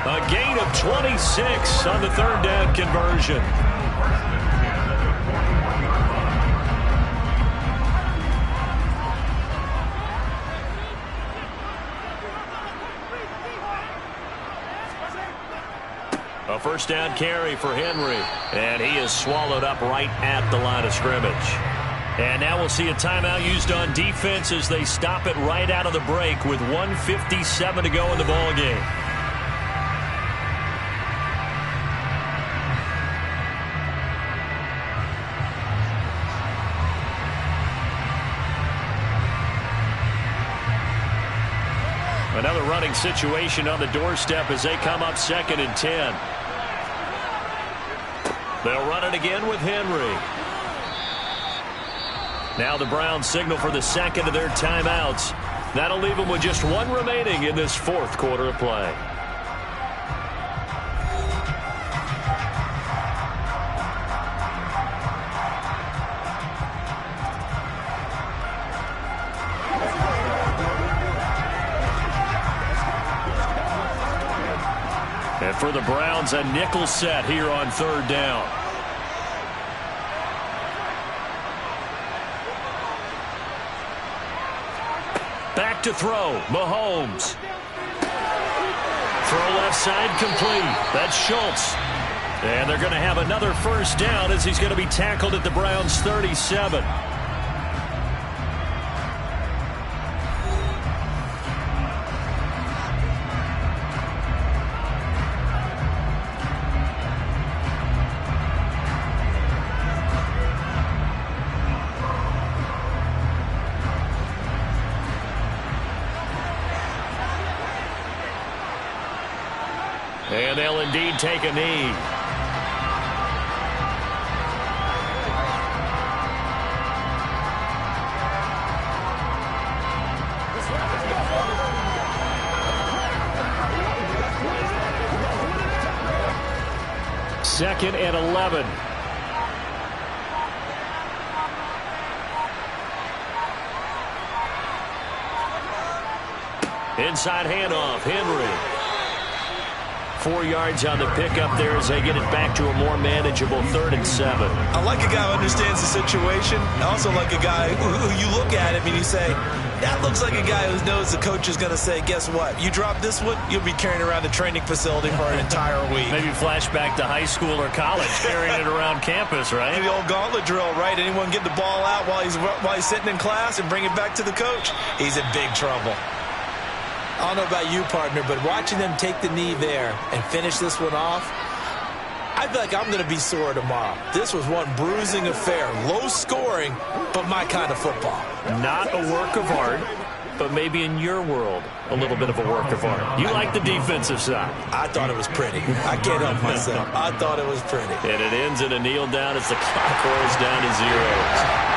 A gain of 26 on the 3rd down conversion. A 1st down carry for Henry, and he is swallowed up right at the line of scrimmage. And now we'll see a timeout used on defense as they stop it right out of the break with 1:57 to go in the ball game. Another running situation on the doorstep as they come up 2nd and 10. They'll run it again with Henry. Now the Browns signal for the 2nd of their timeouts. That'll leave them with just 1 remaining in this 4th quarter of play. And for the Browns, a nickel set here on 3rd down. Back to throw, Mahomes. Throw left side complete. That's Schultz. And they're going to have another 1st down as he's going to be tackled at the Browns' 37. And they'll indeed take a knee. Second and 11. Inside handoff, Henry. 4 yards on the pickup there as they get it back to a more manageable 3rd and 7. I like a guy who understands the situation. I also like a guy who you look at him and you say, that looks like a guy who knows the coach is going to say, guess what? You drop this one, you'll be carrying around the training facility for an entire week. Maybe flashback to high school or college, carrying it around campus, right? The old gauntlet drill, right? Anyone get the ball out while he's sitting in class and bring it back to the coach? He's in big trouble. I don't know about you, partner, but watching them take the knee there and finish this one off, I feel like I'm going to be sore tomorrow. This was one bruising affair. Low scoring, but my kind of football. Not a work of art, but maybe in your world, a little bit of a work of art. You like the defensive side. I thought it was pretty. I can't help myself. I thought it was pretty. And it ends in a kneel down as the clock rolls down to 0.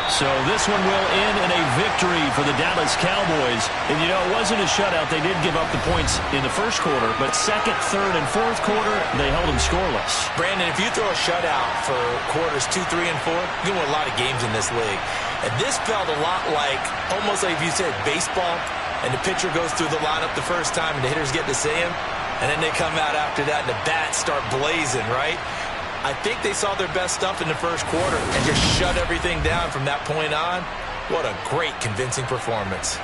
So this one will end in a victory for the Dallas Cowboys. And, you know, it wasn't a shutout. They did give up the points in the 1st quarter, but 2nd, 3rd, and 4th quarter, they held them scoreless. Brandon, if you throw a shutout for quarters 2, 3, and 4, you can win a lot of games in this league. And this felt a lot like, almost like if you said baseball, and the pitcher goes through the lineup the first time, and the hitters get to see him, and then they come out after that, and the bats start blazing, right? I think they saw their best stuff in the first quarter and just shut everything down from that point on. What a great, convincing performance.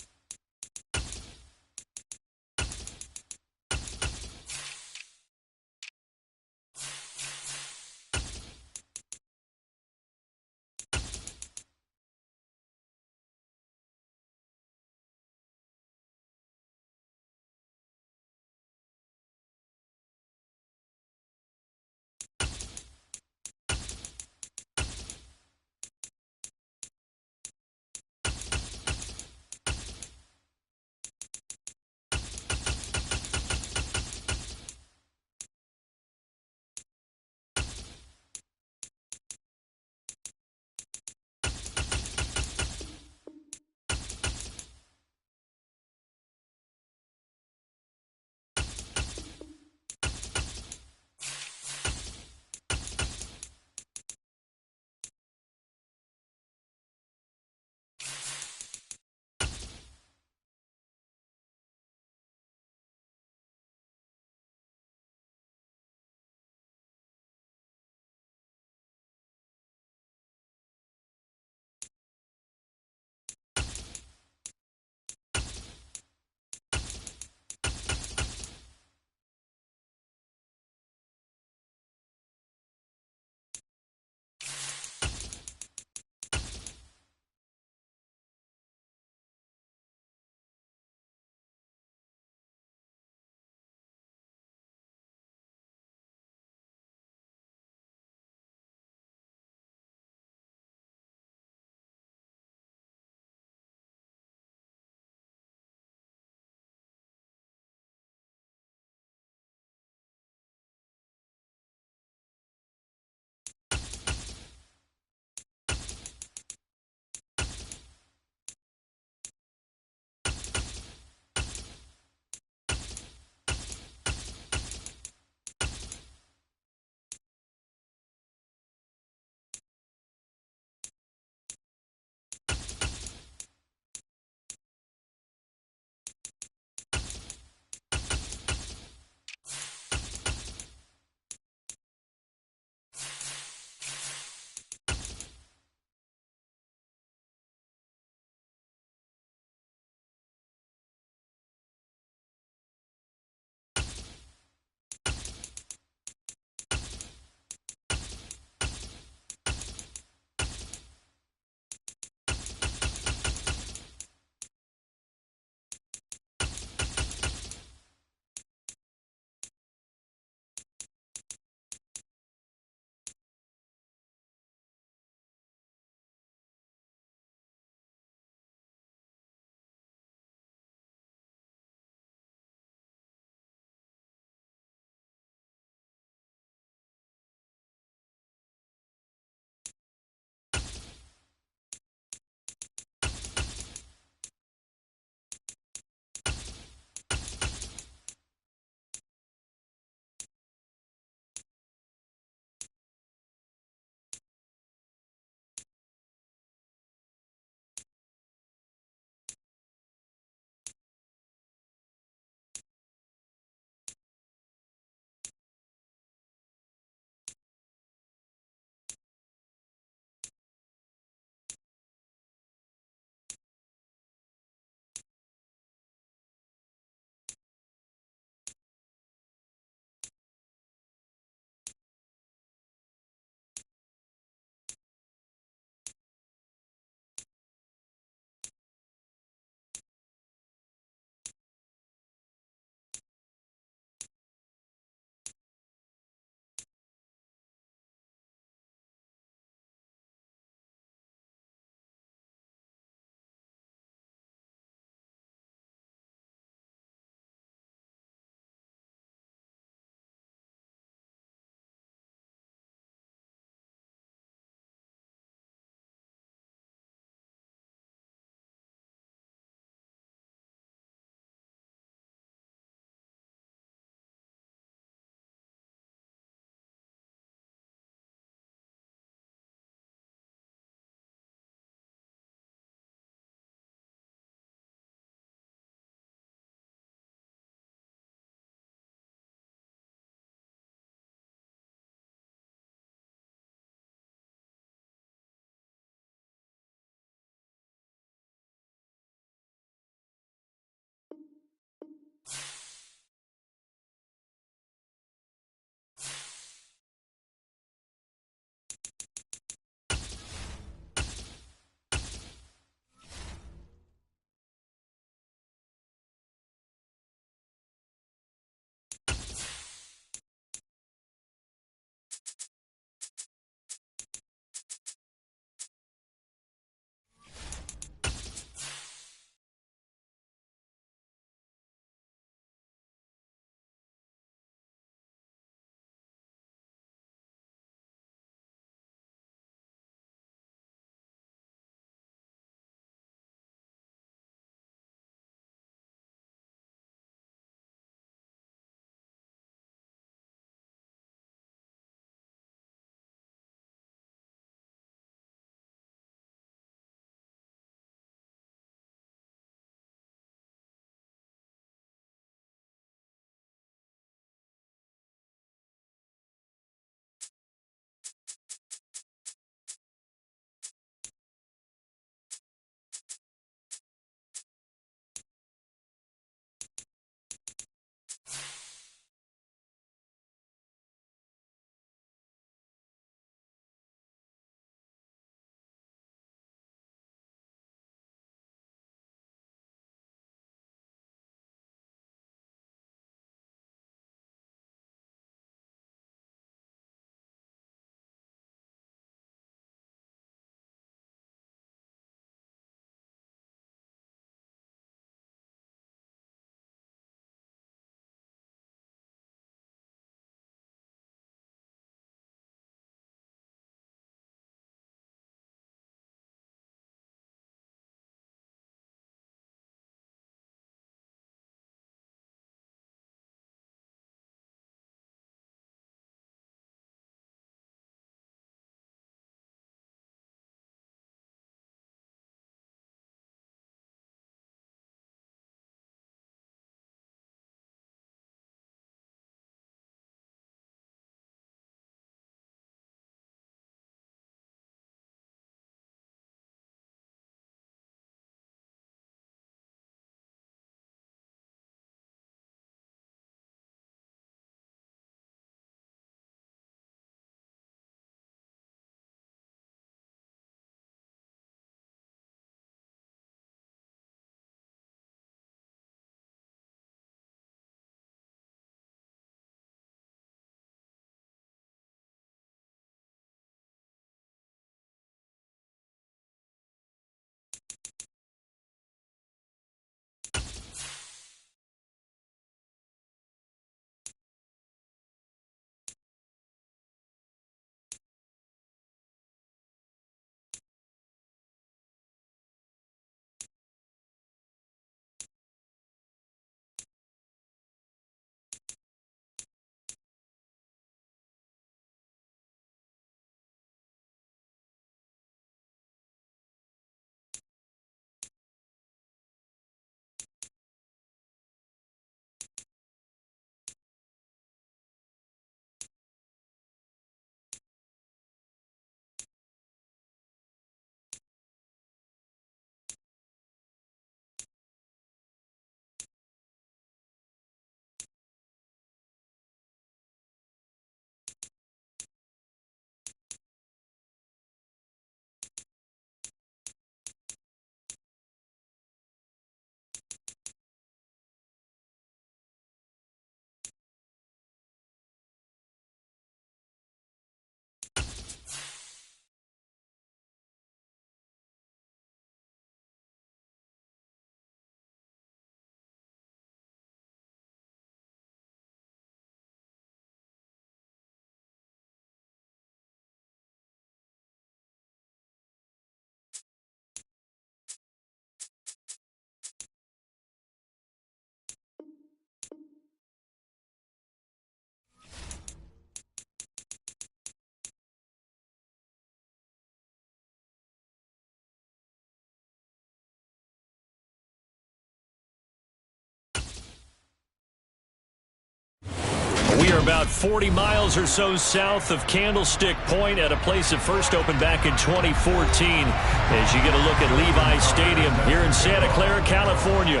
about 40 miles or so south of Candlestick Point at a place that first opened back in 2014 as you get a look at Levi Stadium here in Santa Clara, California.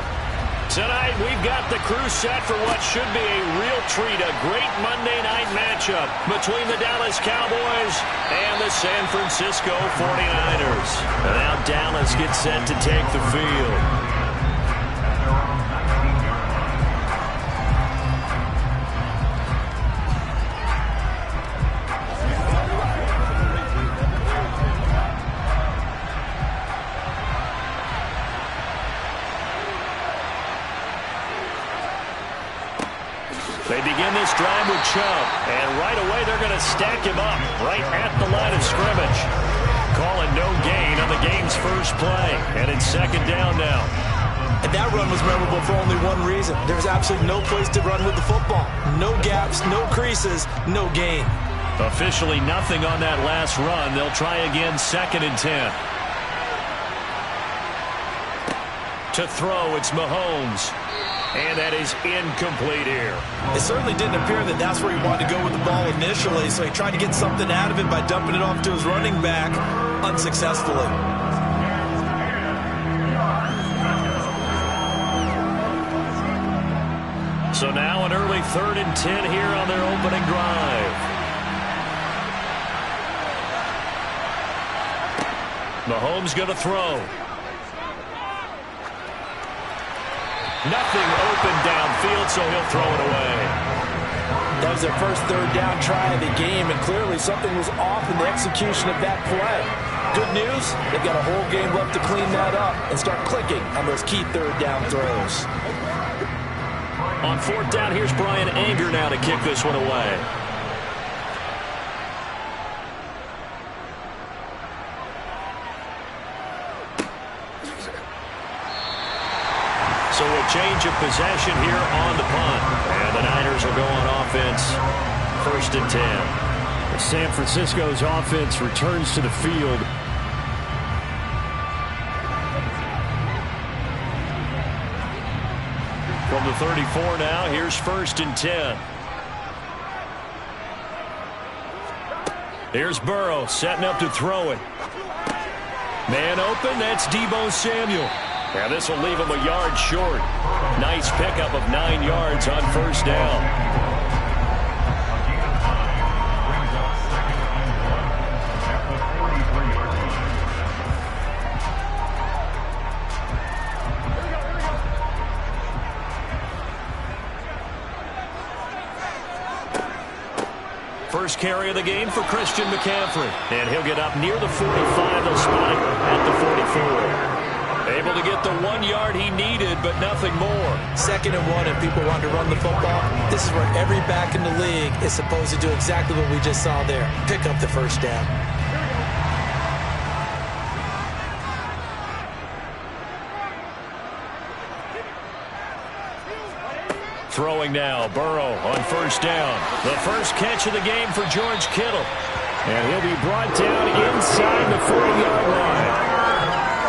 Tonight, we've got the crew set for what should be a real treat, a great Monday night matchup between the Dallas Cowboys and the San Francisco 49ers. And now Dallas gets set to take the field. They begin this drive with Chubb, and right away they're going to stack him up right at the line of scrimmage. Calling no gain on the game's first play, and it's second down now. And that run was memorable for only one reason. There's absolutely no place to run with the football. No gaps, no creases, no gain. Officially nothing on that last run. They'll try again, 2nd and 10. To throw, it's Mahomes. And that is incomplete here. It certainly didn't appear that that's where he wanted to go with the ball initially, so he tried to get something out of it by dumping it off to his running back unsuccessfully. So now an early 3rd and 10 here on their opening drive. Mahomes going to throw. Nothing open downfield, so he'll throw it away. That was their first 3rd down try of the game, and clearly something was off in the execution of that play. Good news, they've got a whole game left to clean that up and start clicking on those key 3rd down throws. On 4th down, here's Brian Anger now to kick this one away. So a change of possession here on the punt. And the Niners are going offense, 1st and 10. San Francisco's offense returns to the field. From the 34 now, here's 1st and 10. Here's Burrow setting up to throw it. Man open, that's Deebo Samuel. Now this will leave him a yard short. Nice pickup of 9 yards on 1st down. First carry of the game for Christian McCaffrey. And he'll get up near the 45. They'll spot him at the 44. Able to get the 1 yard he needed, but nothing more. 2nd and 1, and people want to run the football. This is where every back in the league is supposed to do exactly what we just saw there. Pick up the 1st down. Throwing now, Burrow on 1st down. The first catch of the game for George Kittle. And he'll be brought down inside the 40-yard line.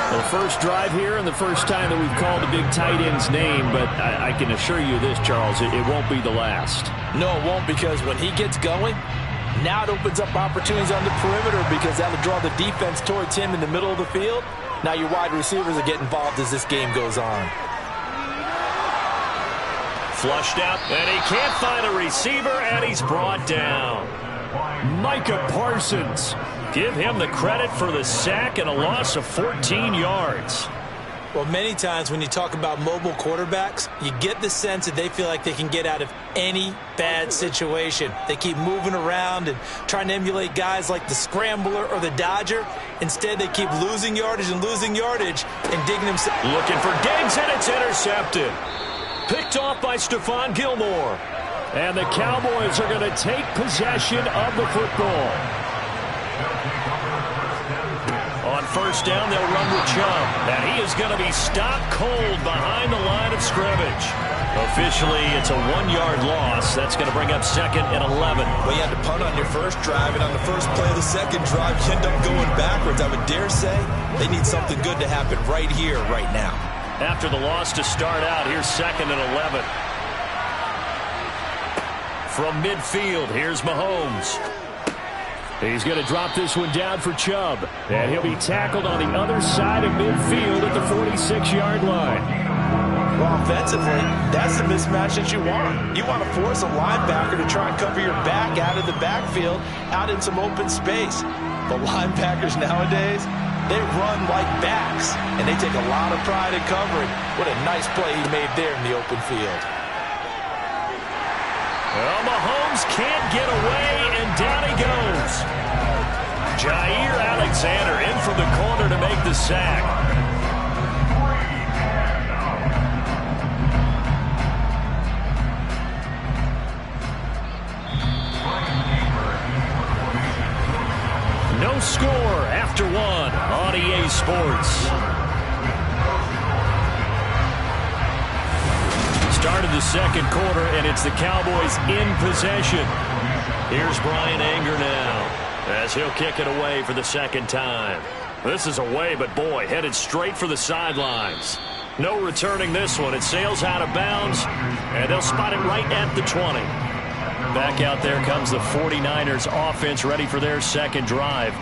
The first drive here and the first time that we've called a big tight end's name, but I can assure you this, Charles, it won't be the last. No, it won't, because when he gets going, now it opens up opportunities on the perimeter because that'll draw the defense towards him in the middle of the field. Now your wide receivers will get involved as this game goes on. Flushed out, and he can't find a receiver, and he's brought down. Micah Parsons. Give him the credit for the sack and a loss of 14 yards. Well, many times when you talk about mobile quarterbacks, you get the sense that they feel like they can get out of any bad situation. They keep moving around and trying to emulate guys like the Scrambler or the Dodger. Instead, they keep losing yardage and digging themselves. Looking for Diggs, and it's intercepted. Picked off by Stephon Gilmore. And the Cowboys are going to take possession of the football. On 1st down, they'll run with Chubb. And he is going to be stopped cold behind the line of scrimmage. Officially, it's a 1-yard loss. That's going to bring up 2nd and 11. Well, you had to punt on your first drive, and on the first play of the second drive, you end up going backwards. I would dare say they need something good to happen right here, right now. After the loss to start out, here's 2nd and 11. From midfield, here's Mahomes. He's going to drop this one down for Chubb. And he'll be tackled on the other side of midfield at the 46-yard line. Well, offensively, that's the mismatch that you want. You want to force a linebacker to try and cover your back out of the backfield, out in some open space. But linebackers nowadays, they run like backs, and they take a lot of pride in covering. What a nice play he made there in the open field. Well, Mahomes can't get away, and down he goes. Jair Alexander in from the corner to make the sack. No score after one on EA Sports. Started the second quarter, and it's the Cowboys in possession. Here's Brian Anger now as he'll kick it away for the second time. This is away, but boy, headed straight for the sidelines. No returning this one. It sails out of bounds, and they'll spot it right at the 20. Back out there comes the 49ers offense, ready for their second drive.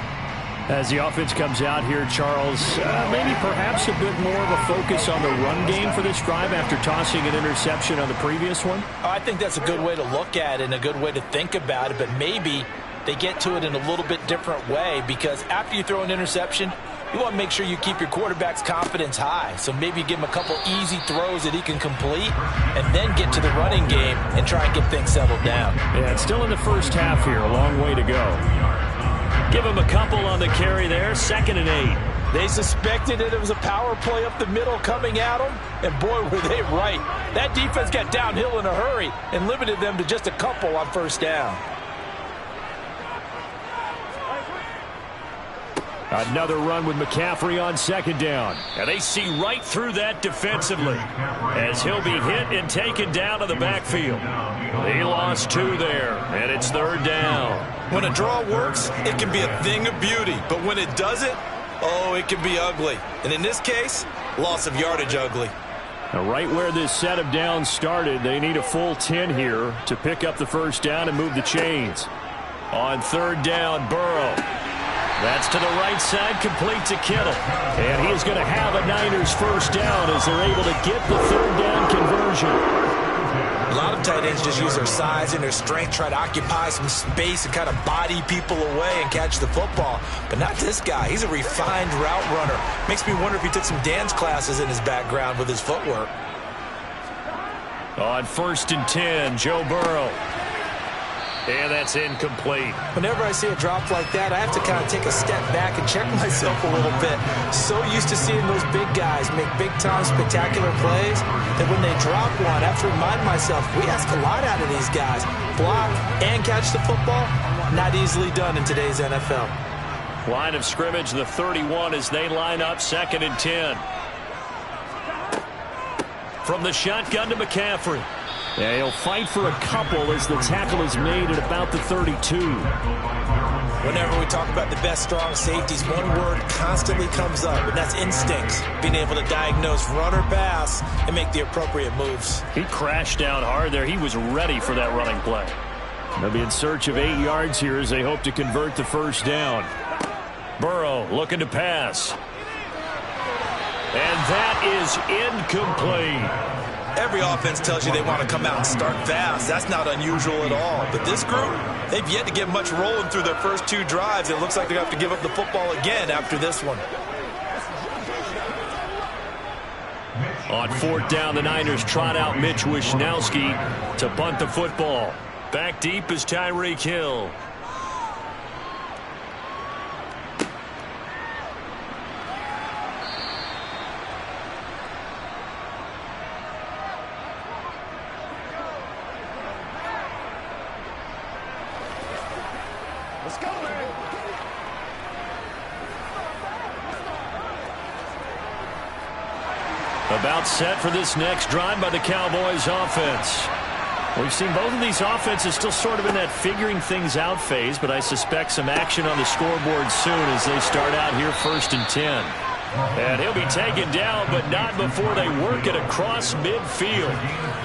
As the offense comes out here, Charles, maybe perhaps a bit more of a focus on the run game for this drive after tossing an interception on the previous one? I think that's a good way to look at it and a good way to think about it, but maybe they get to it in a little bit different way, because after you throw an interception, you want to make sure you keep your quarterback's confidence high. So maybe give him a couple easy throws that he can complete and then get to the running game and try and get things settled down. Yeah, it's still in the first half here. A long way to go. Give him a couple on the carry there. 2nd and 8. They suspected it was a power play up the middle coming at them, and boy, were they right. That defense got downhill in a hurry and limited them to just a couple on first down. Another run with McCaffrey on 2nd down. And they see right through that defensively as he'll be hit and taken down to the backfield. He lost 2 there, and it's 3rd down. When a draw works, it can be a thing of beauty. But when it doesn't, oh, it can be ugly. And in this case, loss of yardage ugly. Now, right where this set of downs started, they need a full 10 here to pick up the first down and move the chains. On 3rd down, Burrow. That's to the right side, complete to Kittle. And he is going to have a Niners first down as they're able to get the 3rd down conversion. A lot of tight ends just use their size and their strength, try to occupy some space and kind of body people away and catch the football. But not this guy. He's a refined route runner. Makes me wonder if he took some dance classes in his background with his footwork. On 1st and 10, Joe Burrow. And that's incomplete. Whenever I see a drop like that, I have to kind of take a step back and check myself a little bit. So used to seeing those big guys make big-time spectacular plays that when they drop one, I have to remind myself, we ask a lot out of these guys. Block and catch the football, not easily done in today's NFL. Line of scrimmage, the 31 as they line up 2nd and 10. From the shotgun to McCaffrey. Yeah, he'll fight for a couple as the tackle is made at about the 32. Whenever we talk about the best strong safeties, one word constantly comes up, and that's instincts. Being able to diagnose run or pass and make the appropriate moves. He crashed down hard there. He was ready for that running play. They'll be in search of 8 yards here as they hope to convert the first down. Burrow looking to pass. And that is incomplete. Every offense tells you they want to come out and start fast. That's not unusual at all. But this group, they've yet to get much rolling through their first 2 drives. It looks like they're going to have to give up the football again after this one. On 4th down, the Niners trot out Mitch Wishnowsky to punt the football. Back deep is Tyreek Hill. Let's go, man. About set for this next drive by the Cowboys offense. We've seen both of these offenses still sort of in that figuring things out phase, but I suspect some action on the scoreboard soon as they start out here 1st and 10. And he'll be taken down, but not before they work it across midfield.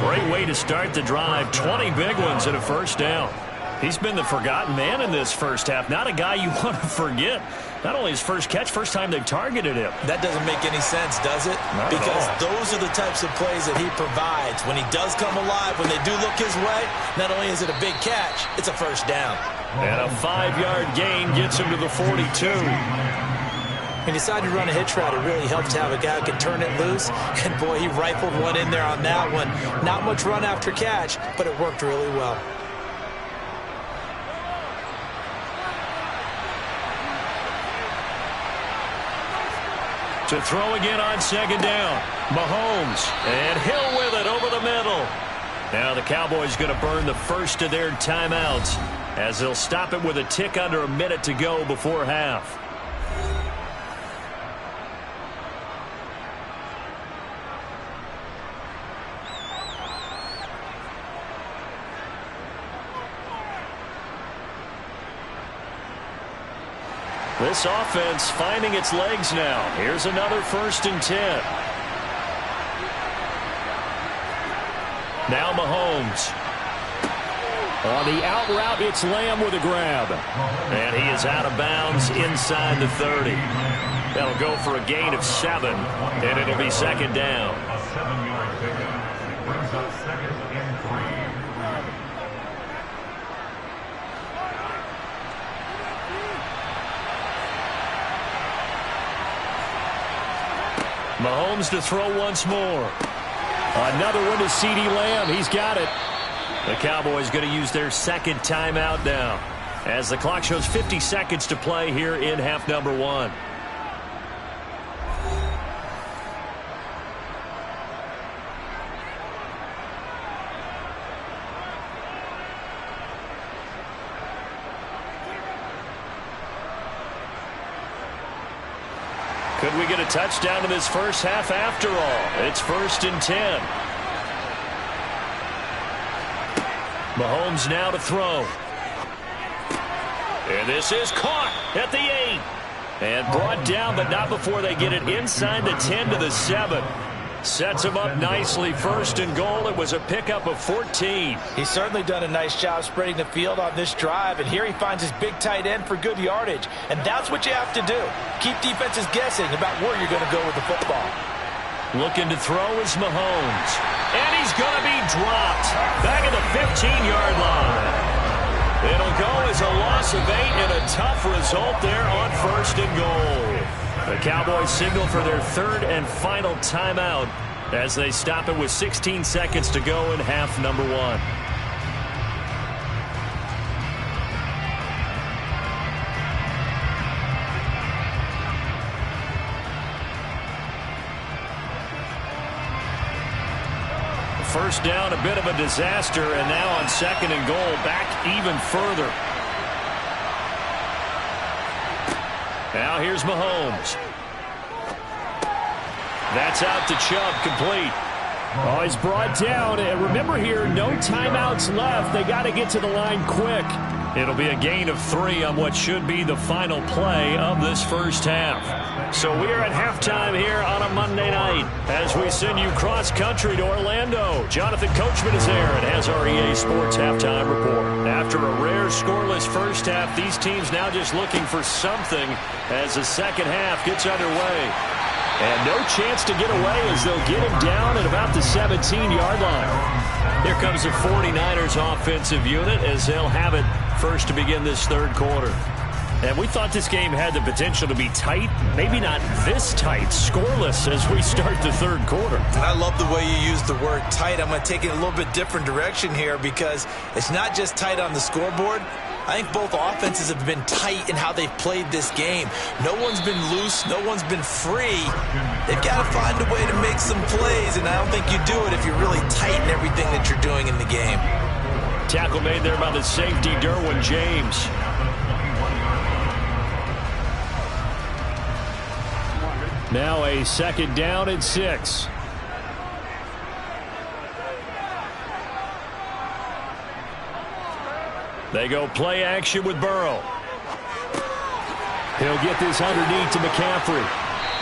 Great way to start the drive. 20 big ones and a first down. He's been the forgotten man in this first half. Not a guy you want to forget. Not only his first catch, first time they've targeted him. That doesn't make any sense, does it? Not because at all. Those are the types of plays that he provides. When he does come alive, when they do look his way, not only is it a big catch, it's a first down. And a 5-yard gain gets him to the 42. When you decide to run a hitch route, it really helps to have a guy who can turn it loose. And, boy, he rifled one in there on that one. Not much run after catch, but it worked really well. To throw again on second down. Mahomes. And Hill with it over the middle. Now the Cowboys going to burn the first of their timeouts as they'll stop it with a tick under a minute to go before half. This offense finding its legs now. Here's another 1st and 10. Now Mahomes. On the out route, it's Lamb with a grab. And he is out of bounds inside the 30. That'll go for a gain of 7, and it'll be second down. A 7-yard pickup brings up 2nd and 3. Mahomes to throw once more. Another one to CeeDee Lamb. He's got it. The Cowboys going to use their second timeout now as the clock shows 50 seconds to play here in half number 1. Could we get a touchdown in this first half after all? It's 1st and 10. Mahomes now to throw. And this is caught at the 8. And brought down, but not before they get it inside the 10 to the 7. Sets him up nicely. 1st and goal. It was a pickup of 14. He's certainly done a nice job spreading the field on this drive, and here he finds his big tight end for good yardage. And that's what you have to do. Keep defenses guessing about where you're going to go with the football. Looking to throw is Mahomes. And he's going to be dropped. Back at the 15-yard line. It'll go as a loss of 8 and a tough result there on 1st and goal. The Cowboys signal for their 3rd and final timeout as they stop it with 16 seconds to go in half number 1. First down, a bit of a disaster, and now on 2nd and goal, back even further. Now here's Mahomes. That's out to Chubb, complete. Oh, he's brought down. And remember here, no timeouts left. They got to get to the line quick. It'll be a gain of 3 on what should be the final play of this first half. So we are at halftime here on a Monday night as we send you cross-country to Orlando. Jonathan Coachman is there and has our EA Sports Halftime Report. After a rare scoreless first half, these teams now just looking for something as the second half gets underway. And no chance to get away as they'll get him down at about the 17-yard line. Here comes the 49ers offensive unit as they'll have it first to begin this third quarter. And we thought this game had the potential to be tight, maybe not this tight, scoreless as we start the third quarter. And I love the way you use the word tight. I'm going to take it a little bit different direction here because it's not just tight on the scoreboard. I think both offenses have been tight in how they've played this game. No one's been loose. No one's been free. They've got to find a way to make some plays, and I don't think you do it if you're really tight in everything that you're doing in the game. Tackle made there by the safety, Derwin James. Now a 2nd down and 6. They go play action with Burrow. He'll get this underneath to McCaffrey.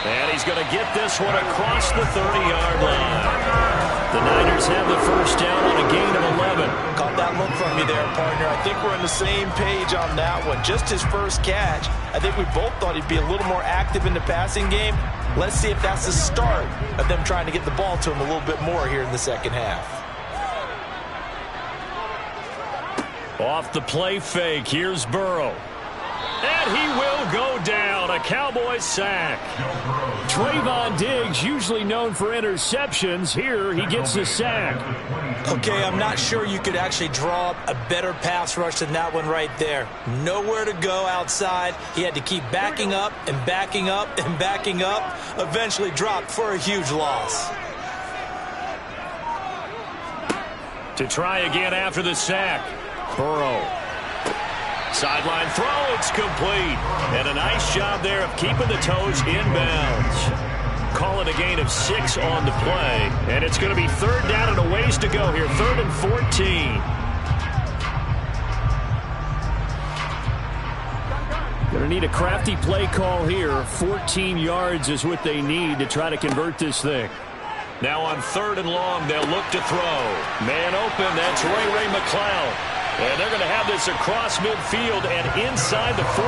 And he's going to get this one across the 30-yard line. The Niners have the first down on a gain of 11. Caught that look from you there, partner. I think we're on the same page on that one. Just his first catch. I think we both thought he'd be a little more active in the passing game. Let's see if that's the start of them trying to get the ball to him a little bit more here in the second half. Off the play fake, here's Burrow. And he will go down. A Cowboys sack. Trayvon Diggs, usually known for interceptions. Here, he gets the sack. Okay, I'm not sure you could actually draw up a better pass rush than that one right there. Nowhere to go outside. He had to keep backing up and backing up and backing up. Eventually dropped for a huge loss. To try again after the sack. Burrow. Sideline throw, it's complete. And a nice job there of keeping the toes inbounds. Call it a gain of 6 on the play. And it's going to be third down and a ways to go here. 3rd and 14. Going to need a crafty play call here. 14 yards is what they need to try to convert this thing. Now on 3rd and long, they'll look to throw. Man open, that's Ray McCloud. And they're going to have this across midfield and inside the 45.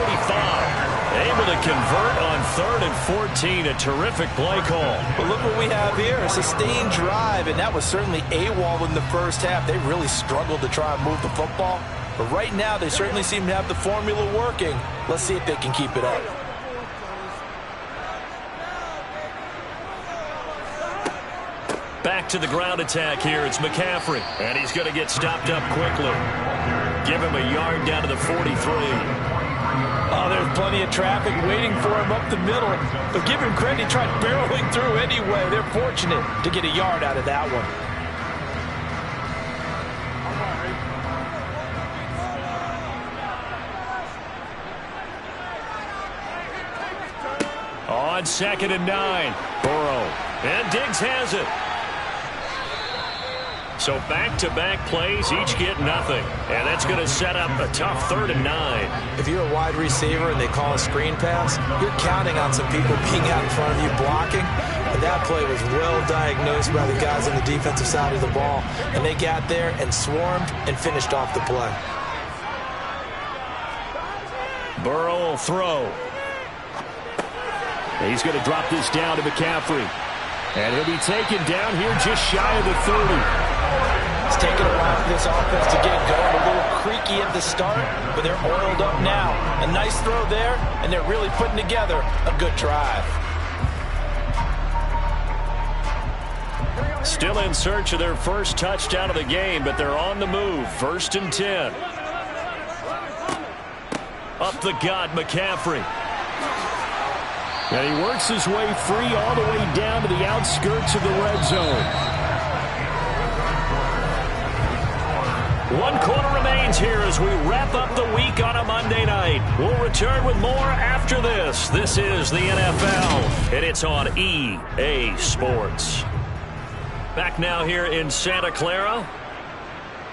Able to convert on 3rd and 14. A terrific play call. But look what we have here. A sustained drive, and that was certainly AWOL in the first half. They really struggled to try and move the football. But right now, they certainly seem to have the formula working. Let's see if they can keep it up. Back to the ground attack here. It's McCaffrey. And he's going to get stopped up quickly. Give him a yard down to the 43. Oh, there's plenty of traffic waiting for him up the middle. But give him credit, he tried barreling through anyway. They're fortunate to get a yard out of that one. On 2nd and 9. Burrow. And Diggs has it. So back-to-back plays, each get nothing. And that's going to set up a tough 3rd and 9. If you're a wide receiver and they call a screen pass, you're counting on some people being out in front of you blocking. But that play was well diagnosed by the guys on the defensive side of the ball. And they got there and swarmed and finished off the play. Burrow will throw. He's going to drop this down to McCaffrey. And he'll be taken down here just shy of the 30. It's taken a while for this offense to get going. A little creaky at the start, but they're oiled up now. A nice throw there, and they're really putting together a good drive. Still in search of their first touchdown of the game, but they're on the move. 1st and 10. Up the gut, McCaffrey. And he works his way free all the way down to the outskirts of the red zone. 1 quarter remains here as we wrap up the week on a Monday night. We'll return with more after this. This is the NFL, and it's on EA Sports. Back now here in Santa Clara,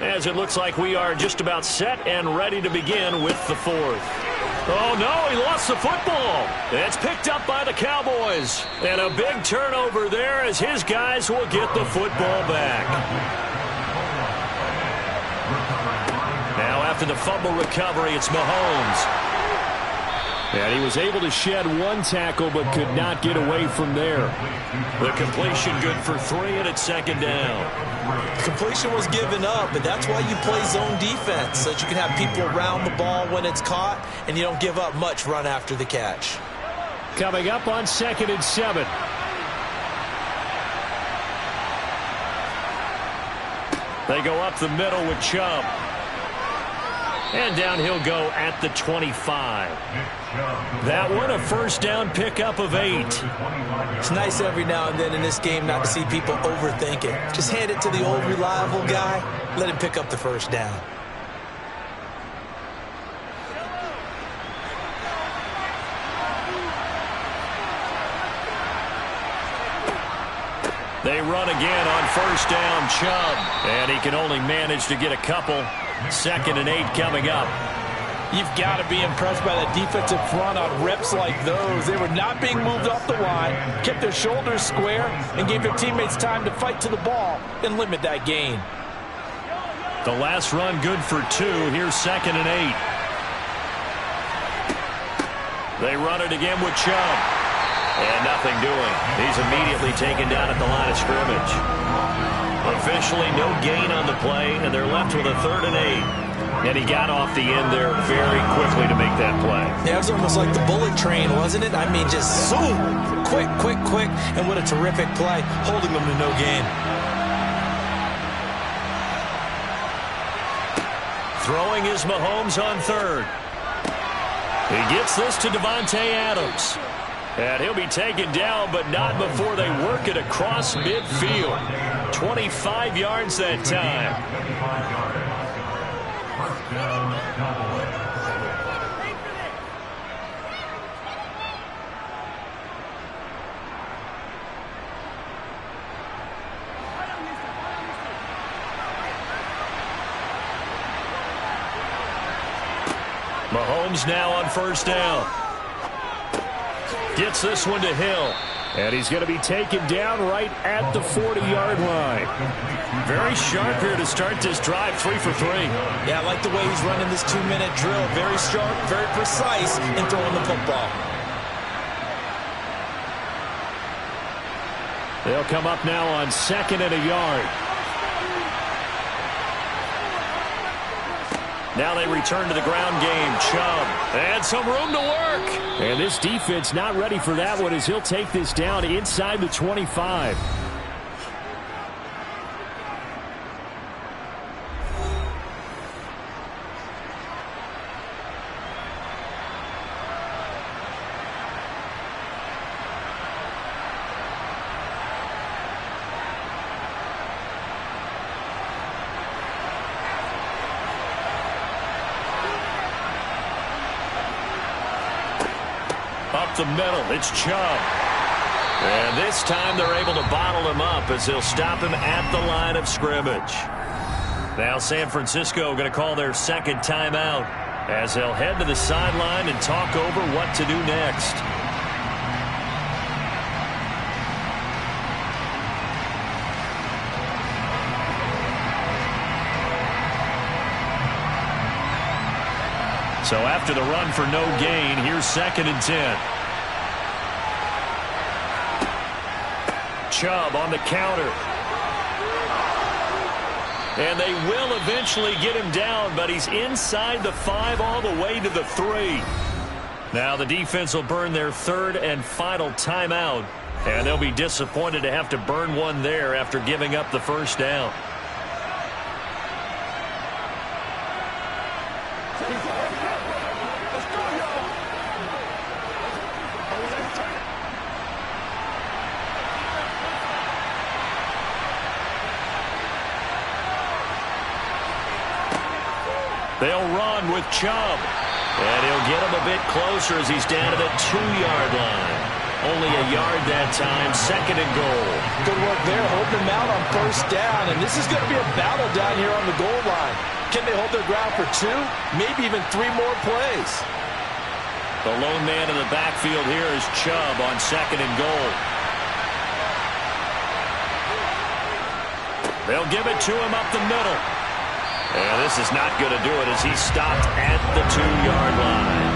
as it looks like we are just about set and ready to begin with the 4th. Oh, no, he lost the football. It's picked up by the Cowboys. And a big turnover there as his guys will get the football back. Now after the fumble recovery, it's Mahomes. And he was able to shed 1 tackle but could not get away from there. The completion good for 3, and it's 2nd down. Completion was given up, but that's why you play zone defense, so that you can have people around the ball when it's caught, and you don't give up much run after the catch. Coming up on 2nd and 7. They go up the middle with Chubb. And down he'll go at the 25. That one a first down pickup of 8. It's nice every now and then in this game not to see people overthink it. Just hand it to the old reliable guy. Let him pick up the first down. They run again on first down, Chubb. And he can only manage to get a couple. 2nd and 8 coming up. You've got to be impressed by the defensive front on reps like those. They were not being moved off the line, kept their shoulders square, and gave their teammates time to fight to the ball and limit that gain. The last run good for 2. Here's 2nd and 8. They run it again with Chubb. And nothing doing. He's immediately taken down at the line of scrimmage. Officially no gain on the play, and they're left with a 3rd and 8. And he got off the end there very quickly to make that play. Yeah, it was almost like the bullet train, wasn't it? I mean, just zoom, quick, quick, quick, and what a terrific play, holding them to no gain. Throwing is Mahomes on 3rd. He gets this to Davante Adams. And he'll be taken down, but not before they work it across midfield. 25 yards that time. First down, Cowboys. Mahomes now on 1st down. Gets this one to Hill. And he's going to be taken down right at the 40-yard line. Very sharp here to start this drive, 3 for 3. Yeah, I like the way he's running this 2-minute drill. Very sharp, very precise in throwing the football. They'll come up now on 2nd and a yard. Now they return to the ground game. Chubb. And some room to work. And this defense not ready for that one as he'll take this down inside the 25. Up the middle, it's Chubb. And this time they're able to bottle him up as they'll stop him at the line of scrimmage. Now San Francisco going to call their 2nd timeout as they'll head to the sideline and talk over what to do next. So after the run for no gain, here's 2nd and 10. Chubb on the counter. And they will eventually get him down, but he's inside the 5 all the way to the 3. Now the defense will burn their 3rd and final timeout, and they'll be disappointed to have to burn one there after giving up the 1st down. They'll run with Chubb. And he'll get him a bit closer as he's down to the 2-yard line. Only a yard that time, 2nd and goal. Good work there, holding them out on 1st down. And this is going to be a battle down here on the goal line. Can they hold their ground for 2, maybe even 3 more plays? The lone man in the backfield here is Chubb on 2nd and goal. They'll give it to him up the middle. And this is not going to do it as he's stopped at the 2-yard line.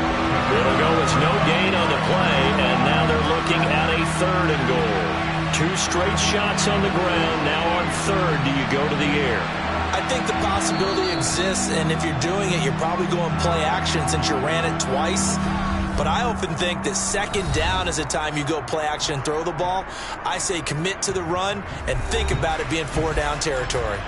It'll go with no gain on the play, and now they're looking at a 3rd and goal. 2 straight shots on the ground. Now on 3rd, do you go to the air? I think the possibility exists, and if you're doing it, you're probably going play action since you ran it twice. But I often think that 2nd down is a time you go play action and throw the ball. I say commit to the run and think about it being 4-down territory.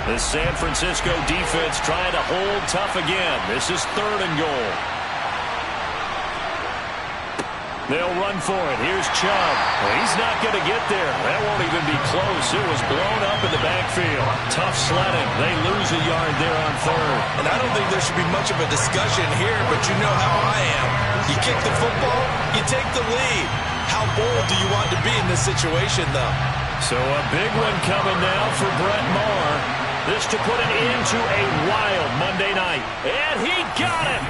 The San Francisco defense trying to hold tough again. This is 3rd and goal. They'll run for it. Here's Chubb. He's not going to get there. That won't even be close. It was blown up in the backfield. Tough sledding. They lose a yard there on 3rd. And I don't think there should be much of a discussion here, but you know how I am. You kick the football, you take the lead. How bold do you want to be in this situation, though? So a big one coming now for Brett Maher. This to put an end to a wild Monday night. And he got it!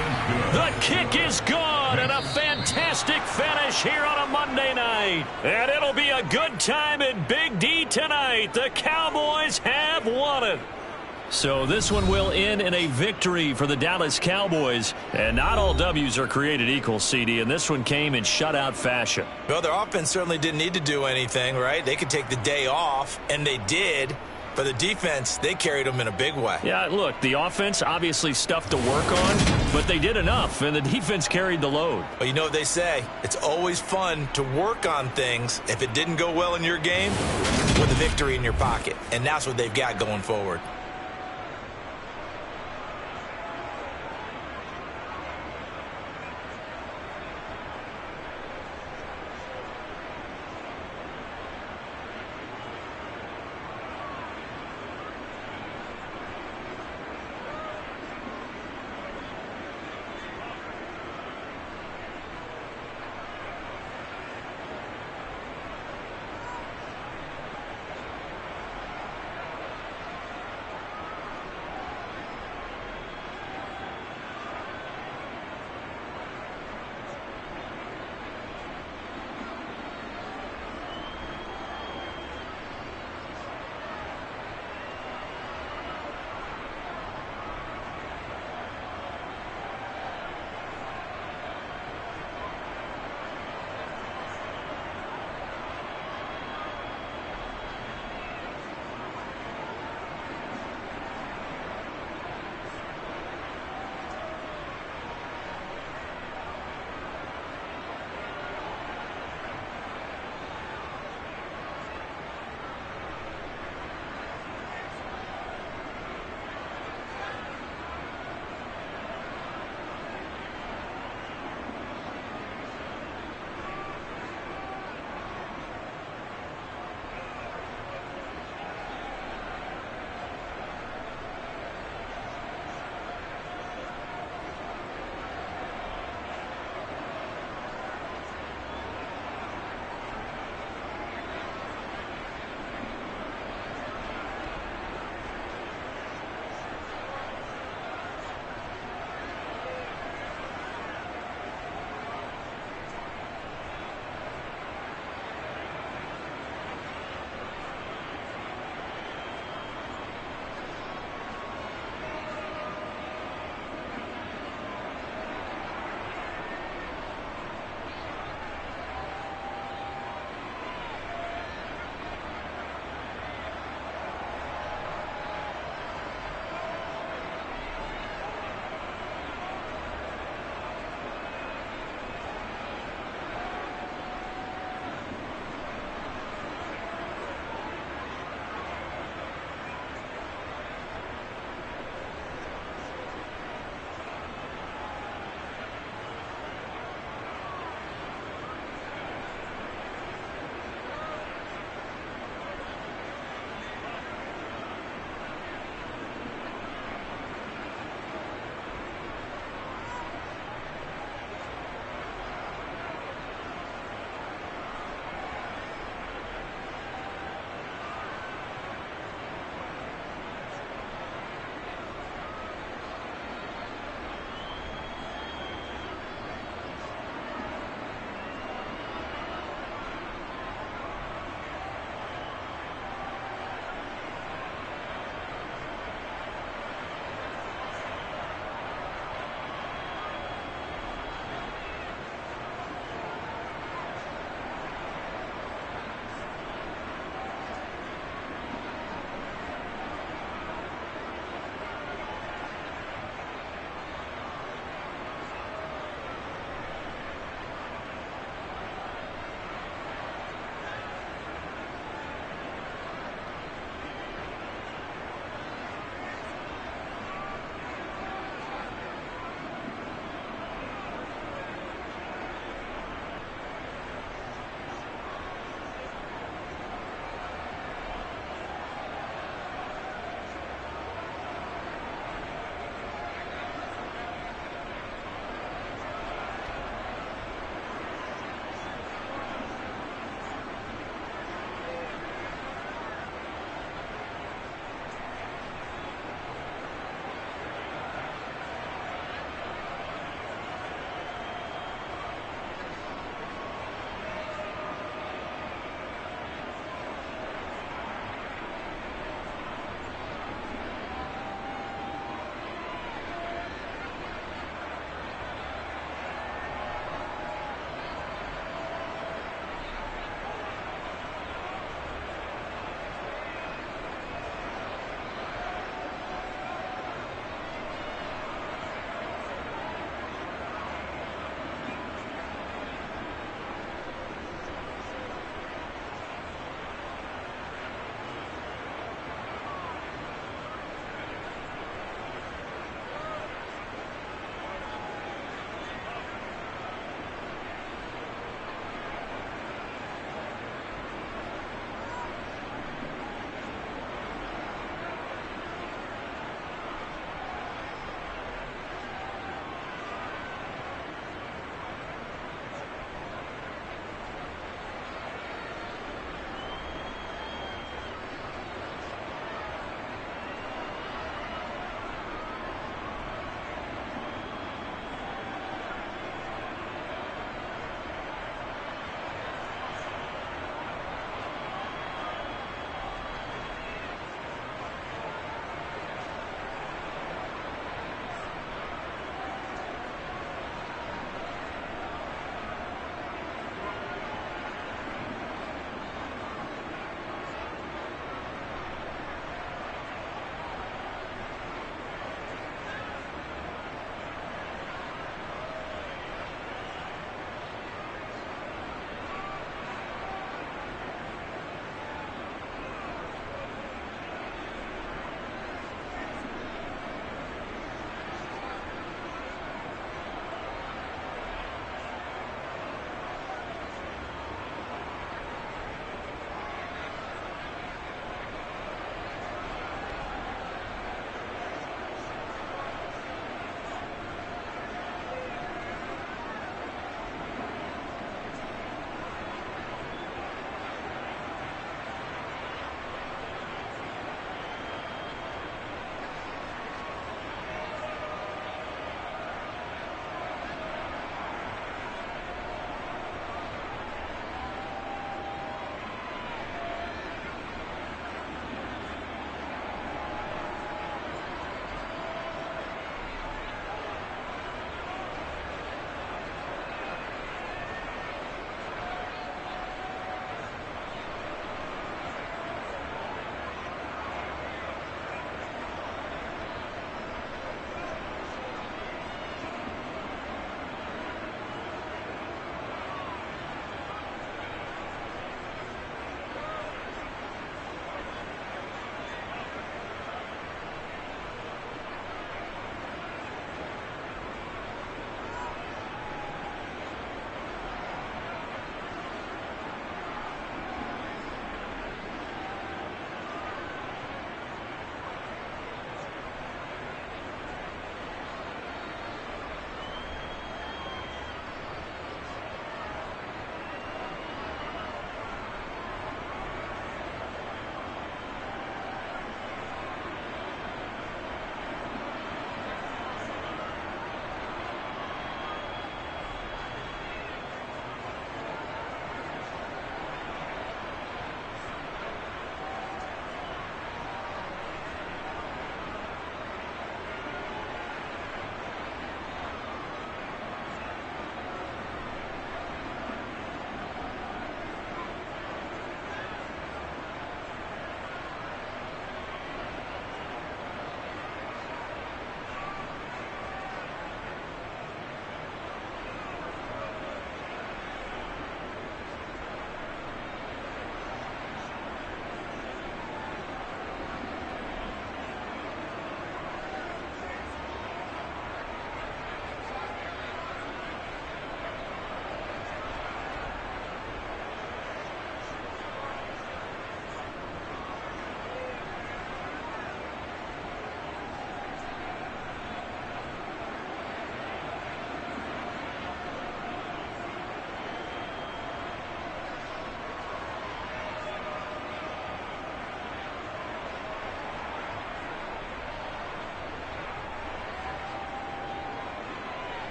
The kick is gone, and a fantastic finish here on a Monday night. And it'll be a good time in Big D tonight. The Cowboys have won it. So this one will end in a victory for the Dallas Cowboys. And not all W's are created equal, CD, and this one came in shutout fashion. Well, their offense certainly didn't need to do anything, right? They could take the day off, and they did. For the defense, they carried them in a big way. Yeah, look, the offense obviously stuff to work on, but they did enough, and the defense carried the load. Well, you know what they say. It's always fun to work on things if it didn't go well in your game with a victory in your pocket, and that's what they've got going forward.